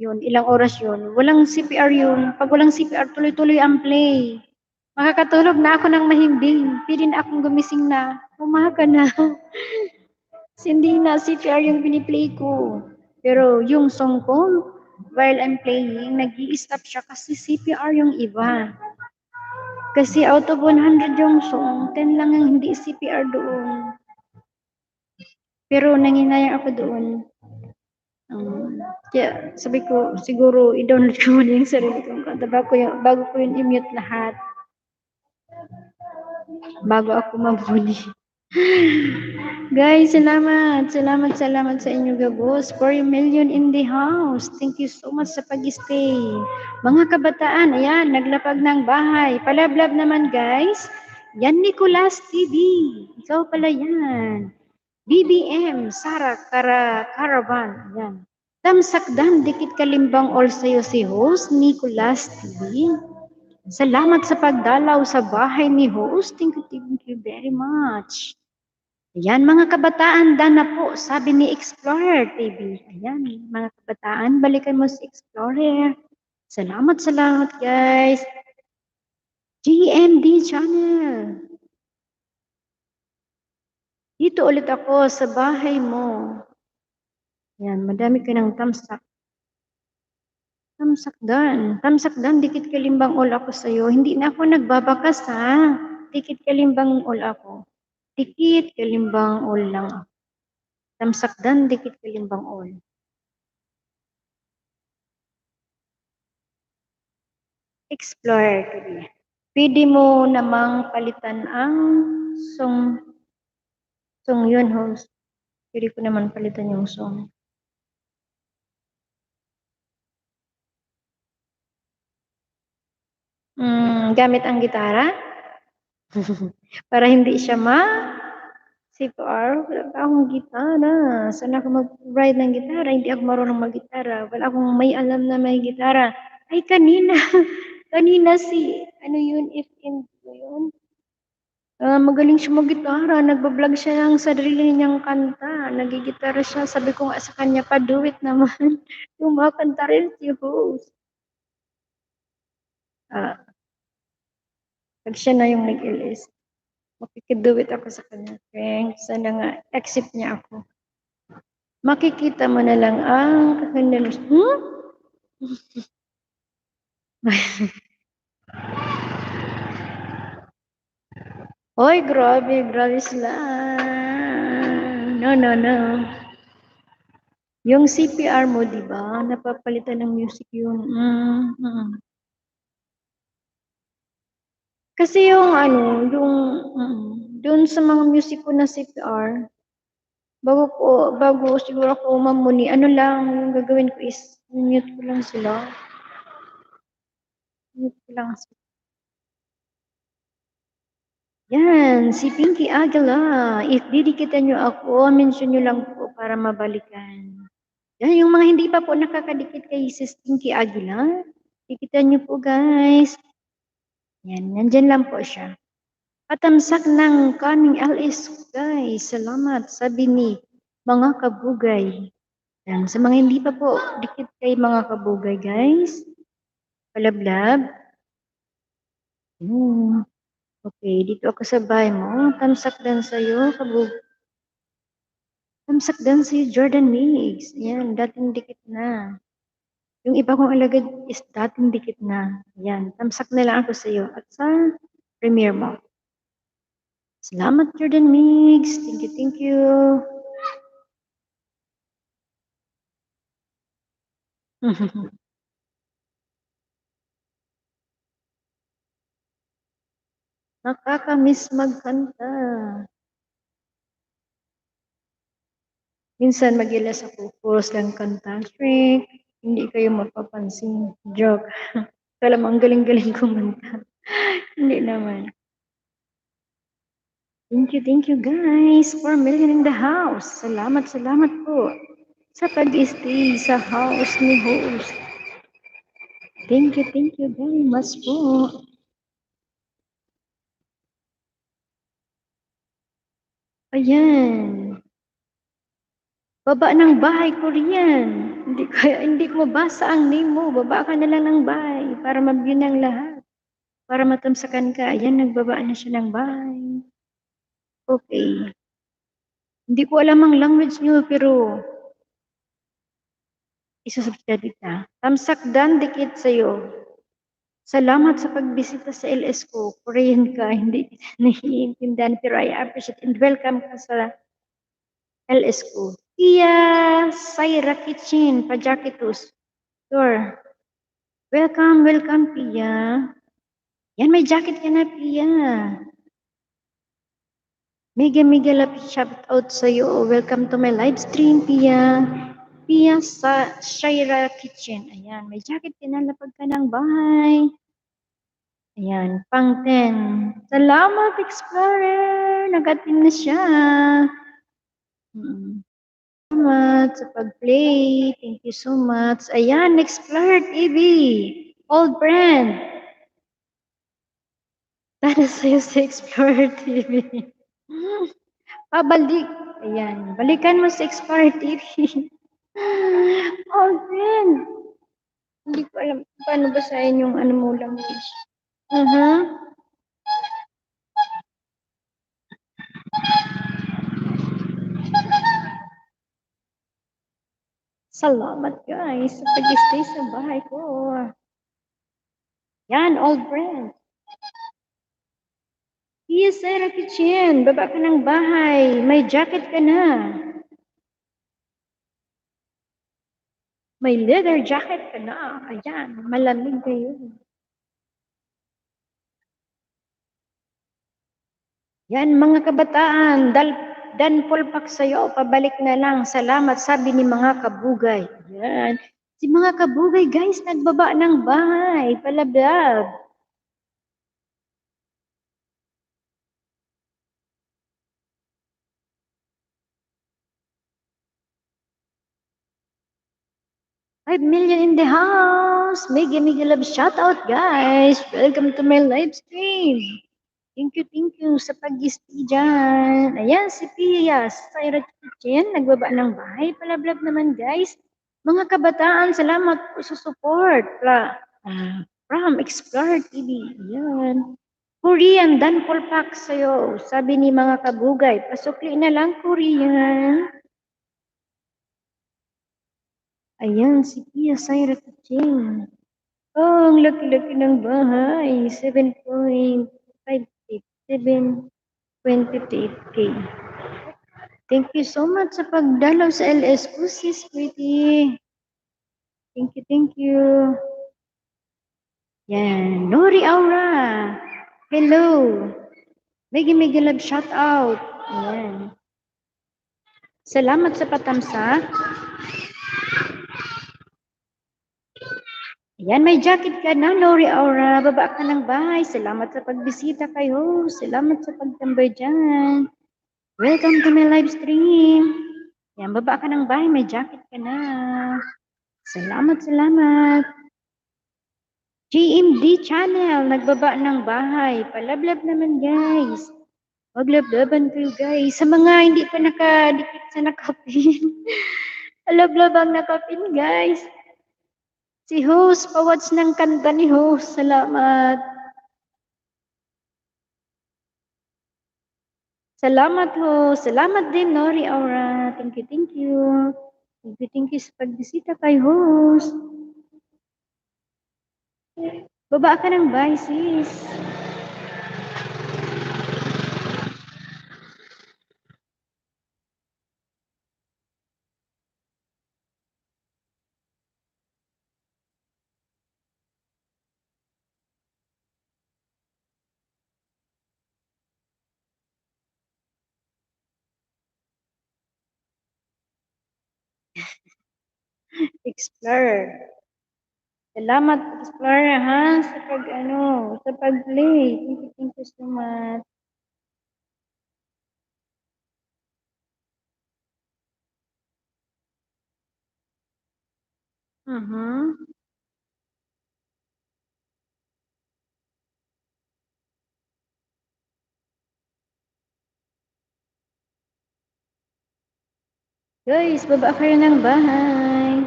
Yun, ilang oras yun. Walang CPR yun. Pag walang CPR, tuloy-tuloy ang play. Makakatulog na ako ng mahimbing. Pwede na akong gumising na. Umaga na. Hindi na CPR yung piniplay ko. Pero yung song ko, while I'm playing, nag-i-stop siya kasi CPR yung iba. Kasi out of 100 yung song, 10 lang ang hindi CPR doon. Pero nanginayang ako doon. Kaya sabi ko, siguro i-download ko muna yung sarili kong kanta bago ko yun i-mute lahat. Bago ako mabuli. Guys, salamat sa inyo gabos. 4 million in the house. Thank you so much sa pag-stay. Mga kabataan, ayan, naglapag ng bahay. Palablab naman guys. Yan Nicolas TV. Ikaw pala yan. BBM, Sara Caravan. Ayan. Tamsakdan, dikit kalimbang all sa'yo si host, Nicolas TV. Salamat sa pagdalaw sa bahay ni host. Thank you very much. Ayan, mga kabataan, dana po, sabi ni Explorer TV. Ayan, mga kabataan, balikan mo si Explorer. Salamat guys. GMD channel. Dito ulit ako sa bahay mo. Ayan, madami ka ng tamsak. Tamsakdan, dikit kalimbang all ako sa'yo. Hindi na ako nagbabakas ha. Dikit kalimbang all ako. Dikit kalimbang all lang ako. Tamsakdan, dikit kalimbang all. Explorer TV. Pwede mo namang palitan ang song yun, host. Pwede ko naman palitan yung song. Gamit ang gitara. Para hindi siya CPR, wala akong gitara. Saan ako mag-ride ng gitara? Hindi ako marunong mag-gitara. Wala akong may alam na may gitara. Ay, kanina. Kanina ano yun, if in yun. Magaling siya mag-gitara. Nagbablog siya ng sarili niyang kanta. Nagigitara siya. Sabi ko nga sa kanya, pa-do it naman. Kumakanta rin si host. Pag siya na yung nag-LS. Makikiduwit ako sa kanya, Frank. Sana nga accept niya ako. Makikita mo na lang ang kagandahan. Oy, grabe, grabe sila. No, no, no. Yung CPR mo, di ba? Napapalitan ng music yun. Kasi yung ano, doon sa mga music ko na CPR, bago siguro ako mamuni, ano lang, yung gagawin ko is, mute ko lang sila. Mute ko lang sila. Yan, si Pinky Aguila. If didikitan nyo ako, mention nyo lang po para mabalikan. Yan, yung mga hindi pa po nakakadikit kay Sis Pinky Aguila, dikitan nyo po guys. Yan, nandyan lang po siya. Patamsak ng kaming LS guys. Salamat, sabi ni mga kabugay. Yan, sa mga hindi pa po dikit kay mga kabugay guys. Palablab. Okay, dito ako sa bahay mo. Tamsak dan sa'yo, kabugay. Tamsak dan sa'yo, Jordan Mix. Yan, dating dikit na. Yung iba kong alagad is dating dikit na. Yan, tamsak na lang ako sa'yo. At sa premiere mo. Salamat, Jordan Mix. Thank you, thank you. Nakakamiss magkanta. Minsan mag-ilas ako, puros lang kanta. Shrek, hindi kayo mapapansin. Joke. Kala mo, ang galing-galing kumanta. Hindi naman. Thank you guys. 4 million in the house. Salamat, salamat po sa pag-stay sa house ni host. Thank you very much po. Ayan. Baba ng bahay ko riyan. Hindi ko mabasa ang name mo. Baba ka na lang ng bahay para mabigyan ng lahat. Para matamsakan ka. Ayan, nagbaba na siya ng bahay. Okay. Hindi ko alam ang language niyo, pero isusubscribe kita. Tamsak dan dikit sa'yo. Salamat sa pagbisita sa LS ko. Korean ka, hindi kita naiintindihan, pero I appreciate and welcome ka sa LS ko. Tia Saira Kitchen, Pajakitus. Sure. Welcome, Pia. Yan, may jacket ka na, Pia. Mega love shout out sa'yo. Welcome to my live stream, Pia. Pia sa Shaira Kitchen. Ayan, may jacket ka na, lapag ka ng bahay. Ayan, pang 10. Salamat, Explorer. Nag-atim na siya. Salamat sa pag-play. Thank you so much. Ayan, Explorer TV. Old friend. Para sa'yo sa Explorer TV. Pabalik. Ayan, balikan mo sa Explorer TV. Old friend. Hindi ko alam paano basahin yung ano mo language. Salamat guys sa pag-stay sa bahay ko. Yan, old friend. Yes, Sarah Kitchen. Baba ka ng bahay. May jacket ka na. May leather jacket ka na. Ayan, malamig kayo. Yan, mga kabataan. Dan pulpak sa'yo. Pabalik na lang. Salamat, sabi ni mga kabugay. Yan. Si mga kabugay, guys, nagbaba ng bahay. Palablab. $5 million in the house. Mega love shout out, guys. Welcome to my live stream. Thank you sa pag-stay dyan. Ayan, si Pia sa Kitchen, nagbaba ng bahay. Palablab naman, guys. Mga kabataan, salamat po sa support. From Explorer TV. Ayan. Korean, dan pulpak sa'yo. Sabi ni mga kabugay, pasukli na lang Korean. Ayan, si Pia Syra Kuching. Oh, ang laki-laki ng bahay. 7.5 feet. 7.28K. Thank you so much sa pagdalaw sa LS ko, sis, pretty. Thank you, thank you. Yan. Nori Aura. Hello. Mega love shout out. Ayan. Salamat sa patamsak. Ayan, may jacket ka na, Nori Aura. Baba ka ng bahay. Salamat sa pagbisita kayo. Salamat sa pagtambay dyan. Welcome to my live stream. Ayan, baba ka ng bahay. May jacket ka na. Salamat, salamat. GMD channel, nagbaba ng bahay. Palablab naman, guys. Maglablaban kayo, guys. Sa mga hindi pa nakadikit sa nakapin. Alablabang nakapin, guys. Si host, pawats ng kanta ni host. Salamat. Salamat host. Salamat din, Nori Aura. Thank you, thank you. Thank you sa pagbisita kay host. Baba ka ng bye, sis. Explorer. Salamat, Explorer, ha, sa sa pag-play. Thank you so much. Guys, baba kayo ng bahay.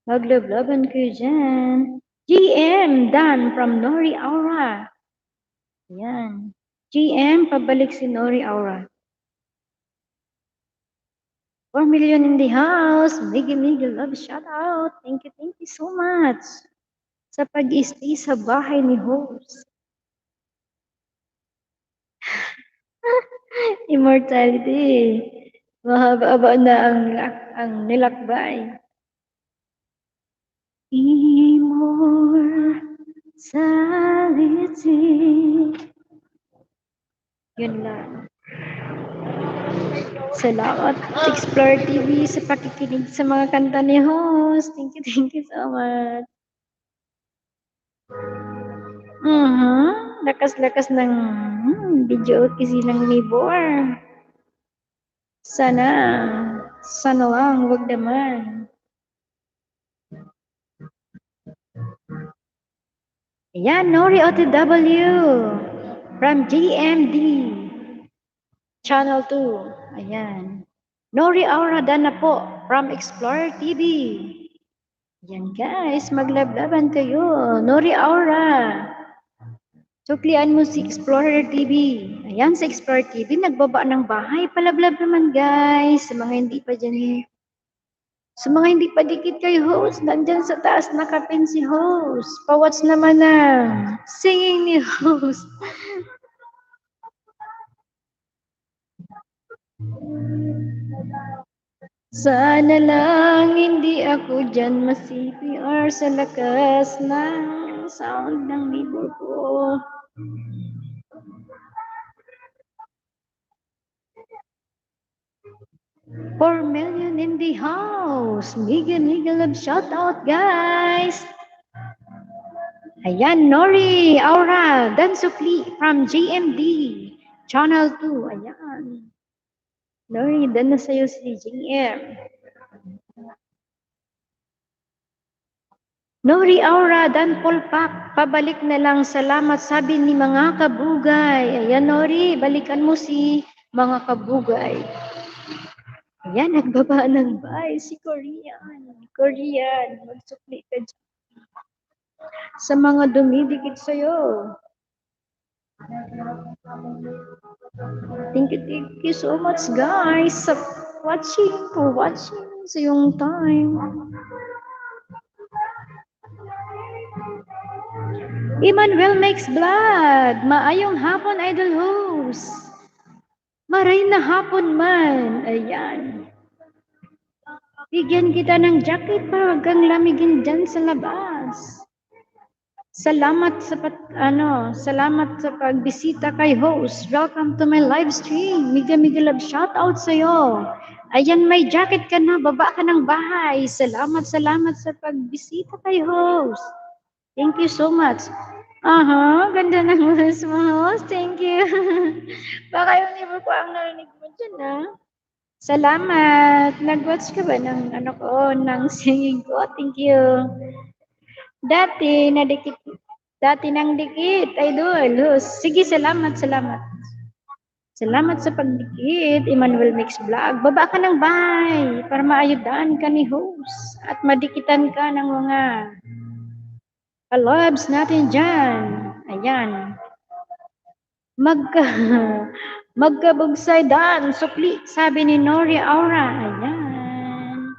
Maglablaban kayo dyan. GM, Dan from Nori Aura. Ayan. GM, pabalik si Nori Aura. 4 million in the house. Mega love shout out. Thank you so much. Sa pag-stay sa bahay ni host. Immortality. Mahaba-aba na ang nilakbay. Immortality. Yun lang. Salamat, Explore TV, sa pakikinig sa mga kanta ni host. Thank you so much. Lakas-lakas ng video kasi ng neighbor. Sana lang, wag naman. Ayan, Nori OTW from GMD Channel 2. Ayan. Nori Aura na po from Explorer TV. Ayan guys, maglablaban kayo. Nori Aura. Suklian mo si Explorer TV. Ayan, sa Explorer TV, nagbaba ng bahay. Palablab naman guys. Sa mga hindi pa dyan. Sa mga hindi pa dikit kay host, nandyan sa taas nakapin si host. Pawats naman na singing ni host. Sana lang hindi ako dyan ma-CPR sa lakas ng sound ng neighbor ko. $4 million in the house. Mega love shout out, guys. Ayan, Nori Aura Dansukli from GMD Channel 2. Ayan. Nori, dan na sa'yo si GM. Nori Aura Dan Polpak, pabalik na lang, salamat, sabi ni mga kabugay. Ayan, Nori, balikan mo si mga kabugay. Ayan, nagbaba ng bye si Korean. Magsukli ka dyan. Sa mga dumidikit sa'yo. Thank you so much guys sa watching sa yung time. Emmanuel makes vlog. Maayong hapon, idol host. Maray na hapon man. Ayan. Bigyan kita ng jacket para wag kang lamigin dyan sa labas. Salamat sa pagbisita kay host. Welcome to my live stream. Miga love shout out sa iyo. Ayan, may jacket ka na, baba ka ng bahay. Salamat sa pagbisita kay host. Thank you so much. Ganda ng mas mo, host. Thank you. Baka yung neighbor ko ang narinig mo dyan, ha? Salamat. Nag-watch ka ba ng singing ko? Thank you. Dati nang dikit, idol. Host. Sige, salamat. Salamat sa pagdikit, Emmanuel Mix Vlog. Baba ka ng bahay para maayudahan ka ni host at madikitan ka ng mga kalabs natin dyan. Ayan. Magkabugsay dan, sukli, sabi ni Nori Aura. Ayan.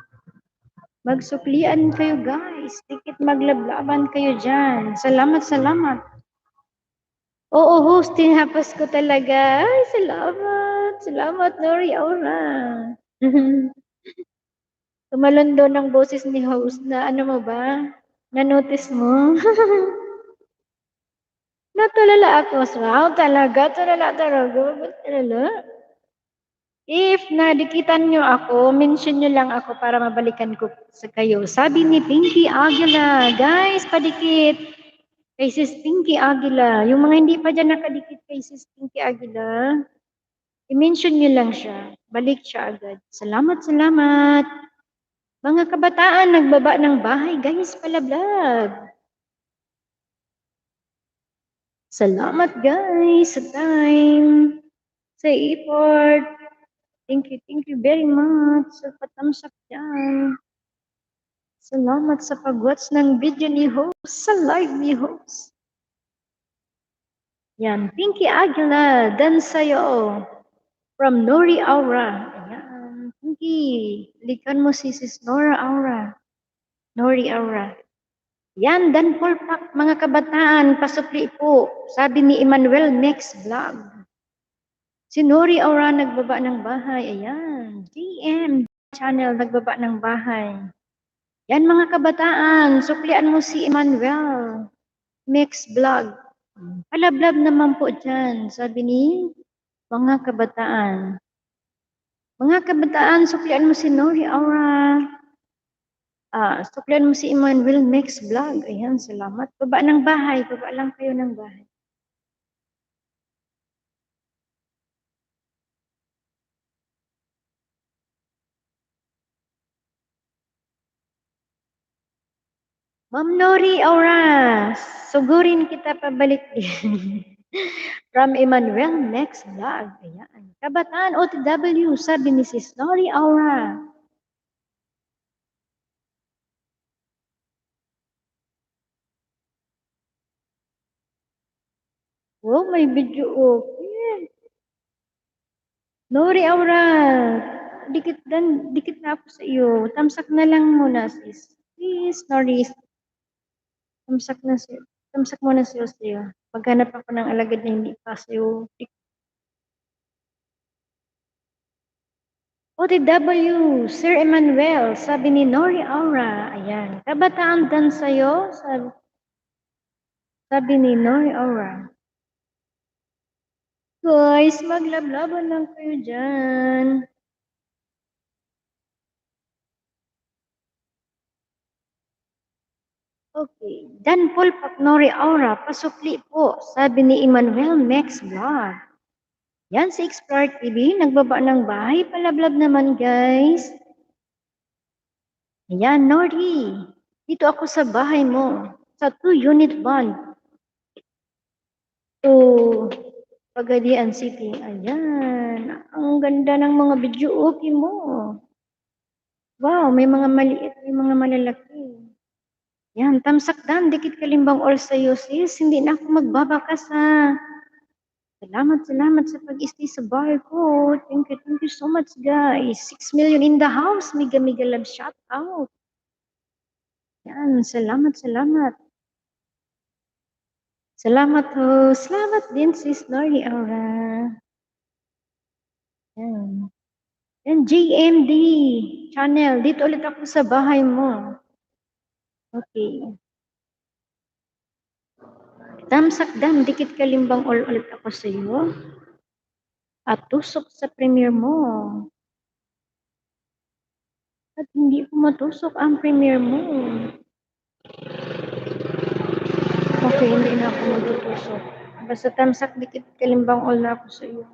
Magsuklian kayo guys. Dikit maglablaban kayo dyan. Salamat. Oo, host, tinapos ko talaga. Ay, salamat, Nori Aura. Tumalon doon ang boses ni host na ano mo ba? Na-notice mo? Natulala ako. Wow, talaga. Ba't talala? If nadikitan nyo ako, mention nyo lang ako para mabalikan ko sa kayo. Sabi ni Pinky Aguila, guys, padikit. Kay Sis Pinky Aguila. Yung mga hindi pa dyan nakadikit kay Sis Pinky Aguila, i-mention nyo lang siya. Balik siya agad. Salamat. Mga kabataan, nagbaba ng bahay. Guys, palablab. Salamat guys sa time, sa effort. Thank you very much sa patamsak dyan. Salamat sa pag-watch ng video ni host, sa live ni host. Yan, Pinky Aguila, dan sa'yo. From Nori Aura. Ayan, Pinky, likan mo si Sis Nora Aura. Nori Aura. Yan, dan Polpak, mga kabataan, pasupli po. Sabi ni Emmanuel, next vlog. Si Nori Aura nagbaba ng bahay. Ayan, DM channel nagbaba ng bahay. Yan mga kabataan, suklian mo si Emmanuel. Next vlog. Palablab naman po dyan, sabi ni mga kabataan. Mga kabataan, suklian mo si Nori Aura. Suklian mo si Emmanuel next vlog. Ayan, salamat. Baba ng bahay. Baba lang kayo ng bahay. Ma'am Nori Aura, sugurin kita pabalik din. From Emmanuel next vlog. Ayan. Kabataan OTW, sabi ni Sis Nori Aura. Oh, may video. Okay. Nori Aura, dikit na ako sa iyo. Tamsak na lang muna, sis. Please, Nori. Tamsak muna sa iyo. Maghanap ako ng alagad na hindi pa sa iyo. OTW, Sir Emmanuel, sabi ni Nori Aura. Ayan. Kabataan dan sa'yo, sabi ni Nori Aura. Guys, maglablaban lang kayo dyan. Okay. Dan Polpak Nori Aura, pasukli po, sabi ni Emmanuel next vlog. Yan si Explore TV, nagbaba ng bahay, palablab naman guys. Ayan, Nori. Dito ako sa bahay mo, sa 2-unit bond. To Pagadian City. Ayan. Ang ganda ng mga video okay mo. Wow, may mga maliit, may mga malalaki. Yan, tamsak dan, dikit kalimbang all sa'yo sis. Hindi na ako magbabakas ha. Salamat sa pag-stay sa bahay ko. Thank you so much, guys. 6 million in the house. Mega love shout out. Yan, salamat. Salamat ho. Salamat din, sis Nori Aura. Yan. Yan, JMD channel. Dito ulit ako sa bahay mo. Okay. Damsakdam, dikit kalimbang ulit ako sa iyo. At tusok sa premiere mo. At hindi ko matusok ang premiere mo. Okay, hindi na ako magtutusok. Basta tamsak, dikit kalimbang all na ako sa iyo.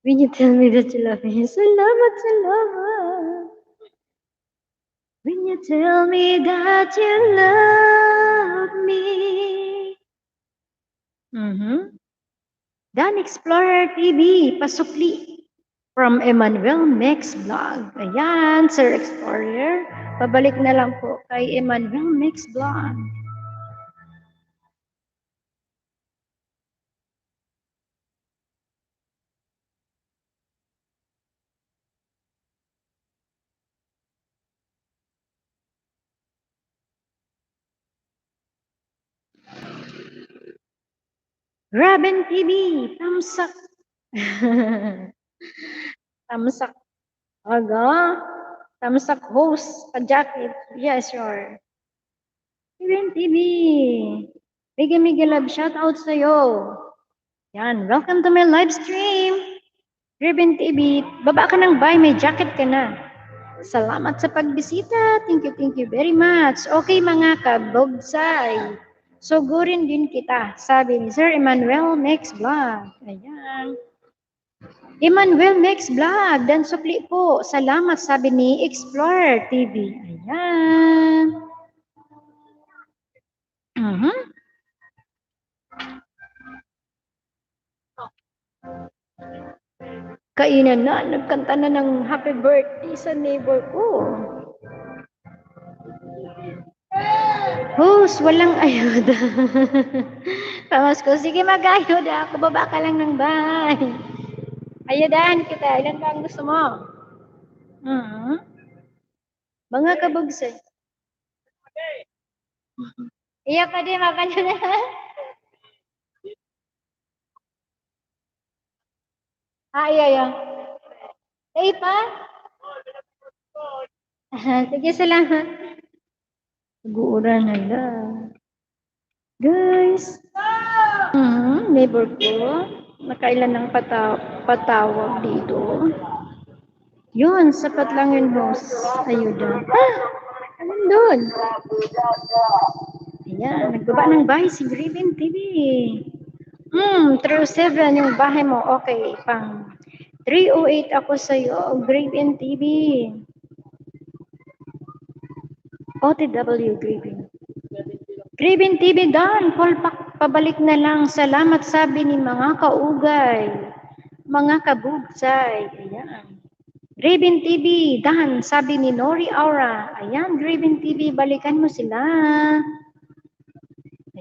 When you tell me that you love me, salamat. When you tell me that you love me. Dan Explorer TV, pasukli. From Emmanuel Mex Vlog. Ayan, Sir Explorer. Pabalik na lang po kay Emmanuel Mex Vlog. Raben TV, tamsak. Tamsak. Aga. Tamsak host, ka-jacket. Yes, sure. Raben TV. Mega love shout out sa'yo. Yan, welcome to my live stream. Raben TV, baba ka ng bay, may jacket ka na. Salamat sa pagbisita. Thank you very much. Okay mga kabogsay. Sugurin din kita, sabi ni Sir Emmanuel Mex Vlog. Ayan. Emmanuel Mex Vlog, dan supli po. Salamat, sabi ni Explorer TV. Ayan. Kainan na, nagkanta na ng happy birthday sa neighbor ko. Host, walang ayuda. Pamas ko, sige mag-ayuda ako, baba ka lang ng bahay. Ayudahan kita, ilan ba ang gusto mo? Mga kabugsay. Iya pa din, makanya na. Iya. Eh pa? Sige, salamat. Nag-uura na lang. Guys. Neighbor ko. Nakailan ng patawag dito. Yun, sapat lang yun, host. Ayuda. Anong doon? Ayan, nagbaba ng bahay si Graven TV. 307 yung bahay mo. Okay, pang 308 ako sa'yo, Graven TV. OTW Graven. Graven TV Dan, pabalik na lang. Salamat sabi ni mga kaugay, mga kabugsay. Ayan. Graven TV Dan, sabi ni Nori Aura. Ayan, Graven TV, balikan mo sila.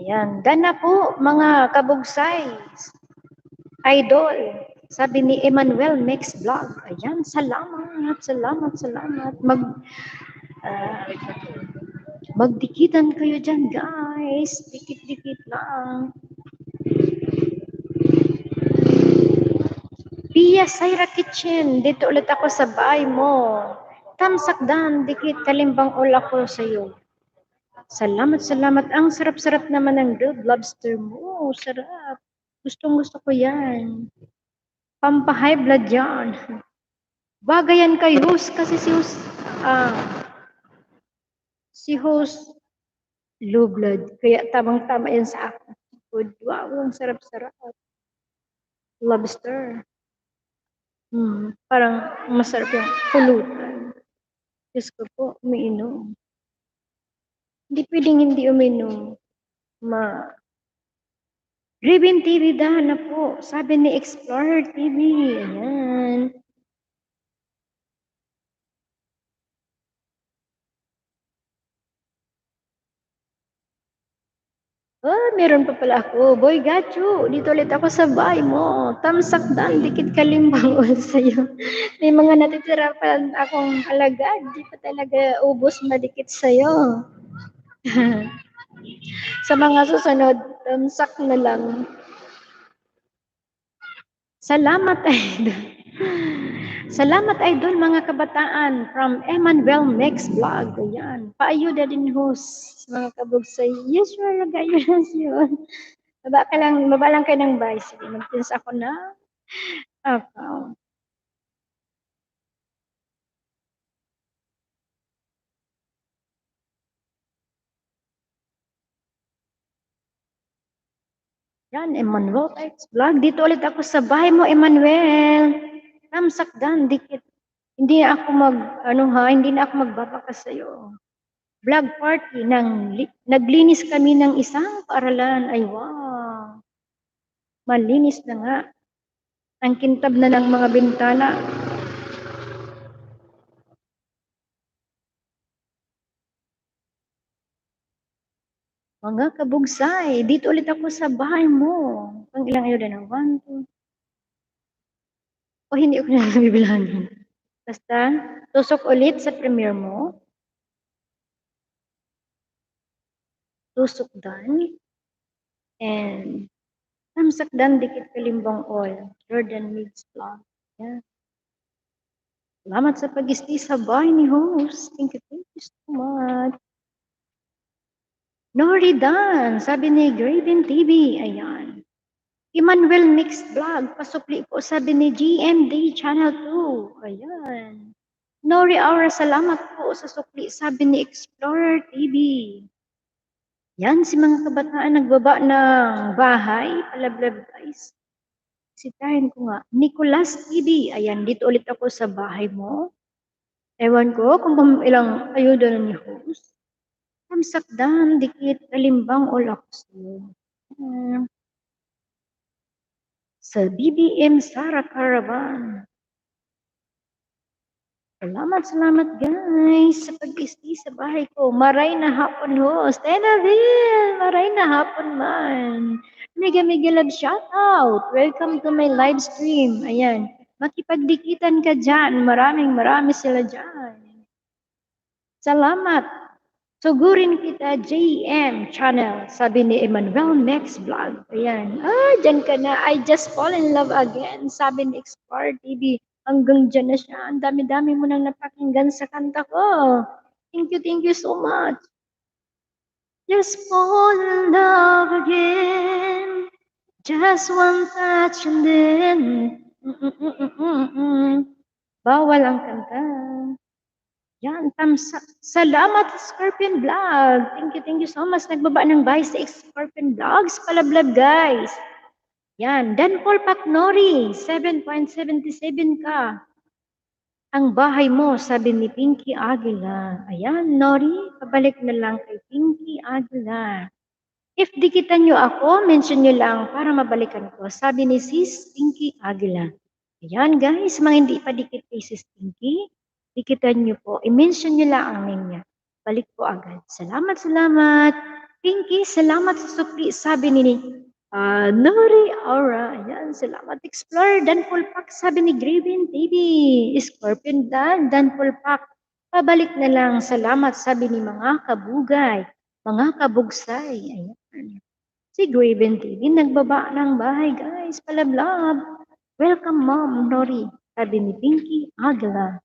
Ayan, Dan na po mga kabugsay. Idol, sabi ni Emmanuel Mex Vlog. Ayan, salamat. Magdikitan kayo dyan, guys. Dikit-dikit lang. Pia Saira Kitchen, dito ulit ako sa bahay mo. Tamsakdan, dikit kalimbang ula ko sa iyo. Salamat. Ang sarap-sarap naman ng grilled lobster mo. Sarap. Gustong-gusto ko yan. Pampahigh blood yan. Bagayan kay host kasi si host low blood. Kaya tamang-tama yan sa akin. Food. Wow, ang sarap-sarap. Lobster. Parang masarap yung pulutan. Diyos ko po, umiinom. Hindi pwedeng hindi uminom. Raven TV dahan na po. Sabi ni Explorer TV. Ayan. Oh, meron pa pala ako. Boy, gacho, dito ulit ako sa bahay mo. Tamsakdan, dikit kalimbang sa'yo. May mga natitira pa akong alagad. Di pa talaga ubos madikit sa'yo. Sa mga susunod, tamsak na lang. Salamat, Idol. Salamat, Idol, mga kabataan. From Emmanuel Mix Vlog. Ayan. Paayuda din host. Mga kabugsay. Yes, sure. Nag-ayudas yun. Baba lang kayo ng buy. Sige, mag-pins ako na. Account. Yan, Emmanuel X Vlog. Dito ulit ako sa bahay mo, Emmanuel. Tamsakdan, dikit. Hindi na ako hindi na ako magbabaka sa'yo. Vlog party naglinis kami ng isang paaralan. Ay, wow. Malinis na nga. Ang kintab na ng mga bintana. Mga kabugsay, dito ulit ako sa bahay mo. Pang ilang ayun na? 1, 2. O hindi ko na bibilangin. Basta, tusok ulit sa premiere mo. Tusok dan. And, tamsak dan dikit kalimbang all. Jordan Migs Vlog. Yeah. Salamat sa pag-isti sa bahay ni host. Thank you so much. Nori Dan, sabi ni Graven TV. Ayan. Emmanuel Mixed Vlog, pasukli po sabi ni GMD Channel 2. Ayan. Nori Aura, salamat po sa sukli sabi ni Explorer TV. Yan, si mga kabataan nagbaba ng bahay. Palablab guys. Sitahin ko nga. Nicolas TV. Ayan, dito ulit ako sa bahay mo. Ewan ko kung ilang ayuda na ni host. Tamsakdan, dikit, kalimbang, all ako sa'yo. Sa BBM Sara Caravan. Salamat guys sa pag-isti sa bahay ko. Maray na hapon host. Tenaville, maray na hapon man. Mega love shoutout. Welcome to my live stream. Ayan. Makipagdikitan ka dyan. Marami sila dyan. Salamat. Sugurin kita JM channel, sabi ni Emmanuel Next Vlog. Ayan. Dyan ka na. I just fall in love again, sabi ni Explore TV. Hanggang dyan na siya. Ang dami-dami mo nang napakinggan sa kanta ko. Thank you so much. Just fall in love again. Just one touch and then. Bawal ang kanta. Yan, salamat Scorpion Vlog. Thank you so much. Nagbaba ng buy sa Scorpion Vlogs. Palablab guys. Yan, Dan Paul Patnori, 7.77 ka. Ang bahay mo, sabi ni Pinky Aguila. Ayan, Nori, pabalik na lang kay Pinky Aguila. If dikitan nyo ako, mention nyo lang para mabalikan ko. Sabi ni Sis Pinky Aguila. Ayan guys, mga hindi pa dikit kay Sis Pinky, dikitan nyo po. I-mention nyo lang ang name niya. Balik po agad. Salamat. Pinky, salamat sa sukli. Sabi ni Nori Aura. Ayan, salamat. Explorer, Dan Pulpak. Sabi ni Graven TV. Scorpion Dan Pulpak. Pabalik na lang. Salamat. Sabi ni mga kabugay. Mga kabugsay. Ayan. Si Graven TV, nagbaba ng bahay, guys. Palablab. Welcome, Mom Nori. Sabi ni Pinky Aguila.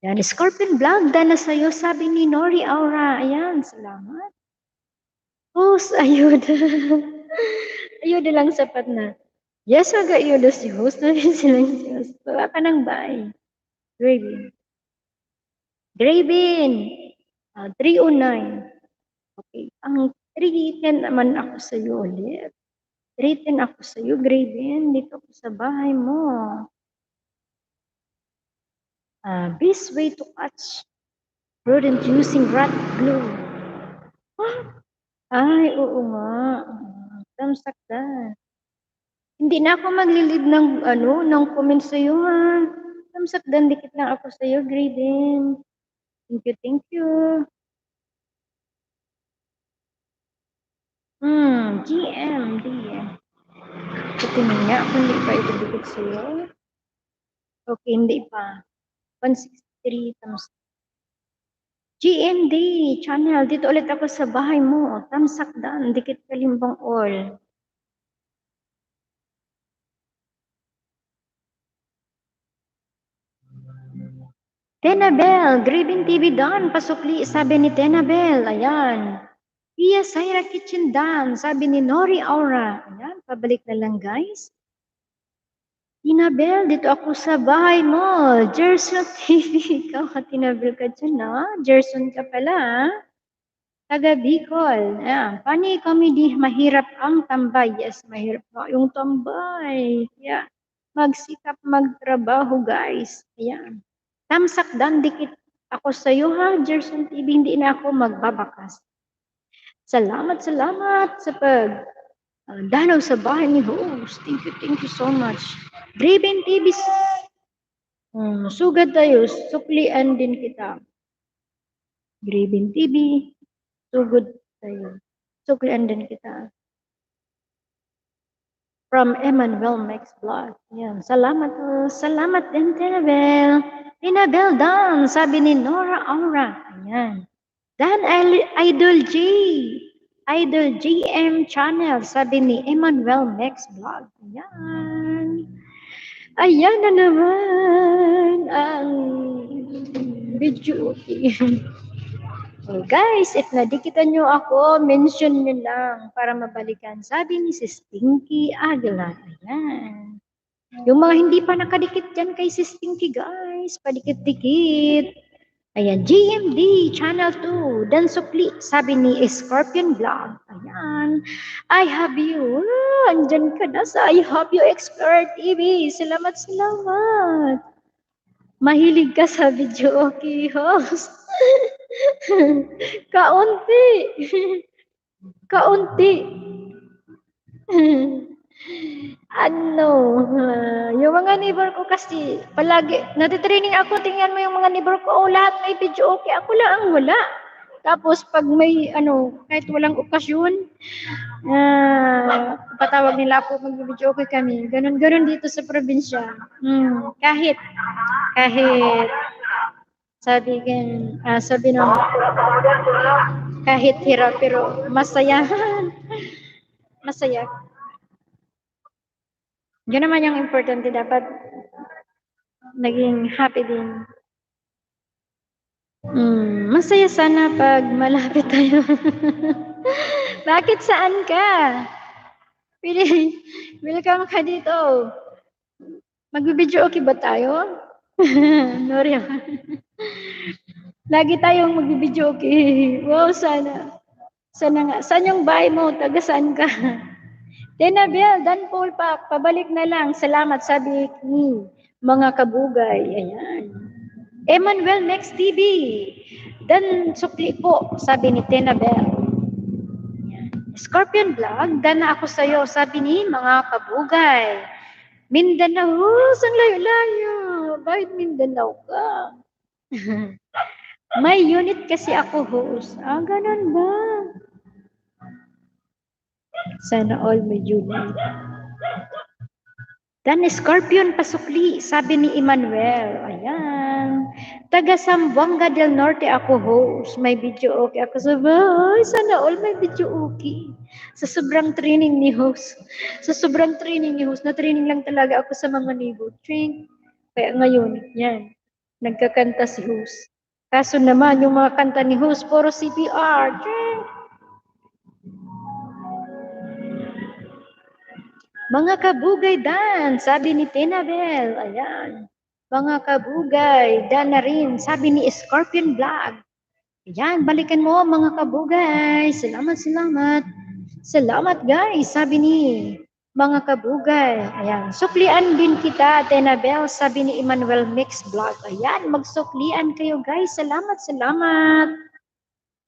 Yan, Scorpion Vlog, dala sa'yo, sabi ni Nori Aura. Ayan, salamat. Host, ayuda. Ayuda lang sapat na. Yes, mag-ayuda si host. Narin silang si host. Baba ka ng bahay. Graven. 309. Okay. Ang 310 naman ako sa iyo ulit. 310 ako sa iyo, Graven. Dito ako sa bahay mo. Best way to catch rodent using rat glue. Ay, oo nga. Tamsakdan. Hindi na ako maglilid ng comment sa iyo, ha. Tamsakdan, dikit lang ako sa iyo, Graven. Thank you. GMD. Patingin nga kung hindi pa ito dikit sa'yo. Okay, hindi pa. 163 times GMD channel. Dito ulit ako sa bahay mo. Tamsak dan. Dikit kalimbang all. Tenabel, Grieving TV Dan, pasukli, sabi ni Tenabel, ayan. Pia Saira Kitchen Dan, sabi ni Nori Aura. Ayan, pabalik na lang guys. Tinabel, dito ako sa bahay mo. Gerson TV, ikaw ka Tinabel ka dyan, ha? Gerson ka pala, ha? Taga Bicol. Ayan, pani comedy, mahirap ang tambay. Yes, mahirap nga yung tambay. Kaya, magsikap magtrabaho, guys. Ayan. Tamsak dan, dikit ako sa iyo, ha? Gerson TV, hindi na ako magbabakas. Salamat sa pag danaw sa bahay ni host. Thank you so much. Driven TV, sugad tayo, suklian din kita. Driven TV, sugod tayo, suklian din kita. From Emmanuel Max Vlog. Yan. Salamat din, Tinabel. Tinabel Dan, sabi ni Nora Aura. Ayan. Dan Idol G. Idol GM Channel, sabi ni Emmanuel Max Vlog. Ayan. Ayan na naman ang video. So guys, if nadikitan nyo ako, mention nyo lang para mabalikan. Sabi ni Sis Pinky Aguilar. Ayan. Yung mga hindi pa nakadikit dyan kay Sis Pinky, guys, padikit-dikit. Ayan, GMD, Channel 2, Dan Sukli, sabi ni Scorpion Vlog. Ayan, I have you. Andyan ka na sa I have you Explorer TV. Salamat. Mahilig ka sa video, okay, host. Kaunti. Yung mga neighbor ko kasi, palagi, natitraining ako, tingnan mo yung mga neighbor ko, lahat may video okay, ako lang ang wala. Tapos, pag may, kahit walang okasyon, patawag nila ako, mag-video okay kami. Ganon dito sa probinsya. Kahit, sabi naman, kahit hirap, pero masaya. Masaya. Yun naman yung importante, dapat naging happy din. Masaya sana pag malapit tayo. Bakit saan ka? Welcome ka dito. Magbibideo okay ba tayo? Noria. Lagi tayong magbibideo okay. Wow, sana. Sana nga. Saan yung bahay mo? Taga saan ka? Tenabel, Dan Paul Pak, pabalik na lang. Salamat, sabi ni mga kabugay. Ayan. Emmanuel Next TV. Dan Sukli po, sabi ni Tenabel. Scorpion Vlog, dan na ako sa'yo, sabi ni mga kabugay. Mindanao, saan layo-layo? Bakit Mindanao ka? May unit kasi ako, host. Ganun ba? Sana all may unit. Dan Scorpion Pasukli, sabi ni Emmanuel. Ayan. Taga Zamboanga del Norte ako, host. May video okay ako sa bahay. Sana all may video okay. Sa sobrang training ni host. Na-training lang talaga ako sa mga nibo. Kaya ngayon, yan. Nagkakanta si host. Kaso naman, yung mga kanta ni host, puro CPR. Mga kabugay Dan, sabi ni Tenabel. Ayan. Mga kabugay, Dan na rin, sabi ni Scorpion Vlog. Ayan, balikan mo mga kabugay. Salamat. Salamat guys, sabi ni mga kabugay. Ayan, suklian din kita, Tenabel, sabi ni Emmanuel Mix Vlog. Ayan, magsuklian kayo guys. Salamat.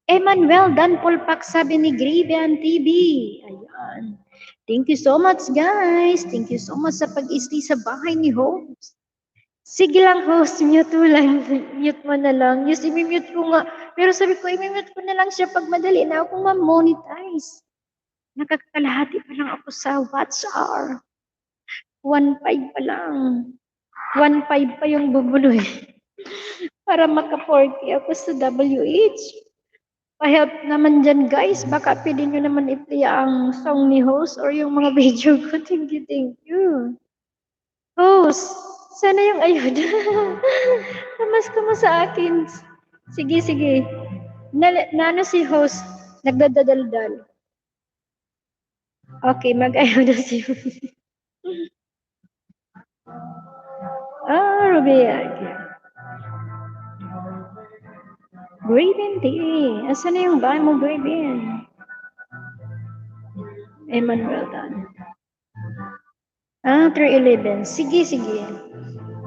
Emmanuel Dan Pulpak, sabi ni Grivian TV. Ayan. Thank you so much, guys. Thank you so much sa pag-stay sa bahay ni host. Sige lang, host. Mute mo na lang. Yes, i-mute ko nga. Pero sabi ko, i-mute ko na lang siya pag madali na akong ma-monetize. Nakakalahati pa lang ako sa WhatsApp. 1.5 pa lang. 1.5 pa yung bubuloy. Para maka-40 ako sa WH. Pa-help naman dyan guys. Baka pwede nyo naman i-play ang song ni host or yung mga video ko. Thank you, thank you. Host, sana yung ayuda. Tamas ka mo sa akin. Sige, sige. Ano si host? Nagdadaldal. Okay, mag-ayuda si host. Ruby. Okay. Graven TV. Asan na yung bahay mo, Graven? Emmanuel Dan. 311. Sige, sige.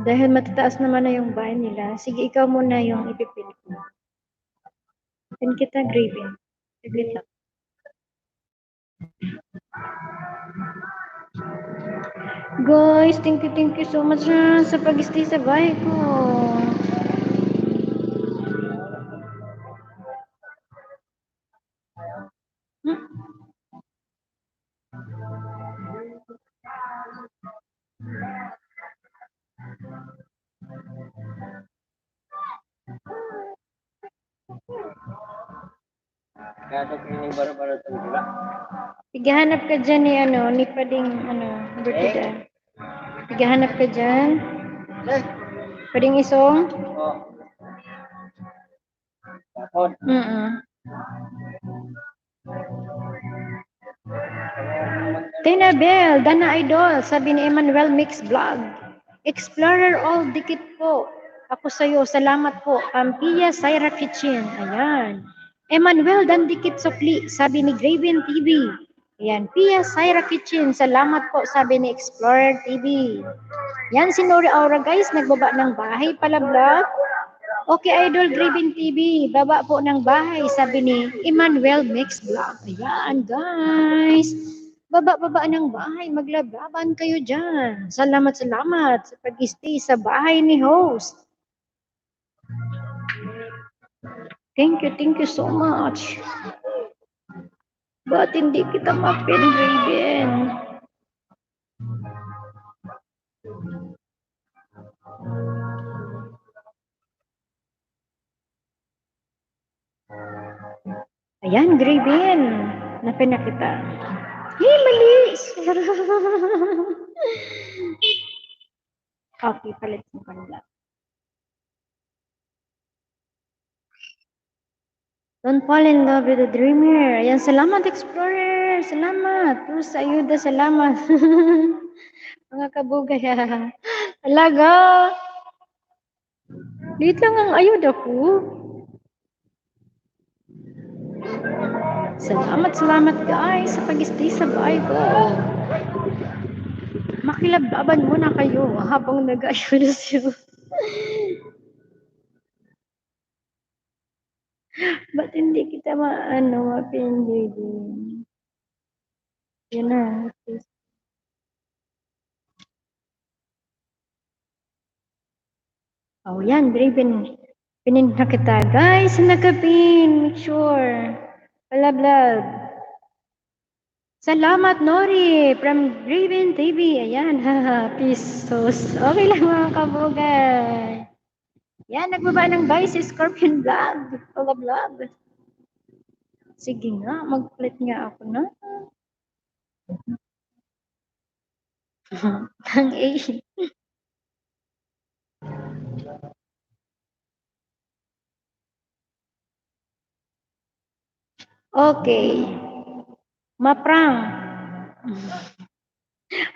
Dahil matataas naman na yung bahay nila, sige, ikaw muna yung ipipin ko. Pin kita, Graven. Saglit lang. Guys, thank you so much sa pag-stay sa bahay ko. Tigahanap ka dyan ni Pading, birthday. Tigahanap ka dyan. Pading isong? Tinabel, Dana Idol, sabi ni Emmanuel Mix Vlog. Explorer all dikit po. Ako sa'yo, salamat po. Pia Syra Kitchen. Ayan. Emmanuel dan dikit sukli, sabi ni Graven TV. Ayan. Pia Syra Kitchen, salamat po, sabi ni Explorer TV. Yan, si Nori Aura guys, nagbaba ng bahay pala vlog. Okay, Idol Graven TV, baba po ng bahay, sabi ni Emmanuel Mix Vlog. Ayan, guys. Baba ng bahay, maglababan kayo dyan. Salamat sa pag-stay sa bahay ni host. Thank you so much. Ba't hindi kita mapin, Graven? Ayan, Graven. Napin na kita. Mali! Okay, palit mo kanila. Don't fall in love with a dreamer. Ayan, salamat, Explorer. Salamat. Terus ayuda, salamat. Mga kabugay. Talaga. Liit lang ang ayuda ko. Salamat guys sa pag-stay sa bahay ko. Makilablaban muna kayo habang nag-ayuda siya. Ba't hindi kita mapindi din? Yan na. Oh, yan, Braven. Pinin na kita. Guys, nakapin. Make sure. Palablab. Salamat, Nori. From Braven TV. Ayan, haha. Pesos. Okay lang mga kabugay. Yan, nagbaba ng Vice Scorpion Vlog. Palablab. Sige nga, mag-click nga ako na. Ang A. Okay. Maprang.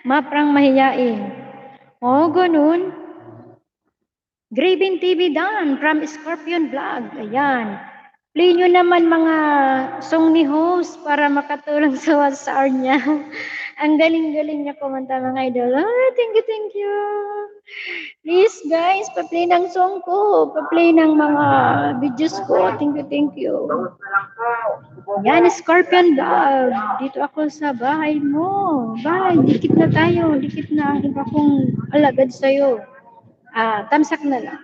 Maprang mahiyain. Oh, ganun. Graven TV Dan from Scorpion Vlog. Ayan. Play nyo naman mga song ni host para makatulong sa WhatsApp niya. Ang galing-galing niya kumanta mga idol. Thank you. Please guys, pa-play ng song ko. Pa-play ng mga videos ko. Thank you. Yan, Scorpion Vlog. Dito ako sa bahay mo. Bahay, dikit na tayo. Dikit na akong alagad sa'yo. Tamsak na lang.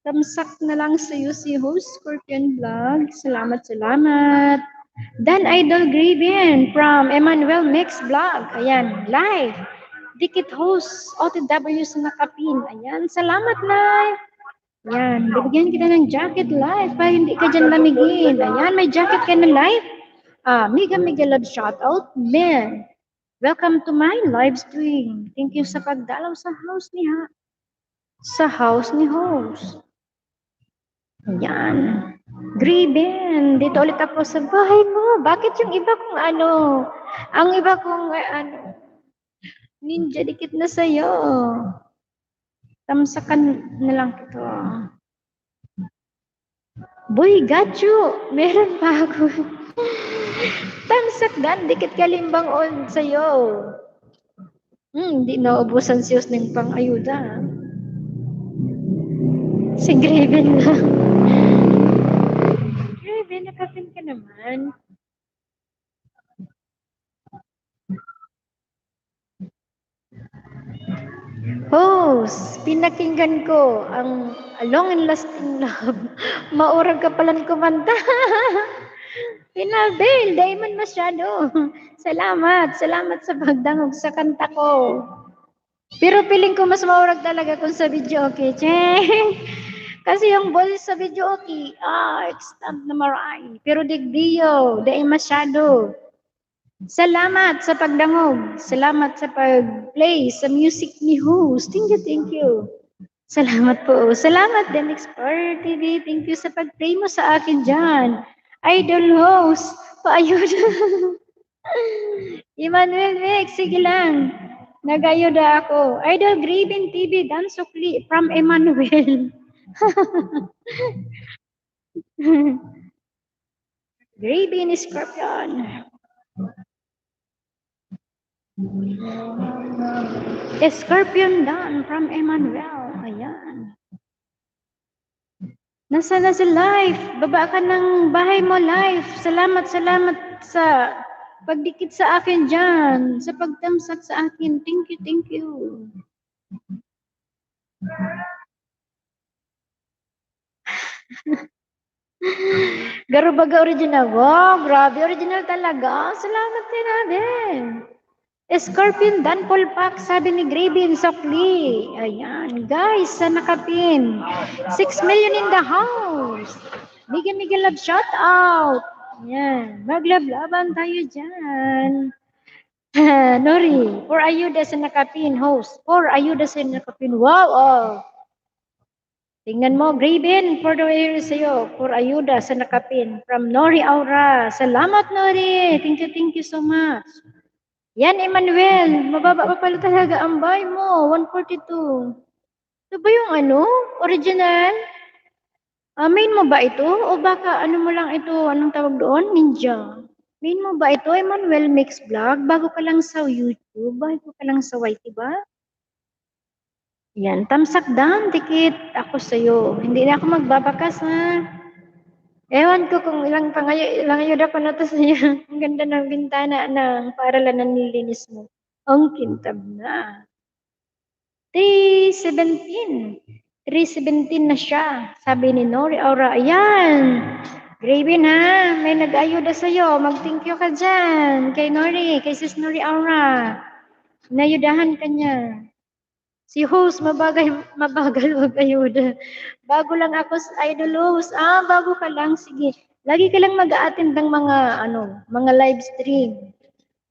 Tamsak na lang sa'yo si host Scorpion Vlog. Salamat. Dan Idol Grievin from Emmanuel Mix Vlog. Ayan, live. Dikit host, OTW sa nakapin. Ayan, salamat live. Ayan, bibigyan kita ng jacket live para hindi ka dyan lamigin. Ayan, may jacket ka na live. Mega love shoutout, men. Welcome to my live stream. Thank you sa pagdalaw sa house ni host. Ayan. Griben, dito ulit ako sa bahay mo. Bakit yung iba kong ang iba kong ninja dikit na sa'yo. Tamsakan na lang ito. Boy, gacho, meron pa ako. Tamsak dan, dikit kalimbang on sa'yo. Di naubusan siyos ng pang-ayuda. Si Griben lang. Griben, nakapin ka naman. Host, pinakinggan ko ang Long and Lasting Love. Maurag ka palang kumanta. Pinabel, dahil man masyado. Salamat sa pagdangog sa kanta ko. Pero piling ko mas maurag talaga kung sa video okay. Kasi yung voice sa video okay, extant na maray. Pero digdiyo, dahil masyado. Salamat sa pagdangog. Salamat sa pag-play sa music ni host. Thank you. Salamat po. Salamat din, Expert TV. Thank you sa pag-play mo sa akin dyan. Idol host, paayuda. Emmanuel Mix, sige lang. Nagayuda ako. Idol Graven TV, Dansukli from Emmanuel. Graven Scorpion. Scorpion Dan from Emmanuel. Ayan. Nasa na sa live. Baba ka ng bahay mo live. Salamat sa pagdikit sa akin dyan. Sa pagtamsak sa akin. Thank you. Garubaga original. Wow, grabe. Original talaga. Salamat din. Scorpion Dan Polpak, sabi ni Graven Sokli. Ayan, guys, sa nakapin. 6 million in the house. Mega love shout out. Ayan, maglablaban tayo dyan. Nori, for ayuda sa nakapin, host. For ayuda sa nakapin. Wow, Tingnan mo, Graven, for the way sa'yo. For ayuda sa nakapin. From Nori Aura. Salamat, Nori. Thank you so much. Yan, Emmanuel. Mababa pa pala talaga ang buy mo. 142. Ito ba yung original? Main mo ba ito? O baka mo lang ito? Anong tawag doon? Ninja. Main mo ba ito? Emmanuel Mix Vlog? Bago ka lang sa YouTube? Bago ka lang sa YT ba? Yan, tamsak dan. Dikit ako sa'yo. Hindi na ako magbabakas ha. Ewan ko kung ilang ayuda ko na to sa'yo. Ang ganda ng bintana ng paaralan ng nilinis mo. Ang kintab na. 317 na siya. Sabi ni Nori Aura. Ayan. Graven ha. May nag-ayuda sa'yo. Mag-thank you ka dyan. Kay Nori. Kay Sis Nori Aura. Nayudahan ka niya. Si host, mabagal mag-ayuda. Bago lang ako sa idol host. Bago ka lang. Sige. Lagi ka lang mag-a-attend ng mga live stream.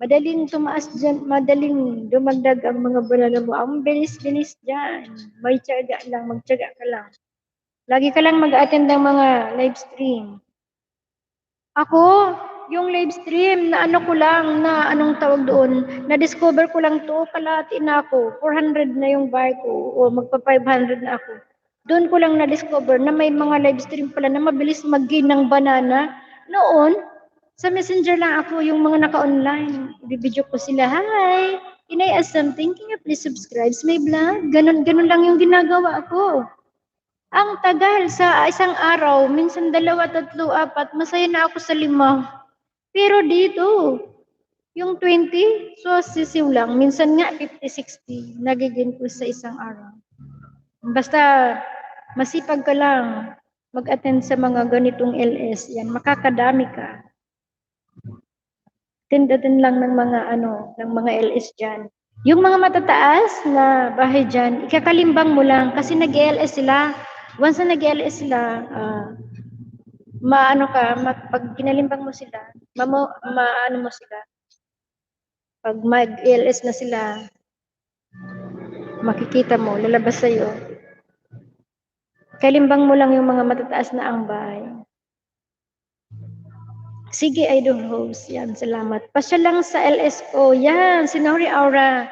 Madaling tumaas dyan, madaling dumagdag ang mga banana mo. Ang bilis-bilis dyan. May tiyaga lang, magtiyaga ka lang. Lagi ka lang mag-a-attend ng mga live stream. Ako, yung live stream na anong tawag doon, na-discover ko lang to, kalahati na ako, 400 na yung buy ko, o magpa-500 na ako. Doon ko lang na-discover na may mga live stream pala na mabilis mag-gain ng banana. Noon, sa messenger lang ako yung mga naka-online. Ibibidyo ko sila, hi, can I ask something? Can you please subscribe sa my vlog? Ganon lang yung ginagawa ko. Ang tagal sa isang araw, minsan 2, 3, 4, masaya na ako sa 5. Pero dito, yung 20, so sisiw lang. Minsan nga 50, 60, nagiging ko sa isang araw. Basta masipag ka lang mag-attend sa mga ganitong LS, yan, makakadami ka. Tindadan lang ng mga LS diyan. Yung mga matataas na bahay diyan, ikakalimbang mo lang kasi nag-LS sila. Once na nag-LS sila, pag kinalimbang mo sila, maano mo sila. Pag mag-LS na sila, makikita mo, lalabas sa'yo. Kalimbang mo lang yung mga matataas na ang bahay. Sige, idol host. Yan, salamat. Pasya lang sa LS ko. Yan, si Nori Aura.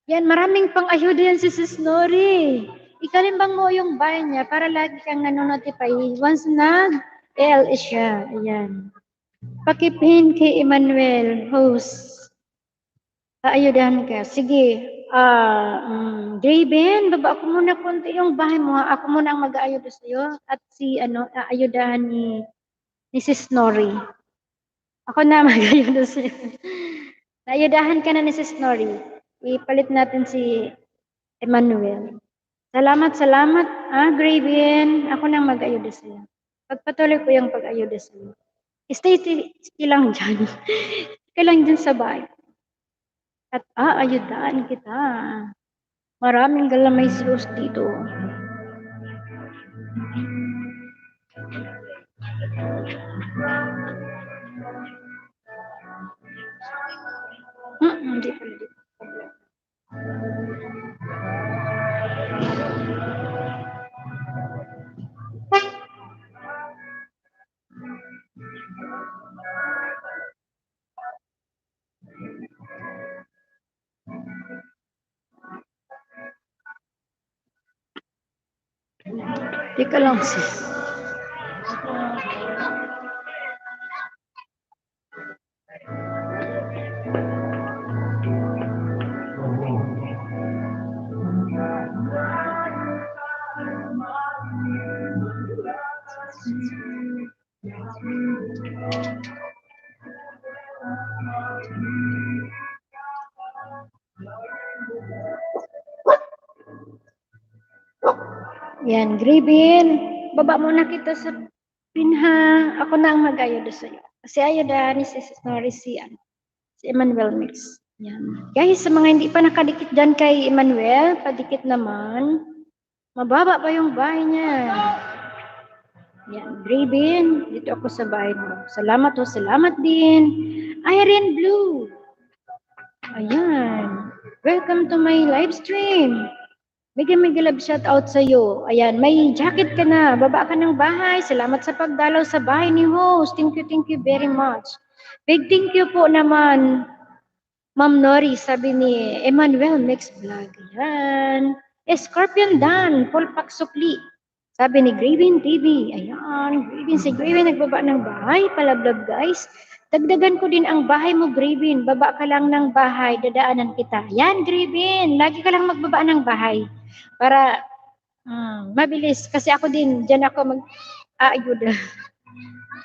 Yan, maraming pang ayuda yan si Sis Nori. Ikalimbang mo yung bahay niya para lagi kang nanonotify once nag-LS siya. Ayan. Pakipin kay Emmanuel, host. Aayudahan ka. Sige. Draven, baba ako muna konti yung bahay mo. Ako muna ang mag-aayuda sa'yo. At aayudahan ni Sis Nori. Ako na mag-ayuda sa'yo. Naayudahan ka na ni Sis Nori. Ipalit natin si Emmanuel. Salamat. Graven. Ako nang mag-ayuda sa'yo. Pagpatuloy ko yung pag-ayuda sa'yo. Stay lang dyan. Stay lang dyan sa bahay. At aayudahan kita. Maraming galamay Diyos dito. Hindi pala dito. Teka lang sis. Yan, Graven. Baba muna kita sa pinha. Ako na ang mag-ayuda sa'yo. Kasi ayuda ni si Snorri si Emmanuel Mix. Yan. Guys, sa mga hindi pa nakadikit dyan kay Emmanuel, padikit naman. Mababa pa yung bahay niya. Yan, Graven. Dito ako sa bahay mo. Salamat din. Irene Blue. Ayan. Welcome to my live stream. Mega love shout out sa iyo. Ayan, may jacket ka na. Baba ka ng bahay. Salamat sa pagdalaw sa bahay ni host. Thank you very much. Big thank you po naman, Ma'am Nori, sabi ni Emmanuel Mix Vlog. Ayan. Scorpion Dan, full paksukli. Sabi ni Graven TV. Ayan, si Graven nagbaba ng bahay. Palablab guys. Dagdagan ko din ang bahay mo, Graven. Baba ka lang ng bahay, dadaanan kita. Yan, Graven. Lagi ka lang magbaba ng bahay. Para mabilis. Kasi ako din, dyan ako mag-aayuda.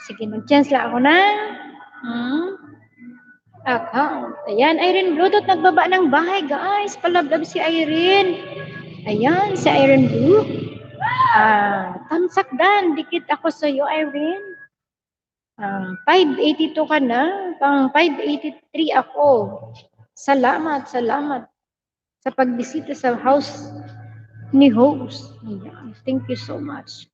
Sige, mag-chance lang ako ng account. Ayan, Irene Bluetooth, nagbaba ng bahay, guys. Palablab si Irene. Ayan, si Irene Blue. Tamsak Dan, dikit ako sa iyo, Irene. 582 ka na, pang 583 ako. Salamat sa pagbisita sa house ni host. Ayan, thank you so much.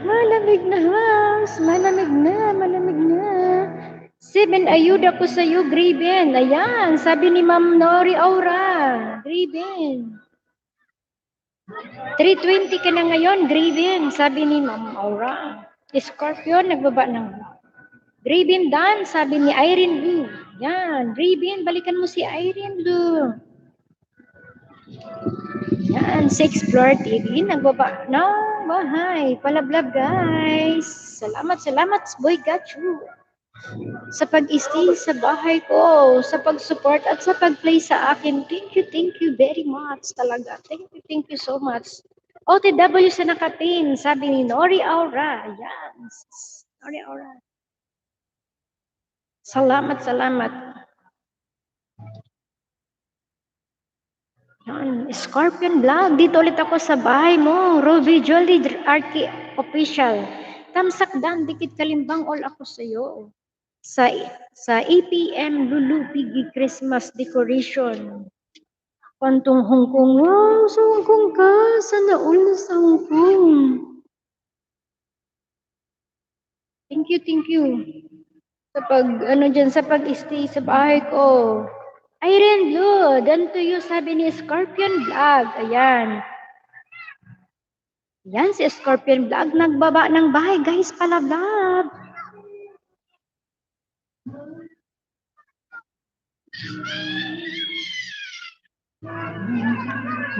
Malamig na house, malamig na. 7 ayuda ko sa iyo, Graven. Ayan, sabi ni Ma'am Nori Aura. Graven. 320 ka na ngayon, Graven. Sabi ni Ma'am Aura. Scorpion, nagbaba ng Graven Dan, sabi ni Irene Blue. Yan, Graven, balikan mo si Irene Blue. Yan, si Explore TV, nagbaba ng bahay. Palablab, guys. Salamat, boy, got you. Sa pag-stay sa bahay ko, sa pag-support at sa pag-play sa akin. Thank you very much talaga. Thank you so much. OTW sa nakapin, sabi ni Nori Aura. Ayan, Nori Aura. Salamat. Yan, Scorpion Vlog. Dito ulit ako sa bahay mo. Ruby Jolly Arky Official. Tamsak dan, dikit kalimbang all ako sa'yo. Sa sa APM Lulupigi Christmas decoration. Pantong Hong Kong. Wow, sa Hong Kong ka. Sana all na sa Hong Kong. Thank you, thank you. Sa pag-stay sa bahay ko. Irene Blue, done to you, sabi ni Scorpion Vlog. Ayan. Yan, si Scorpion Vlog, nagbaba ng bahay. Guys, palablab.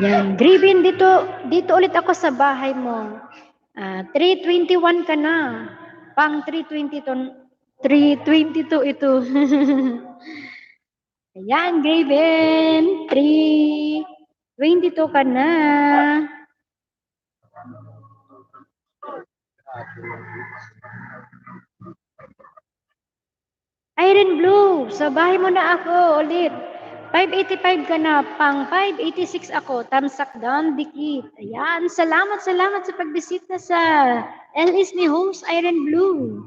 Yan, Gribin, dito ulit ako sa bahay mo. 321 ka na. Pang 322 ito. Ayan, Gribin. 322 ka na. Irene Blue, sa bahay mo na ako ulit. 585 ka na, pang 586 ako, tamsak down, dikit. Ayan, salamat sa pagbisita sa LS ni host Irene Blue.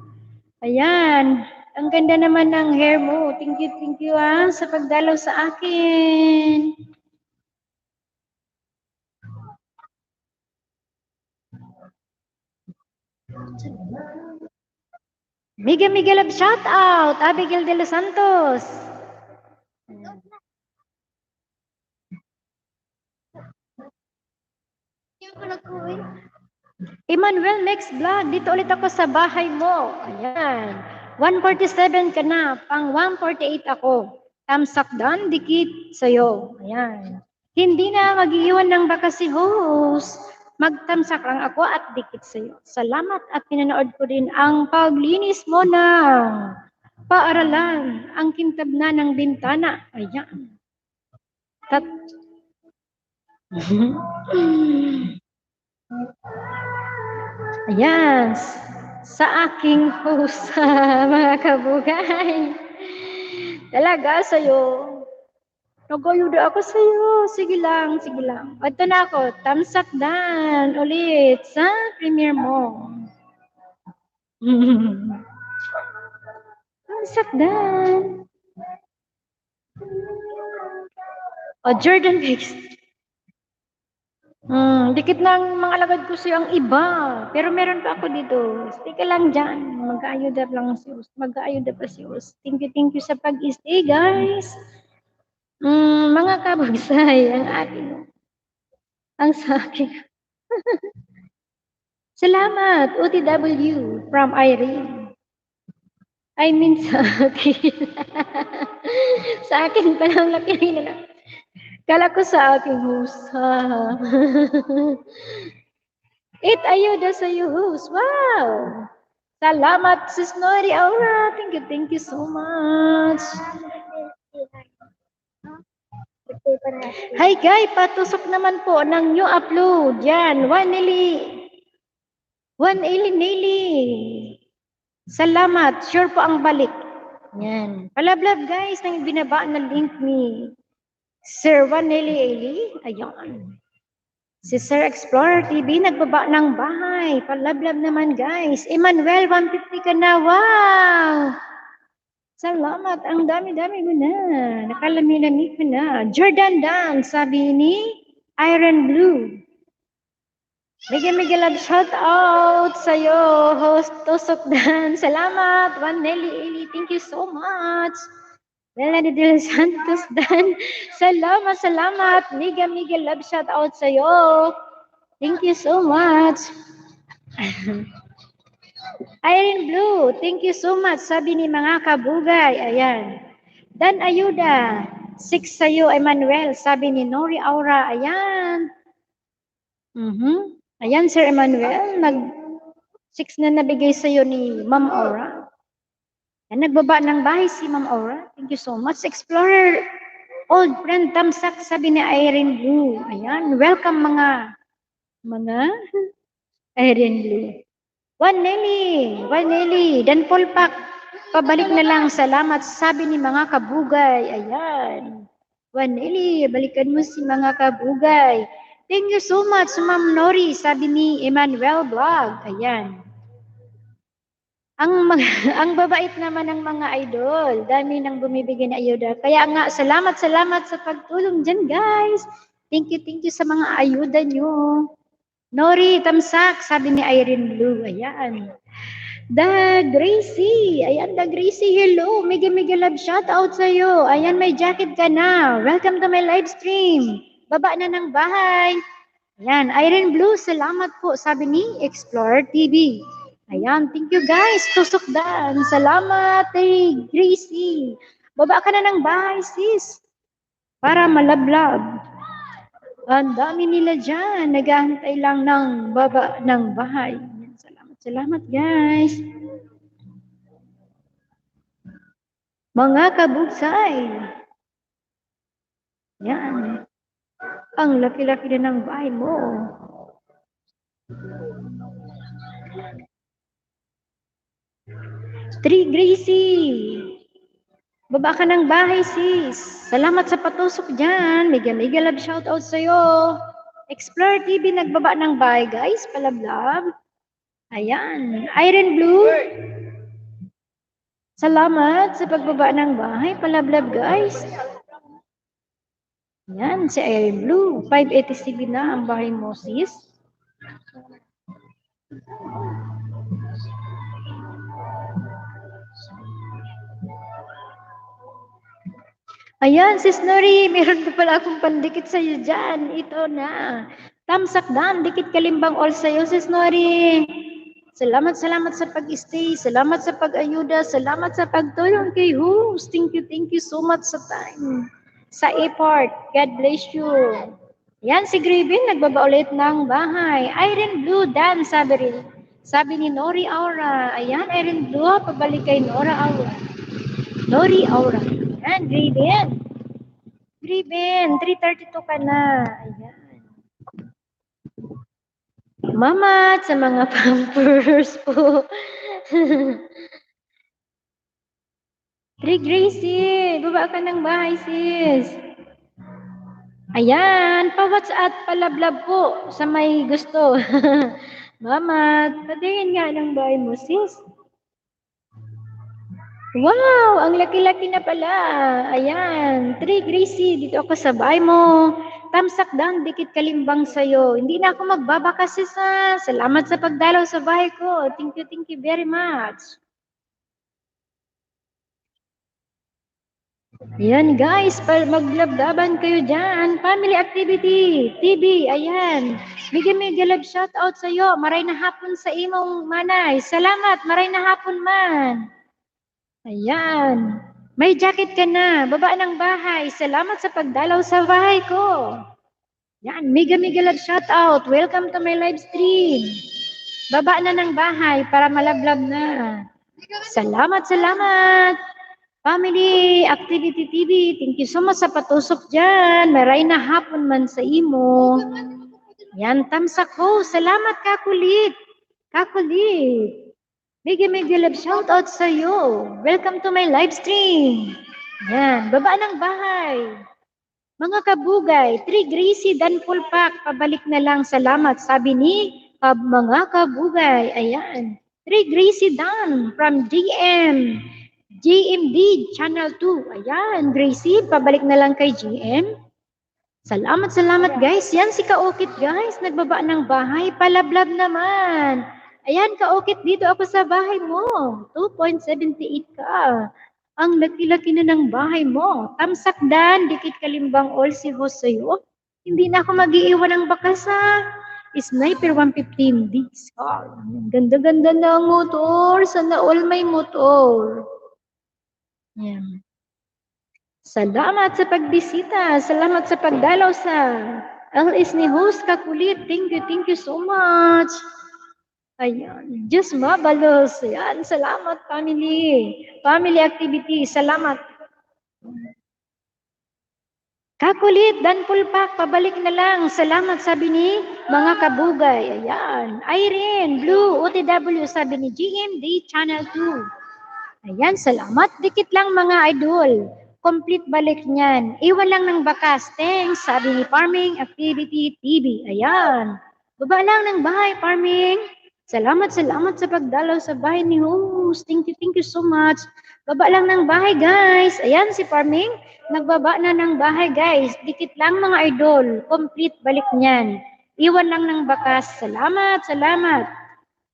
Ayan, ang ganda naman ng hair mo. Thank you sa pagdalaw sa akin. Miga love shout out, Abigail de los Santos. Emmanuel next vlog, dito ulit ako sa bahay mo. Ayan. 147 ka na, pang 148 ako. Tamsak down, dikit sa'yo. Ayan. Hindi na mag-iwan ng baka si host. Magtamsak lang ako at dikit sa'yo. Salamat at pinanood ko din ang paglinis mo ng paaralan. Ang kintab na ng bintana. Ayan. Ayan, sa aking host, mga kabugay. Talaga sa'yo. Nag-ayuda ako sa'yo. Sige lang. Ito na ako, tamsak dan ulit sa premiere mo. Tamsak dan. Jordan Bakes. Dikit ng mga alagad ko sa'yo ang iba. Pero meron pa ako dito. Stay ka lang dyan. Mag-aayuda pa si host. Thank you sa pag-stay, guys. Mga kabagsay, ang akin. Ang sa akin. Salamat, OTW from Irene. I mean sa akin. Sa akin pa lang laki na. Kala ko sa aking host. It ayuda sa iyo, host. Wow! Salamat, Sis Nori Aura. Thank you so much. Hi guys, patusok naman po ng new upload. Yan, One Nelly. Salamat, sure po ang balik. Yan. Palablab guys, nang binaba na link ni Sir One Nelly. Ayan. Si Sir Explorer TV, nagbaba ng bahay. Palablab naman guys. Emmanuel, 150 ka na. Wow! Salamat, ang dami-dami mo na. Nakalami-lami ko na. Jordan Dan, sabi ni Iron Blue. Mega love shout out sa'yo, host Tusok Dan. Salamat, One Nelly. Thank you so much. Melanie de los Santos Dan. Salamat. Mega love shout out sa'yo. Thank you so much. Irene Blue, thank you so much. Sabi ni mga kabugay. Ayan. Dan ayuda. 6 sa'yo, Emmanuel. Sabi ni Nori Aura. Ayan. Ayan, Sir Emmanuel. 6 na nabigay sa'yo ni Ma'am Aura. Ayan, nagbaba ng bahay si Ma'am Aura. Thank you so much. Explorer, old friend, tamsak. Sabi ni Irene Blue. Ayan. Welcome mga Irene Blue. One Nelly, Dan Polpak, pabalik na lang, salamat, sabi ni mga kabugay, ayan. Waneli, balikan mo si mga kabugay. Thank you so much, Ma'am Nori, sabi ni Emmanuel Vlog. Ayan. Ang babait naman ng mga idol. Dami nang bumibigay na ayuda. Kaya nga, salamat sa pagtulong dyan, guys. Thank you sa mga ayuda nyo. Nori, tamsak, sabi ni Irene Blue. Ayan. Da Gracie. Ayan, Da Gracie, hello. Mega love shout out sa'yo. Ayan, may jacket ka na. Welcome to my live stream. Baba na ng bahay. Ayan, Irene Blue, salamat po, sabi ni Explore TV. Ayan, thank you guys. Tusok dan. Salamat, Gracie. Baba ka na ng bahay, sis. Para malablab. Ang dami nila dyan. Naghahantay lang ng baba ng bahay. Salamat guys. Mga kabugsay. Yan. Ang laki-laki na ng bahay mo. Tree Gracie. Baba ka ng bahay, sis. Salamat sa patusok dyan. Mega love shoutout sa'yo. Explore TV, nagbaba ng bahay, guys. Palablab. Ayan. Iron Blue. Salamat sa pagbaba ng bahay. Palablab, guys. Ayan, si Iron Blue. 587 na ang bahay mo, sis. Ayan, sis Nori, meron pa pala akong pandikit sa'yo dyan. Ito na. Tamsak dan, dikit kalimbang all sa'yo, sis Nori. Salamat sa pag-stay. Salamat sa pag-ayuda. Salamat sa pagtulong kay host. Thank you so much sa time. Sa effort. God bless you. Ayan, si Graven, nagbaba ulit ng bahay. Iron Blue Dan, sabi ni Nori Aura. Ayan, Iron Blue, pabalik kay Nora Aura. Nori Aura. Ayan, Graven, 3:32 ka na. Ayan. Mama, sa mga pampers po. Gracie, baba ka ng bahay, sis. Ayan, pa-WhatsApp, palablab po sa may gusto. Mama, padayin nga ng bahay mo, sis. Wow, ang laki-laki na pala. Ayan, Gracie, dito ako sa bahay mo. Tamsak dang, dikit kalimbang sa'yo. Hindi na ako magbabaka, sis. Salamat sa pagdalaw sa bahay ko. Thank you very much. Ayan guys, maglablaban kayo dyan. Family activity, TV, ayan. Mega love shout out sa'yo. Maray na hapon sa imong manay. Salamat, maray na hapon man. Ayan. May jacket ka na. Baba ng bahay. Salamat sa pagdalaw sa bahay ko. Yan. Mega love shout out. Welcome to my live stream. Baba na ng bahay para malablab na. Salamat. Family Activity TV. Thank you so much sa patusok dyan. Maray na hapon man sa imo. Yan. Tamsak ho. Salamat kakulit. Mega love shout out sa iyo. Welcome to my live stream. Yan, baba ng bahay. Mga kabugay, Gracie dan Pulpak, pabalik na lang, salamat. Sabi ni mga kabugay. Ayan. Gracie Dan from GMD Channel 2. Ayan, Gracie, pabalik na lang kay GM. Salamat guys. Yan si Kaukit guys, nagbaba ng bahay, palablab naman. Ayan, Kaukit, dito ako sa bahay mo. 2.78 ka. Ang laki-laki na ng bahay mo. Tamsak dan, dikit kalimbang all si host sa'yo. Hindi na ako mag-iiwan ng bakas Sniper 115 Dix. Ganda-ganda ng motor. Sana all may motor. Yan. Salamat sa pagbisita. Salamat sa pagdalaw sa LS ni host Kakulit. Thank you so much. Ayan, Diyos mabalos. Ayan, salamat family. Family activity, salamat. Kakulit, Dan Pulpak, pabalik na lang. Salamat, sabi ni mga kabugay. Ayan, Irene, Blue, OTW, sabi ni GMD Channel 2. Ayan, salamat. Dikit lang mga idol. Complete balik niyan. Iwan lang ng bakas. Thanks, sabi ni Farming Activity TV. Ayan. Baba lang ng bahay, Farming. Salamat sa pagdalaw sa bahay ni host. Thank you so much. Baba lang ng bahay, guys. Ayan si Farming. Nagbaba na ng bahay, guys. Dikit lang mga idol. Complete balik niyan. Iwan lang ng bakas. Salamat.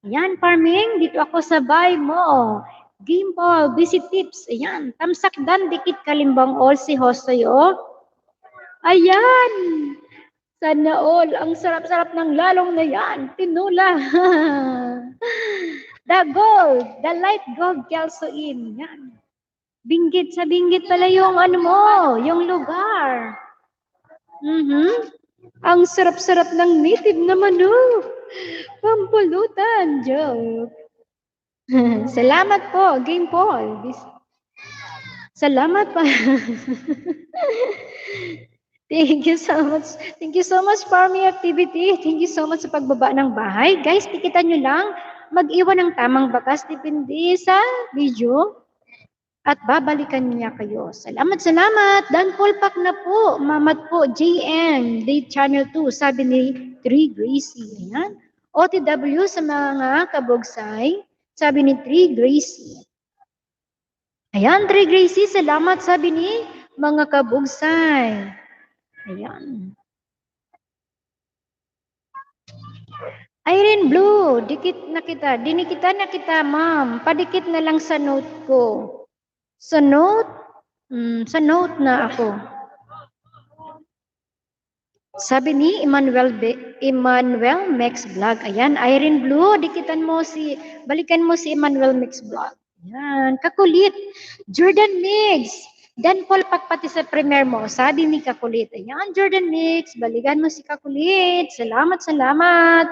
Ayan, Farming. Dito ako sa bahay mo. Game ball, visit tips. Ayan, tamsak dan dikit kalimbang all si Hosoyo. Ayan. Sana all. Ang sarap-sarap ng lalong na yan. Tinula. The gold. The light gold kelso in. Yan. Binggit sa binggit pala yung ano mo. Yung lugar. Ang sarap-sarap ng native naman Pampulutan. Joke. Salamat po, Game Paul. Salamat pa. Thank you so much, Farming Activity. Thank you so much sa pagbaba ng bahay. Guys, tikitan nyo lang. Mag-iwan ng tamang bakas. Depende sa video. At babalikan niya kayo. Salamat. Dan Paulpak na po. Mamat po, JM. Day Channel 2. Sabi ni 3 Gracie. Ayan. OTW sa mga kabugsay. Sabi ni 3 Gracie. Ayan, 3 Gracie. Salamat. Sabi ni mga kabugsay. Ayan. Irene Blue, dinikita na kita, ma'am. Padikit na lang sa note ko. Sa note na ako. Sabi ni Emmanuel Max Vlog. Ayan, Irene Blue, balikan mo si Emmanuel Max Vlog. Ayan, kakulit. Jordan Mix. Dan Paul pati sa premiere mo. Sabi ni Kakulit. Ayan, Jordan Mix. Balikan mo si Kakulit. Salamat.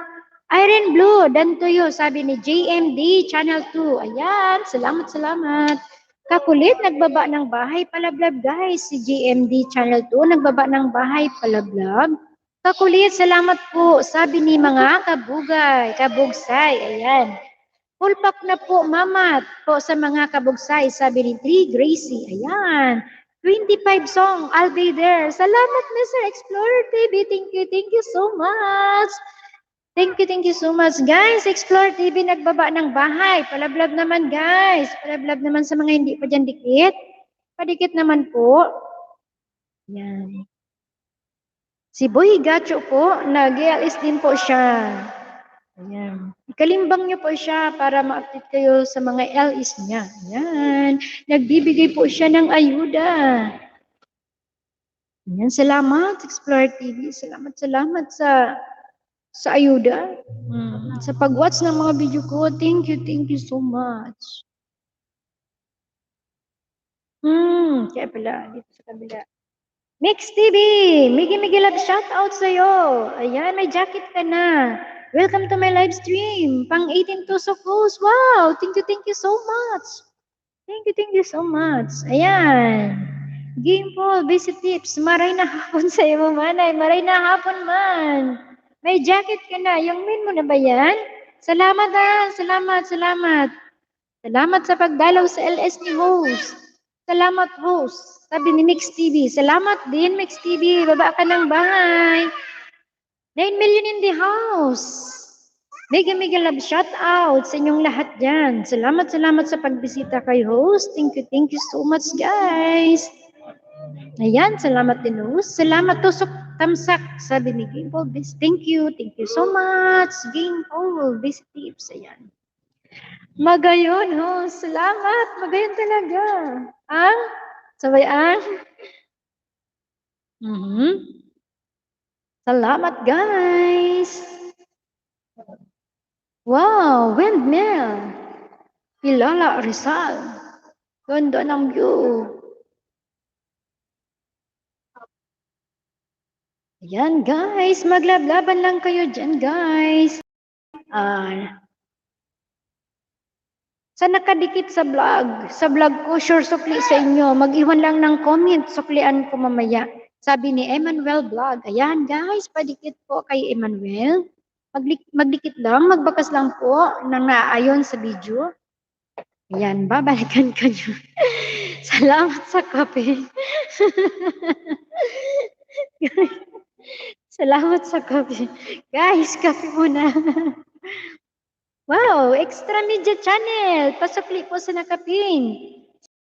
Irene Blue, dan tuyo. Sabi ni JMD Channel 2. Ayan, salamat. Kakulit, nagbaba ng bahay palablab, guys. Si JMD Channel 2, nagbaba ng bahay palablab. Kakulit, salamat po. Sabi ni mga kabugsay. Ayan. Full pack na po, mamat po sa mga kabugsay. Sabi ni 3 Gracie. Ayan. 25 song, I'll be there. Salamat, Mr. Explorer TV. Thank you so much. Thank you so much, guys. Explorer TV, nagbaba ng bahay. Palablab naman, guys. Palablab naman sa mga hindi pa dyan dikit. Padikit naman po. Yan. Si Boy Gacho po, nag-ALS din po siya. Ayan. Ikalimbang niyo po siya para ma-update kayo sa mga LS niya. Ayan. Nagbibigay po siya ng ayuda. Ayan. Salamat, Explorer TV. Salamat sa ayuda. Sa pag-watch ng mga video ko. Thank you so much. Kaya pala, dito sa kabila. Mix TV, Miggy love shout out sa'yo. Ayan, may jacket ka na. Welcome to my live stream. Pang 18 tusok host. Wow, thank you so much. Thank you so much. Ayan. Game Paul, visit tips. Maray na hapon sa iyo, manay. Maray na hapon man. May jacket ka na. Yung min mo na ba yan? Salamat. Salamat sa pagdalaw sa LS ni host. Salamat, host. Sabi ni Mix TV. Salamat din, Mix TV. Baba ka ng bahay. 9 million in the house. Mega love shout out sa inyong lahat dyan. Salamat sa pagbisita kay host. Thank you so much, guys. Ayan, salamat din, host. Salamat, tusok tamsak. Sabi ni Game Paul. Thank you so much, Game Paul. Basic tips, ayan. Magayon, host. Salamat. Magayon talaga. Sabay ang? Salamat, guys. Wow, windmill. Pilala, Rizal. Ganda ng view. Ayan, guys. Maglablaban lang kayo dyan, guys. Sa nakadikit sa vlog ko, sure sukli sa inyo. Mag-iwan lang ng comment, suklian ko mamaya. Sabi ni Emmanuel Vlog. Ayan, guys, padikit po kay Emmanuel. Magdikit lang, magbakas lang po nang naayon sa video. Ayan, babalikan kayo. Salamat sa kape. Salamat sa kape. Guys, kape muna. Wow, Extra Media Channel. Pasukli po sa nakapin.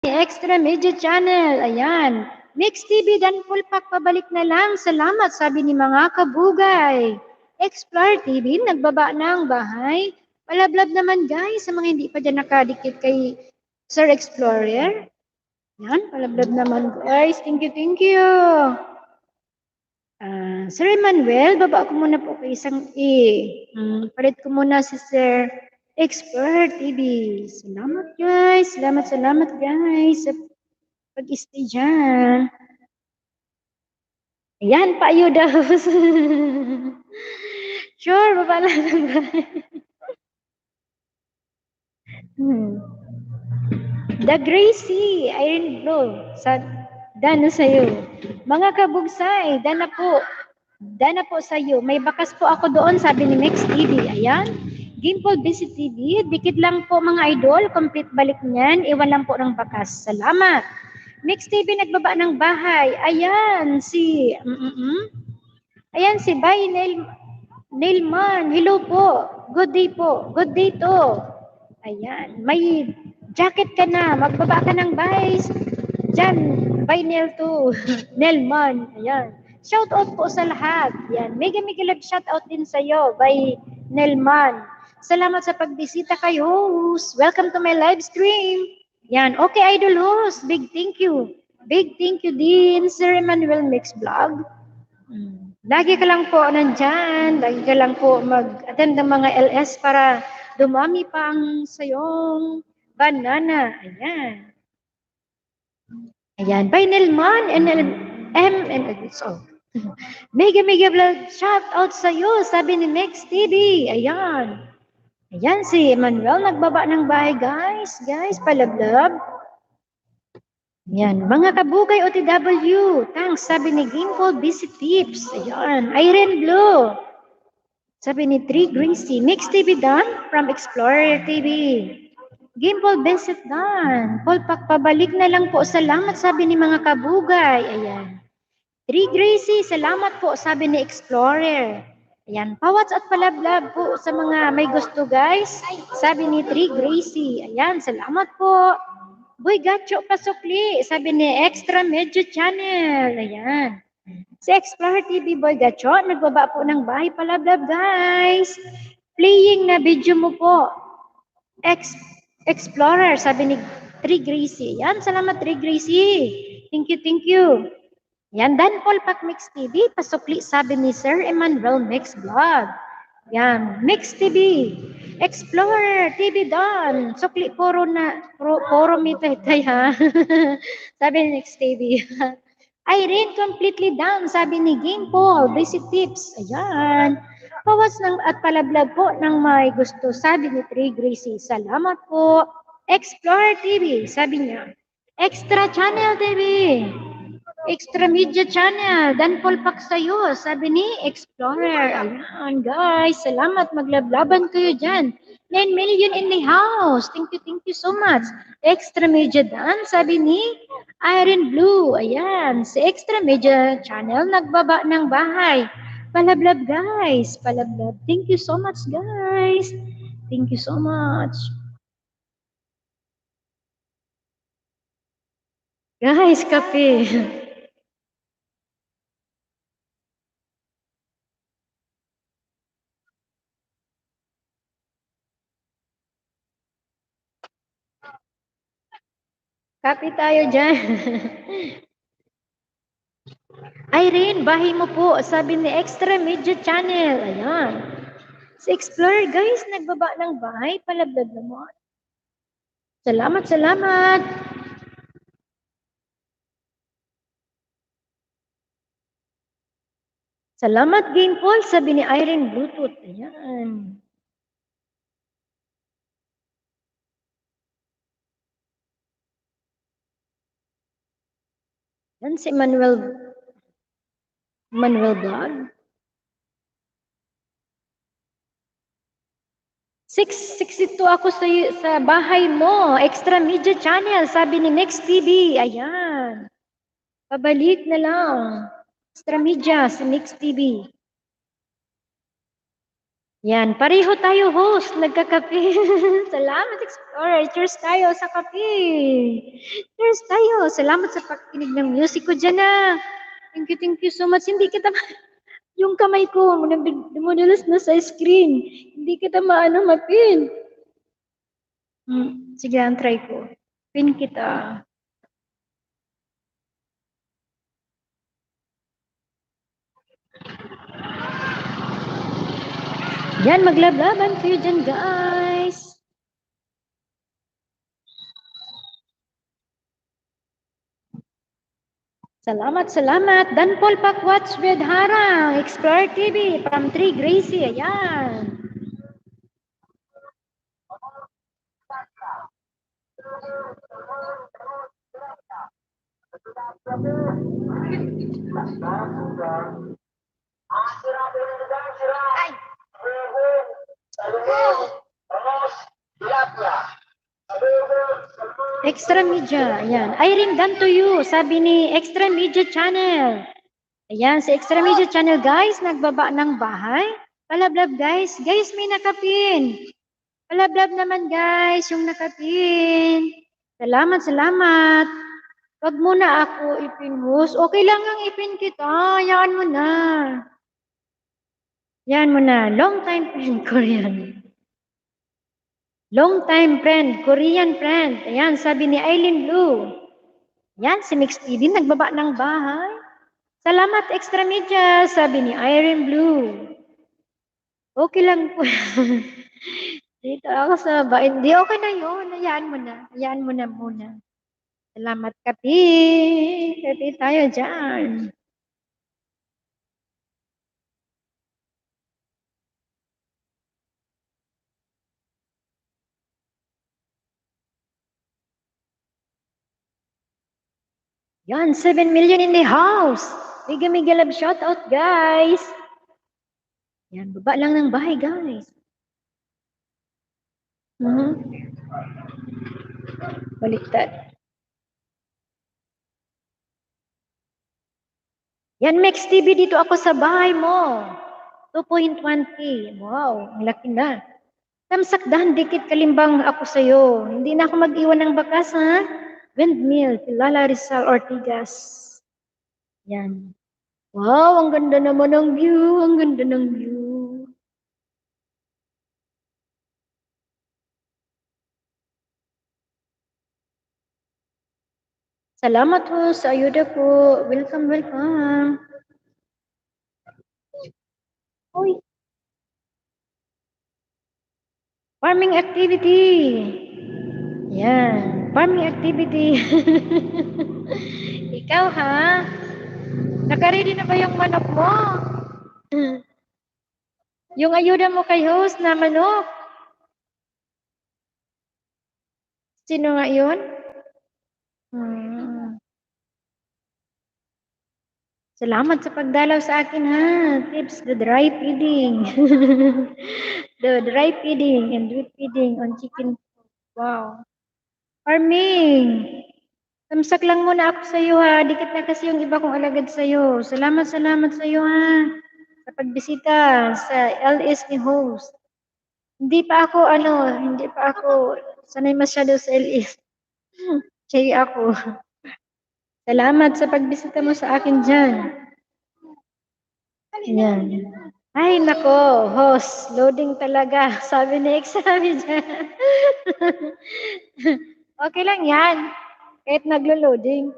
Extra Media Channel. Ayan. Mix TV dan Pulpak pabalik na lang. Salamat, sabi ni mga kabugay. Explore TV, nagbaba na ang bahay. Palablab naman guys, sa mga hindi pa dyan nakadikit kay Sir Explorer. Yan, palablab naman guys. Thank you, thank you. Sir Emmanuel, baba ko muna po kay isang E. Palit ko muna si Sir Expert TV. Salamat guys. Salamat guys sa pag-stay dyan. Ayan, pa-ayudahan. Sure, baba lang guys. The Gracie, Iron Glow, dana sa'yo. Mga kabugsay, dana po sa'yo. May bakas po ako doon, sabi ni Max TV. Ayan. Gimple Busy TV, dikit lang po mga idol, complete balik niyan, iwan lang po ng bakas. Salamat. Max TV nagbaba ng bahay. Ayan, ayan si Bay Nailman. Hello po. Good day po. Good day to. Ayan, may jacket ka na, magbaba ka ng buys. Diyan, by Nel to, Nelman. Ayan. Shout out po sa lahat. Yan. Mega love shout out din sa iyo by Nelman. Salamat sa pagbisita kay host. Welcome to my live stream. Yan. Okay, idol host. Big thank you. Big thank you din, Sir Emmanuel Mix Vlog. Lagi ka lang po nandyan. Lagi ka lang po mag-attend ng mga LS para dumami pa ang sayong banana. Ayan. Ayan. By Nelman and and so. Mega vlog. Shout out sa iyo. Sabi ni Next TV. Ayan. Ayan si Emmanuel. Nagbaba ng bahay guys. Guys, palablab. Ayan. Mga kabugay OTW. Thanks. Sabi ni Gimple Busy Tips. Ayan. Iron Blue. Sabi ni Tree Gracie. Mix TV done from Explorer TV. Gimple Beset done. Pulpak pabalik na lang po. Salamat sabi ni mga kabugay. Ayan. Tree Gracie. Salamat po sabi ni Explorer. Ayan. Pawats at palablab po sa mga may gusto guys. Sabi ni Tree Gracie. Ayan. Salamat po. Boy Gacho Pasukli. Sabi ni Extra Media Channel. Ayan. Si Explorer TV Boy Gacho, nagbaba po ng bahay palablab guys. Playing na video mo po. Explorer, sabi ni Tree Gracie. Yan, salamat Tree Gracie. Thank you. Yan, Dan Paul Pack Mix TV, pasukli sabi ni Sir Emmanuel Mix Vlog. Yan, Mix TV. Explorer TV Dan. Sukli puro mitay ha. Sabi ni Mix TV. Irene completely down, sabi ni Game Paul. Basic tips. Ayan. Pawas ng at palablab po ng may gusto, sabi ni Trey Gracie. Salamat po. Explore TV, sabi niya. Extra Channel TV. Extra Media Channel. Dan Polpak sa'yo, sabi ni Explorer. Ayan, guys. Salamat. Maglablaban kayo dyan. 9 million in the house. Thank you so much. Extra Media Dan, sabi ni Iron Blue. Ayan. Si Extra Media Channel, nagbaba ng bahay. Palablab guys. Palablab. Thank you so much guys. Thank you so much. Guys, kape. Kape tayo dyan. Irene, bahay mo po. Sabi ni Extra Media Channel. Ayan. Si Explorer guys, nagbaba ng bahay. Palablab naman. Salamat. Salamat, Game Paul. Sabi ni Irene Bluetooth. Ayan. Yan si Manuel Vlog. 662 ako sa bahay mo. Extra media channel, sabi ni Next TV. Ayan. Pabalik na lang. Extra media si Next TV. Yan, pareho tayo host, nagkakape. Salamat Explorer, cheers tayo sa kape. Cheers tayo, salamat sa pakikinig ng music ko dyan na. Thank you so much. Hindi kita, yung kamay ko, dumudulas na sa screen. Hindi kita mapin. Sige, ang try ko. Pin kita. Yan, maglablaban kayo dyan, guys. Salamat. Dan Paul Pakwatch with Harang, Explorer TV from 3 Gracie. Ayan. Ay. Extra media, ayan. Irene, done to you, sabi ni Extra Media Channel. Ayan, sa Extra Media Channel, guys, nagbaba ng bahay. Palablab, guys. Guys, may nakapin. Palablab naman, guys, yung nakapin. Salamat. Wag muna ako ipin-host. Okay lang ang ipin kita. Yan mo na. Long time friend, Korean. Long time friend, Korean friend. Ayan, sabi ni Eileen Blue. Yan, si Mix TV, nagbaba ng bahay. Salamat, Extra Media, sabi ni Irene Blue. Okay lang po. Dito ako sa bahay. Hindi, okay na yun. Hayaan mo na muna. Salamat, kapi. Kapi tayo dyan. Yan, 7 million in the house. Mega love shout out, guys. Yan, baba lang ng bahay, guys. Baliktad. Yan, Max TV, dito ako sa bahay mo. 2.1K. Wow, ang laki na. Tamsakdahan, dikit kalimbang ako sa'yo. Hindi na ako mag-iwan ng bakas, ha? Windmill, Kilala Rizal Ortigas. Yan. Wow, ang ganda naman ng view. Ang ganda ng view. Salamat ho sa ayuda po. Welcome. Uy. Farming activity. Yan. Farming activity. Ikaw, ha? Nakaready na ba yung manok mo? Yung ayuda mo kay host na manok. Sino nga yun? Salamat sa pagdalaw sa akin, ha? Tips, the dry feeding. The dry feeding and drip feeding on chicken. Wow. Farming. Tamsak lang muna ako sa iyo, ha? Dikit na kasi yung iba kong alagad sa iyo. Salamat sa iyo, ha? Sa pagbisita sa LS ni host. Hindi pa ako sanay masyado sa LS. Kaya ako. Salamat sa pagbisita mo sa akin dyan. Yan. Ay, nako, host, loading talaga. Sabi ni X, sabi dyan. Okay lang yan. Kahit naglo-loading.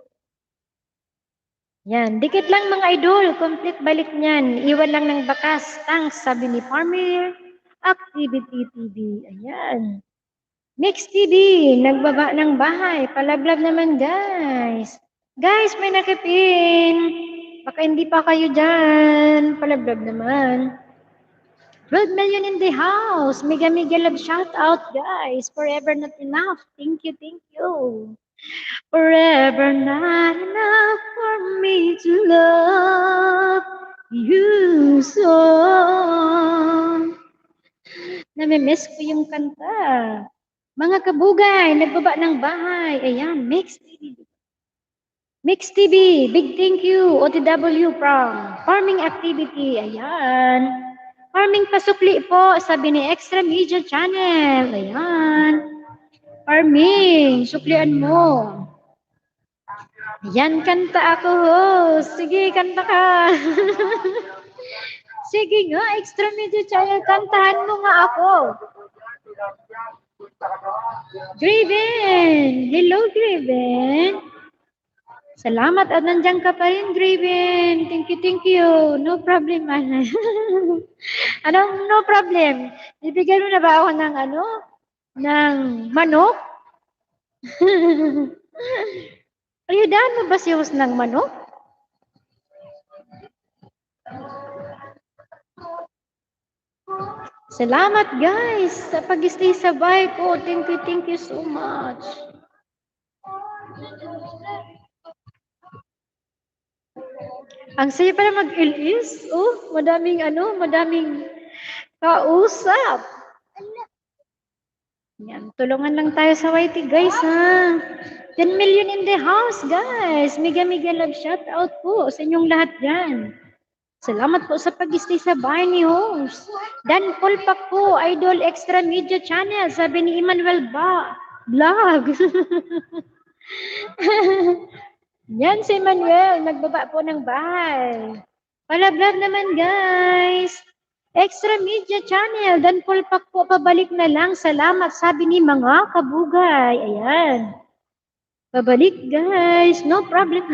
Yan. Dikit lang mga idol. Complete balik niyan. Iwan lang ng bakas. Thanks, sabi ni Farmer. Activity TV. Ayan. Mix TV. Nagbaba ng bahay. Palablab naman, guys. Guys, may nakipin. Baka hindi pa kayo dyan. Palablab naman. 12 million in the house. Mega love shout out, guys. Forever not enough. Thank you. Forever not enough for me to love you so. Na Namimiss ko yung kanta. Mga kabugay, nagbaba ng bahay. Ayan, Mix TV. Mix TV, big thank you. OTW from Farming Activity. Ayan. Farming pasukli po, sabi ni Extra Media Channel. Ayan. Farming, suklian mo. Yan, kanta ako, host. Sige, kanta ka. Sige nga, Extra Media Channel, kantahan mo nga ako. Graven! Hello, Graven! Salamat at nandiyan ka pa rin, Graven. Thank you, thank you. No problem, Anay. Anong no problem? Bibigyan mo na ba ako ng ano? Ng manok? Ayudahan mo ba si host ng manok? Salamat guys sa pag-stay sa bahay ko. Thank you so much. Ang saya pala mag-ilis. Oh, madaming kausap. Yan, tulungan lang tayo sa YT guys ha. 10 million in the house guys. Mega love shout out po sa inyong lahat dyan. Salamat po sa pag-stay sa bahay ni host. Dan Pulpak po, Idol Extra Media Channel. Sabi ni Emmanuel Vlog. Yan si Emmanuel, nagbaba po ng bahay. Palablog naman guys. Extra Media Channel, Dan Pulpak po, pabalik na lang. Salamat, sabi ni mga kabugay. Ayan. Pabalik guys, no problem.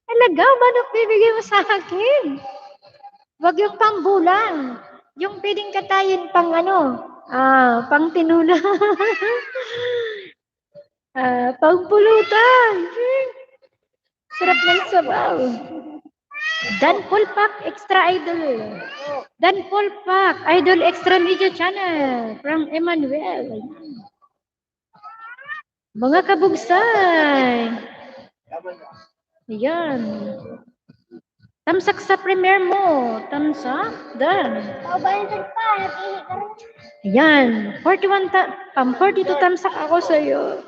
Talaga, manok bibigay mo sa akin? Wag yung pambulang. Yung pwedeng katayin pang pang tinula. Pang pulutan. Sarap ng sabaw. Dan Pulpak, Extra Idol. Dan Pulpak, Idol Extra Media Channel from Emmanuel. Mga kabugsay. Ayan. Tamsak sa premiere mo. Tamsak. Dan. Ayan. 42 tamsak ako sa'yo.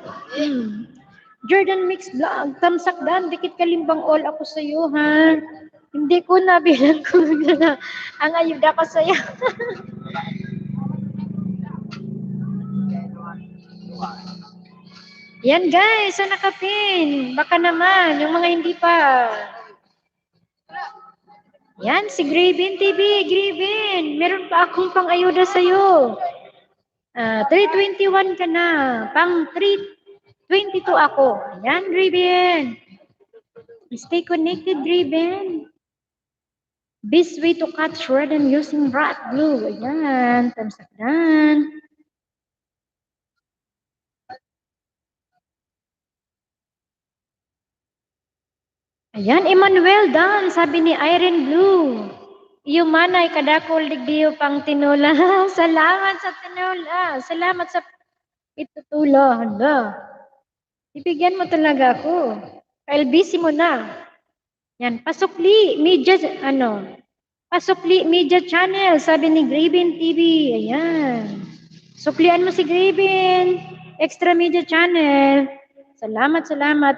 Jordan Mix Vlog. Tamsak Dan. Dikit kalimbang all ako sa'yo, ha? Hindi ko nabilang ko na ang ayuda ko sa'yo. Yan guys, sa nakapin. Baka naman, yung mga hindi pa. Yan, si Graven TV. Graven, meron pa akong pang-ayuda sa'yo. 321 ka na. Pang 322 ako. Yan, Graven. Stay connected, Graven. Best way to cut shred and using rat glue. Ayan, tamsak dan. Ayan, Emmanuel Dan, sabi ni Irene Blue. Iyo manay kadakol digdiyo pang tinula. Salamat sa tinula. Salamat sa itutula. Hala. Ibigyan mo talaga ako. LBC mo na. Yan, Pasukli Media, Pasukli Media Channel, sabi ni Graven TV. Ayan. Suklian mo si Graven. Extra Media Channel. Salamat.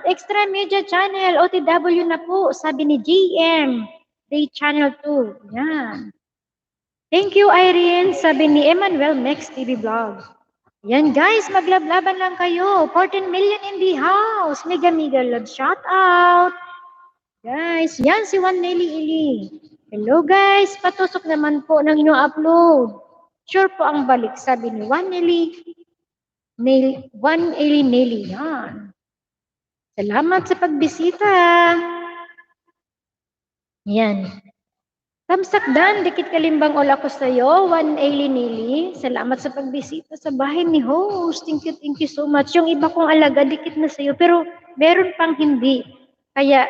Extra Media Channel, OTW na po, sabi ni GM. Day Channel 2. Yan. Thank you, Irene, sabi ni Emmanuel Max TV Vlog. Yan guys, maglablaban lang kayo. 14 million in the house. Mega love shout out. Guys, yan si Juan Nelly Ili. Hello guys, patusok naman po ng ino-upload. Sure po ang balik, sabi ni Juan Nelly. Nelly. Yan. Salamat sa pagbisita. Yan. Tamsak Dan, dikit kalimbang all ako sa iyo. Juan Nelly. Salamat sa pagbisita sa bahay ni host. Thank you so much. Yung iba kong alaga, dikit na sa iyo. Pero meron pang hindi. Kaya,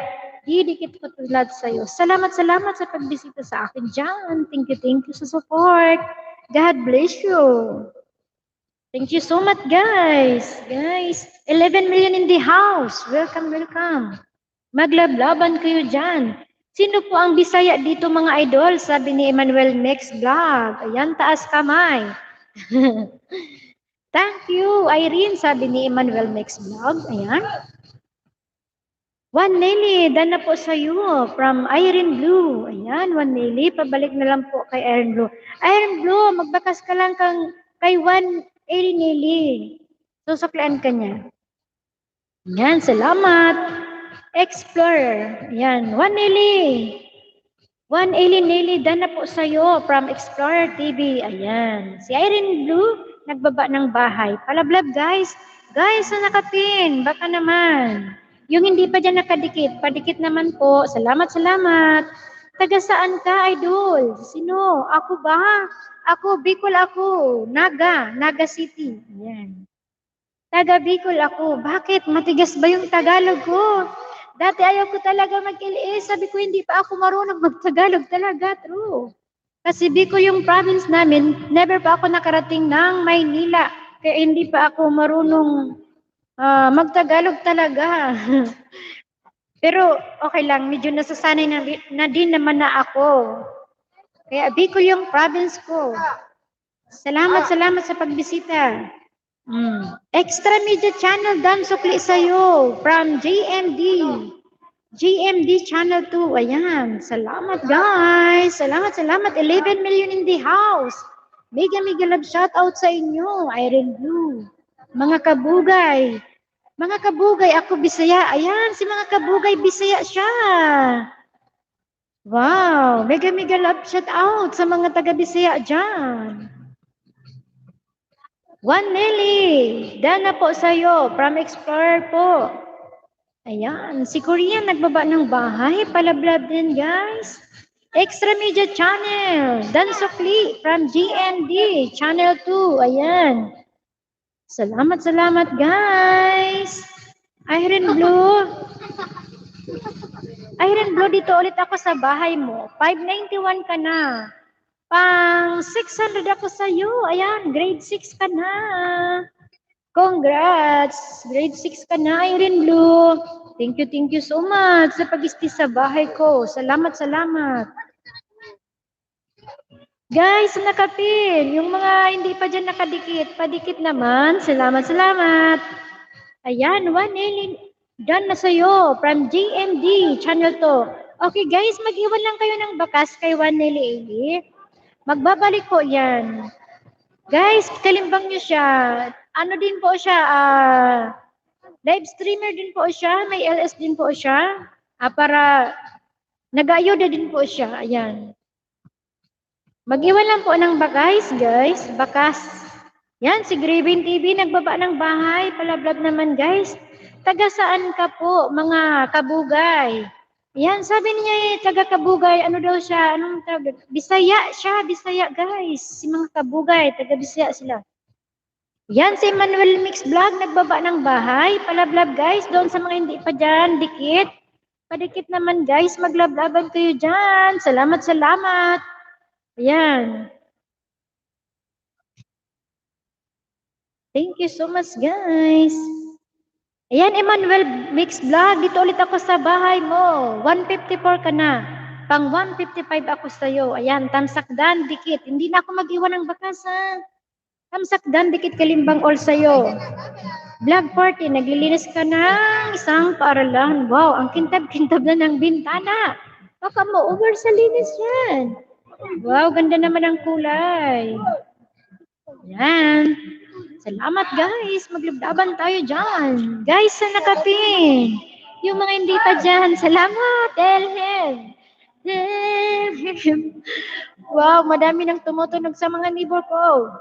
didikit ko tulad sa iyo. Salamat sa pagbisita sa akin dyan. Thank you sa support. God bless you. Thank you so much, guys. 11 million in the house. Welcome. Maglablaban kayo dyan. Sino po ang Bisaya dito mga idol? Sabi ni Emmanuel Mex Vlog. Ayan, taas kamay. Thank you, Irene, sabi ni Emmanuel Mex Vlog. Ayan. One Nelly, dana po sa iyo from Irene Blue. Ayan, One Nelly, pabalik na lang po kay Irene Blue. Irene Blue, magbakas ka lang kay One Nelly. Susuklaan ka niya. Ayan, salamat. Explorer. Ayan, One Nelly. One Nelly, dana po sa iyo from Explorer TV. Ayan. Si Irene Blue, nagbaba ng bahay. Palablab guys. Guys, na nakapin. Baka naman. Yung hindi pa dyan nakadikit. Padikit naman po. Salamat, salamat. Taga saan ka, idol? Sino? Ako ba? Ako, Bicol ako. Naga City. Ayan. Taga Bicol ako. Bakit? Matigas ba yung Tagalog ko? Dati ayaw ko talaga mag-LA. Sabi ko, hindi pa ako marunong mag-Tagalog talaga. True. Kasi Bicol yung province namin, never pa ako nakarating ng Maynila. Kaya hindi pa ako marunong mag-Tagalog talaga. Pero okay lang, medyo nasasanay na din naman na ako. Kaya Bicol yung province ko. Salamat sa pagbisita. Extra Media Channel, Dan Sukli sa'yo from GMD Channel 2. Ayan. Salamat guys. Salamat. 11 million in the house. Mega love shout out sa inyo. Irene Blue. Mga kabugay. Ako Bisaya. Ayan, si mga kabugay Bisaya siya. Wow. Mega love shout out sa mga taga Bisaya dyan. One Nelly, dana po sa'yo, from Explorer po. Ayan, si Korean nagbaba ng bahay, palablab din guys. Extra Media Channel, Dan Sukli, from GMD, Channel 2, ayan. Salamat guys. Irene Blue, dito ulit ako sa bahay mo. 591 ka na. Pang 600 ako sa iyo. Ayan, grade 6 ka na. Congrats! Grade 6 ka na, Irene Blue. Thank you so much sa pag-isti sa bahay ko. Salamat. Guys, nakapin. Yung mga hindi pa dyan nakadikit, padikit naman. Salamat. Ayan, One Nelly, done na sa'yo from GMD Channel 2. Okay guys, mag-iwan lang kayo ng bakas kay One Nelly. Magbabalik po yan. Guys, kalimbang nyo siya. Ano din po siya, live streamer din po siya. May LS din po siya. Para nag-ayuda din po siya. Ayan. Mag-iwan lang po ng bakas, guys. Bakas. Yan, si Graven TV nagbaba ng bahay. Palablab naman, guys. Taga saan ka po, mga kabugay? Yan, sabi niya taga kabugay, ano daw siya, anong tawag? Bisaya siya, Bisaya guys. Si mga kabugay, taga Bisaya sila. Yan, si Emmanuel Mix Vlog, nagbaba ng bahay. Palablab guys, doon sa mga hindi pa dyan, dikit. Padikit naman guys, maglablaban kayo dyan. Salamat. Ayan. Thank you so much guys. Ayan, Emmanuel Mix Vlog, dito ulit ako sa bahay mo. 154 ka na. Pang 155 ako sa'yo. Ayan, tamsakdan, dikit. Hindi na ako mag-iwan ng bakas, ha? Tamsakdan, dikit, kalimbang all sa'yo. Vlog party, naglilinis ka ng isang paaralan. Wow, ang kintab-kintab na ng bintana. Baka ma-over sa linis yan. Wow, ganda naman ang kulay. Ayan. Salamat guys, maglablaban tayo dyan. Guys, sa nakapin. Yung mga hindi pa dyan, salamat, Elhem. Wow, madami nang tumutunog sa mga neighbor ko.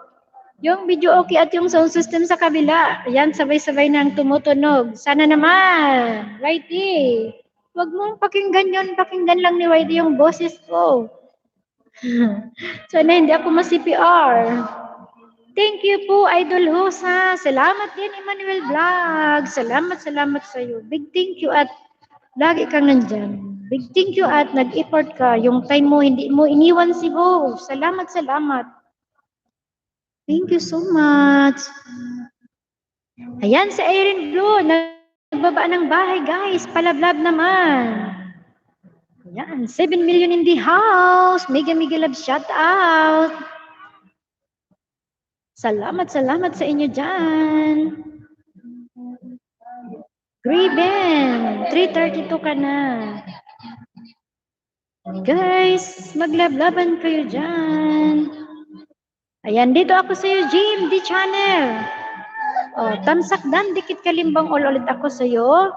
Yung video okay at yung sound system sa kabila. Ayan, sabay-sabay nang tumutunog. Sana naman, Whitey. Huwag mong pakinggan yun, pakinggan lang ni Whitey yung boses ko. Sana hindi ako ma-CPR. Thank you po, Idol Hosa. Salamat din, Emmanuel Vlog. Salamat sa iyo. Big thank you at lagi kang nandyan. Big thank you at nag-effort ka. Yung time mo, hindi mo iniwan si Bo. Salamat. Thank you so much. Ayan, si Irene Blue. Nagbaba ng bahay, guys. Palablab naman. Yan, 7 million in the house. Mega love shout out. Salamat sa inyo dyan. Graven, 3:32 ka na. Guys, maglablaban kayo dyan. Ayan, dito ako sa iyo, Jim, di channel. Oh, tamsak dan, dikit kalimbang ulit ako sa iyo.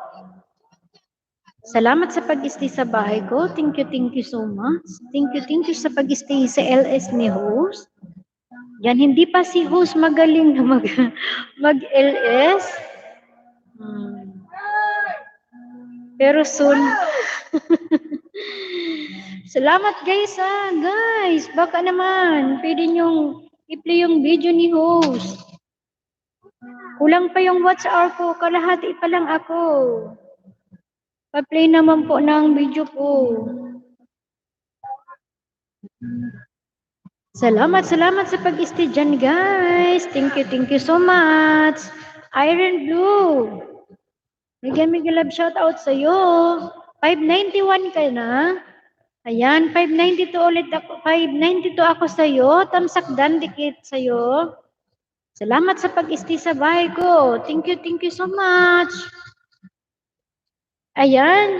Salamat sa pag-stay sa bahay ko. Thank you so much. Thank you sa pag-stay sa LS ni host. Yan, hindi pa si host magaling na mag-LS. Pero soon. Salamat guys guys. Baka naman, pwede nyong i-play yung video ni host. Kulang pa yung watch hour ko, kalahati pa lang ako. Pa-play naman po ng video ko. Salamat sa pag-stay dyan, guys. Thank you so much. Iron Blue. Mega love shout out sa'yo. 591 ka na. Ayan, 592 ulit ako. 592 ako sa'yo. Tamsakdan, dikit sa'yo. Salamat sa pag-stay sa bahay ko. Thank you so much. Ayan.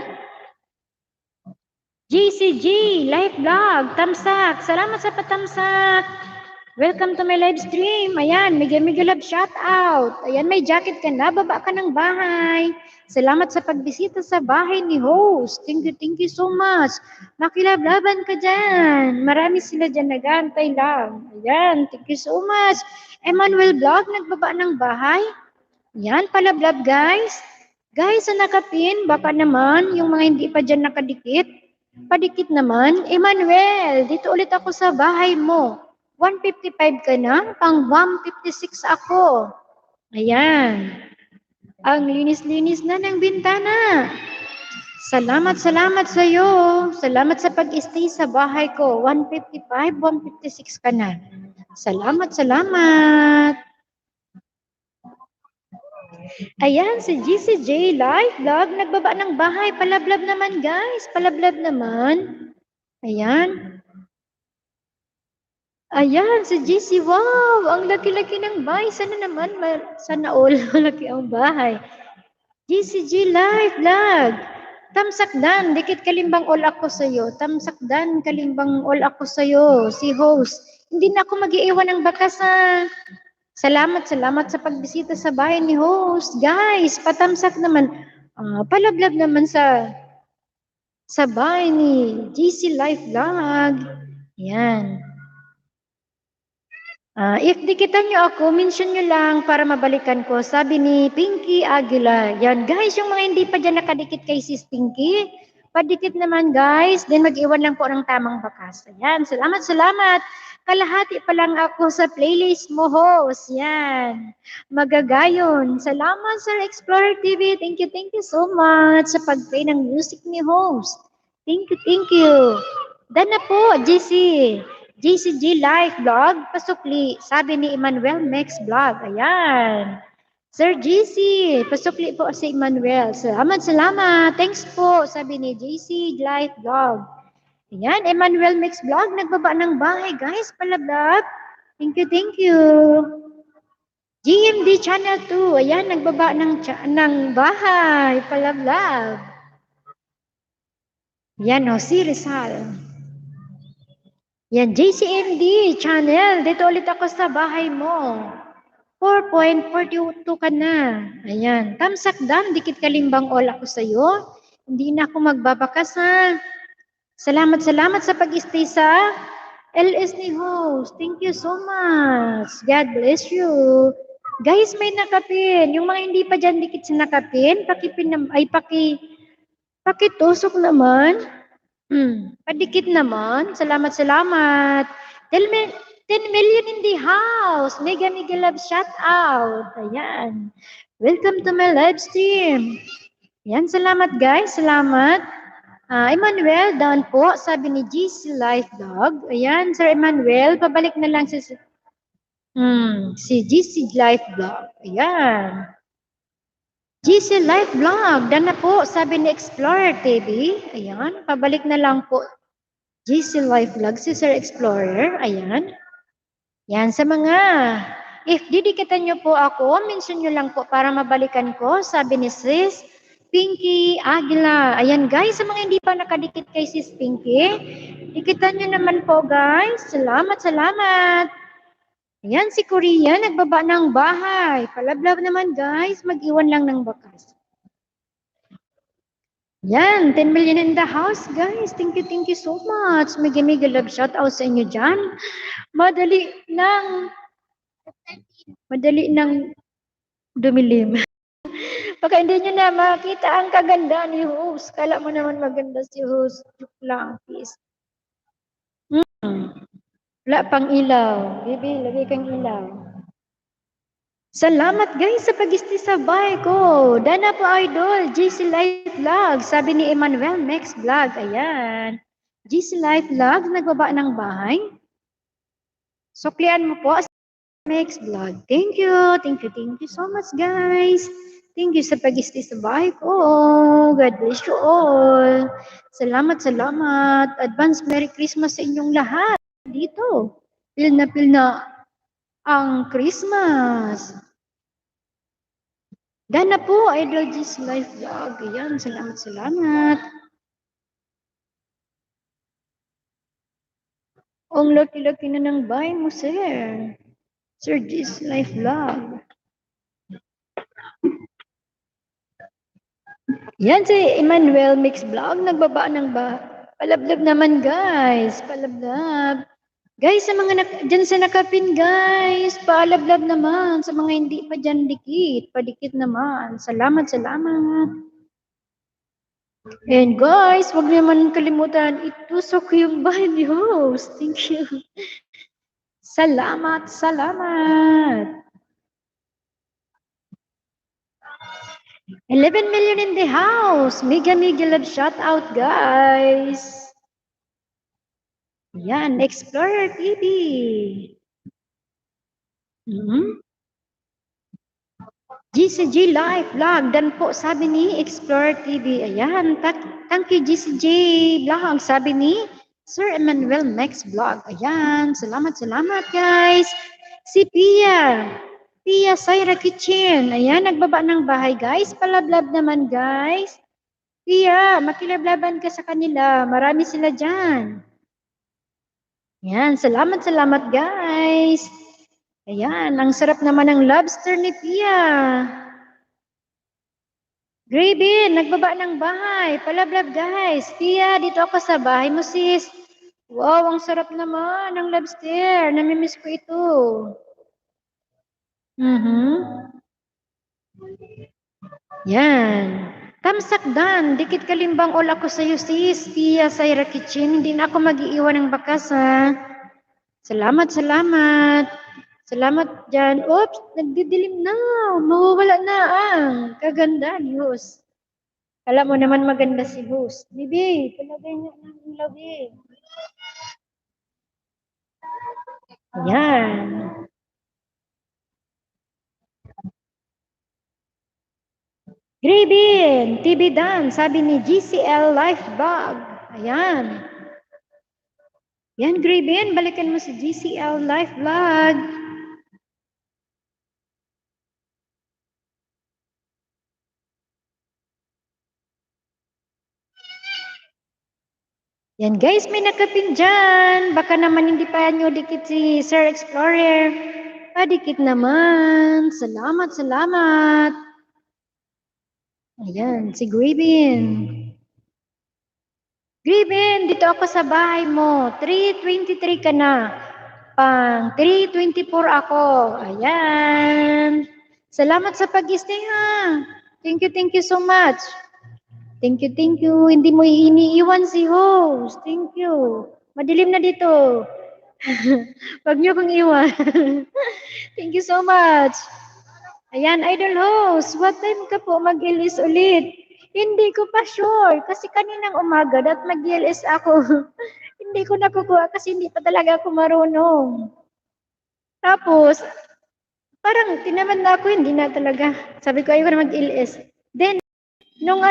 GCG, live vlog, tamsak. Salamat sa patamsak. Welcome to my live stream. Ayan, mega love shout out. Ayan, may jacket ka na, baba ka ng bahay. Salamat sa pagbisita sa bahay ni host. Thank you so much. Makilablaban ka dyan. Marami sila dyan nag-aantay lang. Ayan, thank you so much. Emmanuel Vlog, nagbaba ng bahay. Ayan, palablab guys. Guys, sa nakapin, baka naman yung mga hindi pa dyan nakadikit. Padikit naman. Emmanuel, dito ulit ako sa bahay mo. 155 ka na, pang 156 ako. Ayan. Ang linis-linis na ng bintana. Salamat sa iyo. Salamat sa pag-stay sa bahay ko. 155, 156 ka na. Salamat. Ayan, si GCJ Live Vlog, nagbaba ng bahay. Palablab naman, guys. Palablab naman. Ayan. Ayan, si GC. Wow, ang laki-laki ng bahay. Sana naman, sana all malaki ang bahay. GCJ Live Vlog. Tamsakdan, dikit kalimbang all ako sa'yo. Tamsakdan, kalimbang all ako sa'yo. Si host. Hindi na ako mag-iiwan ng bakas ha. Salamat sa pagbisita sa bahay ni host. Guys, patamsak naman. Palablab naman sa bahay ni GC Live Vlog. Yan. If dikitan nyo ako, mention nyo lang para mabalikan ko. Sabi ni Pinky Aguila. Yan, guys, yung mga hindi pa dyan nakadikit kay sis Pinky, padikit naman, guys. Then mag-iwan lang po ng tamang bakas. Ayan, salamat. Kalahati pa lang ako sa playlist mo, host. Yan. Magagayon. Salamat, Sir Explorer TV. Thank you so much sa pag-play ng music ni host. Thank you. Dana po, GCG Live Vlog, pasukli. Sabi ni Emmanuel Max Vlog. Ayan. Sir GC, pasukli po si Emmanuel. Salamat. Thanks po, sabi ni GC Live Vlog. Ayan, Emmanuel Mix Vlog, nagbaba ng bahay, guys, palablab. Thank you. GMD Channel 2, ayan, nagbaba ng bahay, palablab. Yan o, si Rizal. Yan, JCMD Channel, dito ulit ako sa bahay mo. 4.42 ka na. Ayan, tamsakdan, dikit kalimbang all ako sa'yo. Hindi na ako magbabakas ha. Salamat sa pag-stay sa LS ni host. Thank you so much. God bless you. Guys, may nakapin. Yung mga hindi pa dyan dikit sa nakapin, pakitusok naman. Padikit naman. Salamat. 10 million in the house. Mega love shout out. Ayan. Welcome to my live stream. Ayan, salamat guys. Salamat. Emmanuel, down po, sabi ni GC Live Vlog. Ayan, Sir Emmanuel, pabalik na lang si GC Live Vlog. Ayan. GC Life Vlog, dan na po, sabi ni Explorer TV. Ayan, pabalik na lang po. GC Life Vlog, si Sir Explorer. Ayan. Yan, sa mga, if didikitan nyo po ako, mention nyo lang po para mabalikan ko, sabi ni Sis Pinky Aguila. Ayan guys, sa mga hindi pa nakadikit kay Sis Pinky, dikitan nyo naman po guys. Salamat, salamat. Ayan, si Korea, nagbaba ng bahay. Palablab naman guys, mag-iwan lang ng bakas. Yan, 10 million in the house guys. Thank you so much. Mega love shout out sa inyo dyan. Madali nang dumilim. Baka hindi nyo na makita ang kaganda ni host. Kala mo naman maganda si host. Joke lang, please. Wala pang ilaw. Baby, lagay kang ilaw. Salamat guys sa pag-isti sa bahay ko. Dana po idol, GC Life Vlog. Sabi ni Emmanuel Max Vlog. Ayan. GC Life Vlog, nagbaba ng bahay. Suklian mo po Max Vlog. Thank you so much guys. Thank you sa pag-isti sa bahay ko. God bless you all. Salamat. Advance Merry Christmas sa inyong lahat. Dito. Pil na ang Christmas. Gana po, Idol G's Life Vlog. Ayan, salamat. Ang laki-laki na ng bahay mo, sir. Sir G's Life Vlog. Yan si Emmanuel Mix Vlog, nagbaba ng palablab naman guys, palablab. Guys, sa mga dyan sa nakapin guys, palablab naman. Sa mga hindi pa dyan dikit, padikit naman. Salamat. And guys, wag naman kalimutan, itusok yung bahay ni host. Thank you. Salamat. 11 million in the house. Mega love shout out, guys. Yan, Explorer TV. GCG Live Vlog. Dan po, sabi ni Explorer TV. Ayan, thank you GCG Vlog. Sabi ni Sir Emmanuel Max Vlog. Ayan, salamat guys. Si Pia Saira Kitchen. Ayan, nagbaba ng bahay guys. Palablab naman guys. Pia, makilablaban ka sa kanila. Marami sila dyan. Ayan, salamat guys. Ayan, ang sarap naman ng lobster ni Pia. Gravy, nagbaba ng bahay. Palablab guys. Pia, dito ako sa bahay mo sis. Wow, ang sarap naman ng lobster. Namimiss ko ito. Yan. Tamsakdan, dikit kalimbang all ako sa iyo sis. Pia Saira Kitchen. Hindi na ako mag-iiwan ng bakas ha. Salamat. Salamat dyan. Oops, nagdidilim na. Mawawala na ang kaganda ni host. Alam mo naman maganda si host. Bibi, palagay niya ng labi. Yan. Gribin, TV Dan, sabi ni GCL Life Vlog. Ayan. Yan, Gribin, balikan mo si GCL Life Vlog. Yan guys, may nakapin dyan. Baka naman hindi pa nyo dikit si Sir Explorer. Dikit naman. Salamat. Ayan, si Gribin. Gribin, dito ako sa bahay mo. 3:23 ka na. Pang 3:24 ako. Ayan. Salamat sa pag-stay ha. Thank you so much. Thank you. Hindi mo iniiwan si host. Thank you. Madilim na dito. Wag niyo kong iwan. Thank you so much. Ayan, Idol Host. What time ka po mag-LS ulit? Hindi ko pa sure. Kasi kaninang umaga dat mag-LS ako. Hindi ko nakukuha kasi hindi pa talaga ako marunong. Tapos, parang tinaman na ako, hindi na talaga. Sabi ko, ayaw ko na mag-LS. Then, nung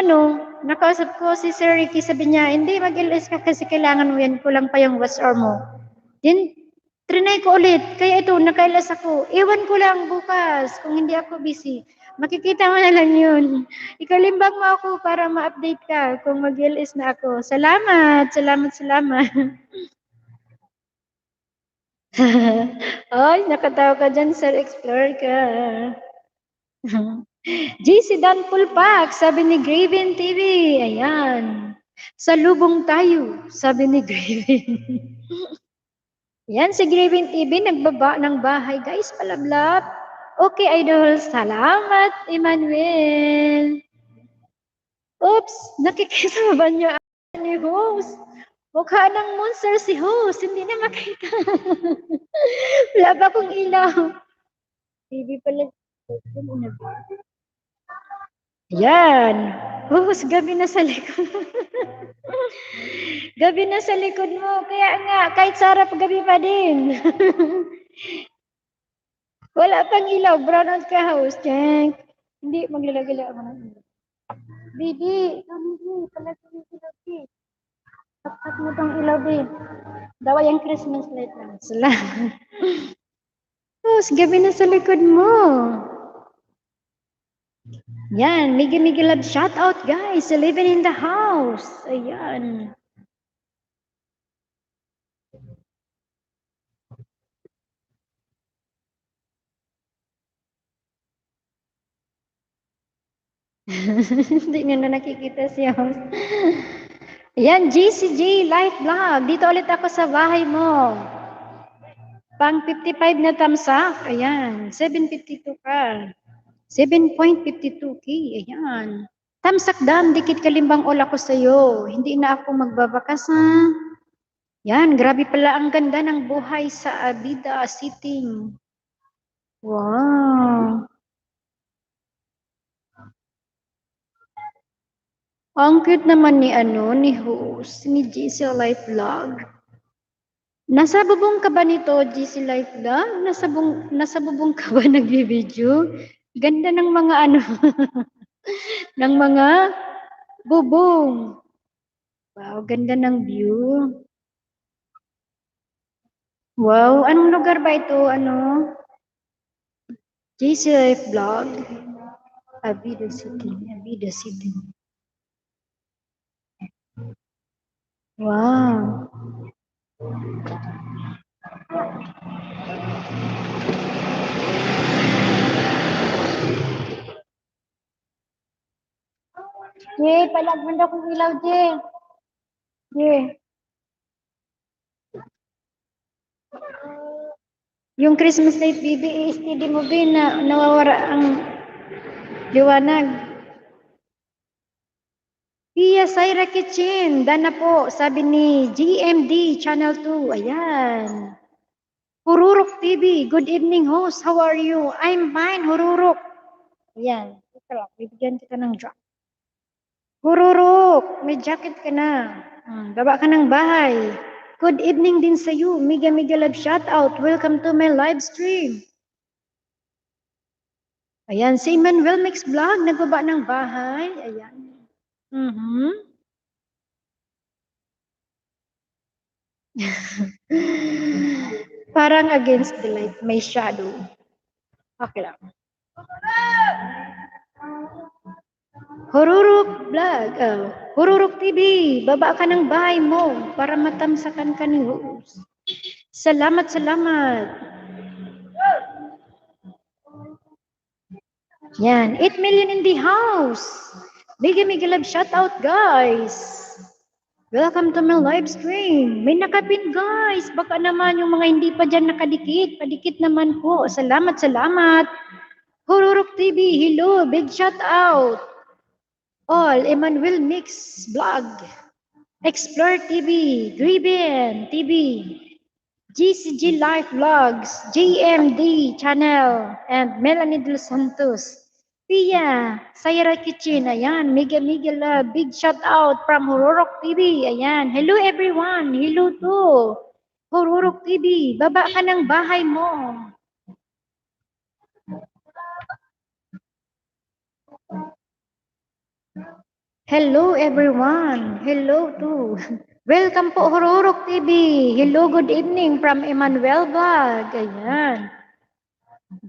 nakausap ko si Sir Ricky, sabi niya, hindi, mag-LS ka kasi kailangan mo yan, kulang pa yung watch hour mo. Then, trinay ko ulit. Kaya ito, naka-LS ako. Ewan ko lang bukas kung hindi ako busy. Makikita mo na lang yun. Ikalimbang mo ako para ma-update ka kung mag-LS na ako. Salamat, salamat, salamat. Ay, nakatawa ka dyan, Sir Explorer ka. JC Dan Pulpak, sabi ni Graven TV. Ayan. Sa lubong tayo, sabi ni Graven. Yan, si Graven TV, nagbaba ng bahay. Guys, palablap. Okay, idol. Salamat, Emmanuel. Oops, nakikita ba niyo ni host? Mukha ng monster si host. Hindi na makita. Wala ba akong ilaw? TV pala. Yan. Host, gabi na sa likod. Gabi na sa likod mo. Kaya nga, kahit sarap gabi pa din. Wala pang ilaw. Brown out ka, host. Jank. Hindi, maglalagala ako ng ilaw. Bibi, palagi yung ilaw, Bibi. Tap mo tong ilaw, Bibi. Dawa yung Christmas light lang. Salamat. Host, gabi na sa likod mo. Yan, Migi Love shout out guys, living in the house. Ayan. Hindi na nakikita si host. Ayan, GCG Life Vlog. Dito ulit ako sa bahay mo. Pang 55 na thumbs up. Ayan, 752 ka. 7.52k. Ayan. Tamsak dam, dikit kalimbang all ako sa'yo. Hindi na ako magbabakas ha. Yan, grabe pala ang ganda ng buhay sa Abida City. Wow. Ang cute naman ni host, ni GC Life Vlog. Nasa bubong ka ba nito, GC Life Vlog? Nasa bubong ka ba nagbibideo? Ganda ng mga ng mga bubong. Wow, ganda ng view. Wow, anong lugar ba ito? GC Life Vlog. Abida City. Abida City. Wow. Ye, palagman daw kong ilaw, Je. Ye. Yung Christmas light, BB, steady mo, bin, na nawawara ang liwanag. Pia Saira Kitchen, dana po, sabi ni GMD Channel 2. Ayan. Hururok TV, good evening host, how are you? I'm fine, Hururok. Ayan, ito lang, bibigyan kita ng drop. Hururok, may jacket ka na. Baba ka ng bahay. Good evening din sa iyo. Mega love shout out. Welcome to my live stream. Ayan, si Emmanuel Mix Vlog, nagbaba ng bahay. Ayan. Parang against the light, may shadow. Okay lang. Hururok Vlog, Hururok TV, baba ka ng bahay mo para matamsakan ka ni host. Salamat, salamat. Yan, 8 million in the house. Mega love shout out guys. Welcome to my live stream. May nakapin guys. Baka naman yung mga hindi pa dyan nakadikit. Padikit naman po. Salamat, salamat. Hururok TV, hello. Big shout out. All, Emmanuel Mix Vlog. Explore TV, Griben TV, GCG Life Vlogs, JMD Channel, and Melanie Del Santos. Pia, Sayra Kitchen, ayan, mega love, big shout out from Hururok TV, ayan. Hello everyone, hello to Hururok TV, baba ka ng bahay mo. Hello everyone. Hello too. Welcome po Hororok TV. Hello, good evening from Emmanuel Vlog. Ayan.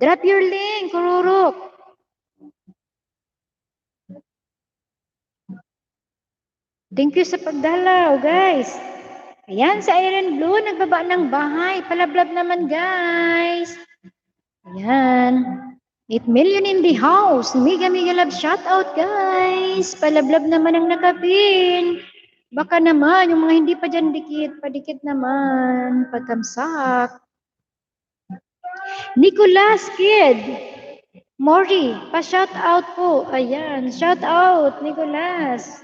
Drop your link, Hororok. Thank you sa pagdalaw, guys. Ayan, sa Iron Blue, nagbaba ng bahay. Palablab naman, guys. Ayan. 8 million in the house. Mega love shout out, guys. Palablab naman ang nakapin. Baka naman, yung mga hindi pa dyan dikit, padikit naman, patamsak. Nicolas Kid. Mori, pa-shout out po. Ayan, shout out, Nicolas.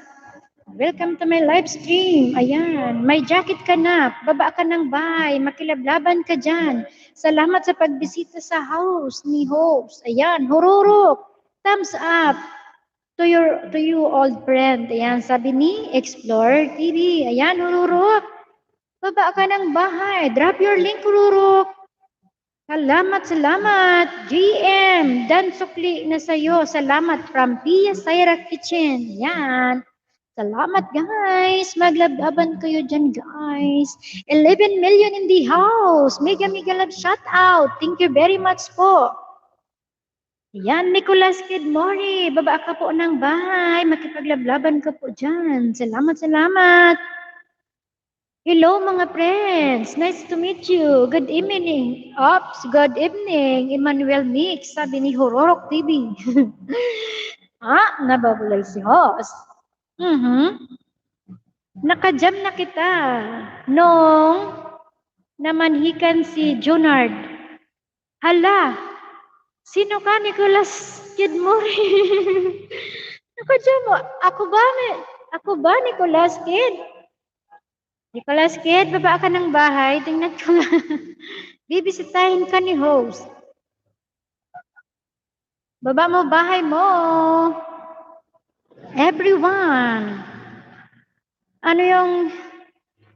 Welcome to my live stream. Ayan, may jacket ka na, baba ka ng bahay, makilablaban ka dyan. Salamat sa pagbisita sa house ni host. Ayan, hururok, thumbs up to you old friend. Ayan, sabi ni Explore TV. Ayan, hururok, baba ka ng bahay, drop your link, hururok. Salamat. GM, dan sukli na sa'yo. Salamat from Pia Saira Kitchen. Yan. Salamat, guys. Maglablaban kayo dyan, guys. 11 million in the house. Mega love shout out. Thank you very much po. Yan, Nicolas Kidmori. Baba ka po ng bahay. Makipaglablaban ka po dyan. Salamat. Hello mga friends, nice to meet you. Good evening. Ops, good evening. Emmanuel Mix, sabi ni Hororok TV. Nababulay si host. Nakajam na kita nung namanhikan si Junard. Hala, sino ka Nicolas Kidmori? Nakajam mo. Ako ba Nicolas Kid? Nicolas Kid, baba ka ng bahay. Tingnan ko nga. Bibisitahin ka ni host. Baba mo bahay mo. Everyone. Ano yung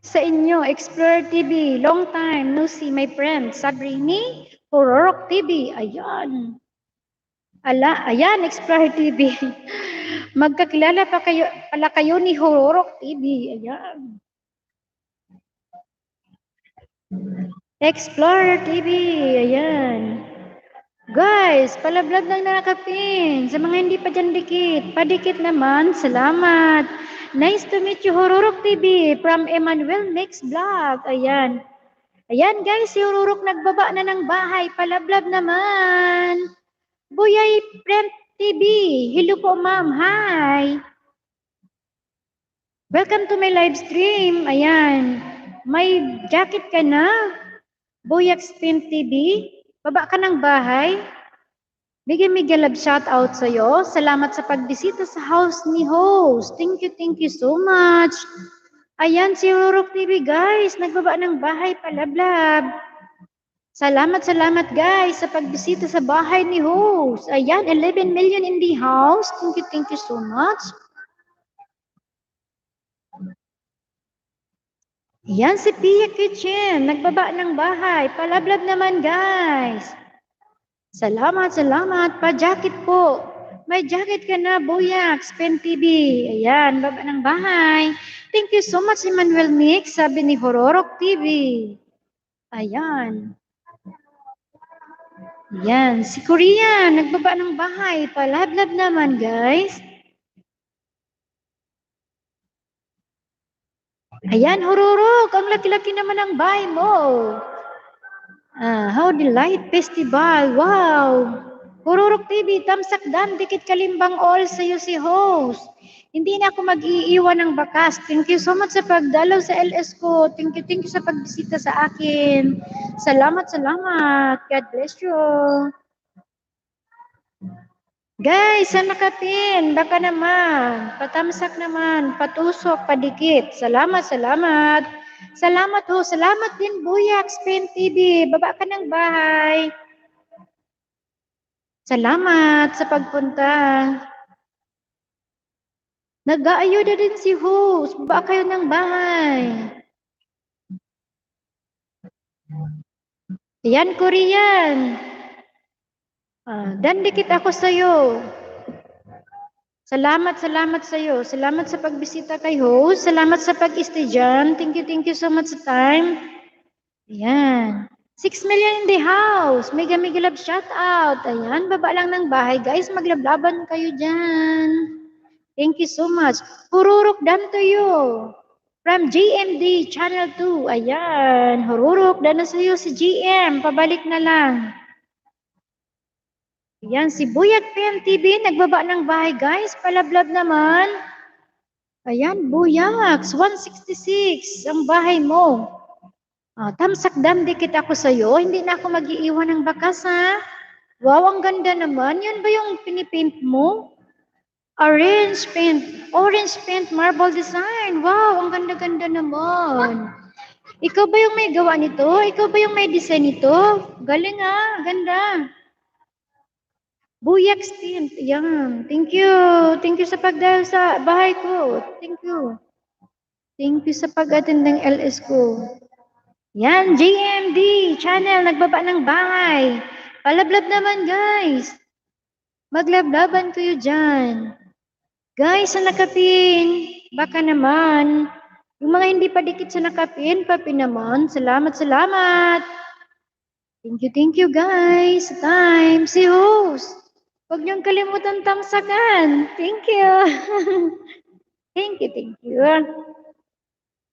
sa inyo? Explore TV. Long time no see my friend. Sabrini, Hororok TV. Ayan. Ayan, Explore TV. Magkakilala pala kayo ni Hororok TV. Ayan. Explorer TV, ayan. Guys, palablab lang na nakapin. Sa mga hindi pa dyan dikit, padikit naman, salamat. Nice to meet you, Hororok TV from Emmanuel Mix Vlog. Ayan. Ayan guys, si Hororok nagbaba na ng bahay, palablab naman. Buyay Friend TV, hello po ma'am, hi. Welcome to my live stream. Ayan. May jacket ka na? Boyax Pin TV, baba ka ng bahay. Bigyan love shout out sa'yo. Salamat sa pagbisita sa house ni host. Thank you so much. Ayan, si Rurok TV guys, nagbaba ng bahay palablab. Salamat guys sa pagbisita sa bahay ni host. Ayan, 11 million in the house. Thank you so much. Yan si Pia Kitchen, nagbaba ng bahay. Palablab naman guys. Salamat. Pa-jacket po. May jacket ka na, Boyax, Pen TV. Ayan, baba ng bahay. Thank you so much, Emmanuel Mix, sabi ni Hororok TV. Ayan. Yan, si Korea, nagbaba ng bahay. Palablab naman guys. Ayan, Hororok, ang laki-laki naman ang bahay mo. How Delight Festival, wow. Hororok TV, tamsak dan, dikit kalimbang all sa'yo si host. Hindi na ako mag-iiwan ng bakas. Thank you so much sa pagdalaw sa LS ko. Thank you sa pagbisita sa akin. Salamat. God bless you. Guys, sa nakapin, baka naman, patamsak naman, patusok, padikit. Salamat. Salamat din Buyak, Spin TV, baba ka ng bahay. Salamat sa pagpunta. Nag-aayuda din si host, baba kayo ng bahay. Yan, Korean. Dan dikit ako sa'yo. Salamat sa iyo. Salamat sa pagbisita kay host. Salamat sa pag-stay dyan. Thank you so much sa time. Ayan. 6 million in the house. Mega love shout out. Ayan, baba lang ng bahay. Guys, maglablaban kayo dyan. Thank you so much. Hururok done to you. From GMD Channel 2. Ayan, hururok done na sa iyo si GM. Pabalik na lang. Ayan, si Buyag PMTV, nagbaba ng bahay guys. Palablab naman. Ayan, Buyags, 166, ang bahay mo. Tamsak dam, dikit ako sa'yo. Hindi na ako mag-iiwan ng bakas, ha? Wow, ang ganda naman. Yan ba yung pinipaint mo? Orange paint, marble design. Wow, ang ganda-ganda naman. Ikaw ba yung may gawa nito? Ikaw ba yung may design nito? Galing, ha? Ganda. Buyak Stint, yan. Thank you. Thank you sa pagdahil sa bahay ko. Thank you. Thank you sa pag-attend ng LS ko. Yan, JMD channel, nagbaba ng bahay. Palablab naman, guys. Maglablaban kayo dyan. Guys, sa nakapin, baka naman. Yung mga hindi pa dikit sa nakapin, papi naman. Salamat. Thank you, guys. Sa time. Si host. Huwag niyong kalimutan tamsakan. Thank you. thank you.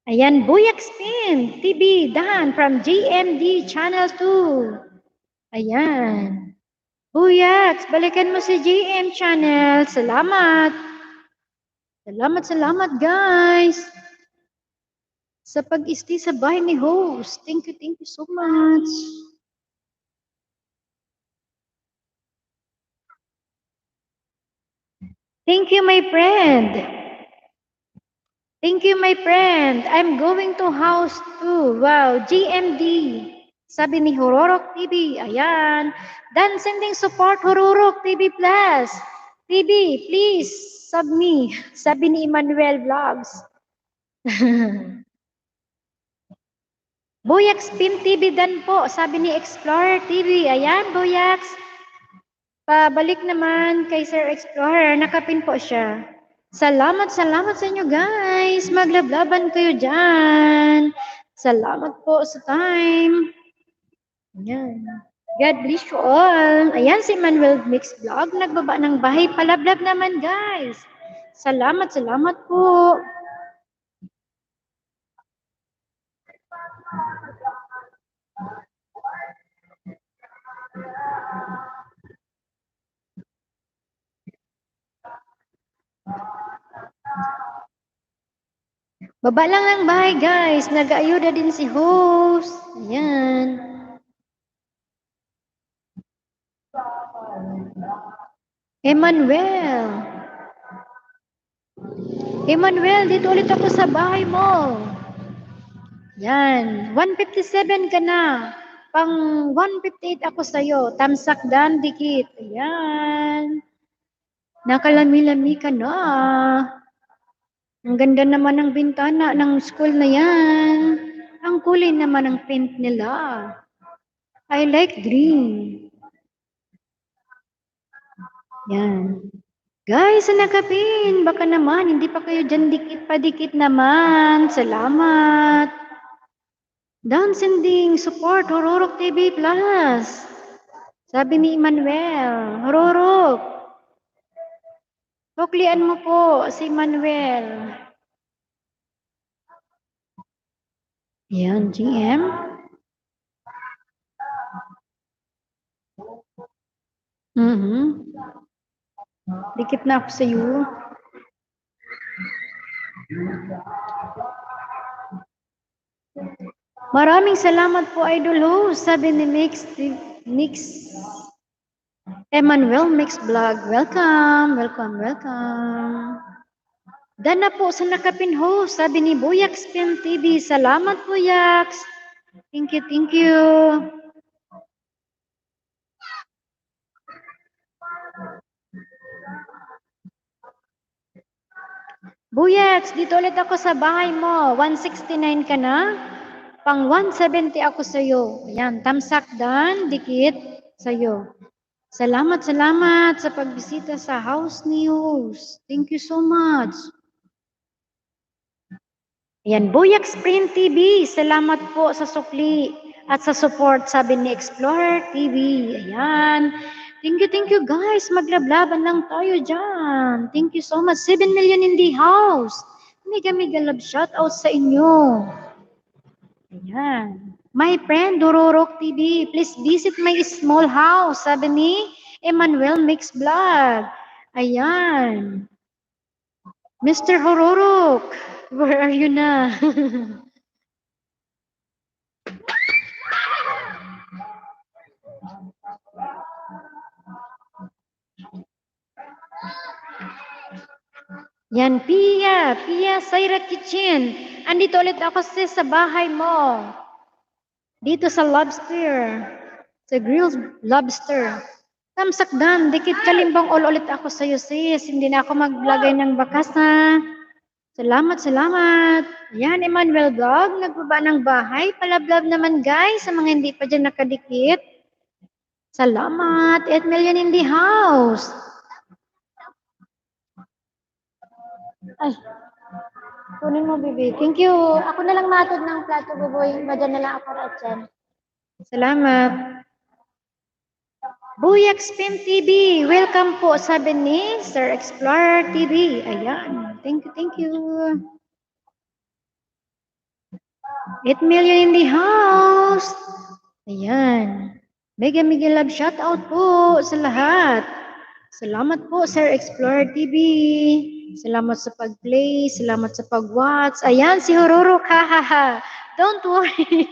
Ayan, Buyak Spin, TV, Dan, from GMD Channel 2. Ayan. Buyaks, balikan mo si GM Channel. Salamat. Salamat, guys. Sa pag-stay sa bahay ni host. Thank you so much. Thank you, my friend. Thank you, my friend. I'm going to house 2. Wow, GMD. Sabi ni Hororok TV. Ayan. Dan sending support Hororok TV Plus. TV, please, sub me. Sabi ni Emmanuel Vlogs. Boyax Pim TV dan po. Sabi ni Explorer TV. Ayan, Boyax. Pabalik naman kay Sir Explorer. Nakapin po siya. Salamat sa inyo guys. Maglablaban kayo dyan. Salamat po sa time. Ayan. God bless you all. Ayan si Manuel Mix Vlog. Nagbaba ng bahay. Palablab naman guys. Salamat po. Baba lang ang bahay guys. Nag-ayuda din si host. Ayan. Emmanuel, dito ulit ako sa bahay mo. Yan. 157 ka na. Pang 158 ako sa'yo. Tamsak dan, dikit. Ayan. Nakalami-lami ka na. Ang ganda naman ng bintana ng school na yan. Ang kulay naman ng paint nila. I like green. Yan. Guys, sa nakapin, baka naman, hindi pa kayo dyan dikit naman. Salamat. Down sending support, Hororok TV Plus. Sabi ni Emmanuel, Hororok. Tuklian mo po si Emmanuel. Yan, GM. Dikit na ako sa iyo. Maraming salamat po, Idol Host. Sabi ni Mix Emmanuel Mix Vlog. Welcome. Dana po sa nakapin host. Sabi ni Buyak Spin TV. Salamat po, Yaks. Thank you. Buyaks, dito ulit ako sa bahay mo. 169 ka na? Pang 170 ako sa'yo. Ayan, tamsak dan, dikit sa'yo. Salamat sa pagbisita sa house ni host. Thank you so much. Ayan, Buyak Sprint TV, salamat po sa sukli at sa support, sabi ni Explorer TV. Ayan. Thank you guys. Maglablaban lang tayo dyan. Thank you so much. 7 million in the house. Mega love shout out sa inyo. Ayan. My friend, Dururok TV, please visit my small house, sabi ni Emmanuel Mix Vlog. Ayan. Mr. Hororok, where are you na? Yan, Pia, Saira Kitchen. Andito ulit ako sa bahay mo. Dito sa lobster. Sa grilled lobster. Tamsakdan, dikit kalimbang all ulit ako sa'yo sis. Hindi na ako maglagay ng bakas na. Salamat. Yan, Emmanuel Vlog, nagbaba ng bahay. Palablab naman guys, sa mga hindi pa dyan nakadikit. Salamat, 8 million in the house. Ay, kunin mo, baby. Thank you. Ako na lang matod ng plato, buboy. Madyan na lang ako dyan. Salamat. Buyak Spin TV. Welcome po, sabi ni Sir Explorer TV. Ayan. Thank you. 8 million in the house. Ayan. Mega love shout out po sa lahat. Salamat po, Sir Explorer TV. Salamat sa pag-play, salamat sa pag-watch. Ayan, si Hororo, hahaha. Don't worry.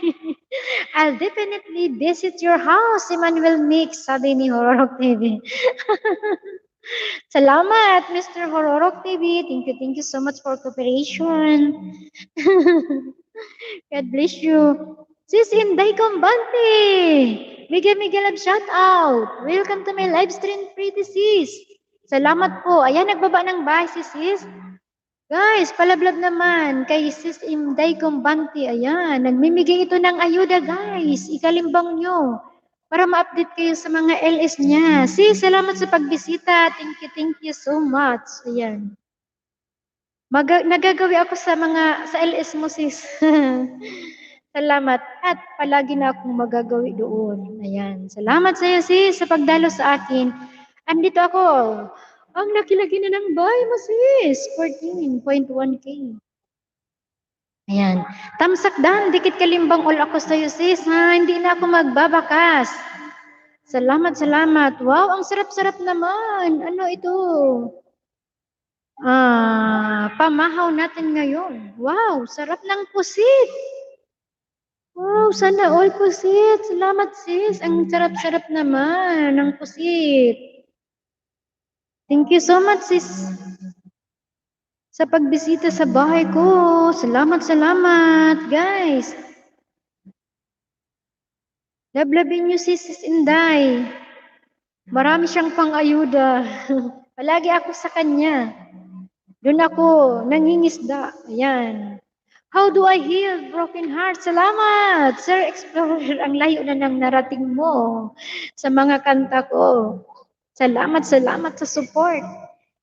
I'll definitely visit your house, Emmanuel Mix, sabi ni Hororok TV. Salamat, Mr. Hororok TV. Thank you so much for cooperation. God bless you. Sis Inday Combante. Mega love shout out. Welcome to my live stream, pretty sis. Salamat po. Ayan, nagbaba ng bahay si sis. Guys, palablab naman kay sis Inday Combante. Ayan, nagmimigay ito ng ayuda guys. Ikalimbang nyo. Para ma-update kayo sa mga LS niya. Sis, salamat sa pagbisita. Thank you so much. Ayan. Nagagawi ako sa LS mo sis. Salamat at palagi na akong magagawi doon. Ayan. Salamat sa iyo sis sa pagdalo sa akin. Andito ako. Ang laki-laki na ng bahay mo sis. 14.1K. Ayan. Tamsakdan, dikit kalimbang all ako sa iyo sis. Ha? Hindi na ako magbabakas. Salamat. Wow, ang sarap-sarap naman. Ano ito? Pamahaw natin ngayon. Wow, sarap ng pusit. Wow, sana all pusit. Salamat sis. Ang sarap-sarap naman ng pusit. Thank you so much sis sa pagbisita sa bahay ko. Salamat guys. Lablabin niyo sis Inday. Marami siyang pang-ayuda. Palagi ako sa kanya. Doon ako nangingisda. Ayan. How do I heal broken heart? Salamat, Sir Explorer. Ang layo na nang narating mo sa mga kanta ko. Salamat sa support.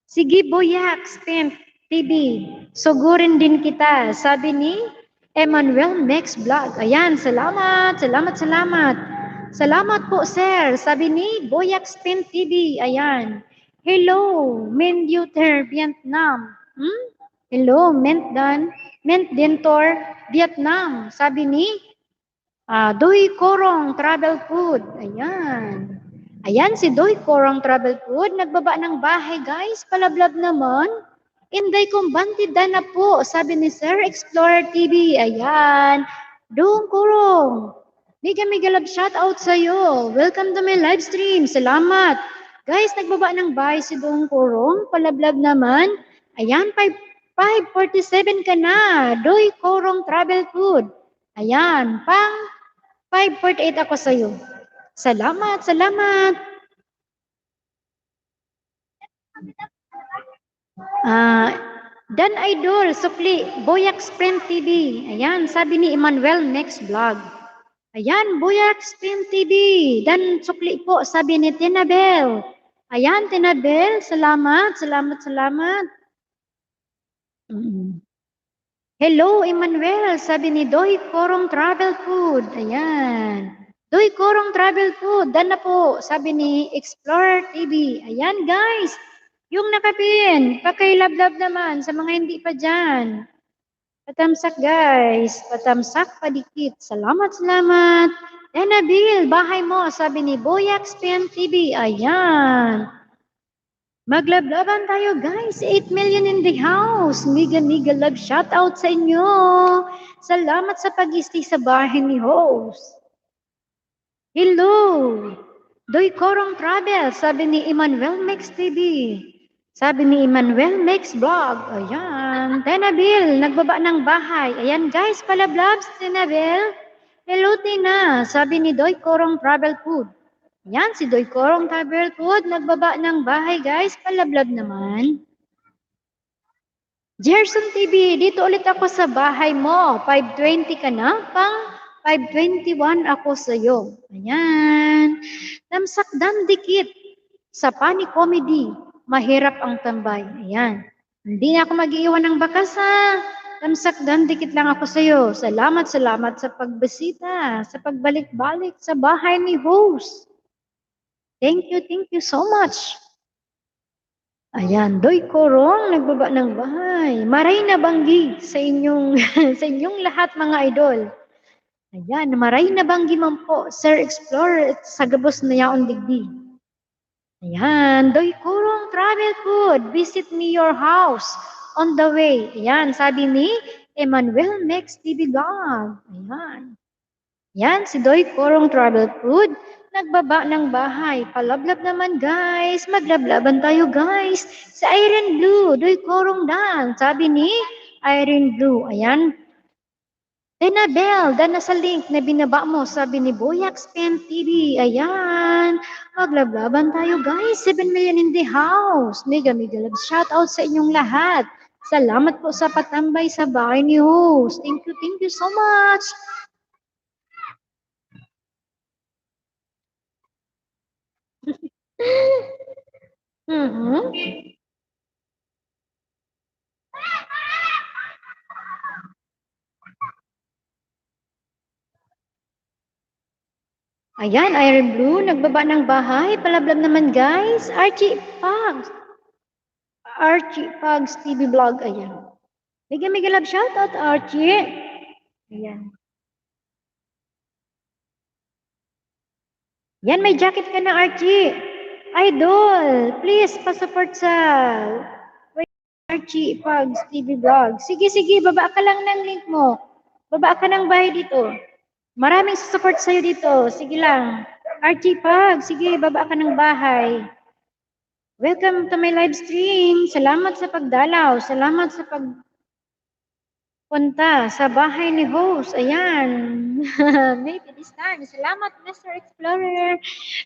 Sige, Boyak, Spent TV. Sugurin din kita. Sabi ni Emmanuel Max Vlog. Ayan, salamat. Salamat po, sir. Sabi ni Boyak Spent TV. Ayan. Hello, Menduter, Vietnam. Hello, Mendentor, Vietnam. Sabi ni Doy Korong Travel Food. Ayan. Ayan si Doy Korong Travel Food. Nagbaba ng bahay guys. Palablab naman. Inday Combante na po. Sabi ni Sir Explorer TV. Ayan. Doong Korong. Mega love shout out sa'yo. Welcome to my live stream. Salamat. Guys, nagbaba ng bahay si Doong Korong. Palablab naman. Ayan, 547 ka na. Doy Korong Travel Food. Ayan, pang 548 ako sa'yo. Salamat. Dan Idol, Sukli, Boyak Sprint TV. Ayan, sabi ni Emmanuel, next vlog. Ayan, Buyak Spin TV. Dan sukli po, sabi ni Tinabel. Ayan, Tinabel, salamat. Hello, Emmanuel, sabi ni Doy Korong Travel Food. Ayan. Doy Korong Travel Food, dan na po, sabi ni Explorer TV. Ayan, guys. Yung nakapin, pakilab-lab naman sa mga hindi pa dyan. Patamsak, guys. Patamsak, padikit. Salamat. Nabil, bahay mo, sabi ni Boyak Spin TV. Ayan. Maglablaban tayo, guys. 8 million in the house. Mega love shout out sa inyo. Salamat sa pag-stay sa bahay ni host. Hello. Doy Korong Travel, sabi ni Emmanuel Mix TV. Sabi ni Emmanuel Mix Vlog. Ayan. Tenabil, nagbaba ng bahay. Ayan, guys, palablabs, Tenabil. Hello, Tina. Sabi ni Doy Korong Travel Food. Yan, si Doy Korong Travel Food, nagbaba ng bahay, guys. Palablab naman. Gerson TV, dito ulit ako sa bahay mo. 520 ka na? Pang 521 ako sa'yo. Ayan. Namsakdan dikit. Sa Pani Comedy, mahirap ang tambay. Ayan. Hindi na ako mag-iiwan ng bakas ha. Namsakdan dikit lang ako sa'yo. Salamat sa pagbisita, sa pagbalik-balik sa bahay ni host. Thank you so much. Ayan, Doy Korong, nagbaba ng bahay. Maray na banggi sa inyong, sa inyong lahat mga idol. Ayan, maray na banggi man po, Sir Explorer, sa gabos na yaon digdi. Ayan, Doy Korong Travel Food, visit me your house on the way. Ayan, sabi ni Emmanuel Mex TV Vlog. Ayan. Yan, si Doy Korong Travel Food, nagbaba ng bahay. Palablab naman, guys. Maglablaban tayo, guys. Sa Iron Blue, Doy Korong Dan. Sabi ni Iron Blue. Ayan. Tinabel, dan na sa link na binaba mo. Sabi ni Boyak Spin TV. Ayan. Maglablaban tayo, guys. 7 million in the house. Mega love shout out sa inyong lahat. Salamat po sa patambay sa bahay ni host. Thank you so much. Ayan, Iron Blue, nagbaba ng bahay. Palablab naman, guys. Archie Pugs TV Vlog. Ayan. Mega love shoutout, Archie. Ayan. Yan, may jacket ka na, Archie. Idol, please, pasupport sa Archie Pugs TV Vlog. Sige, baba ka lang ng link mo. Baba ka ng bahay dito. Maraming support sa'yo dito. Sige lang. Archie Pugs, sige, baba ka ng bahay. Welcome to my live stream. Salamat sa pagdalaw. Salamat sa pagpunta sa bahay ni host. Ayan. Maybe this time. Salamat, Mr. Explorer.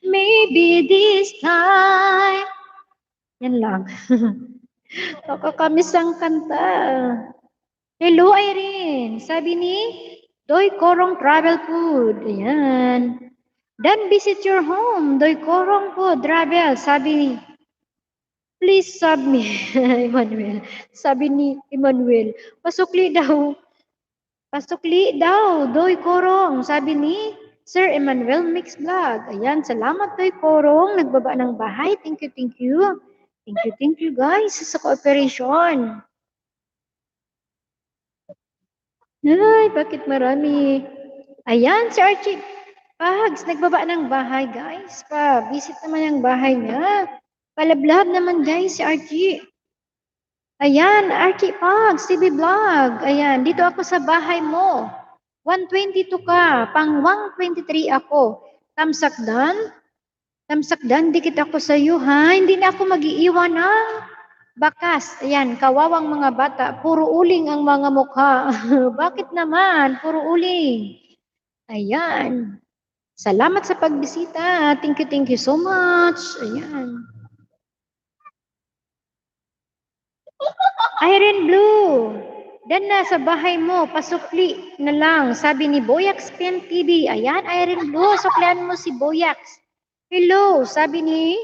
Maybe this time. Yan lang. Nakakamiss ang kanta. Hello, Irene. Sabi ni Doy Korong Travel Food. Ayan. Then visit your home. Doy Korong Food Travel. Sabi ni please sub me, Emmanuel. Sabi ni Emmanuel, pasukli daw. Doy Korong. Sabi ni Sir Emmanuel Mix Vlog. Ayan, salamat Doy Korong. Nagbaba ng bahay. Thank you. Thank you guys sa cooperation. Ay, bakit marami? Ayan, si Archie Pags, nagbaba ng bahay guys. Visit naman ang bahay niya. Palablab naman guys si Archie. Ayan, Archie Pags, TV Vlog. Ayan, dito ako sa bahay mo. 122 ka, pang 123 ako. Tamsakdan, dikit ako sa iyo ha. Hindi na ako mag-iiwan ng bakas. Ayan, kawawang mga bata. Puro uling ang mga mukha. Bakit naman? Puro uling. Ayan. Salamat sa pagbisita. Thank you so much. Ayan. Iron Blue. Dan na sa bahay mo, pasukli na lang. Sabi ni Boyax Pen TV. Ayan, Irene Blue, suklian mo si Boyax. Hello, sabi ni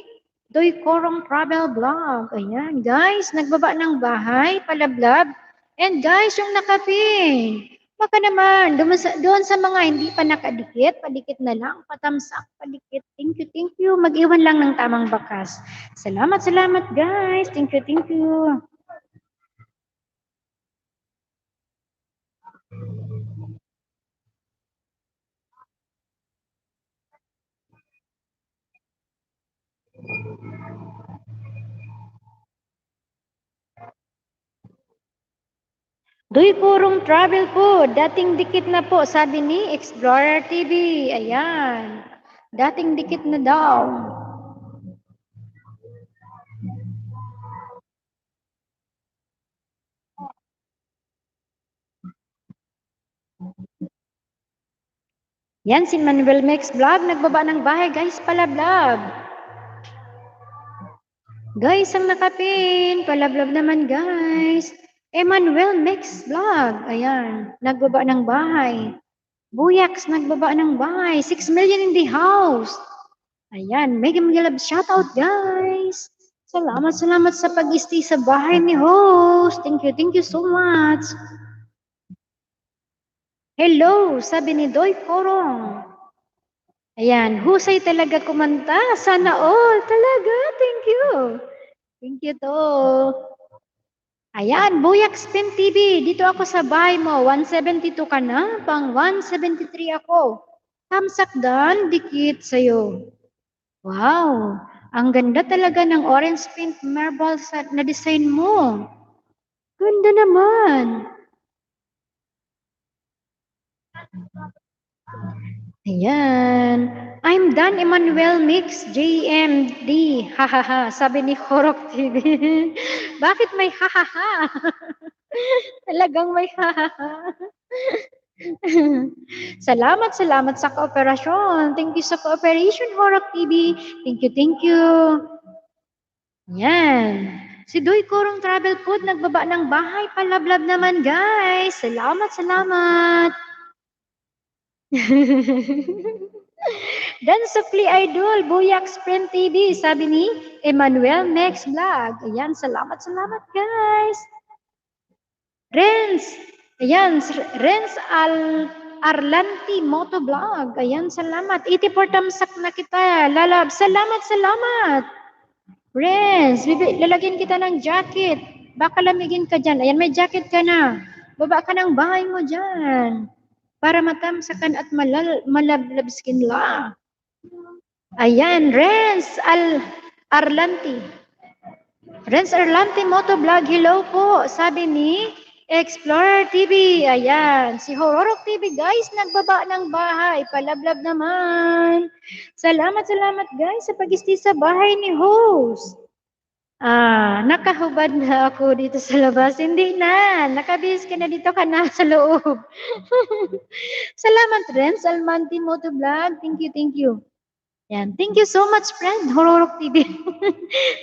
Doy Korong Travel Vlog. Ayan, guys, nagbaba ng bahay, palablab. And guys, yung nakapin. Baka naman, doon sa mga hindi pa nakadikit, padikit na lang, patamsak, padikit. Thank you, thank you. Mag-iwan lang ng tamang bakas. Salamat, salamat guys. Thank you, thank you. Doy Kurong Travel po, dating dikit na po, sabi ni Explorer TV. Ayan, dating dikit na daw. Yan, si Manuel Mex Vlog, nagbaba ng bahay, guys, palablab. Guys, ang nakapin, palablab naman, guys. Emmanuel Mex Vlog, ayan, nagbaba ng bahay. Buyax, nagbaba ng bahay. 6 million in the house. Ayan, mega love shoutout, guys. Salamat, salamat sa pag-stay sa bahay ni host. Thank you so much. Hello, sabi ni Doy Korong. Ayan, husay talaga kumanta. Sana all. Talaga, thank you. Thank you to. Ayan, Buyak Spin TV. Dito ako sa bahay mo. 172 ka na. Pang 173 ako. Tamsak dan, dikit sa'yo. Wow, ang ganda talaga ng orange pink marble na design mo. Ganda naman. Ayan. I'm done, Emmanuel Mix, JMD. Hahaha, sabi ni Horok TV. Bakit may hahaha? Talagang may hahaha. Salamat sa kooperasyon. Thank you sa cooperation, Horok TV. Thank you. Yan. Si Doy Kurong Travel Food, nagbaba ng bahay. Palablab naman, guys. Salamat. Dan Sukli Idol, Buyak Sprint TV, sabi ni Emmanuel Mex Vlog. Ayan, salamat, guys. Ayan, Renz Arlanti Moto Vlog. Ayan, salamat. 84 tamsak na kita. Lalab, salamat. Renz, lalagyan kita ng jacket. Baka lamigin ka dyan. Ayan, may jacket ka na. Baba ka ng bahay mo dyan. Para matamsakan at malablabskin la. Ayan, Arlanti Motovlog, hello po. Sabi ni Explorer TV. Ayan, si Hororok TV guys, nagbaba ng bahay. Palablab naman. Salamat guys sa pag-stay sa bahay ni host. Nakahubad na ako dito sa labas. Hindi na. Nakabihis ka na dito ka na sa loob. Salamat, Renz Almanti Motovlog. Thank you. Yan. Thank you so much, friend. Hororok TV.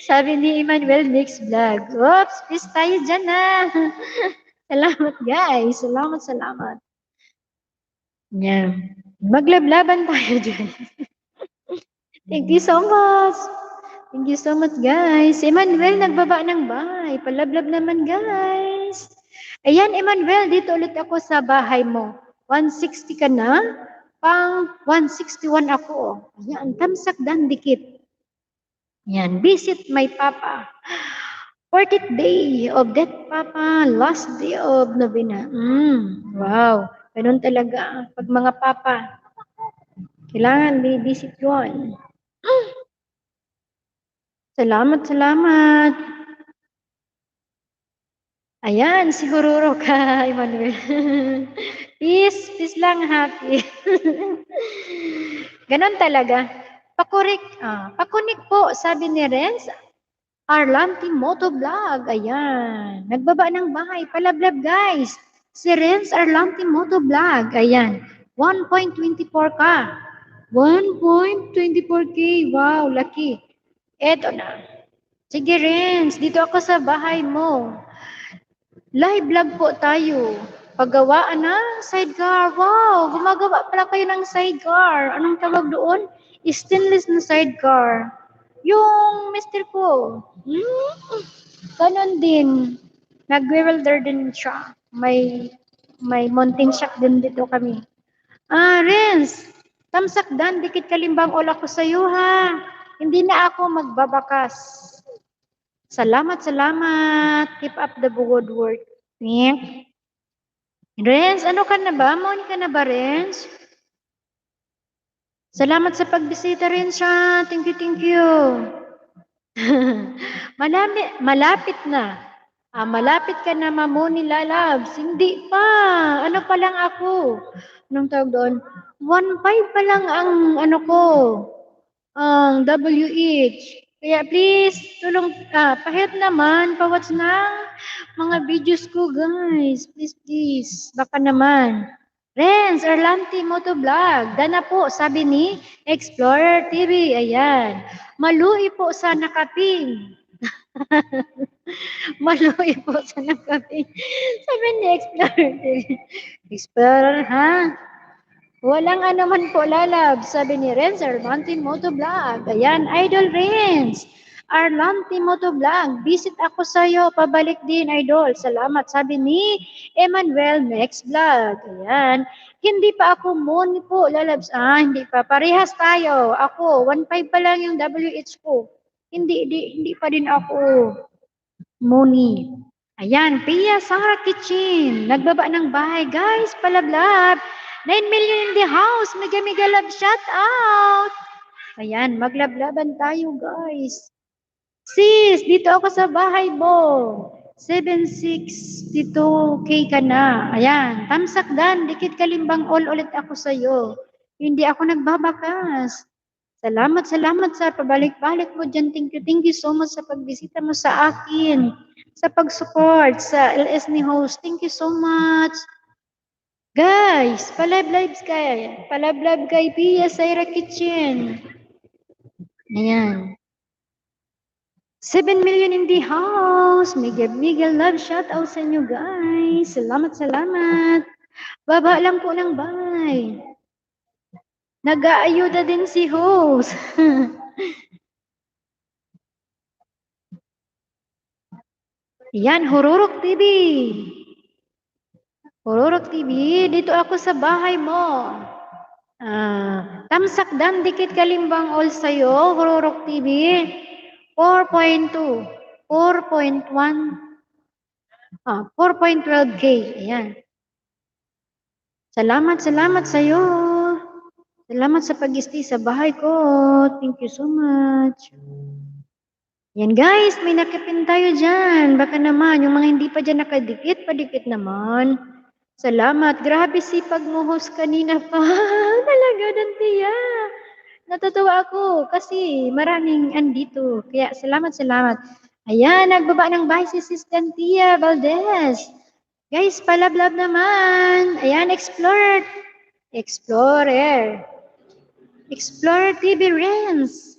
Sabi ni Emmanuel Mix Vlog. Oops, peace tayo dyan na. Salamat, guys. Salamat. Yan. Maglablaban tayo dyan. Thank you so much. Thank you so much, guys. Emmanuel, nagbaba ng bahay. Palablab naman, guys. Ayan, Emmanuel, dito ulit ako sa bahay mo. 160 ka na? Pang 161 ako. Ayan, tamsak dan dikit. Ayan, visit my papa. 40th day of death, papa. Last day of novena. Wow. Ganun talaga. Pag mga papa, kailangan visit yun. Salamat. Ayan, si Hururo ka, Emmanuel. Peace lang, happy. Ganon talaga. Pakunik po, sabi ni Renz. Arlanti Motovlog, ayan. Nagbaba ng bahay, palablab guys. Si Renz Arlanti Motovlog, ayan. 1.24 ka. 1.24K, wow, lucky. Eto na. Sige, Renz, dito ako sa bahay mo. Live vlog po tayo. Paggawaan ng sidecar. Wow, gumagawa pala kayo ng sidecar. Anong tawag doon? Stainless na sidecar. Yung mister ko, ganon din. Nag-welder din siya. May mountain shock din dito kami. Renz, tamsak dan, dikit kalimbang ola ko sa'yo ha. Hindi na ako magbabakas. Salamat, salamat. Keep up the good work. Thank. Renz, ano ka na ba? Morning ka na ba, Renz? Salamat sa pagbisita, Renz. Thank you, thank you. Malapit na. Malapit ka na, Mamoni Lalabs. Hindi pa. Ano pa lang ako? Anong tawag doon? 1.5 pa lang ang ano ko. Ang WH. Kaya please, tulong, pahit naman, pawatch ng mga videos ko, guys. Please, please. Baka naman. Renz, Erlanti Motovlog. Dana po, sabi ni Explorer TV. Ayan. Malui po sa nakaping. Malui po sa nakaping. Sabi ni Explorer TV. Explorer, ha? Walang anuman po, lalab. Sabi ni Renz, Erlanti Motovlog. Ayan, Idol Renz. Arlanti Motovlog. Visit ako sa'yo. Pabalik din, Idol. Salamat. Sabi ni Emmanuel Next Vlog. Ayan. Hindi pa ako Moni po, lalabs. Hindi pa. Parehas tayo. Ako, 1.5 pa lang yung WH ko. Hindi pa din ako Moni. Ayan, Pia Sara Kitchen. Nagbaba ng bahay. Guys, palablab. 9 million in the house. Mega love shout out. Ayan, maglablaban tayo, guys. Sis, dito ako sa bahay mo. 762K ka na. Ayan, tamsak dan. Dikit kalimbang all ulit ako sa'yo. Hindi ako nagbabakas. Salamat sa pabalik-balik mo dyan. Thank you so much sa pagbisita mo sa akin. Sa pag-support sa LS ni host. Thank you so much. Guys, palive kay Pia Saira Kitchen. Ayan. 7 million in the house. Mega love shout out sa inyo, guys. Salamat. Baba lang po ng bay. Nag-aayuda din si host. Yan, Hururok TV. Hururok TV, dito ako sa bahay mo. Tamsak dan, dikit kalimbang all sa'yo, Hururok TV. 4.2, 4.1, 4.12K. Ayan. Salamat sa'yo. Salamat sa pag-stay sa bahay ko. Thank you so much. Yan guys, may nakipin tayo dyan. Baka naman, yung mga hindi pa dyan nakadikit, padikit naman. Salamat. Grabe sipag mo host kanina pa. Talaga, Dantia. Natutuwa ako kasi maraming andito. Kaya salamat. Ayan, nagbaba ng bahay si Sis Dantia Valdez. Guys, palablab naman. Ayan, Explorer TV Renz.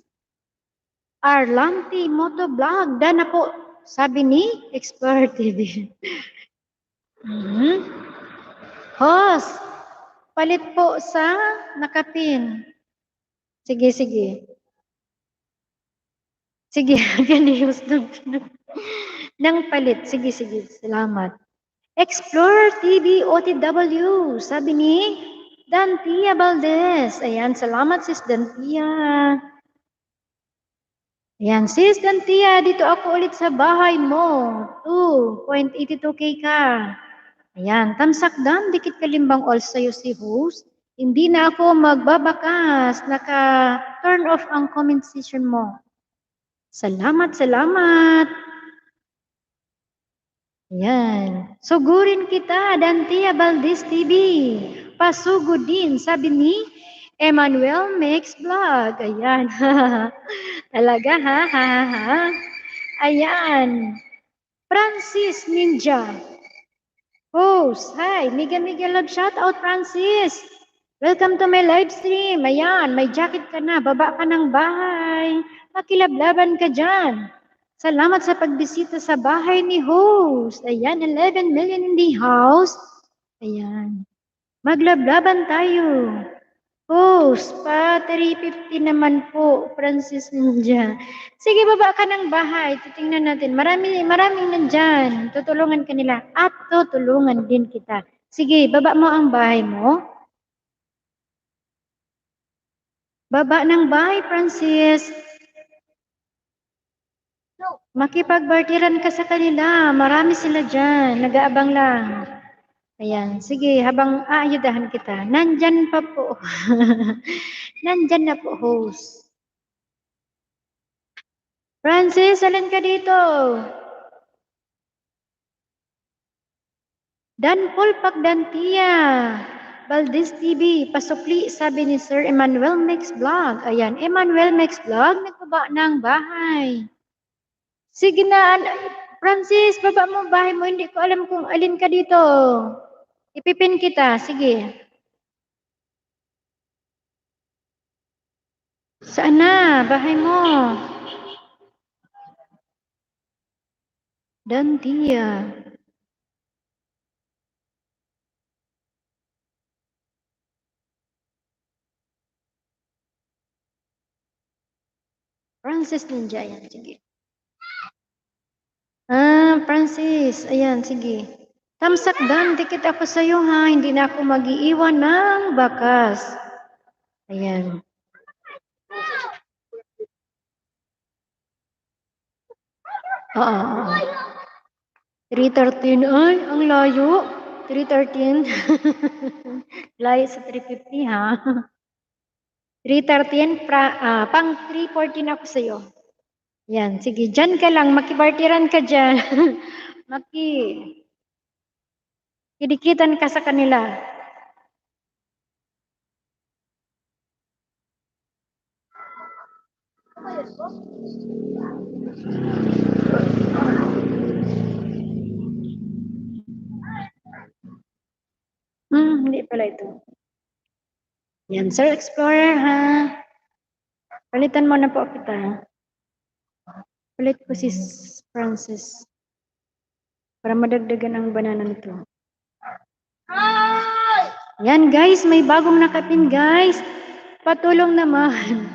Arlanti Motovlog. Dana po, sabi ni Explorer TV. Host, palit po sa nakapin. Sige. Sige, ganiyos ng palit. Sige, salamat. Explorer TV OTW, sabi ni Dantia Valdez. Ayan, salamat sis Dantia. Ayan, sis Dantia, dito ako ulit sa bahay mo. 2.82K ka. Ayan, tamsak dan, dikit kalimbang all sa'yo si host. Hindi na ako magbabakas. Naka-turn off ang comment section mo. Salamat. Ayan. Sugurin kita, Dantia Valdez TV. Pasugod din, sabi ni Emmanuel Makes Vlog. Ayan. Talaga, ha. Ayan. Francis Ninja. Host, hi. Mega love shout out, Francis. Welcome to my live stream. Ayan, may jacket ka na. Baba ka ng bahay. Makilablaban ka dyan. Salamat sa pagbisita sa bahay ni host. Ayan, 11 million in the house. Ayan. Maglablaban tayo. Host, pa 350 naman po, Francis Ninja. Sige, baba ka ng bahay. Titingnan natin. Maraming nandyan. Tutulungan ka nila. At tutulungan din kita. Sige, baba mo ang bahay mo. Baba ng bahay, Francis. Makipagbartiran ka sa kanila. Marami sila dyan. Nag-aabang lang. Ayan. Sige, habang aayudahan kita. Nandyan pa po. Nandyan na po, host. Francis, alin ka dito? Dan Paul Pagdantia. Valdez TV, pasukli, sabi ni Sir Emmanuel Mix Vlog. Ayan, Emmanuel Mix Vlog, nagbaba ng bahay. Sige na, Francis, baba mo bahay mo. Hindi ko alam kung alin ka dito. Ipipin kita, sige. Saan na, bahay mo? Dantia. Francis Ninja, ayan, sige. Francis, ayan, sige. Tamsak dan, dikit ako sa'yo ha, hindi na ako mag-iiwan ng bakas. Ayan. Oo. 313, ay, ang layo. 313. Layo sa 350 ha. 313, pang 314 ako sa'yo. Yan, sige, dyan ka lang, makibartiran ka dyan. Kidikitan ka sa kanila. Hindi pala ito. Yan, Sir Explorer ha. Palitan mo na po kita. Palit ko si Francis. Para madagdagan ang banana nito. Yan guys, may bagong nakapin guys. Patulong naman.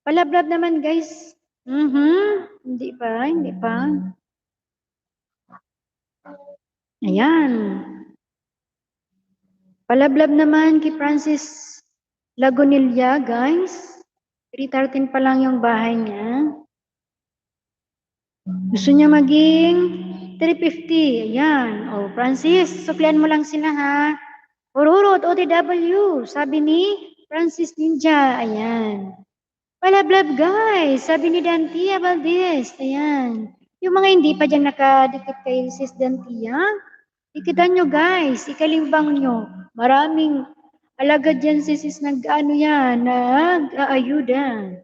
Palablab naman guys. Hindi pa. Ayan. Palablab naman kay Francis Lagunilla guys. 313 pa lang yung bahay niya. Gusto niya maging 350. Ayan. Oh, Francis, suklian mo lang sila ha. Ururot, OTW, sabi ni Francis Ninja. Ayan. Palablab guys, sabi ni Dantia Valdez. Ayan. Yung mga hindi pa dyan nakadikit kay Sis Dantia, dikitan nyo guys, ikalimbang nyo. Maraming alagad dyan si Sis nag-ano yan, nag-aayuda.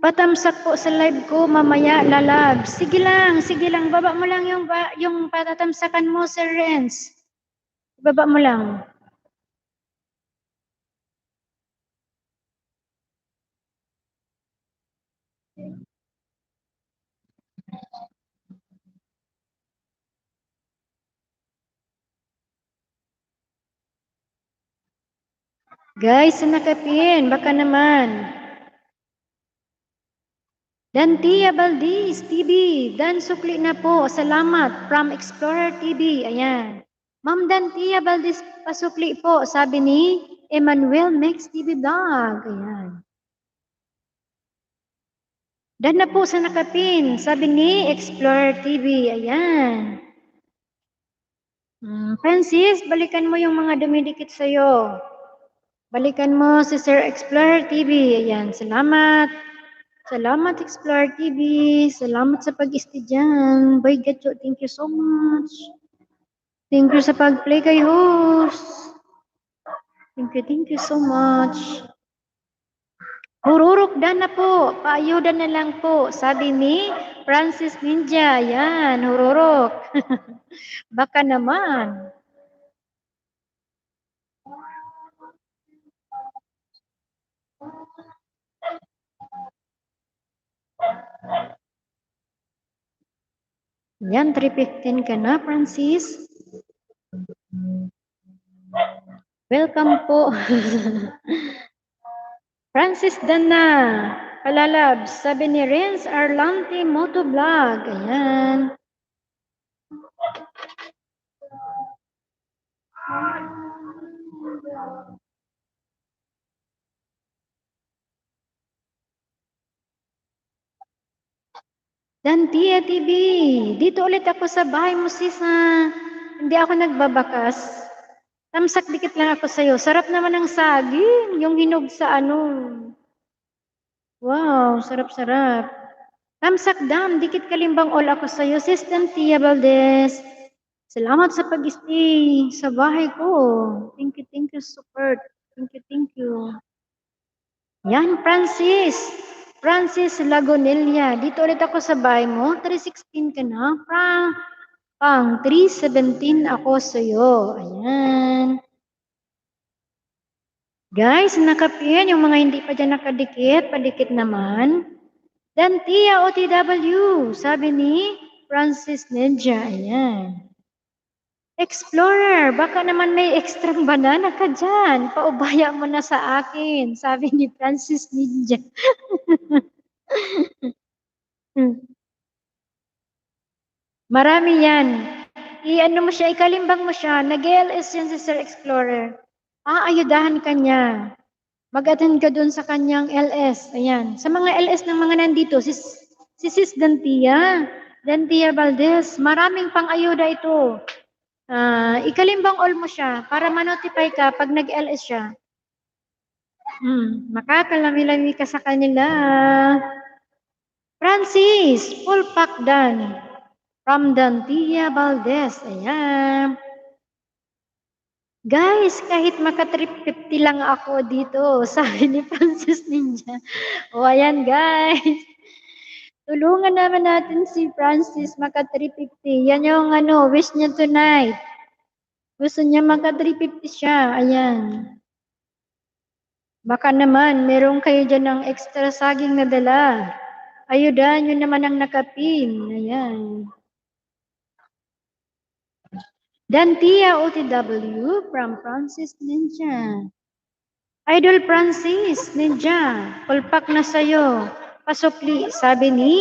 Patamsak po sa live ko mamaya, lalab. Sige lang, baba mo lang yung patatamsakan mo, Sir Renz. Baba mo lang. Guys, nakapin, baka naman. Dantia Valdez TV, Dan sukli na po, salamat, from Explorer TV, ayan. Ma'am Dantia Valdez, pasukli po, sabi ni Emmanuel Max TV Vlog, ayan. Dan na po sa nakapin, sabi ni Explorer TV, ayan. Francis, balikan mo yung mga dumidikit sa'yo. Balikan mo si Sir Explorer TV, ayan, salamat. Salamat Explorer TV. Salamat sa pag-isti dyan. Bye Gacho. Thank you so much. Thank you sa pag-play kay host. Thank you so much. Hururok na po. Paayuda na lang po. Sabi ni Francis Ninja. Yan, hururok. Baka naman. Yan, 3:15 ka na, Francis. Welcome po. Francis Dana, Palalabs, sabi ni Renz Arlante Motovlog. Ayan. Dantia TV, dito ulit ako sa bahay mo sis na hindi ako nagbabakas. Tamsak dikit lang ako sa'yo. Sarap naman ng saging, yung hinog sa ano. Wow, sarap-sarap. Tamsak dam, dikit kalimbang all ako sa'yo. Sis Dantia Valdez, salamat sa pag-stay sa bahay ko. Thank you, support. Thank you. Yan, Francis. Francis Lagonelia. Dito ulit ako sa bahay mo. 3:16 ka na. Pang 3:17 ako sa'yo. Ayan. Guys, nakapin. Yung mga hindi pa dyan nakadikit, padikit naman. Dantia OTW. Sabi ni Francis Ninja. Ayan. Explorer, baka naman may extrang banana ka dyan. Paubaya mo na sa akin. Sabi ni Francis Ninja. Marami yan. I-ano mo siya, ikalimbang mo siya. Nag-LS yan si Sir Explorer. Ayudahan ka niya. Mag-attend ka dun sa kanyang LS. Ayan. Sa mga LS ng mga nandito, si Sis Dantia. Dantia Valdez. Maraming pang-ayuda ito. Ikalimbang all mo siya para ma-notify ka pag nag-LS siya. Makakalami-lami ka sa kanila. Francis, full pack done. From Dantia Valdez. Ayan. Guys, kahit maka-trip 50 lang ako dito, sabi ni Francis Ninja. Ayan guys. Tulungan naman natin si Francis maka-trip 50. Yan yung wish niya tonight. Gusto niya maka-trip 50 siya. Ayan. Baka naman, meron kayo dyan ng extra saging na dala. Ayudahan nyo naman ang nakapin. Ayan. Dantia OTW from Francis Ninja. Idol Francis Ninja, pulpak na sa'yo. Pasukli, sabi ni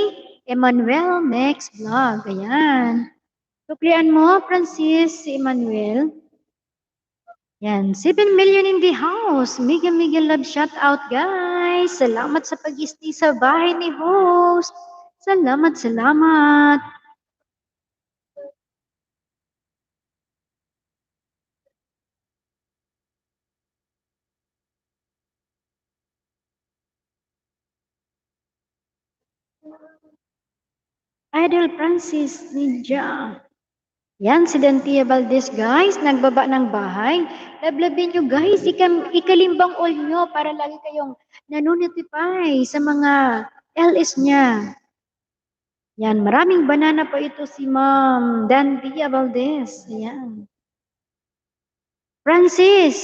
Emmanuel Max Vlog. Ayan. Suklian mo, Francis, si Emmanuel. Yan, 7 million in the house. Mega love shout out, guys. Salamat sa pag-stay sa bahay ni host. Salamat. Idol Francis Ninja. Yan, si Dantia Valdez, guys. Nagbaba ng bahay. Lablabin nyo, guys. Ikalimbang all nyo para lagi kayong nanonotify sa mga LS niya. Yan, maraming banana pa ito si Ma'am Dantia Valdez. Ayan. Francis,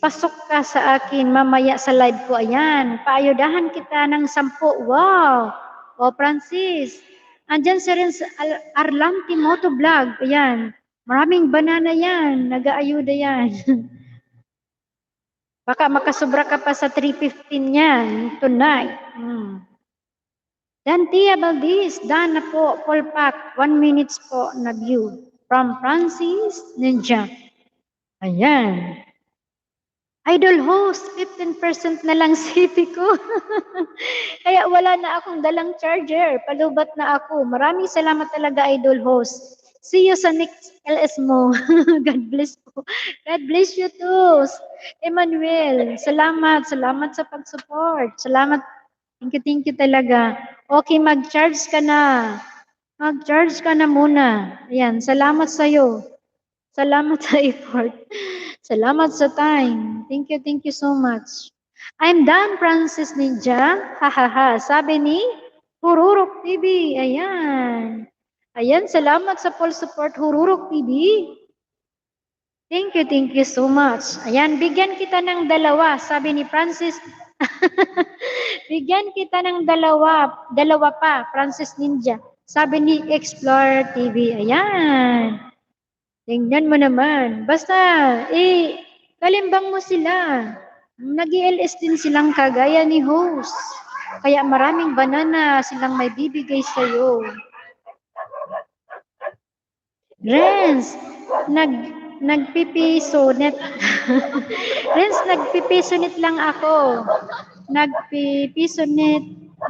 pasok ka sa akin mamaya sa live ko. Ayan, paayudahan kita ng 10. Wow! O Francis, andyan si rin Arlante Motovlog. Ayan, maraming banana yan. Nag-aayuda yan. Baka makasubra ka pa sa 3:15 yan tonight. Dantia Valdez, done na po, full pack, 1 minutes po na view. From Francis Ninja. Ayan. Idol host, 15% na lang CP ko. Kaya wala na akong dalang charger. Palubat na ako. Maraming salamat talaga, Idol host. See you sa next LS mo. God bless po. God bless you too. Emmanuel, salamat. Salamat sa pag-support. Salamat. Thank you talaga. Okay, mag-charge ka na. Mag-charge ka na muna. Ayan, salamat sa'yo. Salamat sa effort. Salamat sa time. Thank you so much. I'm done, Francis Ninja. Hahaha. Sabi ni Hururok TV. Ayan. Ayan, salamat sa full support, Hururok TV. Thank you so much. Ayan, bigyan kita ng 2. Sabi ni Francis Bigyan kita ng dalawa pa, Francis Ninja. Sabi ni Explorer TV. Ayan. Tingnan mo naman. Basta, kalimbang mo sila. Nag-ILS din silang kagaya ni host. Kaya maraming banana silang may bibigay sa'yo. Renz, nagpipisonet. Renz, nagpipisonet lang ako. Nagpipisonet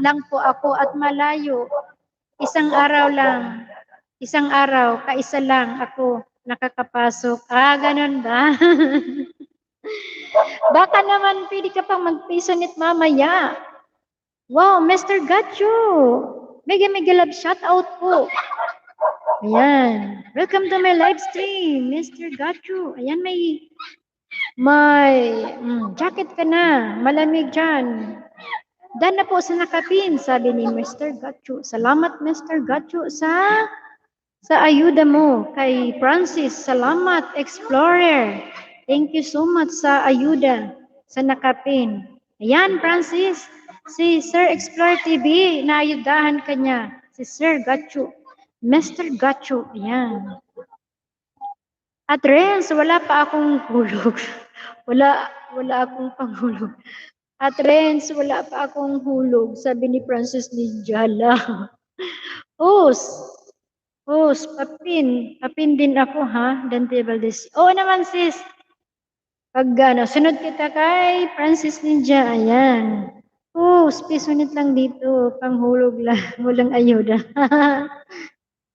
lang po ako at malayo. Isang araw lang. Isang araw, kaisa lang ako nakakapasok. Ganun ba? Baka naman pwede ka pang mag-pisonet mamaya. Wow, Mr. Gacho. Mega love shout out po. Ayan. Welcome to my live stream, Mr. Gacho. Ayan, may jacket ka na. Malamig dyan. Dan na po sa nakapin, sabi ni Mr. Gacho. Salamat, Mr. Gacho, sa ayuda mo. Kay Francis, salamat, Explorer. Thank you so much sa ayuda sa nakapin. Ayan, Francis. Si Sir Explorer TV, naayudahan ka niya. Si Sir Gacho. Mr. Gacho. Ayan. At Renz, wala pa akong hulog. wala akong panghulog. At Renz, wala pa akong hulog. Sabi ni Francis Ninja. Papin din ako ha. Dante Valdez. Oo naman sis. Pag sunod kita kay Francis Ninja. Ayan. Pisunit lang dito. Panghulog lang. Walang ayuda.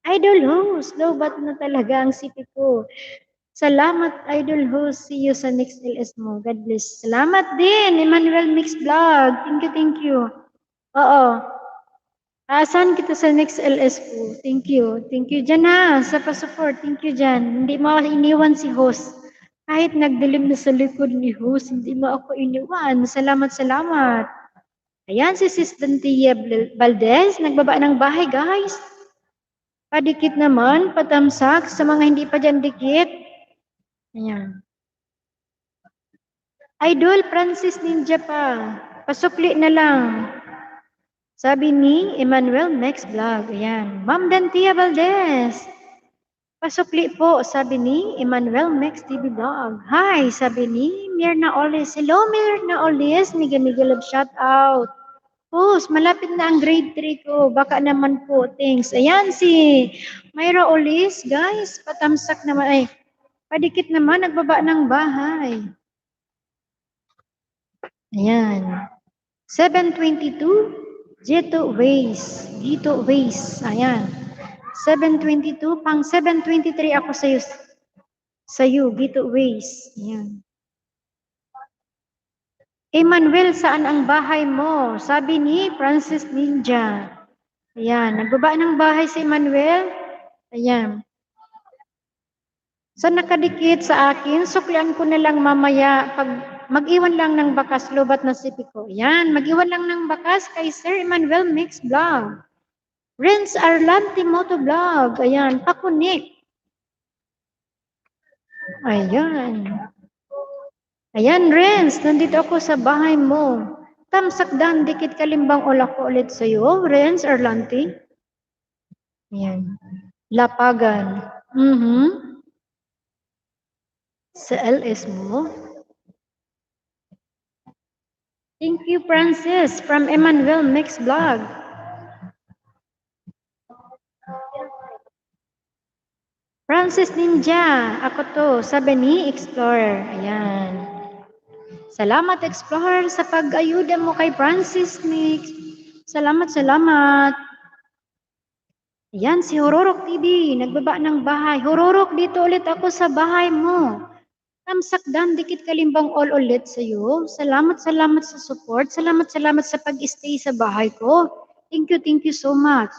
Idol host. Lobat na talaga ang sipi ko. Salamat, Idol host. See you sa next LS mo. God bless. Salamat din, Emmanuel Mix Vlog. Thank you. Oo. Asan kita sa next LS ko. Thank you. Thank you dyan ha, sa pa-support. Thank you dyan. Hindi mo iniwan si host. Kahit nagdilim na sa likod ni host, hindi mo ako iniwan. Salamat. Ayan si Sis Dantia Valdez. Nagbaba ng bahay, guys. Padikit naman, patamsak sa mga hindi pa dyan dikit. Ayan. Idol Francis Ninja pa. Pasukli na lang. Sabi ni Emmanuel Max Vlog. Ayan. Ma'am Dantia Valdez. Pasukli po, sabi ni Emmanuel Max TV Vlog. Hi, sabi ni Mirna Olis. Hello, Mirna Olis. Miga love shout out. Malapit na ang grade 3 ko. Baka naman po, thanks. Ayan si Myra Olis. Guys, patamsak naman. Padikit naman, nagbaba ng bahay. Ayan. 722. Gito Ways. Ayan. 722. Pang 723 ako sa'yo. Gito Ways. Ayan. Emmanuel, saan ang bahay mo? Sabi ni Francis Ninja. Ayan. Nagbaba ng bahay si Emmanuel. Ayan. So nakadikit sa akin, suklian ko na lang mamaya pag mag-iwan lang ng bakas, lobat na sipi ko. Ayan, mag-iwan lang ng bakas kay Sir Emmanuel Mix Vlog. Renz Arlante Moto Vlog. Ayan, pakunik. Ayan, Renz, nandito ako sa bahay mo. Tamsak dan, dikit kalimbang ulak ko ulit sa'yo. Renz Arlante. Ayan. Lapagan. Sa LS mo. Thank you, Francis, from Emmanuel Mix Vlog. Francis Ninja, ako to, sabi ni Explorer. Ayan. Salamat, Explorer, sa pag-ayuda mo kay Francis Mix. Salamat. Ayan, si Hororok TV, nagbaba ng bahay. Hororok, dito ulit ako sa bahay mo. Tamsakdan, dikit kalimbang all ulit sa'yo. Salamat sa support. Salamat sa pag-stay sa bahay ko. Thank you so much.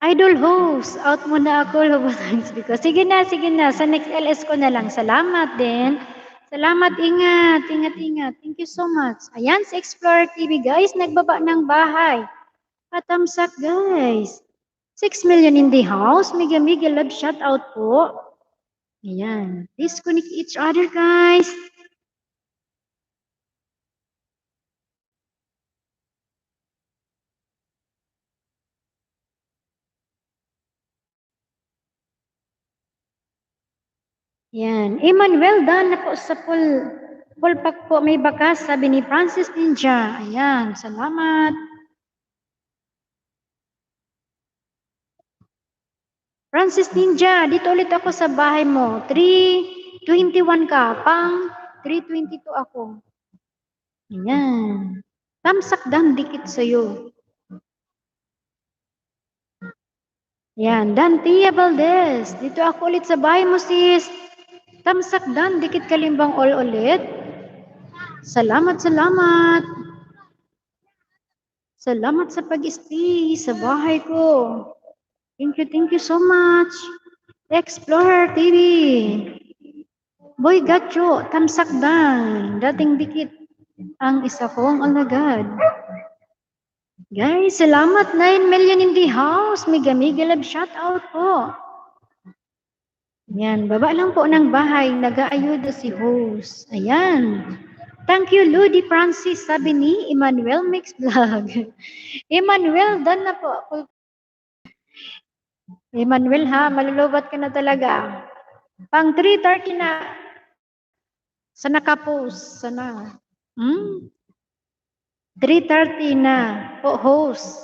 Idol host, out muna ako. Sige na. Sa next LS ko na lang. Salamat din. Salamat, ingat. Thank you so much. Ayan, si Explorer TV, guys. Nagbaba ng bahay. Patamsak, guys. 6 million in the house. Mega love shout out po. Ayan. Disconnect each other, guys. Yan. Emmanuel, done na po sa full pack po. May bakas, sabi ni Francis Ninja. Ayan. Salamat. Francis Ninja, dito ulit ako sa bahay mo. 321 ka. Pang 322 ako. Ayan. Tamsak dan dikit sa'yo. Ayan. Dantia Valdez. Dito ako ulit sa bahay mo, sis. Tamsak dan dikit kalimbang all ulit. Salamat, salamat. Salamat sa pag-stay sa bahay ko. Thank you so much. Explorer TV. Boy Gacho, tamsak dan. Dating dikit ang isa kong alagad. Guys, salamat. 9 million in the house. Mega love shout out po. Yan, baba lang po ng bahay. Nag-aayuda si host. Ayan. Thank you, Ludi Francis, sabi ni Emmanuel Mix Vlog. Emmanuel, done na po. Emmanuel ha, malulubat ka na talaga. Pang 3:30 na. Sana ka-post. Sana. 3:30 na po, host.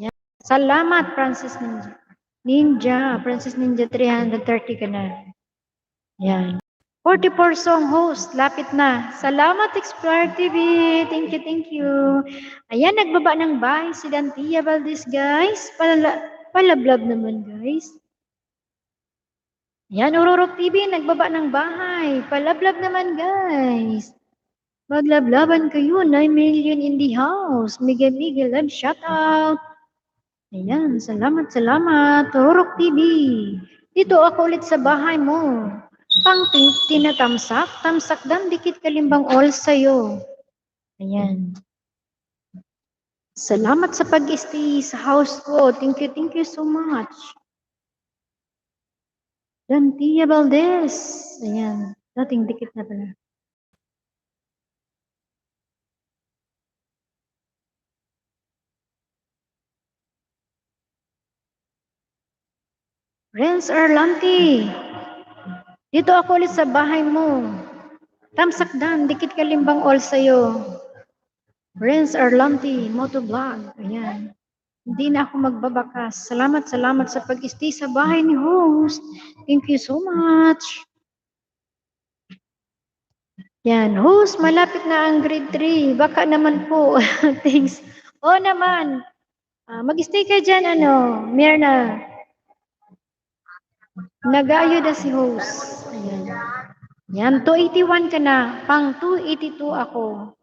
Yan. Salamat, Francis Ninja. Francis Ninja, 330 ka na. Yan. 44 song host, lapit na. Salamat, Explorer TV. Thank you. Ayan, nagbaba ng bahay si Dantia Valdez, guys. Palablab naman, guys. Ayan, Ururok TV, nagbaba ng bahay. Palablab naman, guys. Maglablaban kayo, 9 million in the house. Mega love shout out. Ayan, salamat. Ururok TV. Dito ako ulit sa bahay mo. Pang tinatamsak, tamsak dan dikit kalimbang all sa'yo. Ayan. Salamat sa pag-stay sa house ko. Thank you so much. Dantia Valdez. Ayan. Dating dikit na pala. Renz Erlanti. Dito ako ulit sa bahay mo. Tamsak dan, dikit kalimbang all sa'yo. Renz Erlanti, motovlog. Ayan. Hindi na ako magbabakas. Salamat sa pag-stay sa bahay ni host. Thank you so much. Yan, host, malapit na ang grade 3. Baka naman po. Thanks. Oo naman. Mag-stay ka dyan, Mirna. Nag-aayuda si host. Ayan. Yan, 281 ka na. Pang 282 ako.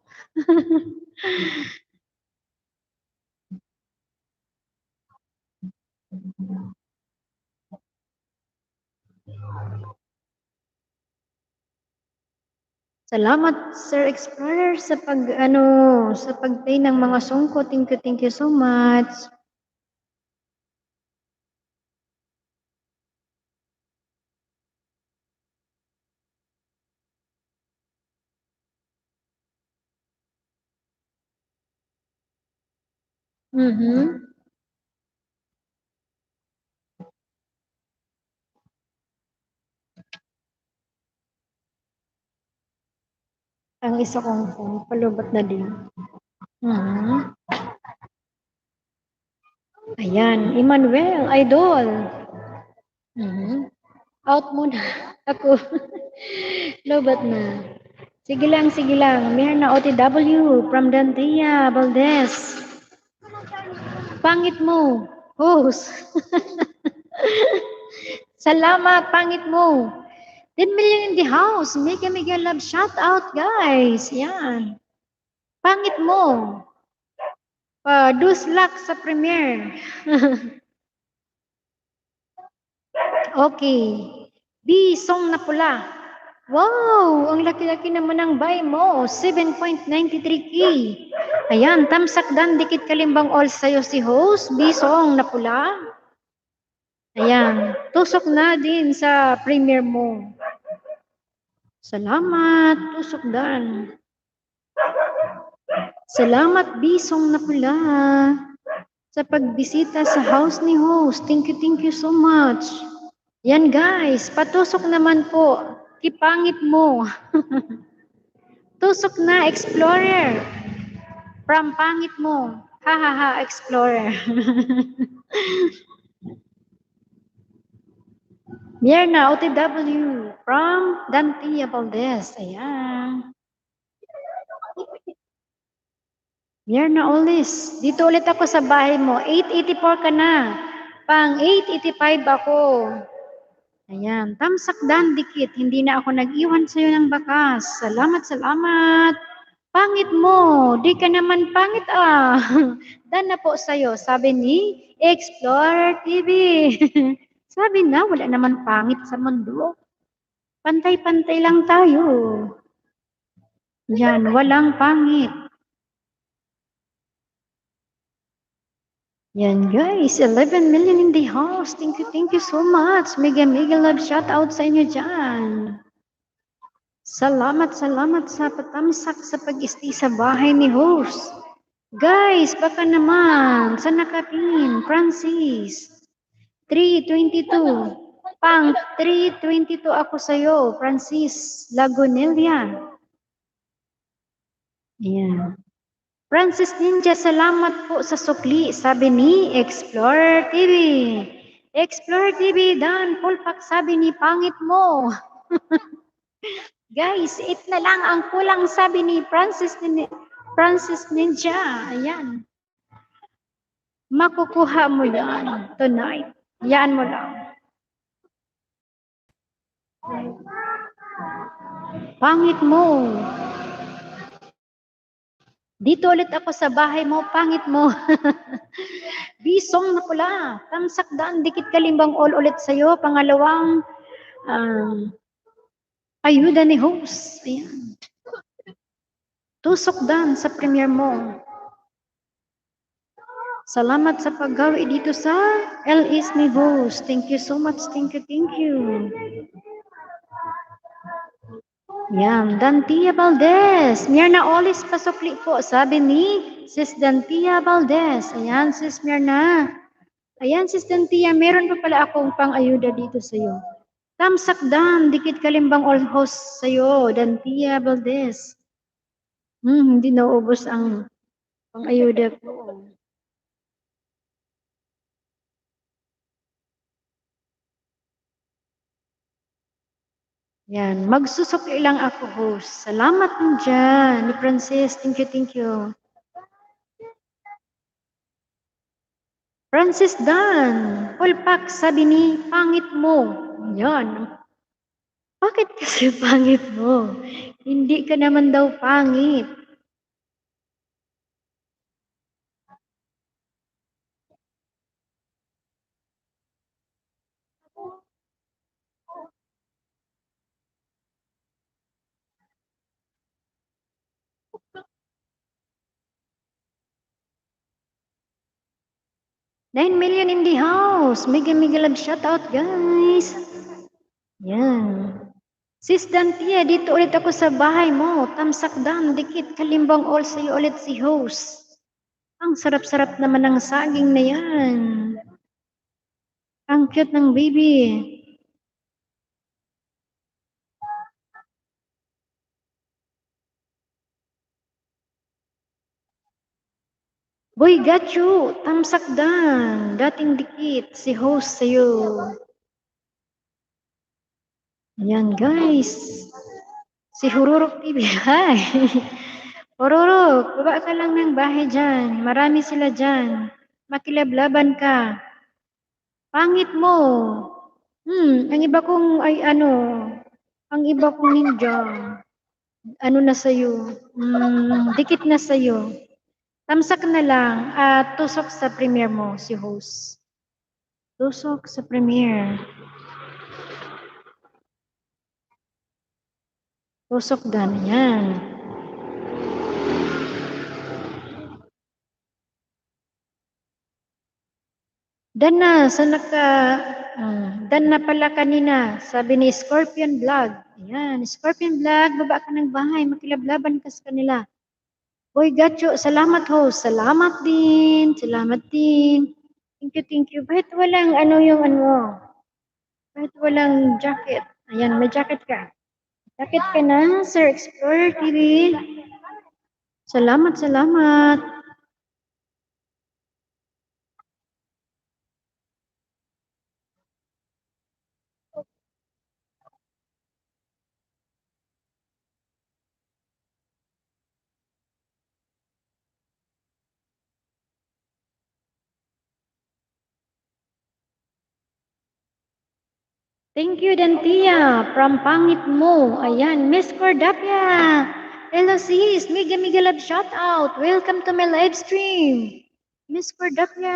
Salamat, Sir Explorer, sa pag-play ng mga song ko. Thank you so much. Ang isa kong phone, palubat na din. Ayan, Emmanuel, idol. Out muna ako. Lobat na. Sige lang. Mirna OTW from Dantia Valdez. Pangit mo, host. Salamat, pangit mo. 10 million in the house. Mega love shout out, guys. Yan. Pangit mo. Duslak sa premiere. Okay. B, song na pula. Wow, ang laki-laki naman ng buy mo. 7.93K. Ayan, tamsak dan, dikit kalimbang all sa'yo si host. B, song na pula. Ayan, tusok na din sa premiere mo. Salamat, tusok dan. Salamat, bisong na pula, sa pagbisita sa house ni host. Thank you so much. Yan guys, patusok naman po. Kipangit mo. Tusok na, explorer. From pangit mo. Ha ha ha, explorer. Mierna, OTW. From Dante Valdez. Ayan. Mierna Olis. Dito ulit ako sa bahay mo. 884 ka na. Pang 885 ako. Ayan. Tamsak dan dikit. Hindi na ako nag-iwan sa'yo ng bakas. Salamat, salamat. Pangit mo. Di ka naman pangit ah. Dan na po sa'yo. Sabi ni Explorer TV. Sabi na, wala naman pangit sa mundo. Pantay-pantay lang tayo. Yan, walang pangit. Yan guys, 11 million in the house. Thank you so much. Mega love shout out sa inyo dyan. Salamat sa patamsak sa pag-stay sa bahay ni host. Guys, baka naman, sa nakapin, Francis. 322. Pang 322 ako sa'yo, Francis Lagunelia. Ayan. Francis Ninja, salamat po sa sukli, sabi ni Explorer TV. Explorer TV, Dan Pulpak, sabi ni pangit mo. Guys, it na lang ang kulang, sabi ni Francis Ninja. Ayan. Makukuha mo yan tonight. Yan mo lang. Pangit mo. Dito ulit ako sa bahay mo, pangit mo. Bisong na pula. Tamsak daan, dikit kalimbang all ulit sa'yo. Pangalawang ayuda ni host. Ayan. Tusok dan sa premier mo. Salamat sa paggawi dito sa LS ni host. Thank you so much. Thank you. Yan, Dantia Valdez. Mierna Olis pasukli po. Sabi ni Sis Dantia Valdez. Ayan, Sis Mierna. Ayan, Sis Dantia, meron pa pala akong pang-ayuda dito sa'yo. Tamsak dan, dikit kalimbang all host sa'yo, Dantia Valdez. Hindi naubos ang pang-ayuda ko. Yan, magsusukli lang ako, host. Salamat mo dyan, ni Francis. Thank you. Francis Dan, Pulpak, sabi ni, pangit mo. Yan. Bakit kasi pangit mo? Hindi ka naman daw pangit. $9 million in the house. Mega love shout out, guys. Yan. Sis Dantia, dito ulit ako sa bahay mo. Tamsak dan, dikit, kalimbang all sa'yo ulit si host. Ang sarap-sarap naman ng saging na yan. Ang cute ng baby. Boy, got you. Tamsak dan. Dating dikit. Si host sa'yo. Ayan, guys. Si Hururok TV. Hi. Hururok, baba ka lang ng bahay dyan. Marami sila dyan. Makilablaban ka. Pangit mo. Ang iba kong, ang iba kong ninja. Ano na sa'yo? Dikit na sa'yo. Tamsak na lang at tusok sa premiere mo, si host. Tusok sa premiere. Tusok dan yan. Dana, Dan na pala kanina, sabi ni Scorpion Vlog. Ayan, Scorpion Vlog, baba ka ng bahay, makilablaban ka sa kanila. Boy Gacho, salamat ho, salamat din. Thank you. Bakit walang Bakit walang jacket? Ayan, may jacket ka. Jacket ka na, Sir Explorer TV. Salamat. Thank you, Dantia, from Pangit Mo. Ayan, Miss Cordapia. Hello, sis. Mega love shout out. Welcome to my live stream. Miss Cordapia.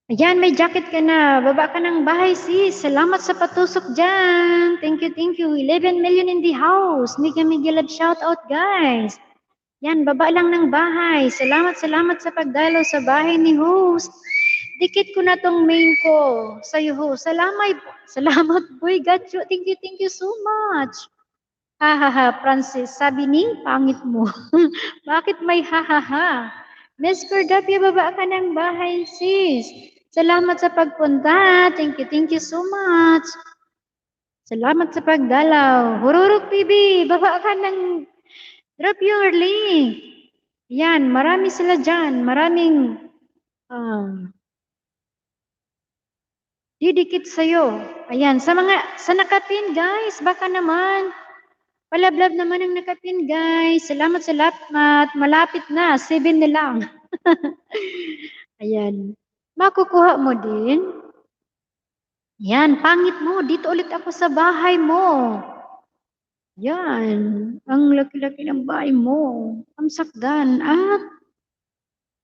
Ayan, may jacket ka na. Baba ka ng bahay, sis. Salamat sa patusok dyan. Thank you. 11 million in the house. Mega love shout out, guys. Yan, baba lang ng bahay. Salamat sa pagdalo sa bahay ni host. Dikit ko na tong main ko sa'yo, host. Salamat, boy. Got you. Thank you so much. Francis. Sabi ni, pangit mo. Bakit may ha? Miss Cordapia, baba ka ng bahay, sis. Salamat sa pagpunta. Thank you so much. Salamat sa pagdalaw. Hururuk TV, baba ka ng drop your link. Yan, marami sila dyan. Maraming didikit sa'yo. Ayan, sa nakapin, guys, baka naman. Palablab naman ang nakapin, guys. Salamat. Malapit na, 7 na lang. Ayan. Makukuha mo din. Yan, pangit mo. Dito ulit ako sa bahay mo. Yan. Ang laki-laki ng bahay mo. Amsakdan at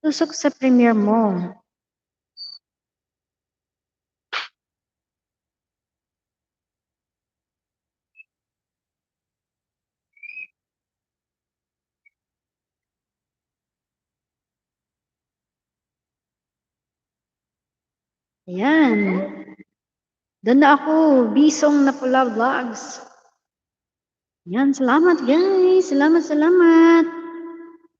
tusok sa premiere mo. Ayan. Doon na ako, Bisong na pula vlogs. Yan, salamat guys. Salamat.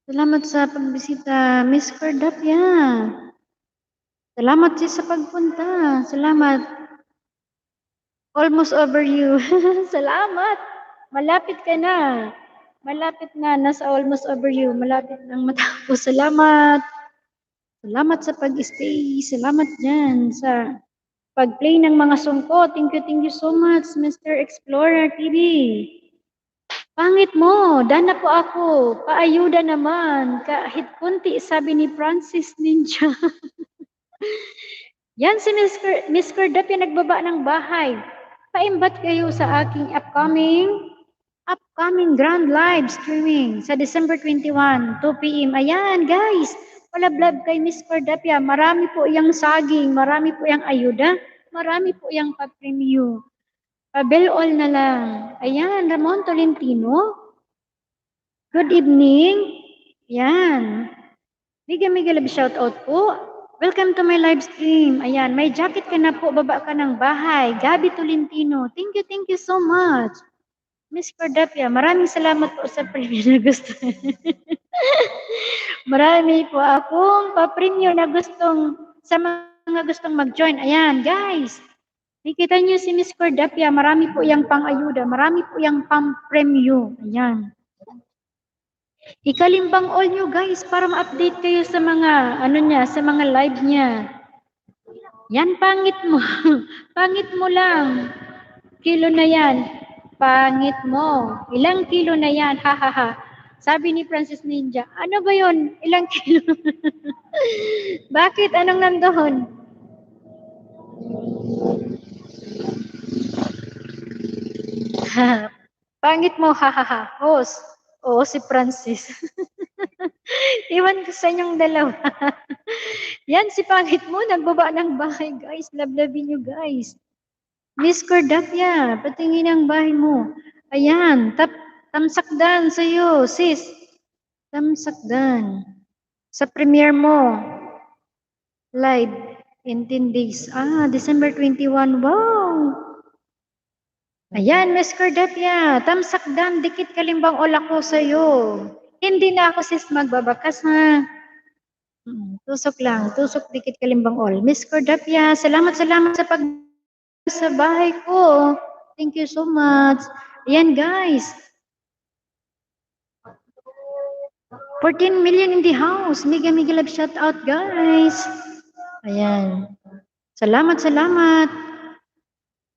Salamat sa pagbisita, Miss Cordapia. Salamat sa pagpunta. Salamat. Almost over you. Salamat. Malapit ka na. Nasa almost over you. Malapit nang matapos. Salamat. Salamat sa pag-stay. Salamat dyan sa pag-play ng mga sungko. Thank you so much, Mr. Explorer TV. Pangit mo, dana po ako. Paayuda naman. Kahit kunti, sabi ni Francis Ninja. Yan si Miss Cordapia nagbaba ng bahay. Paimbat kayo sa aking upcoming grand live streaming sa December 21, 2 p.m. Ayan, guys. Palablab kay Miss Cordapia. Marami po yang saging, marami po yang ayuda, marami po yang pa-preview. Pabel all na lang. Ayan, Ramon Tolentino. Good evening. Ayan. Mega love shout out po. Welcome to my live stream. Ayan, may jacket ka na po, baba ka ng bahay. Gabi Tolentino. Thank you so much. Miss Cordapia, maraming salamat po sa premium na gusto. Marami po akong pa-premium na sa mga gustong mag-join. Ayan, guys. Nakita niyo si Miss Cordapia, marami po yang pang-ayuda, marami po yang pang-premyo. Ayan. Ikalimbang all nyo guys para ma-update kayo sa mga sa mga live niya. Yan, pangit mo. Pangit mo lang. Kilo na yan. Pangit mo. Ilang kilo na yan? Sabi ni Francis Ninja, ano ba yon? Ilang kilo? Bakit? Anong nandoon? Pangit mo, Host. Oo, si Francis. Iwan ko sa inyong dalawa. Yan, si pangit mo, nagbaba ng bahay, guys. Lablabin nyo, guys. Miss Cordapia, patingin ang bahay mo. Ayan, tamsakdan sa'yo, sis. Tamsakdan. Sa premiere mo. Live. In 10 days. December 21. Wow! Ayan, Miss Cordapia, tamsakdan, dikit kalimbang all ako sa'yo. Hindi na ako sis magbabakas ha. Tusok lang, tusok dikit kalimbang all. Miss Cordapia, salamat sa pag sa bahay ko. Thank you so much. Ayan guys. 14 million in the house. Mega love shout out guys. Ayan. Salamat.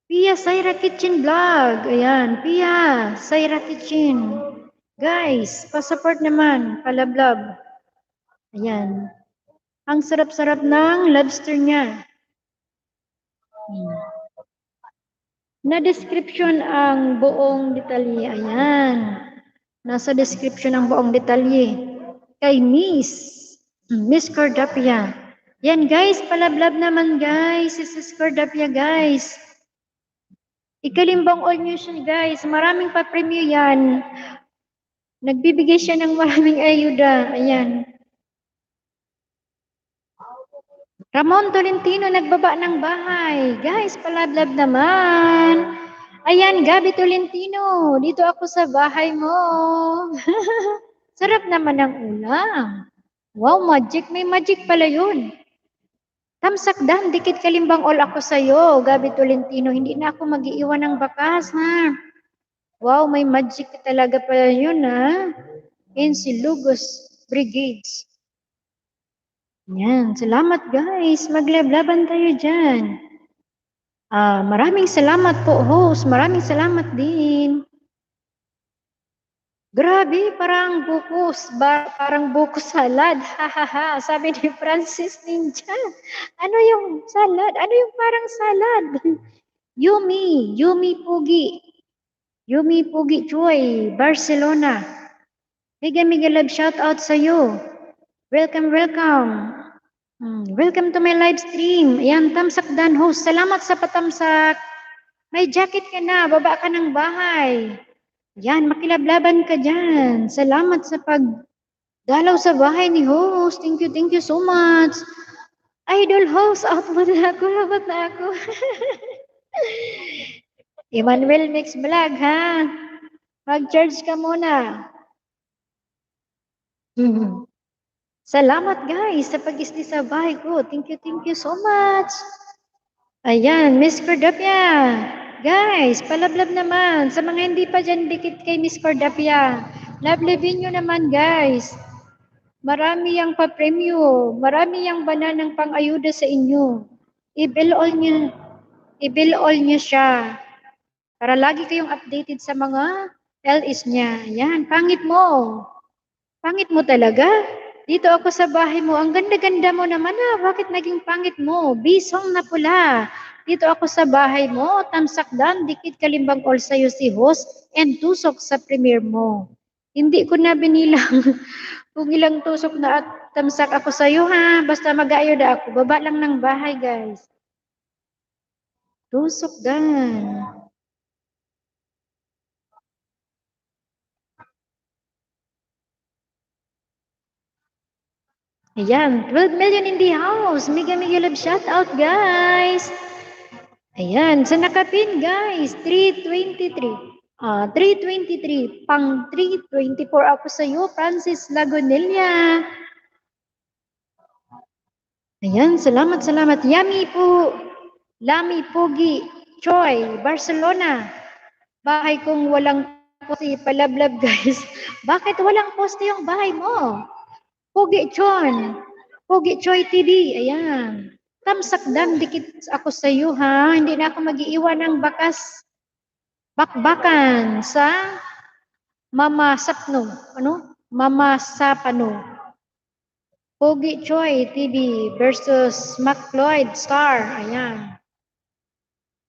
Pia Saira Kitchen Vlog. Ayan, Pia Saira Kitchen. Guys, pa-support naman, palablab. Ayan. Ang sarap-sarap ng lobster niya. Na description ang buong detalye. Ayan. Nasa description ang buong detalye. Kay Miss Cordapia. Yan guys, palablab naman guys. Sis Cordapia guys. Ikalimbang all news siya guys. Maraming pa-premyo yan. Nagbibigay siya ng maraming ayuda. Ayan. Ramon Tolentino nagbaba ng bahay. Guys, palablab naman. Ayan, Gabi Tolentino. Dito ako sa bahay mo. Sarap naman ang ulam. Wow, magic. May magic pala yun. Tamsakdan, dikit kalimbang all ako sa'yo. Gabi Tolentino, hindi na ako mag-iiwan ng bakas, ha? Wow, may magic talaga pala yun, ha? In Silugos Brigades. Yan, salamat guys. Maglablaban tayo dyan. Maraming salamat po, host. Maraming salamat din. Grabe, parang buko salad. Hahaha, sabi ni Francis Ninja. Ano yung salad? Ano yung parang salad? Yumi Pugi. Yumi Pugi Choy, Barcelona. Mega love shout out sa iyo. Welcome. Welcome to my live stream. Ayan, tamsak dan host. Salamat sa patamsak. May jacket ka na, baba ka ng bahay. Yan, makilablaban ka dyan. Salamat sa pagdalaw sa bahay ni host. Thank you so much. Idol host, out mo na ako. Labat na ako. Emmanuel Mix Vlog, ha? Mag-charge ka muna. Salamat guys sa pag-isli sa bahay ko. Thank you so much. Ayan, Miss Cordapia. Guys, palablab naman. Sa mga hindi pa dyan dikit kay Miss Cordapia, lablabin nyo naman guys. Marami yang pa-premyo. Marami yang bananang pang-ayuda sa inyo. I-bill all nyo siya. Para lagi kayong updated sa mga LS niya. Yan, pangit mo. Pangit mo talaga? Dito ako sa bahay mo. Ang ganda-ganda mo naman Bakit naging pangit mo? Bisong na pula. Dito ako sa bahay mo. Tamsakdan, dikit kalimbang all sa'yo si host and tusok sa premiere mo. Hindi ko na binilang kung ilang tusok na at tamsak ako sa'yo ha. Basta mag-ayod ako. Baba lang ng bahay guys. Tusok dan. Ayan, 12 million in the house. Mega love shout out, guys. Ayan, sa nakapin, guys, 323. 323. Pang 324 ako sa iyo, Francis Lagunilla. Ayan, salamat. Yummy po. Lami Pugi. Choi, Barcelona. Bahay kong walang poste, palablab, guys. Bakit walang poste yung bahay mo? Pugi Choy TV, ayan. Tamsakdan, dikit ako sa iyo ha. Hindi na ako mag-iiwan ng bakbakan sa Mama Sapno. Mama Sapano. Pugi Choy TV versus McLeod Star, ayan.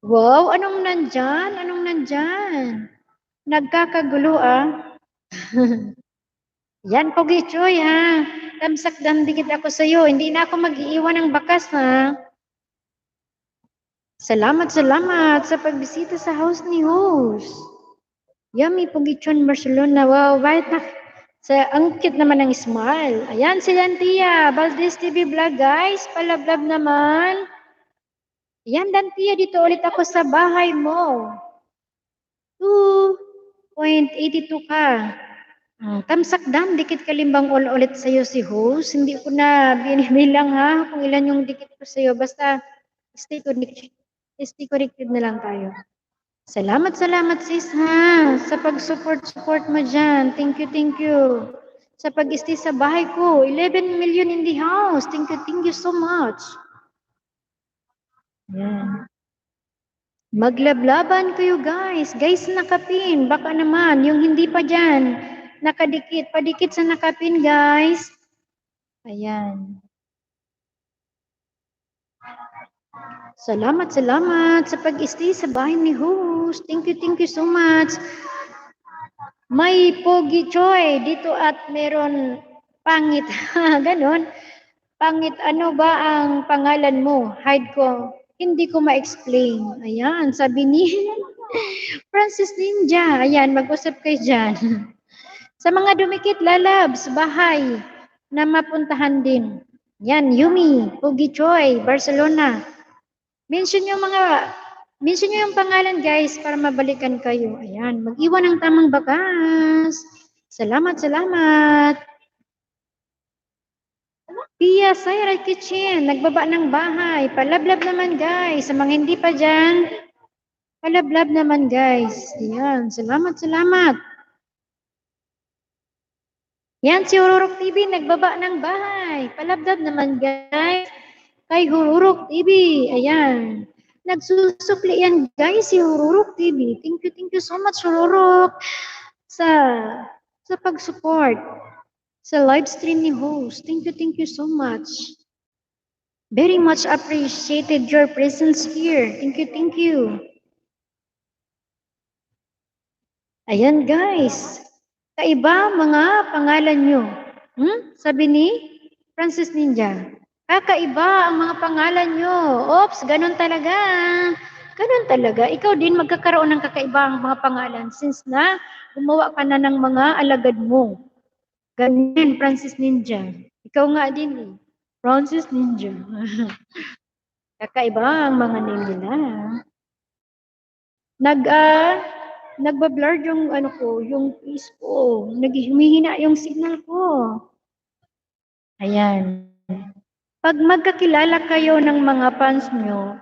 Wow, anong nandyan? Nagkakagulo Yan, Pogi Choy ha. Tamsakdan dikit ako sa iyo. Hindi na ako mag-iiwan ng bakas ha. Salamat sa pagbisita sa house ni host. Yummy Pogi Chon Barcelona. Wow, Ang cute naman ng smile. Ayan, si Dantia. Valdez TV Vlog, guys. Palablab naman. Ayan, Dantia, dito ulit ako sa bahay mo. 2.82 ka. Tamsakdam, dikit kalimbang ulit sa'yo si host. Hindi ko na binibilang ha kung ilan yung dikit ko sa'yo. Basta stay connected na lang tayo. Salamat sis ha sa pag-support mo dyan. Thank you. Sa pag-stay sa bahay ko, 11 million in the house. Thank you so much. Yan. Maglablaban kayo guys. Guys, nakapin. Baka naman, yung hindi pa dyan, nakadikit. Padikit sa nakapin guys. Ayan. Salamat sa pag-stay sa bahay ni host. Thank you so much. May pogi choy dito at meron pangit. Ganon. Pangit, ano ba ang pangalan mo? Hide ko. Hindi ko ma-explain. Ayan, sabi ni Francis Ninja. Ayan, mag-usap kayo dyan. Sa mga dumikit lalabs, bahay na mapuntahan din. Yan, Yumi, Pogi Choy, Barcelona. Mention nyo yung pangalan guys para mabalikan kayo. Ayan, mag-iwan ng tamang bakas. Salamat. Pia Sayra Kitchen, nagbaba ng bahay. Palablab naman guys. Sa mga hindi pa dyan, palablab naman guys. Ayan, salamat. Yan, si Hururok TV, nagbaba ng bahay. Palablab naman guys. Kay Hururok TV. Ayan. Nagsusupli yan guys si Hururok TV. Thank you so much Hururok sa pag-support sa live stream ni host. Thank you so much. Very much appreciated your presence here. Thank you. Ayan guys. Kaiba mga pangalan nyo. Sabi ni Francis Ninja. Kakaiba ang mga pangalan nyo. Oops, ganun talaga. Ikaw din magkakaroon ng kakaibang mga pangalan since na gumawa ka na ng mga alagad mo. Ganyan, Francis Ninja. Ikaw nga din eh. Francis Ninja. Kakaiba ang mga name nila. Nagba-blur yung yung face ko. Humihina yung signal ko. Ayan. Pag magkakilala kayo ng mga fans nyo,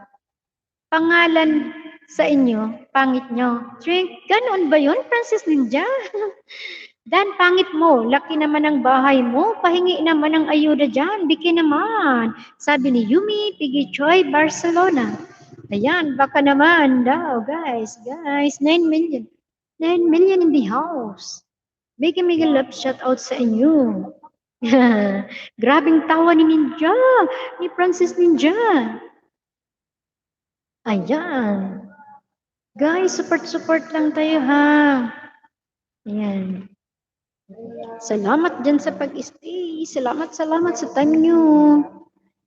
pangalan sa inyo, pangit nyo. Ganon ba yun, Francis Ninja? Dan, pangit mo. Laki naman ang bahay mo. Pahingi naman ng ayuda dyan. Biki naman. Sabi ni Yumi, Piggy Choi, Barcelona. Ayan, baka naman daw, guys. 9 million. 9 million in the house. Bigay love shout out sa inyo. Grabing tawa ni Ninja, ni Francis Ninja. Ayan. Guys, support lang tayo ha. Ayan. Salamat dyan sa pag-stay. Salamat sa time nyo.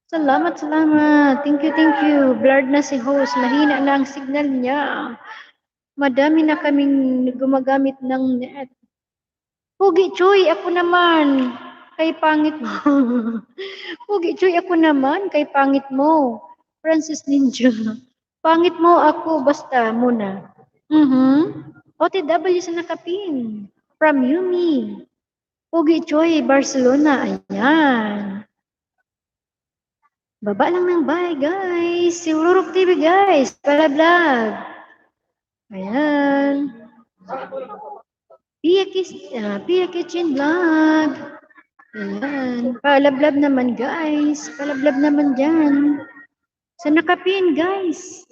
Salamat. Thank you. Blurred na si host. Mahina na ang signal niya. Madami na kaming gumagamit ng net. Pugi Choy, ako naman. Kay pangit mo. Pugi Choy, ako naman. Kay pangit mo. Francis Ninja. Pangit mo ako, basta muna. OTW sa nakapin. From Yumi. Pugi Choy, Barcelona. Ayan. Baba lang ng bahay, guys. Si Ururok TV, guys. Palablab. Ayan. Pia Kitchen Vlog. Ayan. Palablab naman, guys. Palablab naman dyan. Sa nakapin, guys.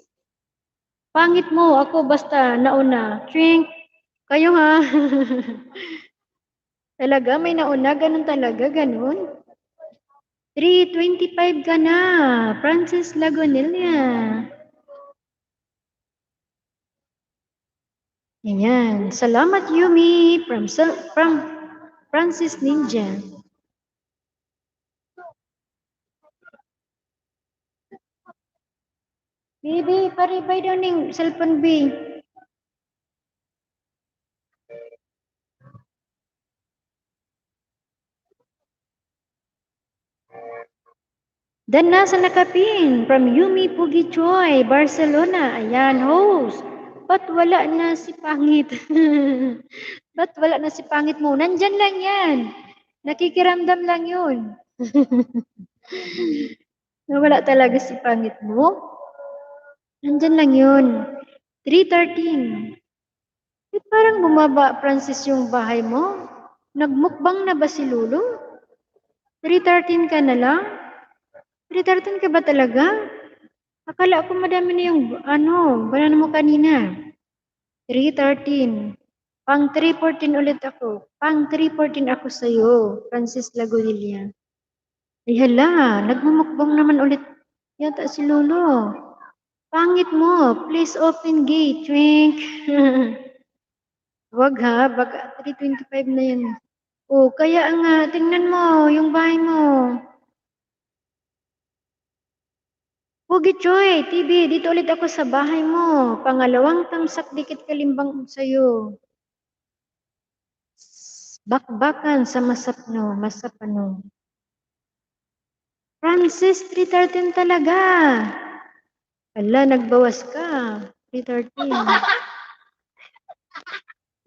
Pangit mo. Ako basta nauna. Trink. Kayo ha. Talaga, may nauna. Ganun talaga. Ganun. 325 ka na. Francis Lagonilla. Ayan. Salamat, Yumi. From Francis Ninja. Baby, paribay daw ng cellphone, B. Dan nasa nakapin from Yumi Pugi Choi, Barcelona. Ayan, host. Ba't wala na si Pangit? Ba't wala na si Pangit mo? Nandyan lang yan. Nakikiramdam lang yun. Nawala talaga si Pangit mo? Nandyan lang yun. 3:13. Ba't parang bumaba, Francis, yung bahay mo? Nagmukbang na ba si Lulu? 3:13 ka na lang? 3:13 ka ba talaga? Akala ko madami na yung banana mo kanina. 3:13. Pang 3:14 ulit ako. Pang 3:14 ako sa'yo, Francis Lagunilla. Ay hala, nagmumukbang naman ulit yata si Lolo. Pangit mo, please open gate, twink. Wag ha, baka 3:25 na yan. Oh, kaya nga, tingnan mo, yung bahay mo. Pugi Choy, TV, dito ulit ako sa bahay mo. Pangalawang tamsak dikit kalimbang sa'yo. Bakbakan sa masapano. Francis, 3:13 talaga. Ala, nagbawas ka. 3:13.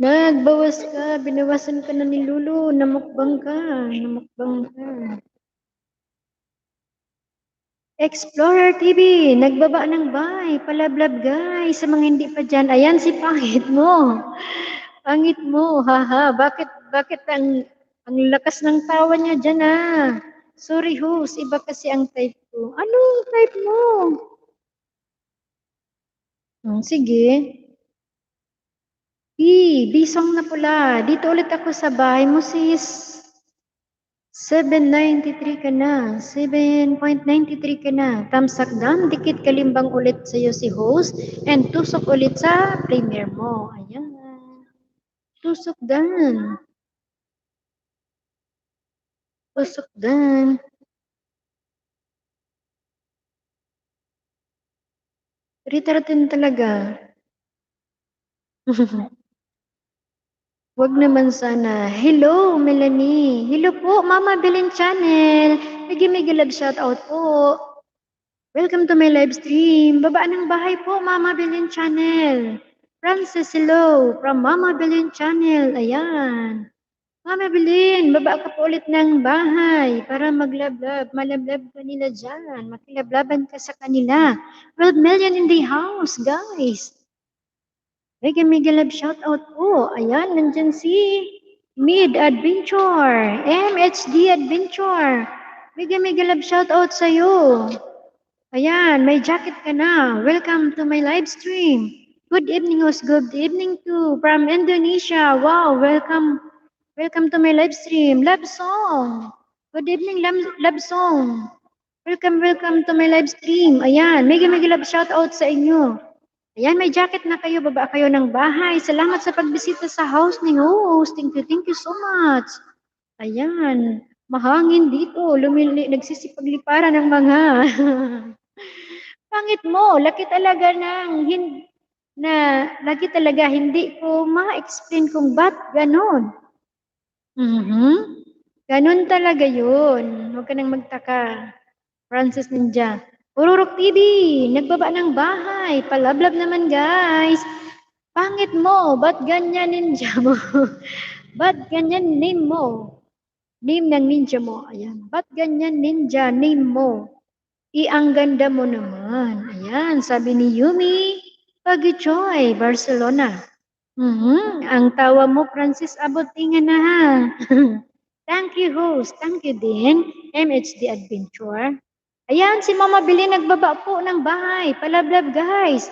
Nagbawas ka. Binawasan ka na ni Lulu. Namukbang ka. Explorer TV, nagbaba ng bye. Palablab guys, sa mga hindi pa dyan. Ayan si Pangit mo. Pangit mo, haha. Bakit ang lakas ng tawa niya dyan Sorry host, iba kasi ang type ko. Anong type mo? Sige. Bisong na pula. Dito ulit ako sa bahay mo sis. 7.93 ka na. 7.93 ka na. Tamsak dam, dikit kalimbang ulit sa'yo si host. And tusok ulit sa premiere mo. Ayan. Tusok dan. Tusok dan. Retaratin talaga. Wag naman sana. Hello, Melanie. Hello po, Mama Belen Channel. Mega love shout out po. Welcome to my live stream. Baba ng bahay po, Mama Belen Channel. Francis, hello. From Mama Belen Channel. Ayan. Mama Belen, baba ka po ulit ng bahay para maglablab. Malablab ka nila dyan. Makilablaban ka sa kanila. 12 million in the house, guys. Mega love shout out po. Ayan, nandyan si Mid Adventure, MHD Adventure. Mega love shout out sa'yo. Ayan, may jacket ka na. Welcome to my live stream. Good evening, host. Good evening to from Indonesia. Wow, welcome. Welcome to my live stream. Love song. Good evening, love song. Welcome to my live stream. Ayan, mega love shout out sa inyo. Ayan, may jacket na kayo, baba kayo ng bahay. Salamat sa pagbisita sa house ni host. Thank you so much. Ayan, mahangin dito. Nagsisipagliparan ng mga. Pangit mo, laki talaga lagi talaga hindi ko ma-explain kung ba't ganon. Ganon talaga yun. Huwag ka nang magtaka. Francis Ninja. Ururok TV, nagbaba ng bahay. Palablab naman guys. Pangit mo, ba't ganyan ninja mo? Ba't ganyan name mo? Name ng ninja mo. Ayan. Ba't ganyan ninja name mo? Ang ganda mo naman. Ayan, sabi ni Yumi Pagichoy, Barcelona. Ang tawa mo, Francis, abot tingin na ha. Thank you, host. Thank you din, MHD Adventure. Ayan, si Mama Billy nagbaba po ng bahay. Palablab, guys.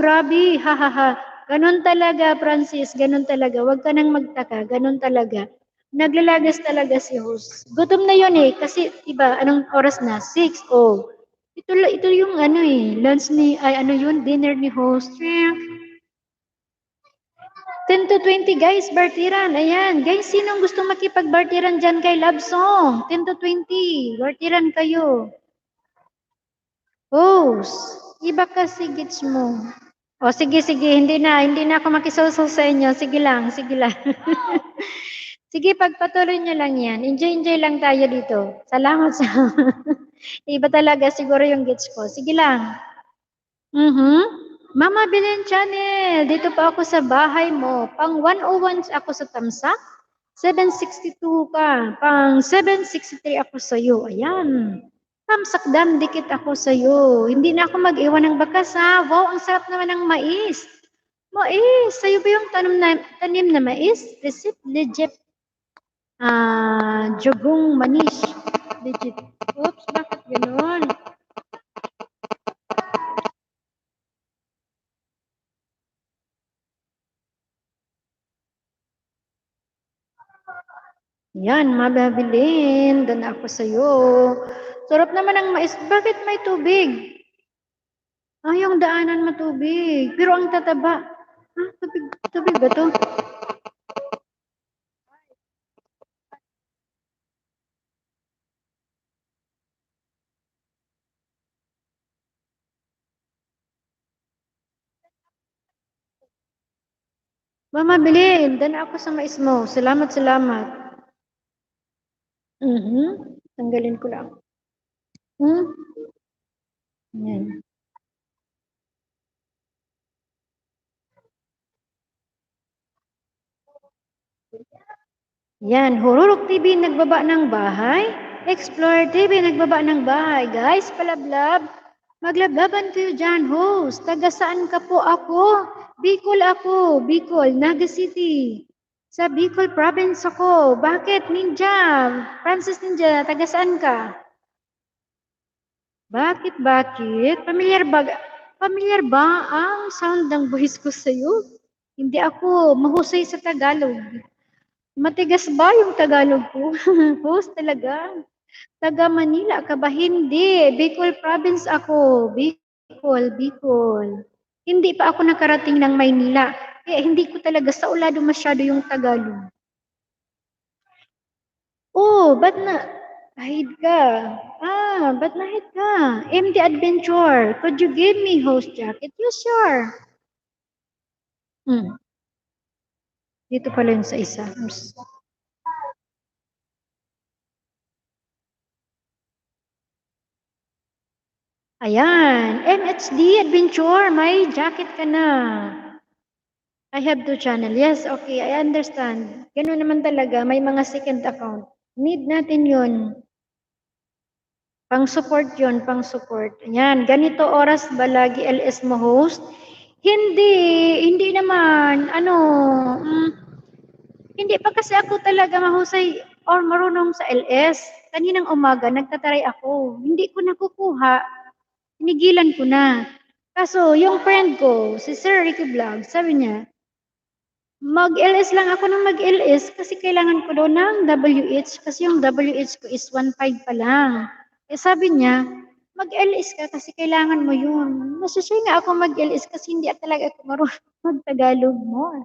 Grabe. Ha. Ganon talaga, Francis. Ganon talaga. Huwag ka nang magtaka. Ganon talaga. Naglalagas talaga si host. Gutom na yun kasi iba, anong oras na? 6. Oh. Ito yung lunch dinner ni host. 10 to 20 guys, bartiran. Ayan. Guys, sinong gusto makipag-bartiran dyan kay Love Song? 10 to 20. Bartiran kayo. Host, iba kasi gets mo. O sige, hindi na ako makisawsaw sa inyo. Sige lang. Sige, pagpatuloy nyo lang yan. Enjoy lang tayo dito. Salamat sa Iba talaga siguro yung gets ko. Sige lang. Mama Belen Channel, dito pa ako sa bahay mo. Pang 101 ako sa Tamsak. 762 ka. Pang 763 ako sa iyo. Ayan. Tamsak dam, dikit ako sa iyo. Hindi na ako mag-iwan ng bakas ha. Wow, ang sarap naman ng mais. Mais, sa'yo ba yung tanim na mais? Receipt legit. Jugong manis. Legit. Oops, bakit ganun? Yan, mababilin. Doon ako sa'yo. Sarap naman ang mais. Bakit may tubig? Yung daanan matubig. Pero ang tataba. Tubig, tubig ba to? Mamabilin. Doon ako sa mais mo. Salamat, salamat. Tanggalin ko lang. Yan. Yan, Hururok TV nagbaba ng bahay. Explore TV nagbaba ng bahay. Guys, palablab. Maglablaban kayo dyan, host. Taga saan ka po ako? Bicol ako. Bicol, Naga City. Sa Bicol province ako. Bakit, Ninja? Francis Ninja, taga saan ka? Bakit? Pamilyar ba ang sound ng voice ko sa'yo? Hindi ako mahusay sa Tagalog. Matigas ba yung Tagalog ko? Host talaga. Taga Manila ka ba? Hindi. Bicol province ako. Bicol. Hindi pa ako nakarating ng Maynila. Kaya hindi ko talaga sa ulado masyado yung Tagalog. Ba't na hide ka? Ba't na hide ka? MD Adventure, could you give me host jacket? You sure? Dito pala yun sa isa. Ayan, MHD Adventure, may jacket ka na. I have 2 channel. Yes, okay, I understand. Ganun naman talaga, may mga second account. Need natin yun. Pang-support yun, pang-support. Ayan, ganito oras ba lagi LS mo host? Hindi naman. Hindi pa kasi ako talaga mahusay or marunong sa LS. Kaninang umaga, nagtataray ako. Hindi ko nakukuha. Tinigilan ko na. Kaso, yung friend ko, si Sir Ricky Vlog, sabi niya, mag-LS lang ako ng mag-LS kasi kailangan ko daw ng WH kasi yung WH ko is 1.5 pa lang. Sabi niya, mag-LS ka kasi kailangan mo yun. Masusay nga ako mag-LS kasi hindi talaga ako marunong mag-Tagalog mo.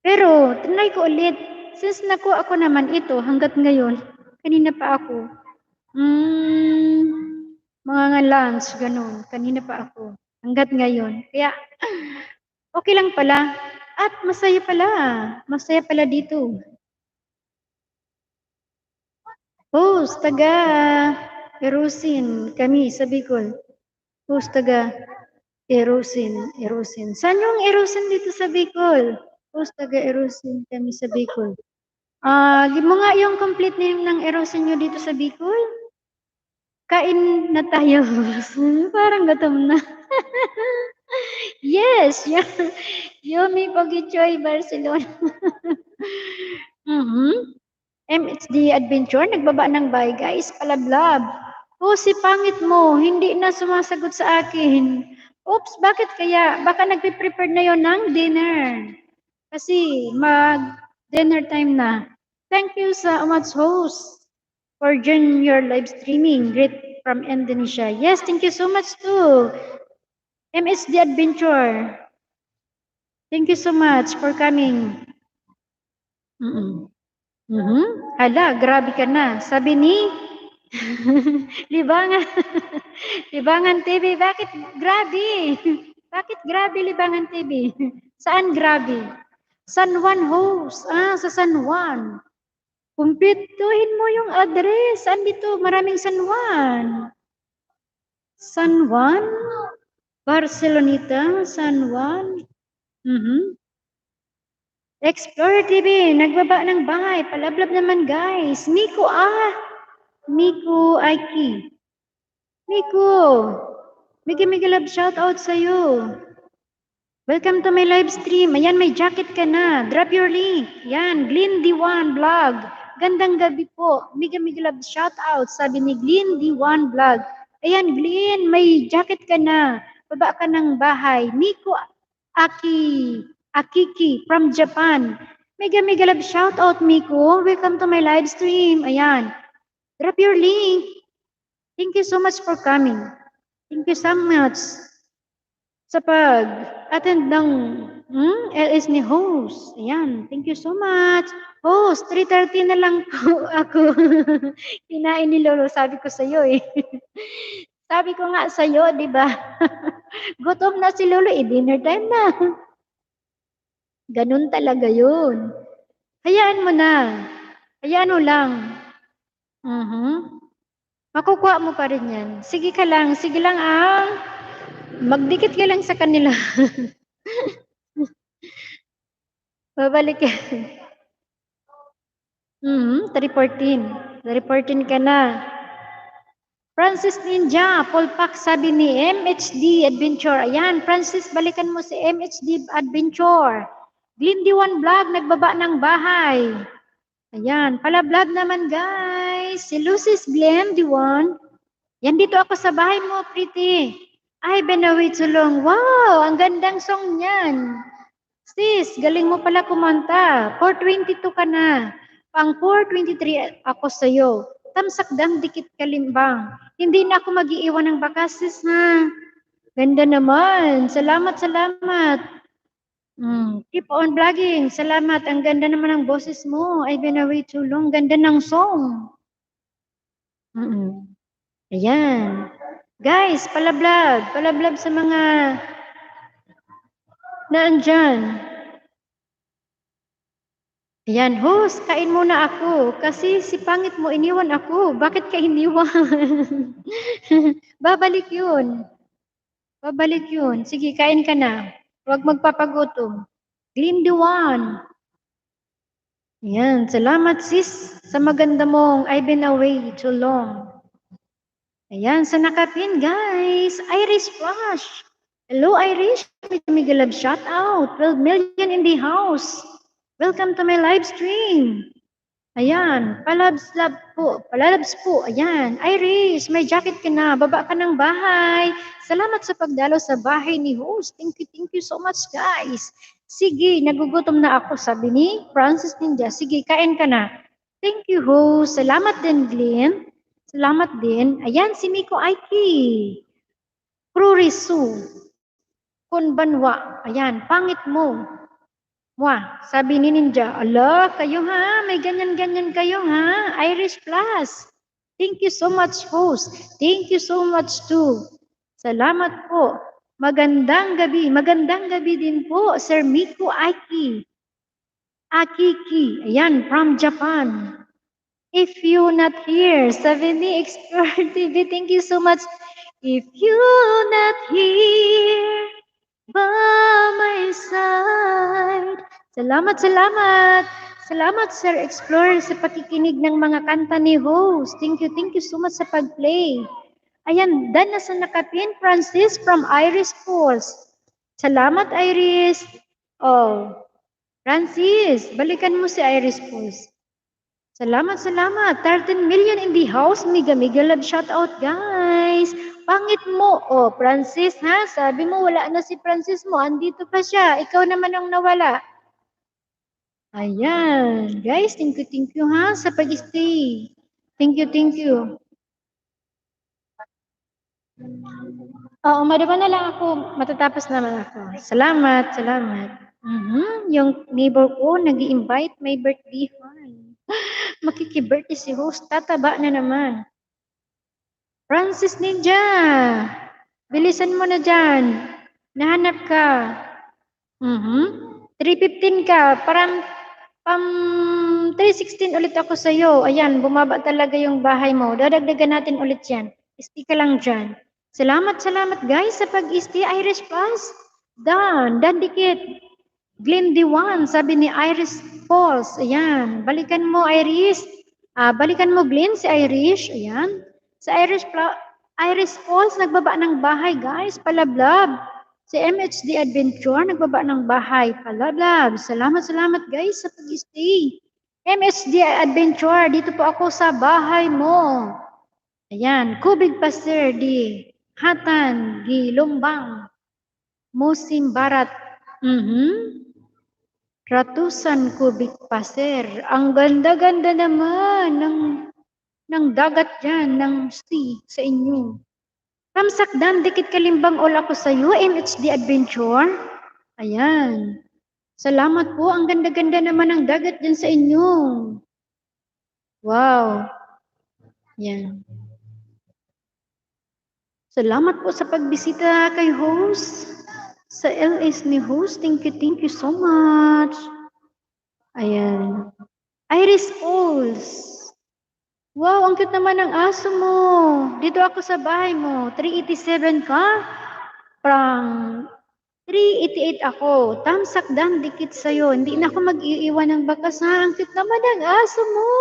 Pero, trinay ko ulit. Since nakuha ako naman ito hanggat ngayon, kanina pa ako, mga nga lunch, ganun. Kanina pa ako. Hanggat ngayon. Kaya, okay lang pala. At masaya pala. Masaya pala dito. Host, taga Erosin. Kami sa Bicol. Host, taga Erosin. Saan yung Erosin dito sa Bicol? Host, taga Erosin. Kami sa Bicol. Mo nga yung complete name ng Erosin nyo dito sa Bicol? Kain na tayo. Parang gutom na. Yes, Yummy Pogichoy Barcelona. MHD Adventure, nagbaba ng bye guys, palablab. Si pangit mo, hindi na sumasagot sa akin. Oops, bakit kaya? Baka nagpe-prepare na yon ng dinner. Kasi mag-dinner time na. Thank you sa much host for joining your live streaming. Great from Indonesia. Yes, thank you so much too. MSD Adventure. Thank you so much for coming. Hala, grabe ka na. Sabi ni Libangan. Libangan TV, bakit grabe? Bakit grabe Libangan TV? Saan grabe? San Juan host. Sa San Juan. Kumpletuhin mo yung address. Andito, maraming San Juan. San Juan? Barceloneta, San Juan. Explorer TV, nagbaba ng bahay. Palablab naman, guys. Miko, Miko Aiki. Miko, Mega love shout out sa'yo. Welcome to my live stream. Ayan, may jacket ka na. Drop your link. Yan, Glenn D1 Vlog. Gandang gabi po. Mega love shout out. Sabi ni Glenn D1 Vlog. Ayan, Glenn, may jacket ka na. Baba ka ng bahay. Miko Akiki from Japan. Mega love shout out, Miko. Welcome to my live stream. Ayan. Drop your link. Thank you so much for coming. Thank you so much sa pag-attend ng LS ni host. Ayan, thank you so much. Host, 3:30 na lang po ako. Kinain ni Lolo, sabi ko sa iyo eh. Sabi ko nga sa iyo, di ba? Gutom na si Lolo, dinner time na. Ganun talaga yun. Hayaan mo na. Hayaan mo lang. Makukuha mo pa rin yan. Sige ka lang, sige lang magdikit ka lang sa kanila. Babalik ka. 3:14 ka na. Francis Ninja, Polpak, sabi ni MHD Adventure. Ayan, Francis, balikan mo si MHD Adventure. Glindy1 Vlog, nagbaba ng bahay. Ayan, pala-vlog naman guys. Si Lucy's Glendy1. Yan, dito ako sa bahay mo, pretty. I've been away too long. Wow, ang gandang song niyan. Sis, galing mo pala kumanta. 4:22 ka na. Pang 4:23 ako sa'yo. Tamsakdang dikit kalimbang. Hindi na ako mag-iiwan ng bakas, sis, ha? Ganda naman. Salamat. Keep on vlogging. Salamat. Ang ganda naman ng boses mo. I've been away too long. Ganda ng song. Ayan. Guys, palablog sa mga naandyan. Ayan, host, kain muna ako kasi si pangit mo iniwan ako. Bakit ka iniwan? Babalik yun. Sige, kain ka na. Huwag magpapagutom. Glindy1. Ayan, salamat sis sa maganda mong I've been away too long. Ayan, sa nakapin guys, Irish Flash. Hello Irish, Mega love shout out. 12 million in the house. Welcome to my live stream. Ayan, palabs po. Ayan, Iris, may jacket ka na. Baba ka ng bahay. Salamat sa pagdalo sa bahay ni host. Thank you so much guys. Sige, nagugutom na ako, sabi ni Francis Ninja. Sige, kain ka na. Thank you host. Salamat din Glenn. Salamat din. Ayan, si Miko Aiki. Prurisu. Kunbanwa. Ayan, pangit mo. Wah, sabi ni Ninja, ala, kayo ha, may ganyan-ganyan kayo ha, Irish Plus. Thank you so much, host. Thank you so much too. Salamat po. Magandang gabi din po, Sir Miko Akiki, ayan, from Japan. If you not here, sabi ni Expert TV, thank you so much. If you not here, by my side. Salamat. Salamat, Sir Explorer, sa pakikinig ng mga kanta ni host. Thank you so much sa pag-play. Ayan, dan na sa nakapin, Francis from Iris Falls. Salamat, Iris. Oh, Francis, balikan mo si Iris Falls. Salamat. 13 million in the house. Mega love shout out, guys. Pangit mo. Oh, Francis, ha? Sabi mo, wala na si Francis mo. Andito pa siya. Ikaw naman ang nawala. Ayan. Guys, thank you, ha? Sa pag-stay. Thank you. Oo, madama na lang ako. Matatapos naman ako. Salamat. Yung neighbor ko, nag-i-invite may birthday fun. Makikibirthday si host. Tataba na naman. Francis Ninja, bilisan mo na dyan. Nahanap ka. 3:15 ka. Parang Pang 316 ulit ako sa'yo. Ayan, bumaba talaga yung bahay mo. Dadagdagan natin ulit yan. Isti ka lang dyan. Salamat guys sa pag-isti. Irish Plus. Dan dikit. Glenn D1, sabi ni Iris Falls. Ayan, balikan mo Iris. Balikan mo Glenn si Irish. Ayan. Sa Iris Falls, nagbaba ng bahay guys. Palablab. Si MHD Adventure, nagbaba ng bahay. Palablab. Salamat guys sa pag-stay. MHD Adventure, dito po ako sa bahay mo. Ayan, Kubig Pasir di Hatan, di Lumbang, Musim Barat. Ratusan Kubig Pasir. Ang ganda-ganda naman ng dagat dyan, ng sea sa inyo. Ramsakdan, dikit kalimbang all ako sa iyo, MHD Adventure. Ayan. Salamat po, ang ganda-ganda naman ng dagat dyan sa inyo. Wow. Yan. Salamat po sa pagbisita kay host. Sa LS ni host, thank you so much. Ayan. Iris Falls. Wow, ang cute naman ng aso mo. Dito ako sa bahay mo. 387 ka? Prang 388 ako. Tamsakdan, dikit sa'yo. Hindi na ako mag-iiwan ng bakas ha. Ang cute naman ng aso mo.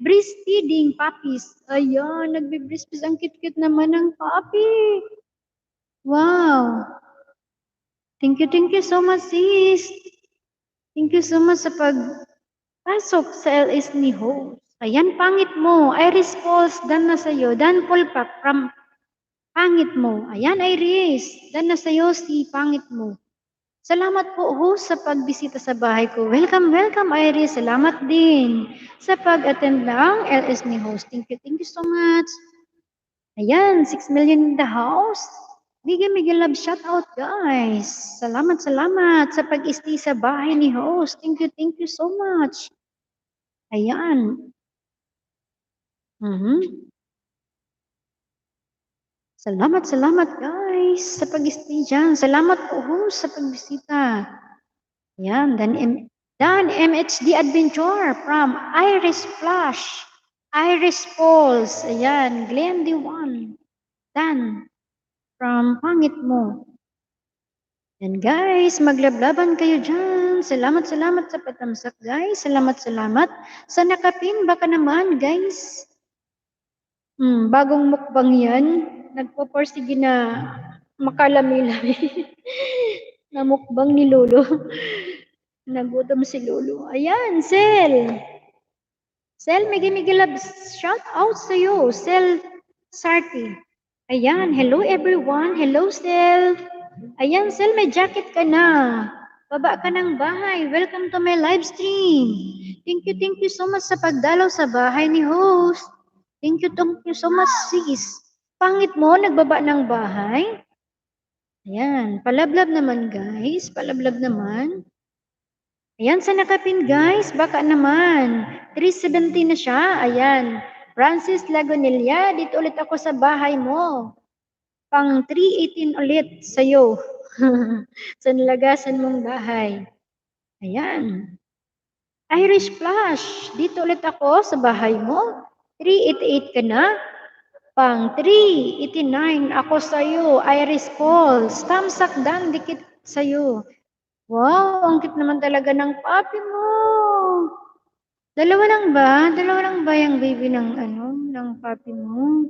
Breastfeeding puppies. Ayan, nagbe-breastfeed. Ang cute-cute naman ng puppy. Wow. Thank you so much, sis. Thank you so much sa pagpasok sa LS ni host. Ayan, pangit mo. Iris Falls, dan na sa'yo. Dan Polpak from pangit mo. Ayan, Iris. Dan na sa'yo si pangit mo. Salamat po, host, sa pagbisita sa bahay ko. Welcome, Iris. Salamat din sa pag-attend ng LS ni host. Thank you so much. Ayan, 6 million in the house. Miguel love shout out, guys. Salamat sa pag-stay sa bahay ni host. Thank you so much. Ayan. Salamat guys sa pag-stay dyan. Salamat po host sa pagbisita. Ayan, Dan MHD Adventure from Iris Flash, Iris Falls. Ayan, Glenn D1. Dan from Pangit Mo. Yan guys, maglablaban kayo dyan. Salamat sa patamsak guys. Salamat sa nakapin. Baka naman guys. Bagong mukbang yan. Nagpo-porsige na makalami-lami. Na mukbang ni Lolo. Nagutom si Lolo. Ayan, Sel. Sel, migi-love shout out sa iyo. Sel Sarti. Ayan, hello everyone. Hello, Sel. Ayan, Sel, may jacket ka na. Baba ka ng bahay. Welcome to my live stream. Thank you so much sa pagdalaw sa bahay ni host. Thank you so much, sis. Pangit mo, nagbaba ng bahay. Ayan, palablab naman, guys. Palablab naman. Ayan, sa nakapin, guys. Baka naman. 370 na siya. Ayan. Francis Lagonilla, dito ulit ako sa bahay mo. Pang 318 ulit sa'yo. Sa nalagasan mong bahay. Ayan. Irish Flash, dito ulit ako sa bahay mo. 388 ka na. Pang 389 ako sa'yo. Iris Falls. Tamsak dan, dikit sa'yo. Wow, ang cute naman talaga ng papi mo. Dalawa lang ba yung baby ng papi mo?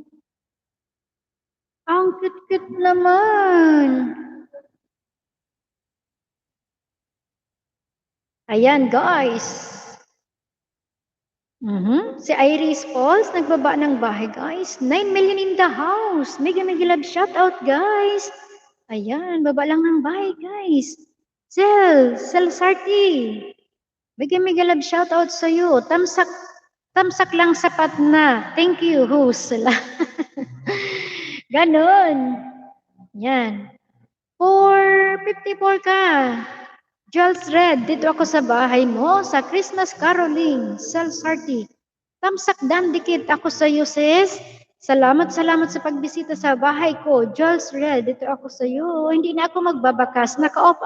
Ang cute naman. Ayan, guys. Si Iris Falls, nagbaba ng bahay, guys. 9 million in the house. Mega love shout out, guys. Ayan, baba lang ng bahay, guys. Sel Sarti. Mega love shout out sa iyo. Tamsak lang sapat na. Thank you, host. Ganon. Yan. 454 ka. Jules Red, dito ako sa bahay mo, sa Christmas Caroling, Sel Sarti. Tamsak dan, dikit ako sa iyo, sis. Salamat sa pagbisita sa bahay ko. Jules Red, dito ako sa iyo. Hindi na ako magbabakas. Naka-off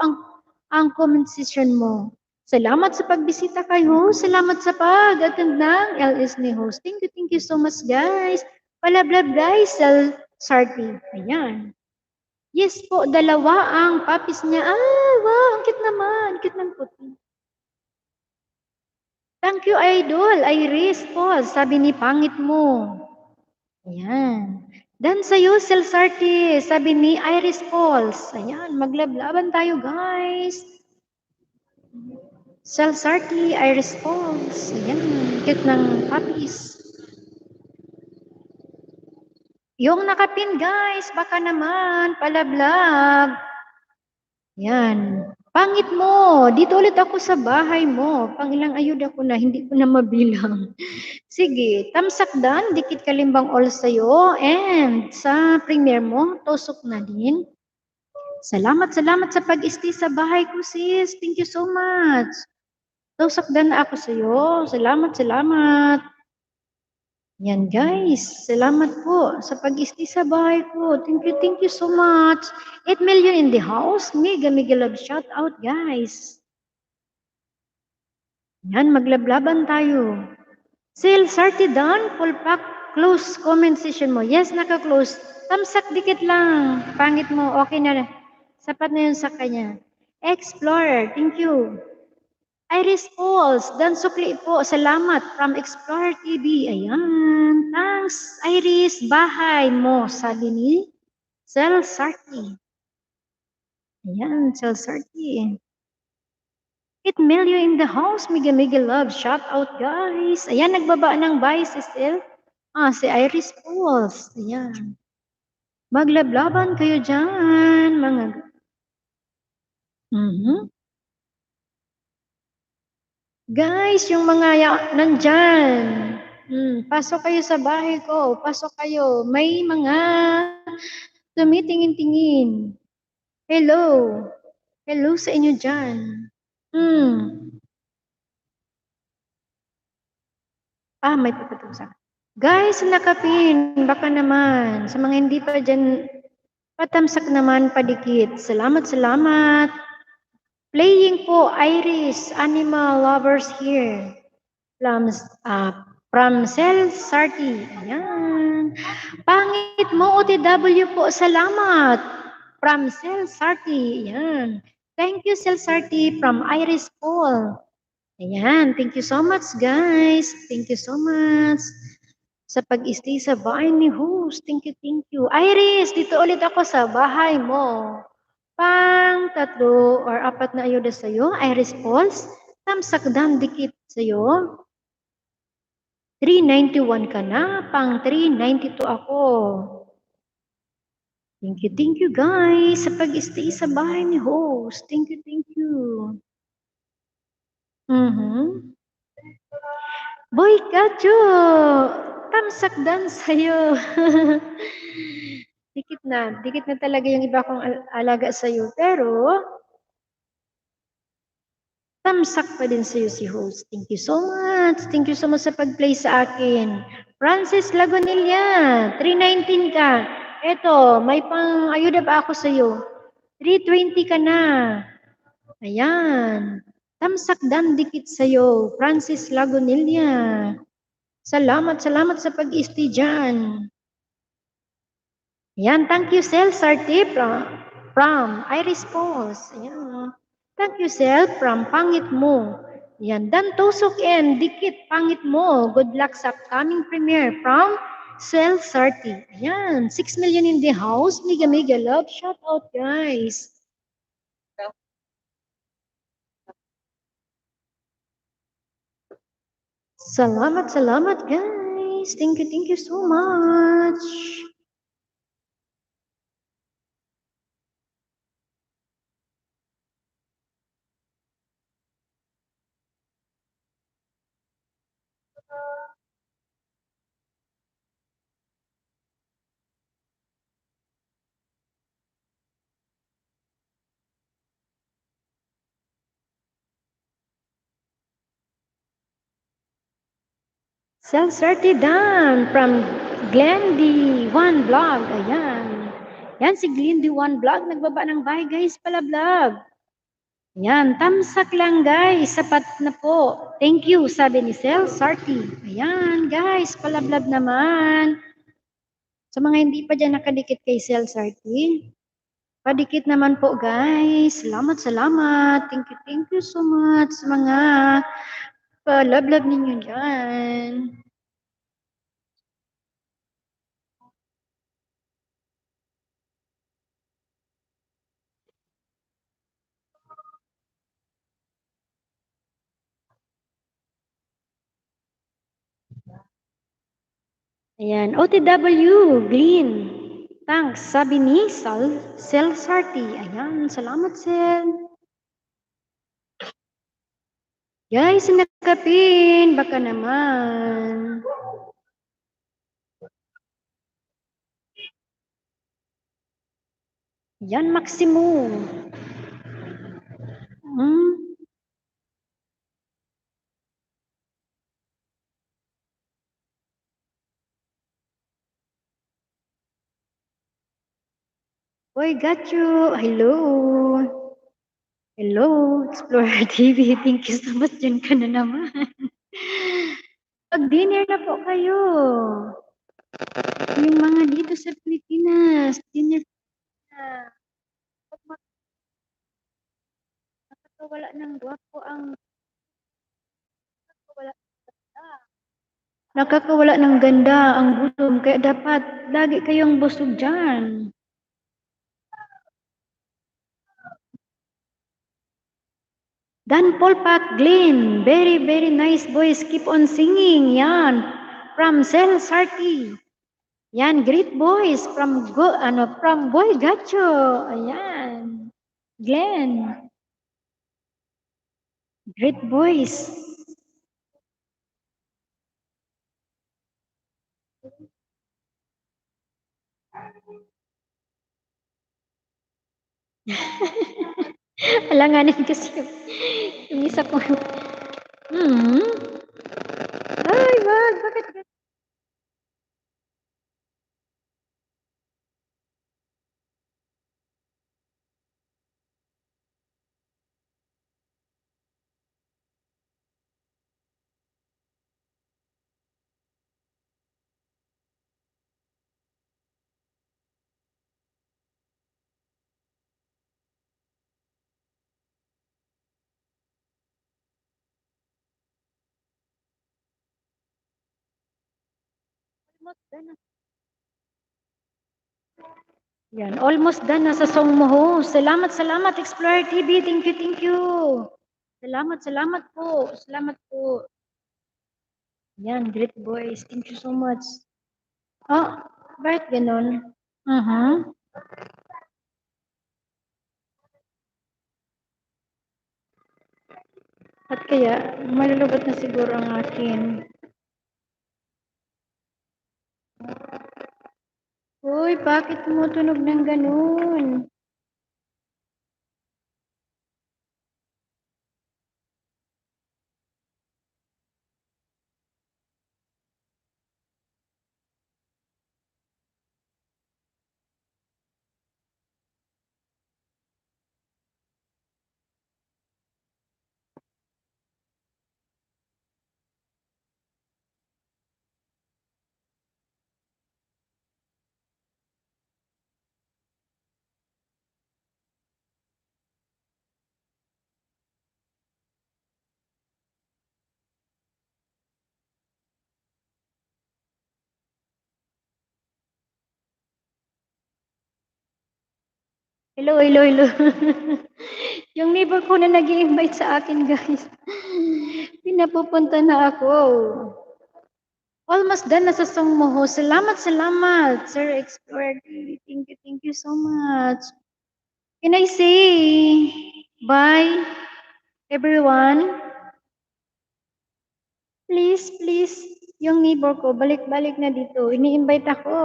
ang comment session mo. Salamat sa pagbisita kayo. Salamat sa pag-attend ng LS ni host. Thank you so much, guys. Palablab, guys. Sarty. Ayan. Yes po, dalawa ang papis niya. Ah, wow, ang cute naman. Cute ng puti. Thank you, Idol. Iris po. Sabi ni pangit mo. Ayan. Dan sa'yo, Celsarty. Sabi ni Iris Pauls. Ayan, maglablaban tayo, guys. Celsarty, Iris Pauls. Ayan, cute ng puppies. Yung nakapin, guys, baka naman, palablab. Yan. Pangit mo. Dito ulit ako sa bahay mo. Pangilang ayuda ko na, hindi ko na mabilang. Sige, tamsak dan, dikit kalimbang all sa'yo. And sa premiere mo, tusok na din. Salamat sa pag-stay sa bahay ko, sis. Thank you so much. Tusok dan na ako sa'yo. Salamat. Yan guys, salamat po sa pag-stay sa bahay ko. Thank you so much. 8 million in the house. Mega love shout out guys. Yan, maglablaban tayo. Sale started done. Full pack. Close comment session mo. Yes, naka-close. Tamsak dikit lang. Pangit mo. Okay na. Sapat na yun sa kanya. Explorer. Thank you. Iris Pauls, Dan Sukli po, salamat from Explorer TV. Ayan, thanks Iris, bahay mo, sabi ni Celsarty. Ayan, Celsarty. 8 million in the house, mega love, shout out guys. Ayan, nagbaba ng buy si si Iris Pauls. Ayan. Maglablaban kayo dyan, mga... Guys, yung mga nandyan, pasok kayo sa bahay ko, pasok kayo. May mga tumitingin-tingin. Hello sa inyo dyan. May papatusa. Guys, nakapin, baka naman. Sa mga hindi pa dyan, patamsak naman, padikit. Salamat. Playing po, Iris, animal lovers here. From Celsarty. Ayan. Pangit mo, OTW po. Salamat. From Celsarty. Ayan. Thank you, Celsarty. From Iris Paul. Ayan. Thank you so much, guys. Thank you so much sa pag-stay sa bahay ni host. Thank you. Iris, dito ulit ako sa bahay mo. Pang 3 or 4 na ayuda sa'yo, Iris Pauls. Tamsak dan dikit sa'yo. 391 ka na, pang 392 ako. Thank you guys sa pag-stay sa bahay ni host. Thank you. Boy Kacho, tamsak dan sa'yo. Dikit na talaga yung iba kong alaga sa'yo. Pero, tamsak pa din sa'yo si host. Thank you so much. Thank you so much sa pag-play sa akin. Francis Lagonilla, 319 ka. Eto, may pang ayuda pa ako sa'yo. 320 ka na. Ayan. Tamsak dan dikit sa'yo. Francis Lagonilla. Salamat sa pag-stay dyan. Ayan, thank you, Celsarty from Iris Pauls. Ayan. Thank you, Cel, from Pangit Mo. Ayan, Dan Tusok and Dikit Pangit Mo. Good luck sa upcoming premiere from Celsarty. Ayan, 6 million in the house. Mega love. Shout out, guys. Salamat, guys. Thank you so much. Celsarty Dan from Glendy1 Vlog. Ayan. Yan si Glendy1 Vlog. Nagbaba ng bahay guys. Palablog. Ayan, tamsak lang guys, sapat na po. Thank you, sabi ni Sel Sarty. Ayan guys, palablab naman. Sa mga hindi pa dyan nakadikit kay Sel Sarty, padikit naman po guys. Salamat, salamat. Thank you so much sa mga palablab ninyo dyan. Ayan, OTW, Glean. Thanks, sabi ni Sel Sarty. Ayan, salamat Sel. Guys, sinakapin, baka naman. Yan, maximum. Hmm? Boy, got you. Hello. Hello, Explorer TV. Thank you so much. Diyan ka na naman. Pag-dinner na po kayo. Yung mga dito sa Pilipinas, dinner na. Pag nakakawala ng gwapo ang nakakawala, nakakawala ng ganda ang gutom. Kaya dapat lagi kayong busog dyan. Dan Paul Pat Glenn, very nice voice. Keep on singing. Yan. From Sel Sarty. Yan, great voice from Boy Gacho. Ayan. Glenn, great voice. Alanganin kasi yung isa ko. Hmm. Ay, wag. Bakit ganun? Yan, almost done na sa song mo ho. Salamat, Explorer TV. Thank you. Salamat po. Salamat po. Yan, great voice. Thank you so much. Oh, bakit ganon? At kaya, malulubat na siguro ang akin. Uy, bakit tumutunog ng ganun? Hello. Yung neighbor ko na nag-i-invite sa akin, guys. Pinapupunta na ako. Almost done na sa song mo ho. Salamat, Sir Explorer. Thank you so much. Can I say bye, everyone? Please, yung neighbor ko, balik-balik na dito. Ini-invite ako.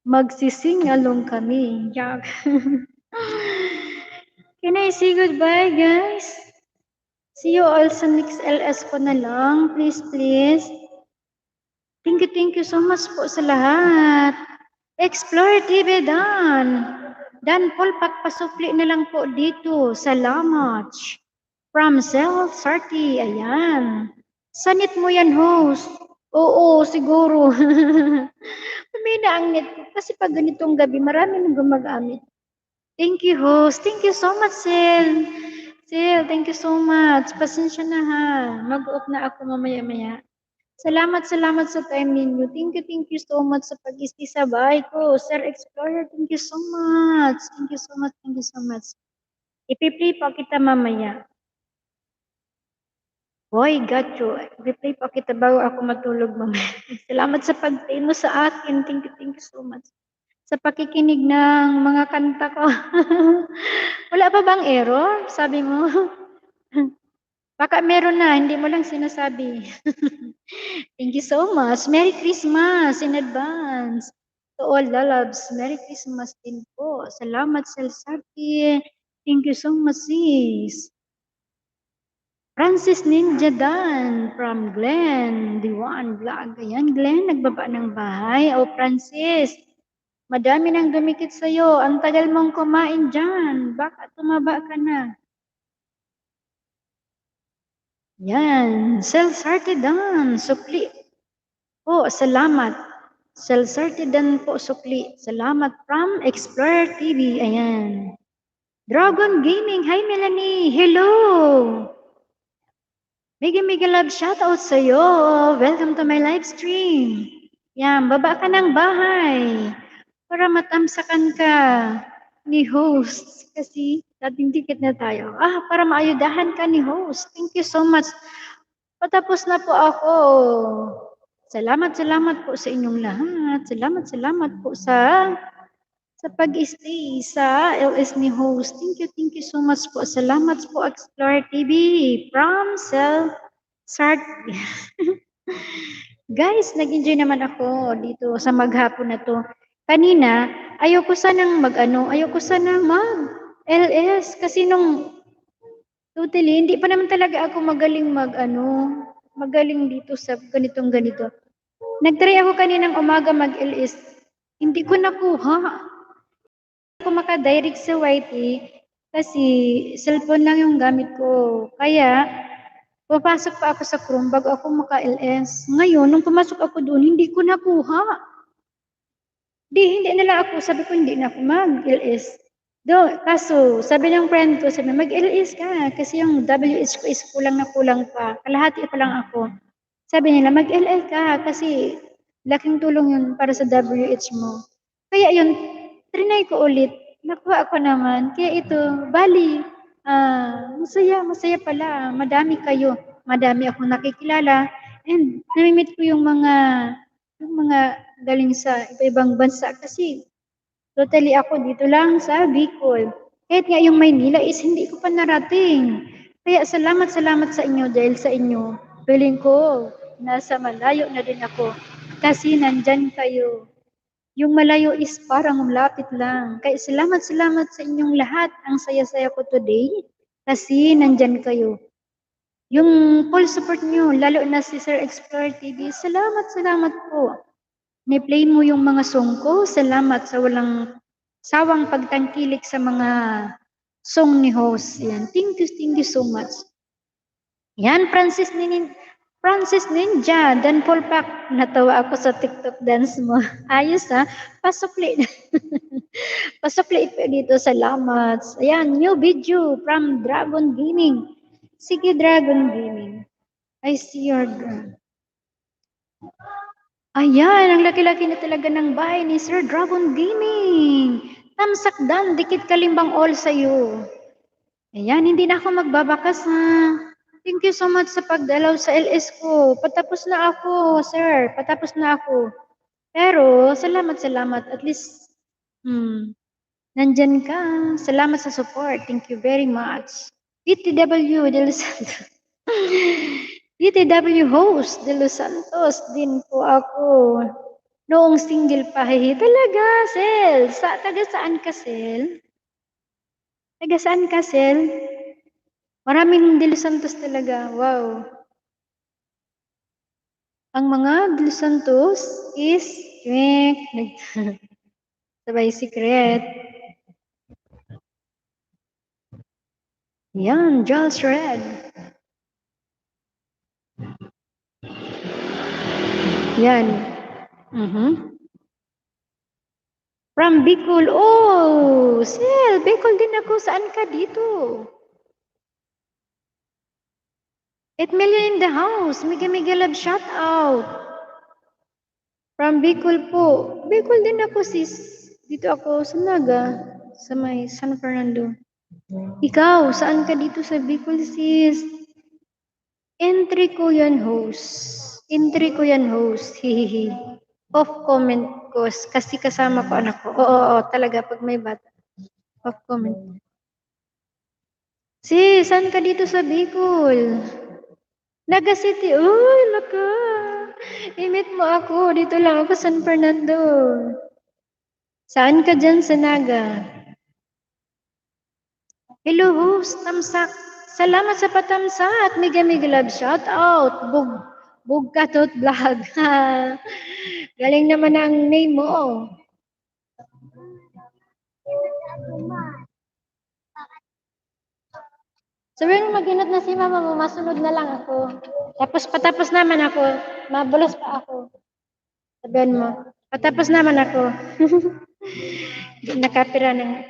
Magsising along kami. Yak. Can I say goodbye, guys? See you all sa next LS ko na lang. Please. Thank you so much po sa lahat. Explore TV done. Dan Paul, pasupli na lang po dito. Salamat. From Self-Sarti. Ayan. Sanit mo yan, host. Oo, siguro. Humina ang net ko. Kasi pag ganitong gabi, marami nang gumagamit. Thank you, host. Thank you so much, Sil. Sil, thank you so much. Pasensya na ha. Mag-off na ako mamaya-maya. Salamat sa time ninyo. Thank you so much sa pag-isti sa bahay ko. Sir Explorer, thank you so much. Thank you so much. Ipi-play po kita mamaya. Hoy, got you. Ipi-play po kita bago ako matulog mamaya. Salamat sa pag-play mo sa akin. Thank you so much. Sa pakikinig ng mga kanta ko. Wala pa bang error? Sabi mo. Baka meron na, hindi mo lang sinasabi. Thank you so much. Merry Christmas in advance. To all the loves, Merry Christmas din po. Salamat, Selsati. Thank you so much, sis. Francis Ninja Dan from Glenn, Diwan Vlog. Ayan, Glenn, nagbaba ng bahay. O, Francis, madami nang dumikit sa'yo. Ang tagal mong kumain dyan. Baka tumaba ka na. Yan, Selsati Dan, supli. Po, salamat. Selsati Dan po, supli. Salamat from Explorer TV. Ayan. Dragon Gaming. Hi, Melanie. Hello. Mega love shoutout sa'yo. Welcome to my live stream. Yan, baba ka ng bahay para matamsakan ka ni host. Kasi dating dikit na tayo. Para maayudahan ka ni host. Thank you so much. Patapos na po ako. Salamat po sa inyong lahat. Salamat po sa pag-stay sa LS ni host. Thank you so much po. Salamat po, Explorer TV from Start. Guys, nag-enjoy naman ako dito sa maghapon na to. Kanina, ayoko sanang mag-LS kasi nung totally, hindi pa naman talaga ako magaling dito sa ganito. Nagtry ako kaninang umaga mag-LS. Hindi ko nakuha. Ako maka-direct sa YT kasi cellphone lang yung gamit ko. Kaya, papasok pa ako sa Chrome bago ako maka-LS. Ngayon, nung pumasok ako doon, hindi ko nakuha. Hindi na lang ako. Sabi ko, hindi na ako mag-LS. Kaso, sabi ng friend ko, sabi, mag-LS ka. Kasi yung WH ko is kulang na kulang pa. Kalahati pa lang ako. Sabi nila, mag-LL ka kasi laking tulong yun para sa WH mo. Kaya yun, trinay ko ulit. Nakuha ako naman. Kaya ito, bali, masaya pala. Madami kayo. Madami akong nakikilala. And namimit ko yung mga galing sa iba-ibang bansa kasi totally ako dito lang sa Bicol. Kahit nga yung Maynila is hindi ko pa narating. Kaya salamat sa inyo dahil sa inyo. Feeling ko, nasa malayo na din ako. Kasi nandyan kayo. Yung malayo is parang lapit lang. Kaya salamat sa inyong lahat. Ang saya-saya ko today. Kasi nandyan kayo. Yung full support nyo, lalo na si Sir Explorer TV, salamat po. Ni-play mo yung mga song ko. Salamat sa walang sawang pagtangkilik sa mga song ni host. Yan. Thank you so much. Yan, Francis Ninja, Dan Paul Pak. Natawa ako sa TikTok dance mo. Ayos ha. Pasukli. Pasukli dito. Salamat. Ayan, new video from Dragon Gaming. Sige, Dragon Gaming. I see your... Ayan, ang laki-laki na talaga ng bahay ni Sir Dragon Gaming. Tamsakdan, dikit kalimbang all sa'yo. Ayan, hindi na ako magbabakas ha. Thank you so much sa pagdalaw sa LS ko. Patapos na ako, sir. Patapos na ako. Pero, salamat. At least, nandyan ka. Salamat sa support. Thank you very much. PTW de Los Santos. PTW host de Los Santos din po ako. Noong single pa. Talaga, Sel. Taga saan ka, Sel? Taga saan ka, Sel? Maraming de Los Santos talaga. Wow. Ang mga de Los Santos is sabay secret. Yan, Jules Red. Yan. From Bicol. Oh, Sel, Bicol din ako. Saan ka dito? 8 million in the house. Mega love shout out. From Bicol po. Bicol din ako sis. Dito ako sa Naga. Sa may San Fernando. Ikaw, saan ka dito sa Bicol sis? Entry ko yan host. Entry ko yan host. Hihihi. Off comment ko. Kasi kasama ko anak ko. Oo, talaga pag may bata. Off comment. Sis, saan ka dito sa Bicol? Naga City. Uy, laka. I-meet mo ako. Dito lang ako, San Fernando. Saan ka dyan sa Naga? Hello, host. Tamsak. Salamat sa patamsak. Mega love shout out. Bug katot vlog. Galing naman ang name mo. Sabihin mo, mag-inot na si mama mo, masunod na lang ako. Tapos patapos naman ako, mabulos pa ako. Sabihin mo, patapos naman ako. Nakapira ng...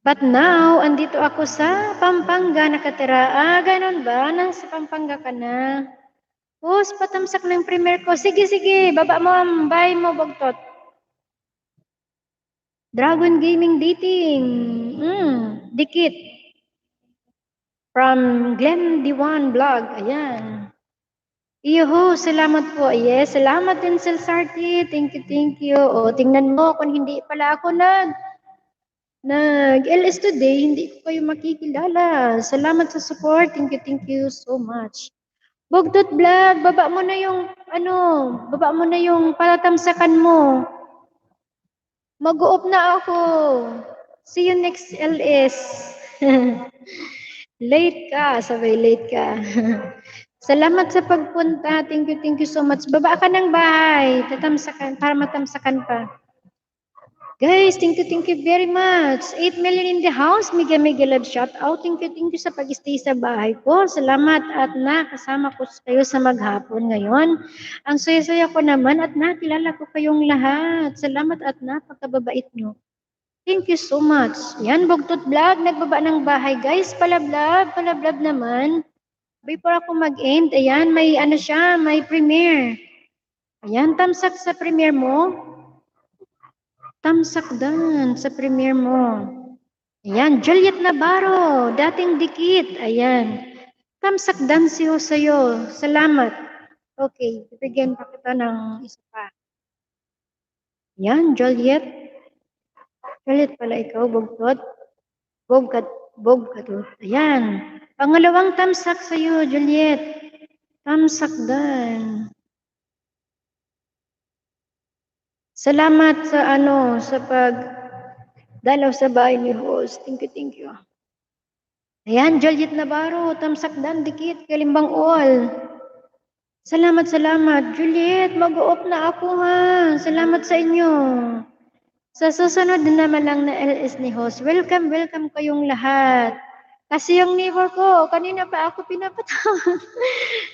But now, andito ako sa Pampanga nakatira. Ganon ba? Nasa Pampanga ka na. Post, patamsak ng premier ko. Sige, baba mo ang bahay mo, Bogtot. Dragon Gaming Dating. Dikit. From Glenn D1 Vlog. Ayan. Iyo, salamat po. Yes, salamat din, Celsarty. Thank you. O, tingnan mo kung hindi pala ako nag-LS today, hindi ko kayo makikilala. Salamat sa support. Thank you so much. Bogdot Vlog, baba mo na yung palatamsakan mo. Mag-oop na ako. See you next LS. Late ka, sabay late ka. Salamat sa pagpunta. Thank you so much. Baba ka ng bahay. Tatamsakan, para matamsakan pa. Guys, thank you very much. 8 million in the house. Mega love shout out. Thank you sa pag-stay sa bahay ko. Salamat at nakasama ko kayo sa maghapon ngayon. Ang saya-saya ko naman at nakilala ko kayong lahat. Salamat at napakababait nyo. Thank you so much. Yan, Bugtot Vlog. Nagbaba ng bahay. Guys, palablab naman. Before ako mag-end, ayan, may premiere. Ayan, tamsak sa premiere mo. Tamsak dan sa premiere mo. Ayan, Juliet Navarro, dating dikit. Ayan. Tamsak dan siyo sa'yo. Salamat. Okay, bibigyan pa kita ng isa pa. Ayan, Juliet. Juliet pala ikaw, Bogtot. Bogtot. Ayan. Pangalawang tamsak sa'yo, Juliet. Tamsak dan. Salamat sa pagdalaw sa bahay ni host. Thank you. Ayan, Juliet Navarro, tamsak dan, dikit, kalimbang all. Salamat. Juliet, mag-oop na ako ha. Salamat sa inyo. Sa susunod na naman lang na LS ni host, welcome kayong lahat. Kasi yung neighbor ko, kanina pa ako pinapatawag.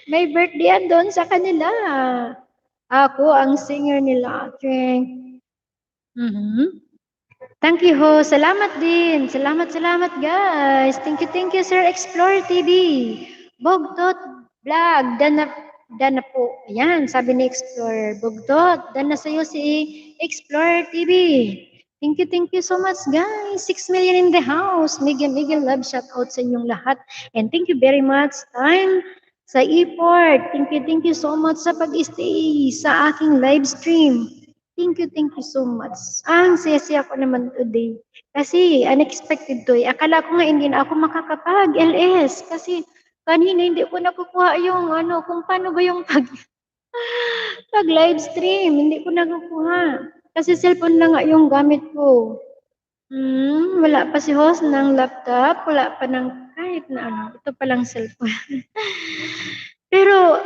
May birthday doon sa kanila. Ako ang singer nila. Thank you ho. Salamat din. Salamat guys. Thank you Sir Explore TV. Bogtot Vlog. Dana po. Ayan, sabi ni Explorer. Bogtot. Dana sa'yo si Explorer TV. Thank you so much guys. 6 million in the house. Mega love shout out sa inyong lahat. And thank you very much time sa effort. Thank you so much sa pag-stay sa aking live stream. Thank you so much. Ang saya ko naman today. Kasi unexpected to eh. Akala ko nga hindi na ako makakapag-LS. Kasi kanina hindi ko nakukuha yung kung paano ba yung pag-live stream. Hindi ko nakukuha. Kasi cellphone lang nga yung gamit ko. Wala pa si host ng laptop. Wala pa ng kahit na Ito palang cellphone. Pero,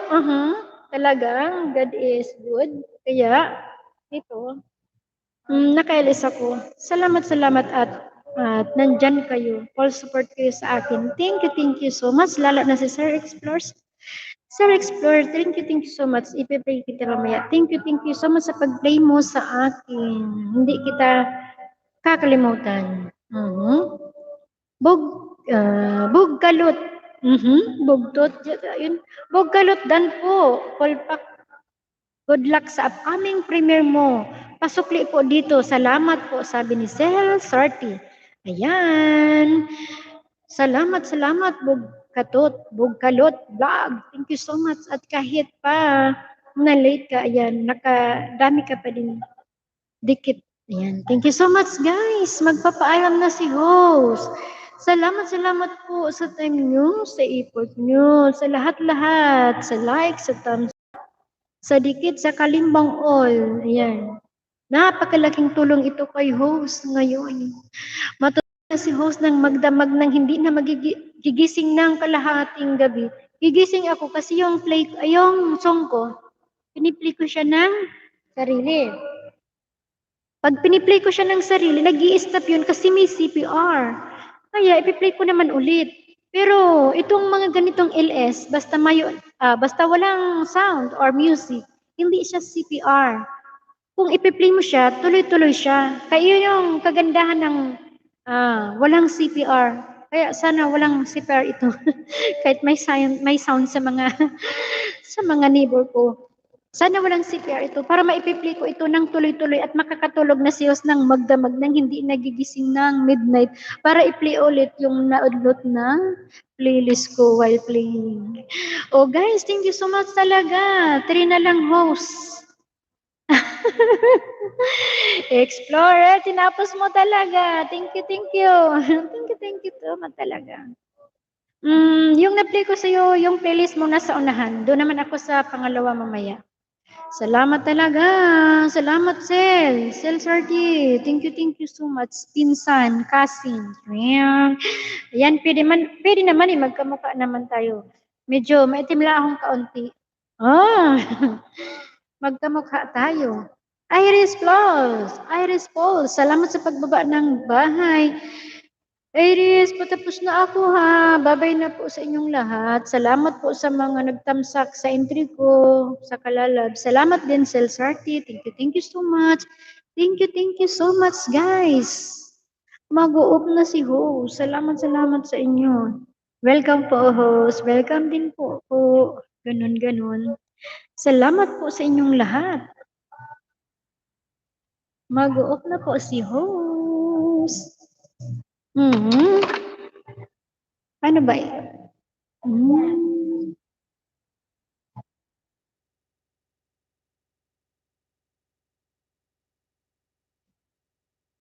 talagang God is good. Kaya, ito, naka-LS ako. Salamat at At nandyan kayo. Full support kayo sa akin. Thank you so much. Lalo na si Sir Explores. Sir Explorer, thank you so much. Ipe-play kita mamaya. Thank you so much sa pag-play mo sa akin. Hindi kita kakalimutan. Bog, bugkalot. Bugtot. Yun. Bugkalot dan po. Kolpak. Good luck sa upcoming premiere mo. Pasukli po dito. Salamat po, sabi ni Sel Sorty. Ayan. Salamat, bugkalot, vlog. Thank you so much. At kahit pa na-late ka, ayan, nakadami ka pa din dikit. Ayan. Thank you so much, guys. Magpapaalam na si host. Salamat po sa time nyo, sa effort nyo, sa lahat-lahat, sa like, sa thumbs, sa dikit, sa kalimbang all. Ayan. Napakalaking tulong ito kay host ngayon. Matulog na si host ng magdamag ng hindi na magigising ng kalahating gabi. Gigising ako kasi yung song ko, piniplay ko siya ng sarili. Pag piniplay ko siya ng sarili, nag-i-stop yun kasi may CPR. Kaya ipiplay ko naman ulit. Pero itong mga ganitong LS, basta walang sound or music, hindi siya CPR. Kung ipiplay mo siya, tuloy-tuloy siya. Kaya yun yung kagandahan ng walang CPR. Kaya sana walang CPR ito. Kahit may sound sa mga sa mga neighbor ko. Sana walang CPR ito para maipiplay ko ito ng tuloy-tuloy at makakatulog na si host ng magdamag ng hindi nagigising ng midnight para i-play ulit yung naudlot na playlist ko while playing. Oh guys, thank you so much talaga. 3 na lang host. Explorer, tinapos mo talaga. Thank you. Thank you so much talaga. Yung na-play ko sa'yo, yung playlist mo nasa unahan. Doon naman ako sa pangalawa mamaya. Salamat talaga. Salamat, Sel. Sel Sardi. Thank you so much. Pinsan, Kasin. Ayan, pwede naman magkamukha naman tayo. Medyo maitim lang akong kaunti. Magkamukha tayo. Iris Paul, salamat sa pagbaba ng bahay. Iris, patapos na ako ha. Babay na po sa inyong lahat. Salamat po sa mga nagtamsak sa entry ko, sa kalalab. Salamat din, Sel Sarti. Thank you so much. Thank you so much, guys. Mag-uop na si host. Salamat sa inyo. Welcome po, host. Welcome din po. Ganun. Salamat po sa inyong lahat. Mag-uop na po si host. Ano ba?